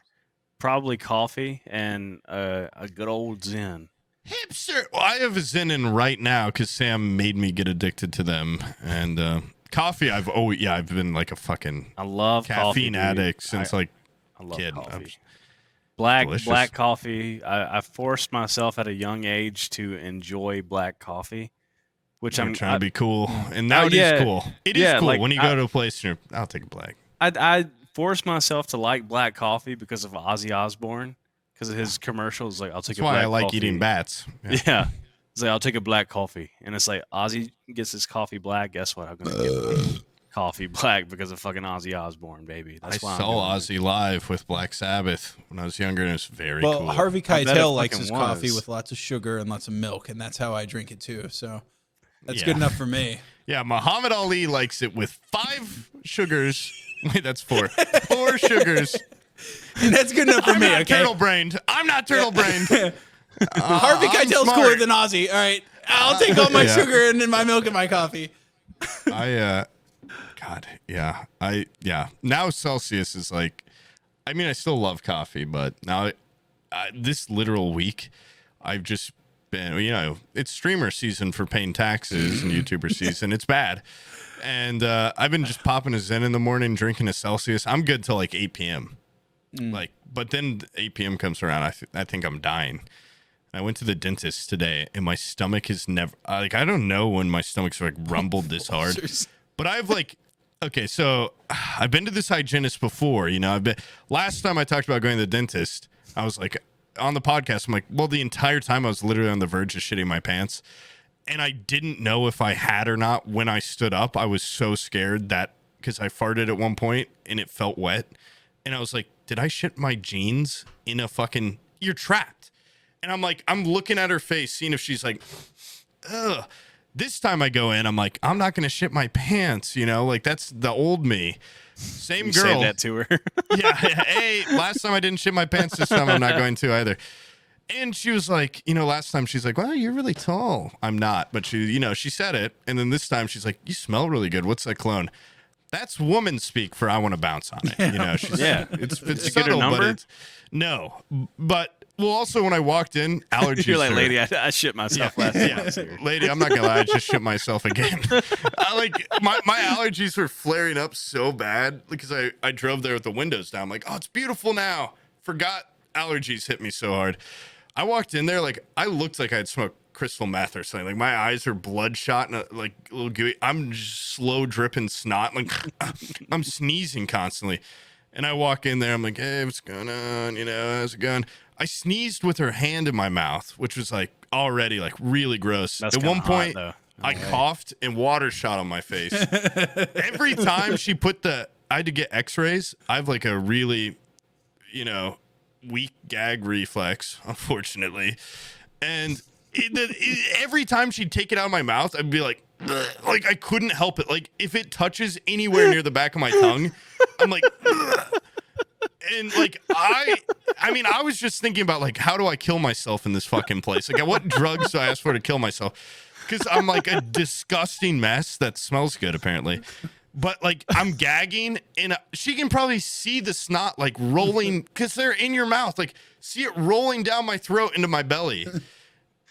Speaker 1: Probably coffee and a good old Zen.
Speaker 3: Hipster. Well, I have a Zen right now because Sam made me get addicted to them. And coffee, I've been like a fucking
Speaker 1: I love
Speaker 3: caffeine
Speaker 1: coffee,
Speaker 3: addict since I love
Speaker 1: kid. Coffee. Black coffee. I forced myself at a young age to enjoy black coffee, which I'm
Speaker 3: trying to be cool. And now it is cool. It is cool like, when you go to a place and I'll take a black.
Speaker 1: I forced myself to like black coffee because of Ozzy Osbourne. Because of his commercials, like I'll take a black coffee.
Speaker 3: That's why I like eating bats.
Speaker 1: Yeah. It's like I'll take a black coffee, and it's like Ozzy gets his coffee black. Guess what? I'm gonna get coffee black because of fucking Ozzy Osbourne, baby. That's why
Speaker 3: I saw Ozzy live with Black Sabbath when I was younger, and it was very
Speaker 2: cool.
Speaker 3: Well,
Speaker 2: Harvey Keitel likes his coffee with lots of sugar and lots of milk, and that's how I drink it too. So that's good enough for me.
Speaker 3: Yeah, Muhammad Ali likes it with 5 sugars. Wait, that's 4. 4 sugars.
Speaker 2: And that's good enough for me.
Speaker 3: I'm not turtle brained.
Speaker 2: Harvey Keitel's cooler than Ozzy. All right, I'll take all my sugar and my milk and my coffee.
Speaker 3: Now Celsius is like, I mean, I still love coffee, but now this literal week, I've just been, it's streamer season for paying taxes and YouTuber season. It's bad. And I've been just popping a Zen in the morning, drinking a Celsius. I'm good till like 8 p.m. But then 8 p.m. comes around. I think I'm dying. I went to the dentist today, and my stomach is never I don't know when my stomach's like rumbled this hard. But I've so I've been to this hygienist before. Last time I talked about going to the dentist, I was like on the podcast. I'm like, well, the entire time I was literally on the verge of shitting my pants, and I didn't know if I had or not. When I stood up, I was so scared that because I farted at one point and it felt wet. And I was like, did I shit my jeans in a fucking... You're trapped. And I'm looking at her face, seeing if she's like, ugh. This time I go in, I'm like, I'm not going to shit my pants, Like, that's the old me. Same girl.
Speaker 1: Say that to her.
Speaker 3: Yeah. Hey, last time I didn't shit my pants. This time I'm not going to either. And she was like, last time she's like, well, you're really tall. I'm not. But she said it. And then this time she's like, you smell really good. What's that cologne? That's woman speak for I want to bounce on it. It's
Speaker 1: get her number?
Speaker 3: But no. But also when I walked in, allergies.
Speaker 1: You're like, lady, I shit myself last time I was here.
Speaker 3: Lady, I'm not gonna lie, I just shit myself again. My allergies were flaring up so bad because I drove there with the windows down. I'm like, oh, it's beautiful now. Forgot allergies hit me so hard. I walked in there I looked like I had smoked crystal meth or something. Like my eyes are bloodshot and a little gooey. I'm just slow dripping snot. I'm sneezing constantly. And I walk in there. I'm like, hey, what's going on? How's it going? I sneezed with her hand in my mouth, which was like already like really gross.
Speaker 1: That's
Speaker 3: At
Speaker 1: kinda
Speaker 3: one point,
Speaker 1: hot,
Speaker 3: I coughed and water shot on my face. Every time she put I had to get x-rays. I have like a really, weak gag reflex, unfortunately. And every time she'd take it out of my mouth, I'd be like I couldn't help it. Like if it touches anywhere near the back of my tongue, I'm like, and like I was just thinking about like, how do I kill myself in this fucking place? Like, what drugs do I ask for to kill myself? Because I'm like a disgusting mess that smells good, apparently. But like I'm gagging, and she can probably see the snot like rolling because they're in your mouth. Like see it rolling down my throat into my belly,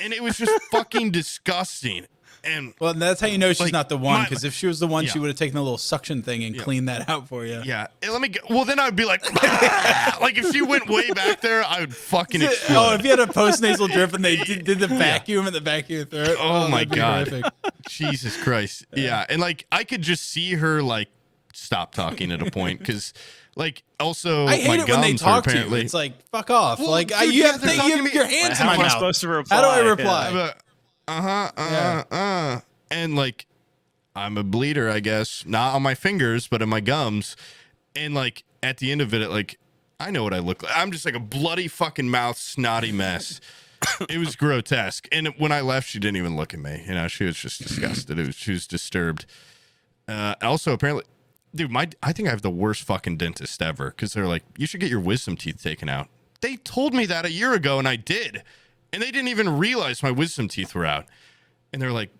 Speaker 3: and it was just fucking disgusting. And
Speaker 2: well, that's how you know she's not the one. Because if she was the one, she would have taken a little suction thing and cleaned that out for you.
Speaker 3: Yeah. And let me go. Well, then I'd be like, like if she went way back there, I would fucking explode.
Speaker 2: Oh, if you had a postnasal drip and they did the vacuum in the back of your throat.
Speaker 3: Oh my God. Jesus Christ. Yeah. And like I could just see her like stop talking at a point because like also
Speaker 2: I hate
Speaker 3: my
Speaker 2: it when they
Speaker 3: gums
Speaker 2: talk
Speaker 3: are
Speaker 2: to you.
Speaker 3: apparently.
Speaker 2: It's like fuck off.
Speaker 3: Well,
Speaker 2: like
Speaker 3: dude,
Speaker 2: you
Speaker 3: yeah,
Speaker 2: have
Speaker 3: they're talking to me.
Speaker 2: your hands in
Speaker 1: How
Speaker 2: my
Speaker 1: am I
Speaker 2: mouth.
Speaker 1: supposed to reply?
Speaker 2: How do I reply?
Speaker 3: And like I'm a bleeder, I guess, not on my fingers, but in my gums. And like at the end of it, like I know what I look like. I'm just like a bloody fucking mouth, snotty mess. It was grotesque. And when I left, she didn't even look at me. She was just disgusted. She was disturbed. Also, apparently, dude, I think I have the worst fucking dentist ever because they're like, you should get your wisdom teeth taken out. They told me that a year ago, and I did. And they didn't even realize my wisdom teeth were out. And they're like,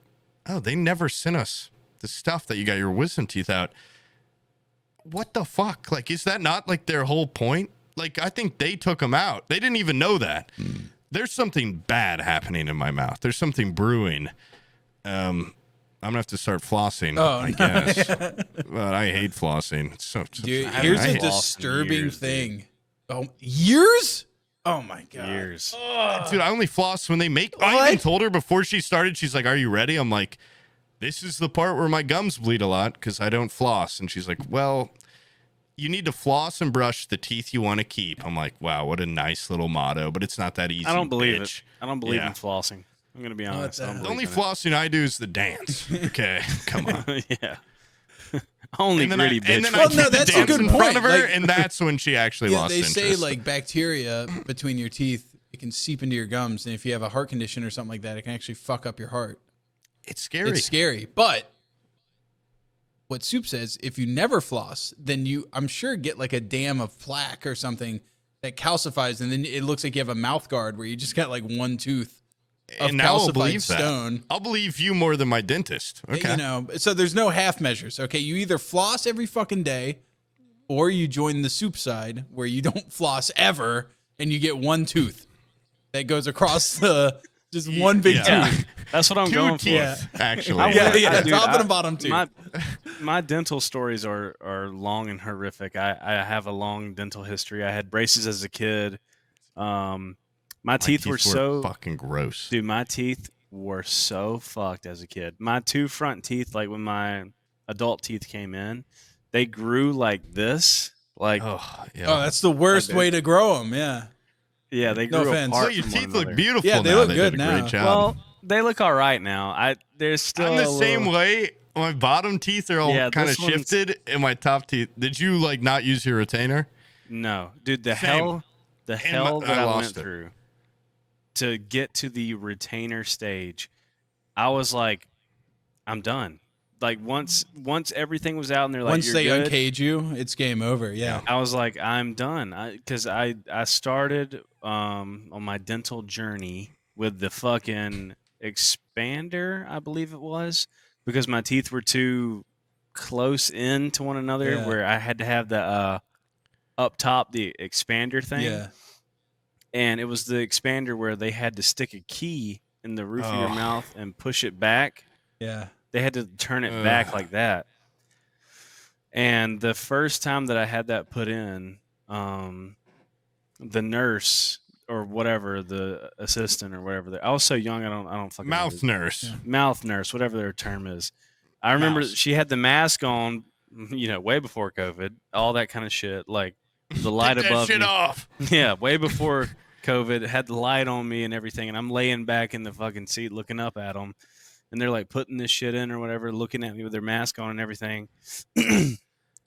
Speaker 3: oh, they never sent us the stuff that you got your wisdom teeth out. What the fuck? Like, is that not like their whole point? Like, I think they took them out. They didn't even know that. There's something bad happening in my mouth. There's something brewing. I'm gonna have to start flossing, I guess. But I hate flossing. It's so
Speaker 2: dude, here's a disturbing thing. Oh, years? Oh my God.
Speaker 1: Years.
Speaker 3: Dude, I only floss when they make. I even told her before she started. She's like, "Are you ready?" I'm like, "This is the part where my gums bleed a lot because I don't floss." And she's like, "Well, you need to floss and brush the teeth you want to keep." I'm like, "Wow, what a nice little motto," but it's not that eeasy.
Speaker 1: I don't believe
Speaker 3: bitch.
Speaker 1: it. I don't believe in flossing. I'm gonna be honest.
Speaker 3: The only flossing I do is the dance. Okay, come on.
Speaker 1: Yeah. Only gritty bitch.
Speaker 3: And then I keep
Speaker 2: that's
Speaker 3: the
Speaker 2: a
Speaker 3: dance
Speaker 2: good
Speaker 3: in front
Speaker 2: point.
Speaker 3: of her,
Speaker 2: Like,
Speaker 3: and that's when she actually lost
Speaker 2: they
Speaker 3: interest.
Speaker 2: say like bacteria between your teeth, it can seep into your gums, and if you have a heart condition or something like that, it can actually fuck up your heart.
Speaker 3: It's scary.
Speaker 2: It's scary. But what Soup says, if you never floss, then you, I'm sure, get like a dam of plaque or something that calcifies, and then it looks like you have a mouth guard where you just got like one tooth of
Speaker 3: And now I'll
Speaker 2: calcified
Speaker 3: believe
Speaker 2: stone.
Speaker 3: that. I'll believe you more than my dentist. Okay.
Speaker 2: So there's no half measures. Okay, you either floss every fucking day, or you join the Soup side where you don't floss ever, and you get one tooth that goes across the just one big tooth.
Speaker 1: That's what I'm going for.
Speaker 2: Yeah.
Speaker 3: Actually.
Speaker 2: Dude, top and bottom tooth.
Speaker 1: My dental stories are long and horrific. I have a long dental history. I had braces as a kid. My teeth were so
Speaker 3: fucking gross.
Speaker 1: Dude, my teeth were so fucked as a kid. My two front teeth, like when my adult teeth came in, they grew like this. Like,
Speaker 2: that's the worst way to grow them. Yeah.
Speaker 1: Yeah, they grew apart.
Speaker 3: Well, your teeth look beautiful.
Speaker 2: Yeah, they
Speaker 3: now.
Speaker 2: look
Speaker 3: They
Speaker 2: good
Speaker 3: did a
Speaker 2: now.
Speaker 3: Great job.
Speaker 1: Well, they look all right now. There's still
Speaker 3: I'm the same way. My bottom teeth are all kind of shifted, and my top teeth. Did you like not use your retainer?
Speaker 1: No, dude. The hell that I went through to get to the retainer stage, I was like, I'm done. Like once everything was out and they're like,
Speaker 2: once
Speaker 1: you're
Speaker 2: they
Speaker 1: good,
Speaker 2: uncage you, it's game over. Yeah.
Speaker 1: I was like, I'm done. Because I started on my dental journey with the fucking expander, I believe it was, because my teeth were too close in to one another, where I had to have the up top the expander thing.
Speaker 2: Yeah.
Speaker 1: And it was the expander where they had to stick a key in the roof of your mouth and push it back.
Speaker 2: Yeah.
Speaker 1: They had to turn it back like that. And the first time that I had that put in, the nurse or whatever, the assistant or whatever, I was so young, I don't fucking
Speaker 3: mouth nurse.
Speaker 1: Yeah. Mouth nurse, whatever their term is. I remember she had the mask on, way before COVID, all that kind of shit, like the light
Speaker 3: Get that
Speaker 1: above
Speaker 3: shit
Speaker 1: me.
Speaker 3: off.
Speaker 1: Yeah, way before COVID, had the light on me and everything, and I'm laying back in the fucking seat looking up at them, and they're like putting this shit in or whatever, looking at me with their mask on and everything.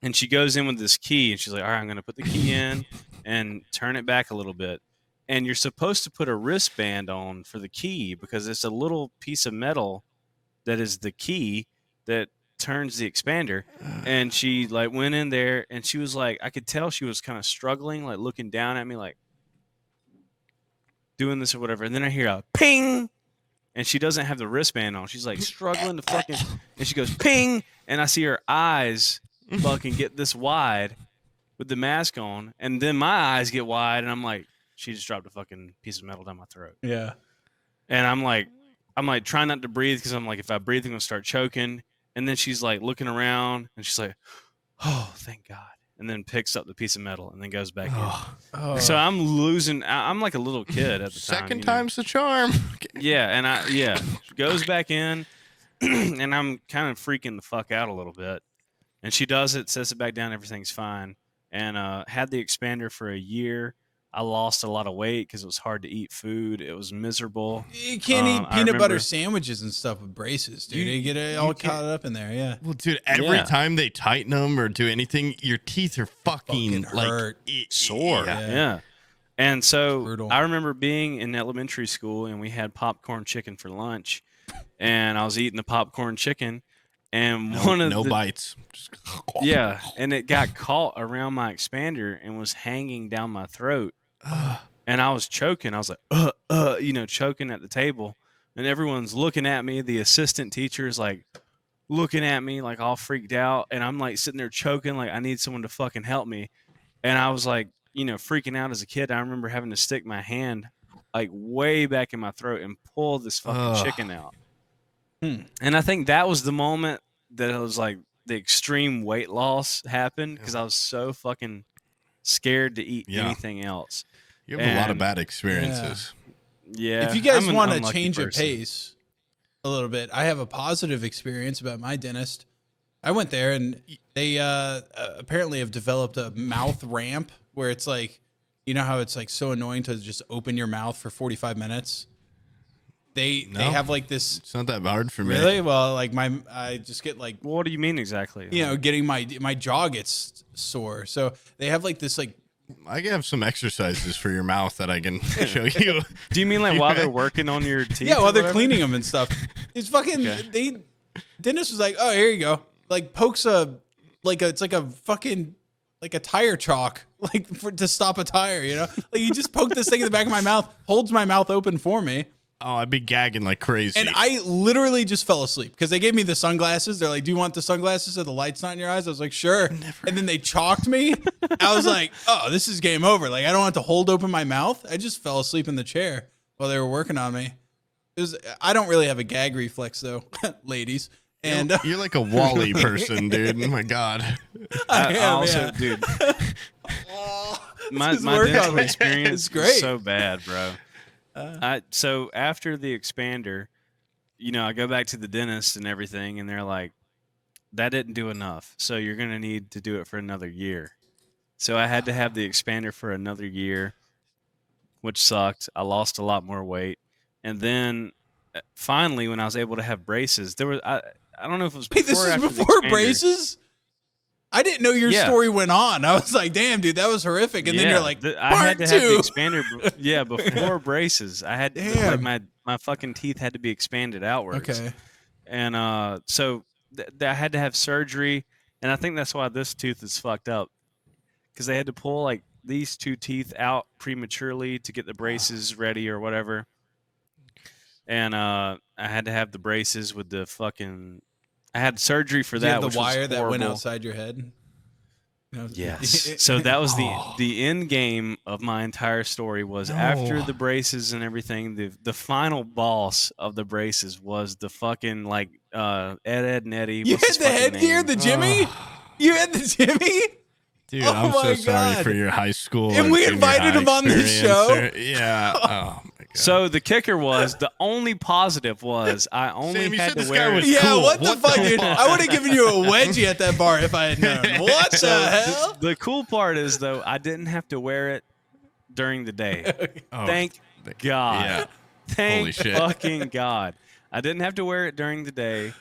Speaker 1: And she goes in with this key, and she's like, all right, I'm going to put the key in and turn it back a little bit. And you're supposed to put a wristband on for the key because it's a little piece of metal that is the key that turns the expander. And she like went in there, and she was like, I could tell she was kind of struggling, like looking down at me, like doing this or whatever. And then I hear a ping, and she doesn't have the wristband on. She's like struggling to fucking, and she goes ping, and I see her eyes fucking get this wide with the mask on, and then my eyes get wide, and I'm like, she just dropped a fucking piece of metal down my throat.
Speaker 2: Yeah.
Speaker 1: And I'm like trying not to breathe because I'm like, if I breathe, I'm gonna start choking. And then she's like looking around, and she's like, oh, thank God. And then picks up the piece of metal and then goes back in. Oh. So I'm losing. I'm like a little kid at the time.
Speaker 3: Second time's the charm.
Speaker 1: Yeah, and goes back in, and I'm kind of freaking the fuck out a little bit. And she does it, sets it back down, everything's fine. And had the expander for a year. I lost a lot of weight because it was hard to eat food. It was miserable.
Speaker 2: You can't eat peanut butter sandwiches and stuff with braces, dude. You get it all caught up in there, yeah.
Speaker 3: Well, dude, every time they tighten them or do anything, your teeth are fucking like
Speaker 2: hurt.
Speaker 1: Sore. Yeah. And so I remember being in elementary school, and we had popcorn chicken for lunch, and I was eating the popcorn chicken, and no
Speaker 3: bites.
Speaker 1: Yeah, and it got caught around my expander and was hanging down my throat. And I was choking. I was like, choking at the table. And everyone's looking at me. The assistant teacher is like looking at me like all freaked out. And I'm like sitting there choking like I need someone to fucking help me. And I was like, freaking out as a kid. I remember having to stick my hand like way back in my throat and pull this fucking chicken out. And I think that was the moment that it was like the extreme weight loss happened because I was so fucking scared to eat anything else.
Speaker 3: You have a lot of bad experiences.
Speaker 1: Yeah.
Speaker 2: If you guys want to change a pace a little bit, I have a positive experience about my dentist. I went there, and they apparently have developed a mouth ramp where it's like, you know how it's like so annoying to just open your mouth for 45 minutes? They have like this.
Speaker 3: It's not that hard for me.
Speaker 2: Really? Well, like I just get like.
Speaker 1: What do you mean exactly?
Speaker 2: Getting my jaw gets sore. So they have like this like.
Speaker 3: I can have some exercises for your mouth that I can show you.
Speaker 1: Do you mean like while they're working on your teeth?
Speaker 2: Yeah, while they're cleaning them and stuff. It's fucking. Dentist was like, oh, here you go. Like pokes it's like a fucking. Like a tire chalk, to stop a tire, Like you just poke this thing in the back of my mouth, holds my mouth open for me.
Speaker 3: Oh, I'd be gagging like crazy.
Speaker 2: And I literally just fell asleep because they gave me the sunglasses. They're like, do you want the sunglasses so the light's not in your eyes? I was like, sure. And then they chalked me. I was like, oh, this is game over. Like, I don't have to hold open my mouth. I just fell asleep in the chair while they were working on me. I don't really have a gag reflex, though, ladies. And
Speaker 3: you're like a Wall-E person, dude. Oh, my God.
Speaker 1: Dude. my dental experience is great. So bad, bro. So after the expander, I go back to the dentist and everything, and they're like, that didn't do enough. So you're going to need to do it for another year. So I had to have the expander for another year, which sucked. I lost a lot more weight. And then finally, when I was able to have braces, there was, I don't know if it was before
Speaker 2: this is before braces? I didn't know your story went on. I was like, damn, dude, that was horrific. And then you're like,
Speaker 1: I had to have the expander. Before braces. I had my fucking teeth had to be expanded outwards.
Speaker 2: Okay.
Speaker 1: And so I had to have surgery. And I think that's why this tooth is fucked up. Because they had to pull like these two teeth out prematurely to get the braces ready or whatever. And I had to have the braces with the fucking... I had surgery for that.
Speaker 2: The wire that went outside your head.
Speaker 1: Yes. So that was the end game of my entire story. Was after the braces and everything. The final boss of the braces was the fucking like Ed and Eddie.
Speaker 2: You had the headgear, the Jimmy. You had the Jimmy.
Speaker 3: Dude, I'm so sorry for your high school.
Speaker 2: And we invited him on this show.
Speaker 3: Yeah. Oh my God.
Speaker 1: So the kicker was, the only positive was I only had to wear it.
Speaker 2: Yeah, cool. What the fuck, dude? I would have given you a wedgie at that bar if I had known. What the hell?
Speaker 1: The cool part is, though, I didn't have to wear it during the day.
Speaker 3: Oh,
Speaker 1: Thank God.
Speaker 3: Yeah.
Speaker 1: Thank
Speaker 3: Holy shit.
Speaker 1: fucking God. I didn't have to wear it during the day.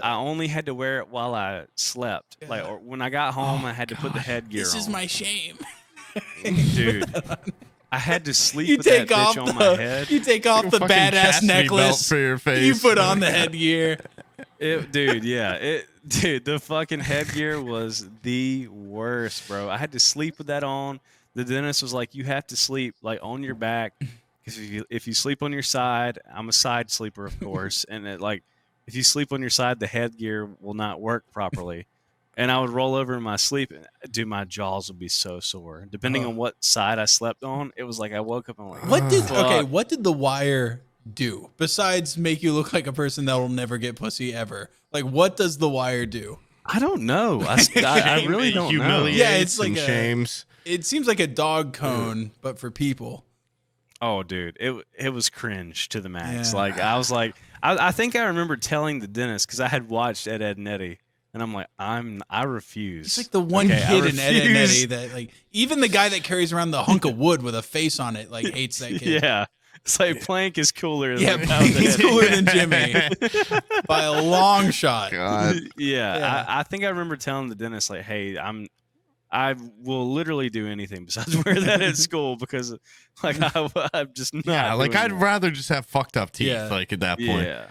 Speaker 1: I only had to wear it while I slept. Like, or when I got home, I had to put the headgear on.
Speaker 2: This is my shame.
Speaker 1: Dude. I had to sleep
Speaker 2: You
Speaker 1: with
Speaker 2: take
Speaker 1: that
Speaker 2: off
Speaker 1: bitch on my head.
Speaker 2: You take off the
Speaker 3: Fucking
Speaker 2: badass
Speaker 3: chastity belt
Speaker 2: necklace.
Speaker 3: for your face.
Speaker 2: You put on the headgear.
Speaker 1: Dude, yeah. Dude, the fucking headgear was the worst, bro. I had to sleep with that on. The dentist was like, you have to sleep like on your back. Because if you sleep on your side, I'm a side sleeper, of course. And if you sleep on your side, the headgear will not work properly. And I would roll over in my sleep, and dude, my jaws would be so sore. Depending on what side I slept on, it was like I woke up and I'm like,
Speaker 2: what did the wire do besides make you look like a person that will never get pussy ever? Like, what does the wire do?
Speaker 1: I don't know. I really don't know.
Speaker 3: Humiliates
Speaker 2: Yeah, it's like
Speaker 3: and shames.
Speaker 2: It seems like a dog cone, but for people.
Speaker 1: Oh, dude, it was cringe to the max.
Speaker 2: Yeah.
Speaker 1: Like I was like, I think I remember telling the dentist because I had watched Ed, and Eddie, and I'm like, I refuse.
Speaker 2: It's like the one
Speaker 1: Okay,
Speaker 2: kid in Ed, and
Speaker 1: refuse.
Speaker 2: Eddie that like even the guy that carries around the hunk of wood with a face on it like hates that kid.
Speaker 1: Yeah, it's like Plank is cooler.
Speaker 2: Yeah,
Speaker 1: than
Speaker 2: he's
Speaker 1: Eddie.
Speaker 2: cooler than Jimmy by a long shot.
Speaker 3: God.
Speaker 1: Yeah. I think I remember telling the dentist like, hey, I will literally do anything besides wear that at school because like I'm just not.
Speaker 3: Yeah, like
Speaker 1: doing
Speaker 3: I'd
Speaker 1: that.
Speaker 3: rather just have fucked up teeth.
Speaker 2: Yeah.
Speaker 3: Like at that point,
Speaker 1: Yeah.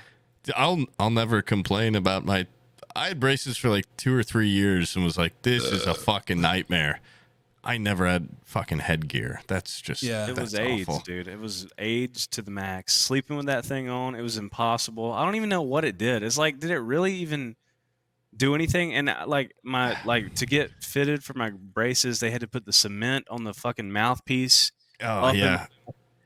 Speaker 3: I'll never complain about my. I had braces for like 2 or 3 years and was like, this is a fucking nightmare. I never had fucking headgear. That's just
Speaker 2: Yeah.
Speaker 1: It
Speaker 3: that's
Speaker 1: was AIDS,
Speaker 3: awful.
Speaker 1: dude. It was AIDS to the max. Sleeping with that thing on, it was impossible. I don't even know what it did. It's like, did it really even do anything? And to get fitted for my braces, they had to put the cement on the fucking mouthpiece.
Speaker 3: Oh
Speaker 1: up
Speaker 3: yeah.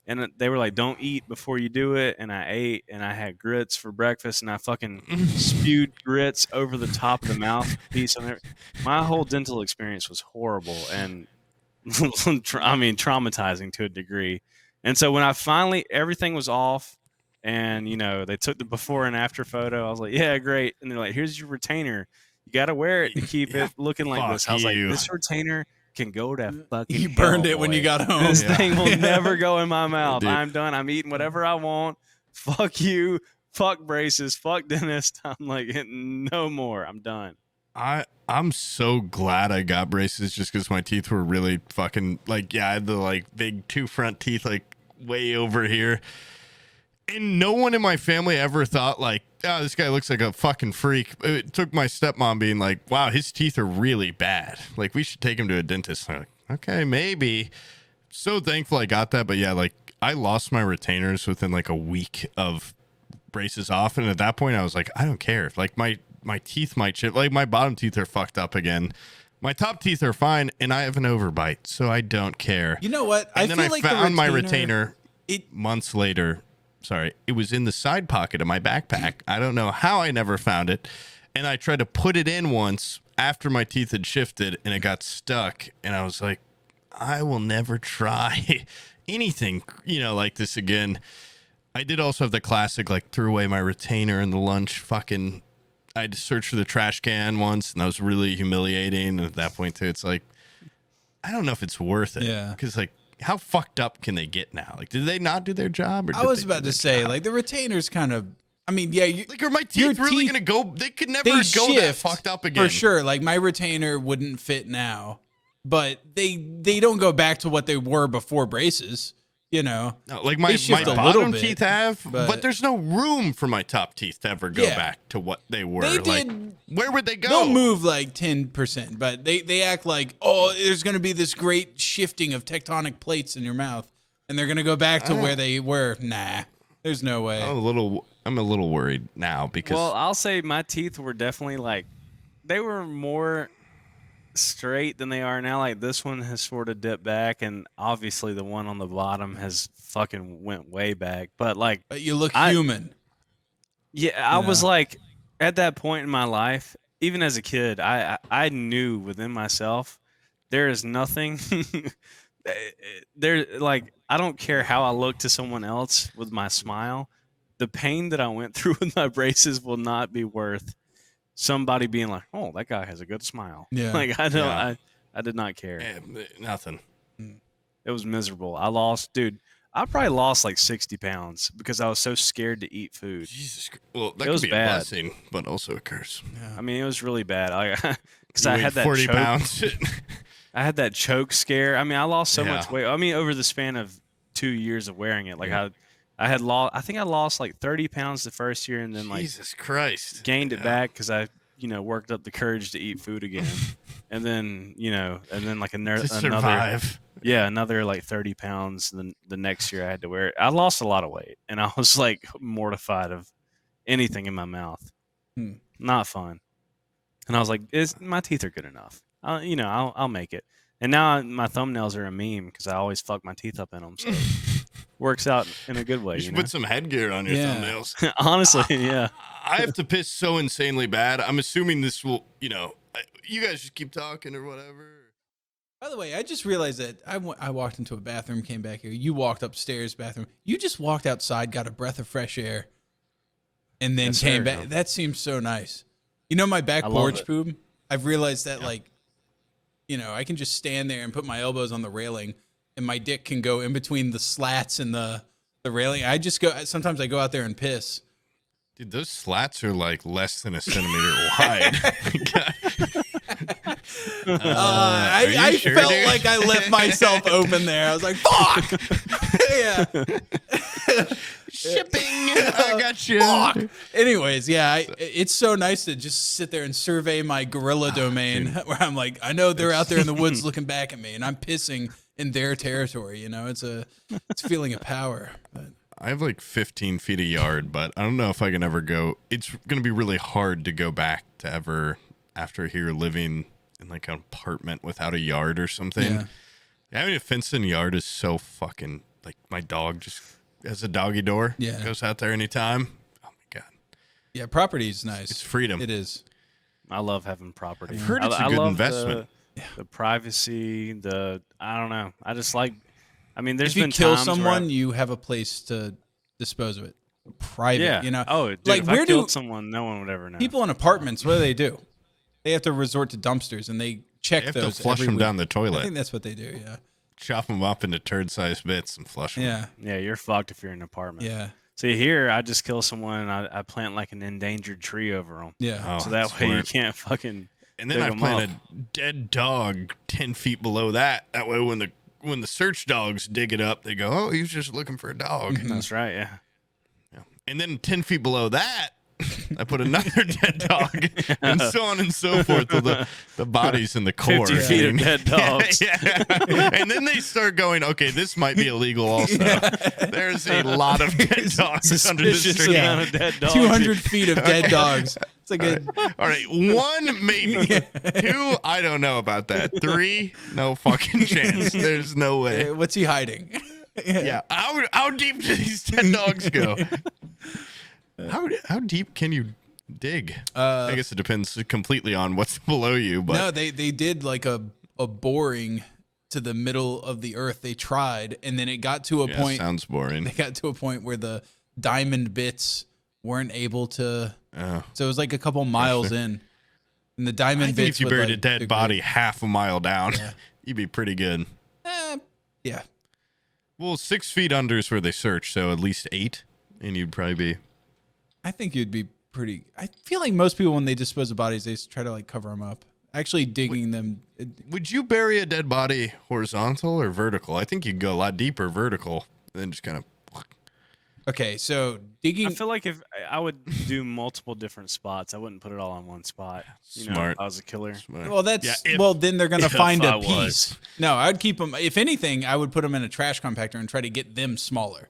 Speaker 1: And they were like, don't eat before you do it. And I ate, and I had grits for breakfast, and I fucking spewed grits over the top of the mouthpiece. My whole dental experience was horrible and, traumatizing to a degree. And so when I finally, everything was off, and, they took the before and after photo, I was like, yeah, great. And they're like, here's your retainer. You got to wear it to keep it looking like this. I was like, this retainer can go to fucking
Speaker 2: You burned
Speaker 1: hell,
Speaker 2: it when you
Speaker 1: boy.
Speaker 2: got home.
Speaker 1: This thing will never go in my mouth.
Speaker 3: Dude.
Speaker 1: I'm done. I'm eating whatever I want. Fuck you. Fuck braces. Fuck dentist. I'm like, no more. I'm done.
Speaker 3: I'm so glad I got braces just because my teeth were really fucking like, yeah, I had the like big 2 front teeth like way over here. And no one in my family ever thought like, oh, this guy looks like a fucking freak. It took my stepmom being like, wow, his teeth are really bad. Like, we should take him to a dentist. I'm like, okay, maybe. So thankful I got that. But yeah, like I lost my retainers within like a week of braces off. And at that point I was like, I don't care. Like my teeth might chip. Like my bottom teeth are fucked up again. My top teeth are fine. And I have an overbite. So I don't care.
Speaker 2: You know what?
Speaker 3: And then I
Speaker 2: like
Speaker 3: found my retainer
Speaker 2: It
Speaker 3: months later. Sorry, it was in the side pocket of my backpack. I don't know how I never found it. And I tried to put it in once after my teeth had shifted and it got stuck. And I was like, I will never try anything, like this again. I did also have the classic, like, threw away my retainer in the lunch. Fucking, I had to search for the trash can once, and that was really humiliating. And at that point, too, it's like, I don't know if it's worth it.
Speaker 2: Yeah.
Speaker 3: Because, like, how fucked up can they get now? Like, did they not do their job? Or
Speaker 2: I was about to say, like, the retainer's kind of, I mean, yeah.
Speaker 3: Like, are my teeth really going to go? They could never
Speaker 2: They
Speaker 3: go that
Speaker 2: shift
Speaker 3: fucked up again.
Speaker 2: for sure. Like, my retainer wouldn't fit now, but they don't go back to what they were before braces.
Speaker 3: No, like my
Speaker 2: shift a little
Speaker 3: bottom
Speaker 2: bit,
Speaker 3: teeth have,
Speaker 2: but-
Speaker 3: but there's no room for my top teeth to ever go
Speaker 2: Yeah.
Speaker 3: back to what they were.
Speaker 2: They
Speaker 3: Like,
Speaker 2: did-
Speaker 3: where would they go?
Speaker 2: They'll move like 10%, but they act like, oh, there's going to be this great shifting of tectonic plates in your mouth, and they're going to go back to where they were. Nah, there's no way.
Speaker 3: I'm a little worried now because
Speaker 1: Well, I'll say my teeth were definitely like, they were more straight than they are now. Like this one has sort of dipped back, and obviously the one on the bottom has fucking went way back. But like,
Speaker 2: But you look
Speaker 1: I-
Speaker 2: human.
Speaker 1: yeah, I was like, at that point in my life, even as a kid, I knew within myself there is nothing. There, like, I don't care how I look to someone else with my smile. The pain that I went through with my braces will not be worth somebody being like, "Oh, that guy has a good smile."
Speaker 2: Yeah.
Speaker 1: Like I don't,
Speaker 3: Yeah.
Speaker 1: I did not care.
Speaker 3: nothing.
Speaker 1: It was miserable. I lost, dude. I probably lost like 60 pounds because I was so scared to eat food.
Speaker 3: Jesus. Well, that
Speaker 1: It
Speaker 3: could
Speaker 1: was
Speaker 3: be
Speaker 1: bad.
Speaker 3: a blessing, but also a curse.
Speaker 2: Yeah.
Speaker 1: I mean, it was really bad. Because
Speaker 3: You
Speaker 1: I
Speaker 3: weighed
Speaker 1: had that
Speaker 3: 40
Speaker 1: choke.
Speaker 3: pounds.
Speaker 1: I had that choke scare. I mean, I lost so much
Speaker 3: Yeah.
Speaker 1: weight. I mean, over the span of 2 years of wearing it, like
Speaker 3: Yeah.
Speaker 1: I had lost. I think I lost like 30 pounds the first year, and then like
Speaker 3: Jesus Christ.
Speaker 1: gained it back because I worked up the courage to eat food again, and then like
Speaker 3: To
Speaker 1: another
Speaker 3: survive.
Speaker 1: another like 30 pounds. Then the next year I had to wear it. I lost a lot of weight, and I was like mortified of anything in my mouth. Not fun. And I was like, my teeth are good enough. I'll make it. And now my thumbnails are a meme because I always fuck my teeth up in them. So it works out in a good way.
Speaker 3: You should put some headgear on your thumbnails.
Speaker 1: Honestly, yeah.
Speaker 3: I have to piss so insanely bad. I'm assuming this will, you guys just keep talking or whatever.
Speaker 2: By the way, I just realized that I walked into a bathroom, came back here. You walked upstairs, bathroom. You just walked outside, got a breath of fresh air, and then came back. That seems so nice. My back porch poop? I've realized that, I can just stand there and put my elbows on the railing, and my dick can go in between the slats and the railing. Sometimes I go out there and piss.
Speaker 3: Dude, those slats are like less than a centimeter wide.
Speaker 2: I
Speaker 3: sure,
Speaker 2: felt
Speaker 3: dude?
Speaker 2: like I left myself open there. I was like, fuck! Yeah.
Speaker 3: Shipping. I got you.
Speaker 2: Fuck. Anyways, yeah, it's so nice to just sit there and survey my gorilla domain where I'm like, I know they're out there in the woods looking back at me, and I'm pissing in their territory. It's a feeling of power. But.
Speaker 3: I have like 15 feet of yard, but I don't know if I can ever go. It's going to be really hard to go back to ever after here living in like an apartment without a yard or something.
Speaker 2: Yeah.
Speaker 3: Having a fenced-in yard is so fucking, like, my dog just has a doggy door.
Speaker 2: Yeah.
Speaker 3: Goes out there anytime. Oh my God.
Speaker 2: Yeah, property's nice.
Speaker 3: It's freedom.
Speaker 2: It is.
Speaker 1: I love having property.
Speaker 3: I've heard it's a good
Speaker 1: love
Speaker 3: investment.
Speaker 1: The privacy, I don't know. I just like, there's
Speaker 2: if you
Speaker 1: been
Speaker 2: kill
Speaker 1: times where
Speaker 2: someone, you have a place to dispose of it. Private,
Speaker 1: yeah. Oh, dude,
Speaker 2: like
Speaker 1: if
Speaker 2: where
Speaker 1: I killed someone, no one would ever know.
Speaker 2: people in apartments, what do? They have to resort to dumpsters and they check
Speaker 3: They have
Speaker 2: those
Speaker 3: to flush
Speaker 2: every
Speaker 3: them
Speaker 2: week.
Speaker 3: down the
Speaker 2: I
Speaker 3: toilet.
Speaker 2: think that's what they do. Yeah.
Speaker 3: Chop them up into turd-sized bits and flush them.
Speaker 2: Yeah.
Speaker 1: Yeah, you're fucked if you're in an apartment.
Speaker 2: Yeah.
Speaker 1: See, here, I just kill someone and I plant like an endangered tree over them.
Speaker 2: Yeah.
Speaker 3: Oh,
Speaker 1: So that
Speaker 3: that's
Speaker 1: way you
Speaker 3: smart.
Speaker 1: can't fucking.
Speaker 3: And then
Speaker 1: dig
Speaker 3: I
Speaker 1: 'em
Speaker 3: plant
Speaker 1: up.
Speaker 3: a dead dog 10 feet below that. That way when the search dogs dig it up, they go, oh, he was just looking for a dog.
Speaker 1: That's right, yeah.
Speaker 3: Yeah. And then 10 feet below that, I put another dead dog, and so on and so forth till the body's in the core.
Speaker 1: 50 feet of dead dogs.
Speaker 3: Yeah. And then they start going, okay, this might be illegal also. There's a lot of dead dogs under this
Speaker 1: Suspicious
Speaker 3: tree.
Speaker 1: amount of dead dogs.
Speaker 2: 200 feet of dead dogs. It's like a
Speaker 3: All right, 1 maybe. 2, I don't know about that. 3, no fucking chance. There's no way.
Speaker 2: what's he hiding?
Speaker 3: Yeah. How deep do these dead dogs go? How deep can you dig? I guess it depends completely on what's below you. But
Speaker 2: No, they did like a boring to the middle of the earth. They tried, and then it got to a
Speaker 3: yeah,
Speaker 2: point.
Speaker 3: sounds boring.
Speaker 2: They got to a point where the diamond bits weren't able to.
Speaker 3: Oh.
Speaker 2: So it was like a couple miles in, and the diamond
Speaker 3: I think
Speaker 2: bits.
Speaker 3: if you
Speaker 2: would,
Speaker 3: buried
Speaker 2: like,
Speaker 3: a dead
Speaker 2: degrade.
Speaker 3: body half a mile down, you'd be pretty good.
Speaker 2: Yeah.
Speaker 3: Well, 6 feet under is where they search, so at least 8, and you'd probably be.
Speaker 2: I think you'd be pretty. I feel like most people, when they dispose of bodies, they try to like cover them up. Actually, digging them.
Speaker 3: Would you bury a dead body horizontal or vertical? I think you'd go a lot deeper vertical, and then just kind of.
Speaker 2: Okay, so digging.
Speaker 1: I feel like if I would do multiple different spots, I wouldn't put it all on one spot.
Speaker 3: Smart.
Speaker 1: If I was a killer.
Speaker 2: Well, that's
Speaker 3: Yeah,
Speaker 2: well. Then they're gonna
Speaker 1: if
Speaker 2: find
Speaker 1: I
Speaker 2: a
Speaker 1: was.
Speaker 2: piece. No, I would keep them. If anything, I would put them in a trash compactor and try to get them smaller.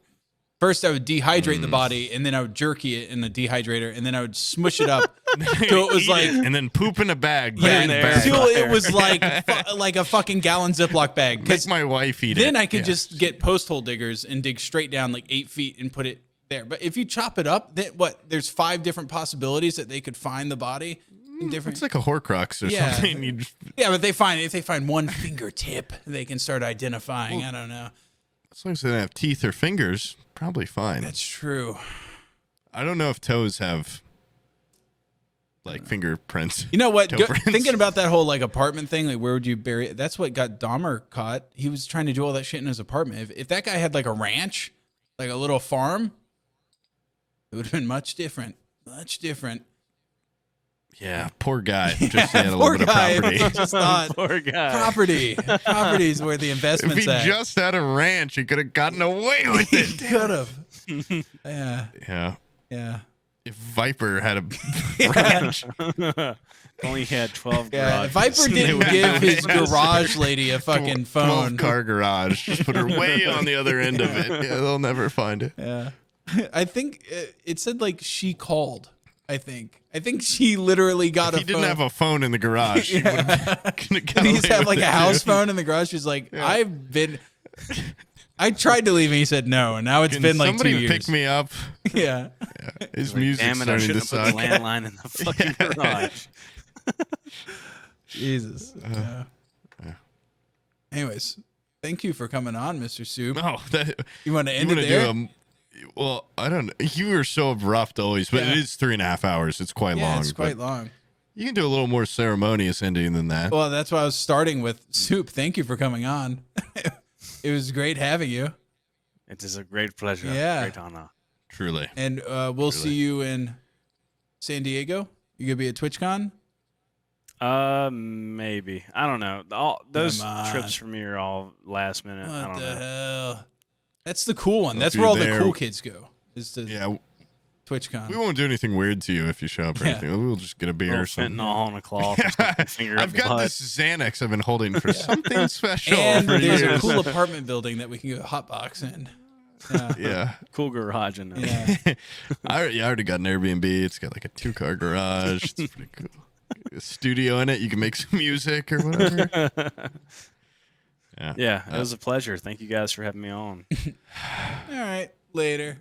Speaker 2: First, I would dehydrate the body, and then I would jerky it in the dehydrator, and then I would smush it up so it was like.
Speaker 3: and then poop in a bag.
Speaker 2: Yeah,
Speaker 3: bury in the
Speaker 1: there.
Speaker 3: bag.
Speaker 2: until it was like like a fucking gallon Ziploc bag.
Speaker 3: Make
Speaker 2: Because
Speaker 3: my wife eat it.
Speaker 2: then I could
Speaker 3: Yeah.
Speaker 2: just get post hole diggers and dig straight down like 8 feet and put it there. But if you chop it up, then what? There's 5 different possibilities that they could find the body in different.
Speaker 3: It's like a Horcrux or
Speaker 2: Yeah.
Speaker 3: something. You just,
Speaker 2: Yeah, but if they find one fingertip, they can start identifying. I don't know.
Speaker 3: as long as they don't have teeth or fingers, probably fine.
Speaker 2: That's true.
Speaker 3: I don't know if toes have like fingerprints.
Speaker 2: You know what?
Speaker 3: toe prints.
Speaker 2: Thinking about that whole like apartment thing, like where would you bury it? That's what got Dahmer caught. He was trying to do all that shit in his apartment. If that guy had like a ranch, like a little farm, it would have been much different. Much different.
Speaker 3: Yeah, poor guy. Just had a
Speaker 2: Poor
Speaker 3: little bit
Speaker 2: guy.
Speaker 3: of property.
Speaker 2: He just thought
Speaker 1: Poor guy.
Speaker 2: property is where the
Speaker 3: If
Speaker 2: investment's
Speaker 3: he
Speaker 2: at.
Speaker 3: just had a ranch, he could have gotten away with
Speaker 2: He
Speaker 3: it.
Speaker 2: could have. Yeah.
Speaker 3: Yeah.
Speaker 2: Yeah.
Speaker 3: If Viper had a ranch,
Speaker 1: Only had 12
Speaker 2: Yeah.
Speaker 1: garages.
Speaker 2: Viper didn't give his garage lady a fucking phone.
Speaker 3: 12-car garage. Just put her way on the other end of it. Yeah, they'll never find it.
Speaker 2: Yeah. I think it said like she called. I think she literally got
Speaker 3: If
Speaker 2: a
Speaker 3: he
Speaker 2: phone.
Speaker 3: didn't have a phone in the garage. He would have
Speaker 2: He's have like a house phone in the garage. She's like, I tried to leave and he said no, and now it's
Speaker 3: Can
Speaker 2: been like
Speaker 3: somebody
Speaker 2: 2 years.
Speaker 3: pick me up?
Speaker 2: Yeah.
Speaker 3: His
Speaker 1: Like,
Speaker 3: music's
Speaker 1: damn it, I
Speaker 3: starting to
Speaker 1: shouldn't have put the
Speaker 3: suck.
Speaker 1: landline in the fucking garage.
Speaker 2: Jesus. Yeah. Anyways, thank you for coming on, Mr. Soup.
Speaker 3: No,
Speaker 2: You want to
Speaker 3: you
Speaker 2: end
Speaker 3: want
Speaker 2: it
Speaker 3: to
Speaker 2: there?
Speaker 3: do well, I don't know. You were so abrupt always, but
Speaker 2: Yeah.
Speaker 3: it is 3.5 hours. It's quite
Speaker 2: Yeah,
Speaker 3: long.
Speaker 2: it's quite
Speaker 3: but
Speaker 2: long.
Speaker 3: You can do a little more ceremonious ending than that.
Speaker 2: Well, that's why I was starting with Soup. Thank you for coming on. It was great having you.
Speaker 1: It is a great pleasure.
Speaker 2: Yeah.
Speaker 1: Great honor.
Speaker 3: Truly.
Speaker 2: And we'll see you in San Diego. You gonna be at TwitchCon?
Speaker 1: Maybe. I don't know. All those
Speaker 2: Come on.
Speaker 1: trips for me are all last minute. I
Speaker 2: What
Speaker 1: don't
Speaker 2: the
Speaker 1: know.
Speaker 2: hell? That's the cool one.
Speaker 3: If
Speaker 2: That's
Speaker 3: you're
Speaker 2: where all
Speaker 3: there-
Speaker 2: the cool kids go. Is to
Speaker 3: Yeah,
Speaker 2: TwitchCon.
Speaker 3: we won't do anything weird to you if you show up or
Speaker 2: Yeah.
Speaker 3: anything. We'll just get a beer
Speaker 1: Little
Speaker 3: or something.
Speaker 1: fentanyl on a cloth. or something, finger up
Speaker 3: I've got
Speaker 1: butt.
Speaker 3: this Xanax I've been holding for something special
Speaker 2: And
Speaker 3: for
Speaker 2: there's
Speaker 3: years.
Speaker 2: a cool apartment building that we can go hotbox in. Yeah.
Speaker 3: Yeah.
Speaker 1: cool garage in there.
Speaker 2: Yeah.
Speaker 3: I already got an Airbnb. It's got like a 2-car garage. It's pretty cool. A studio in it. You can make some music or whatever. Yeah.
Speaker 1: Yeah, it was a pleasure. Thank you guys for having me on.
Speaker 2: All right. Later.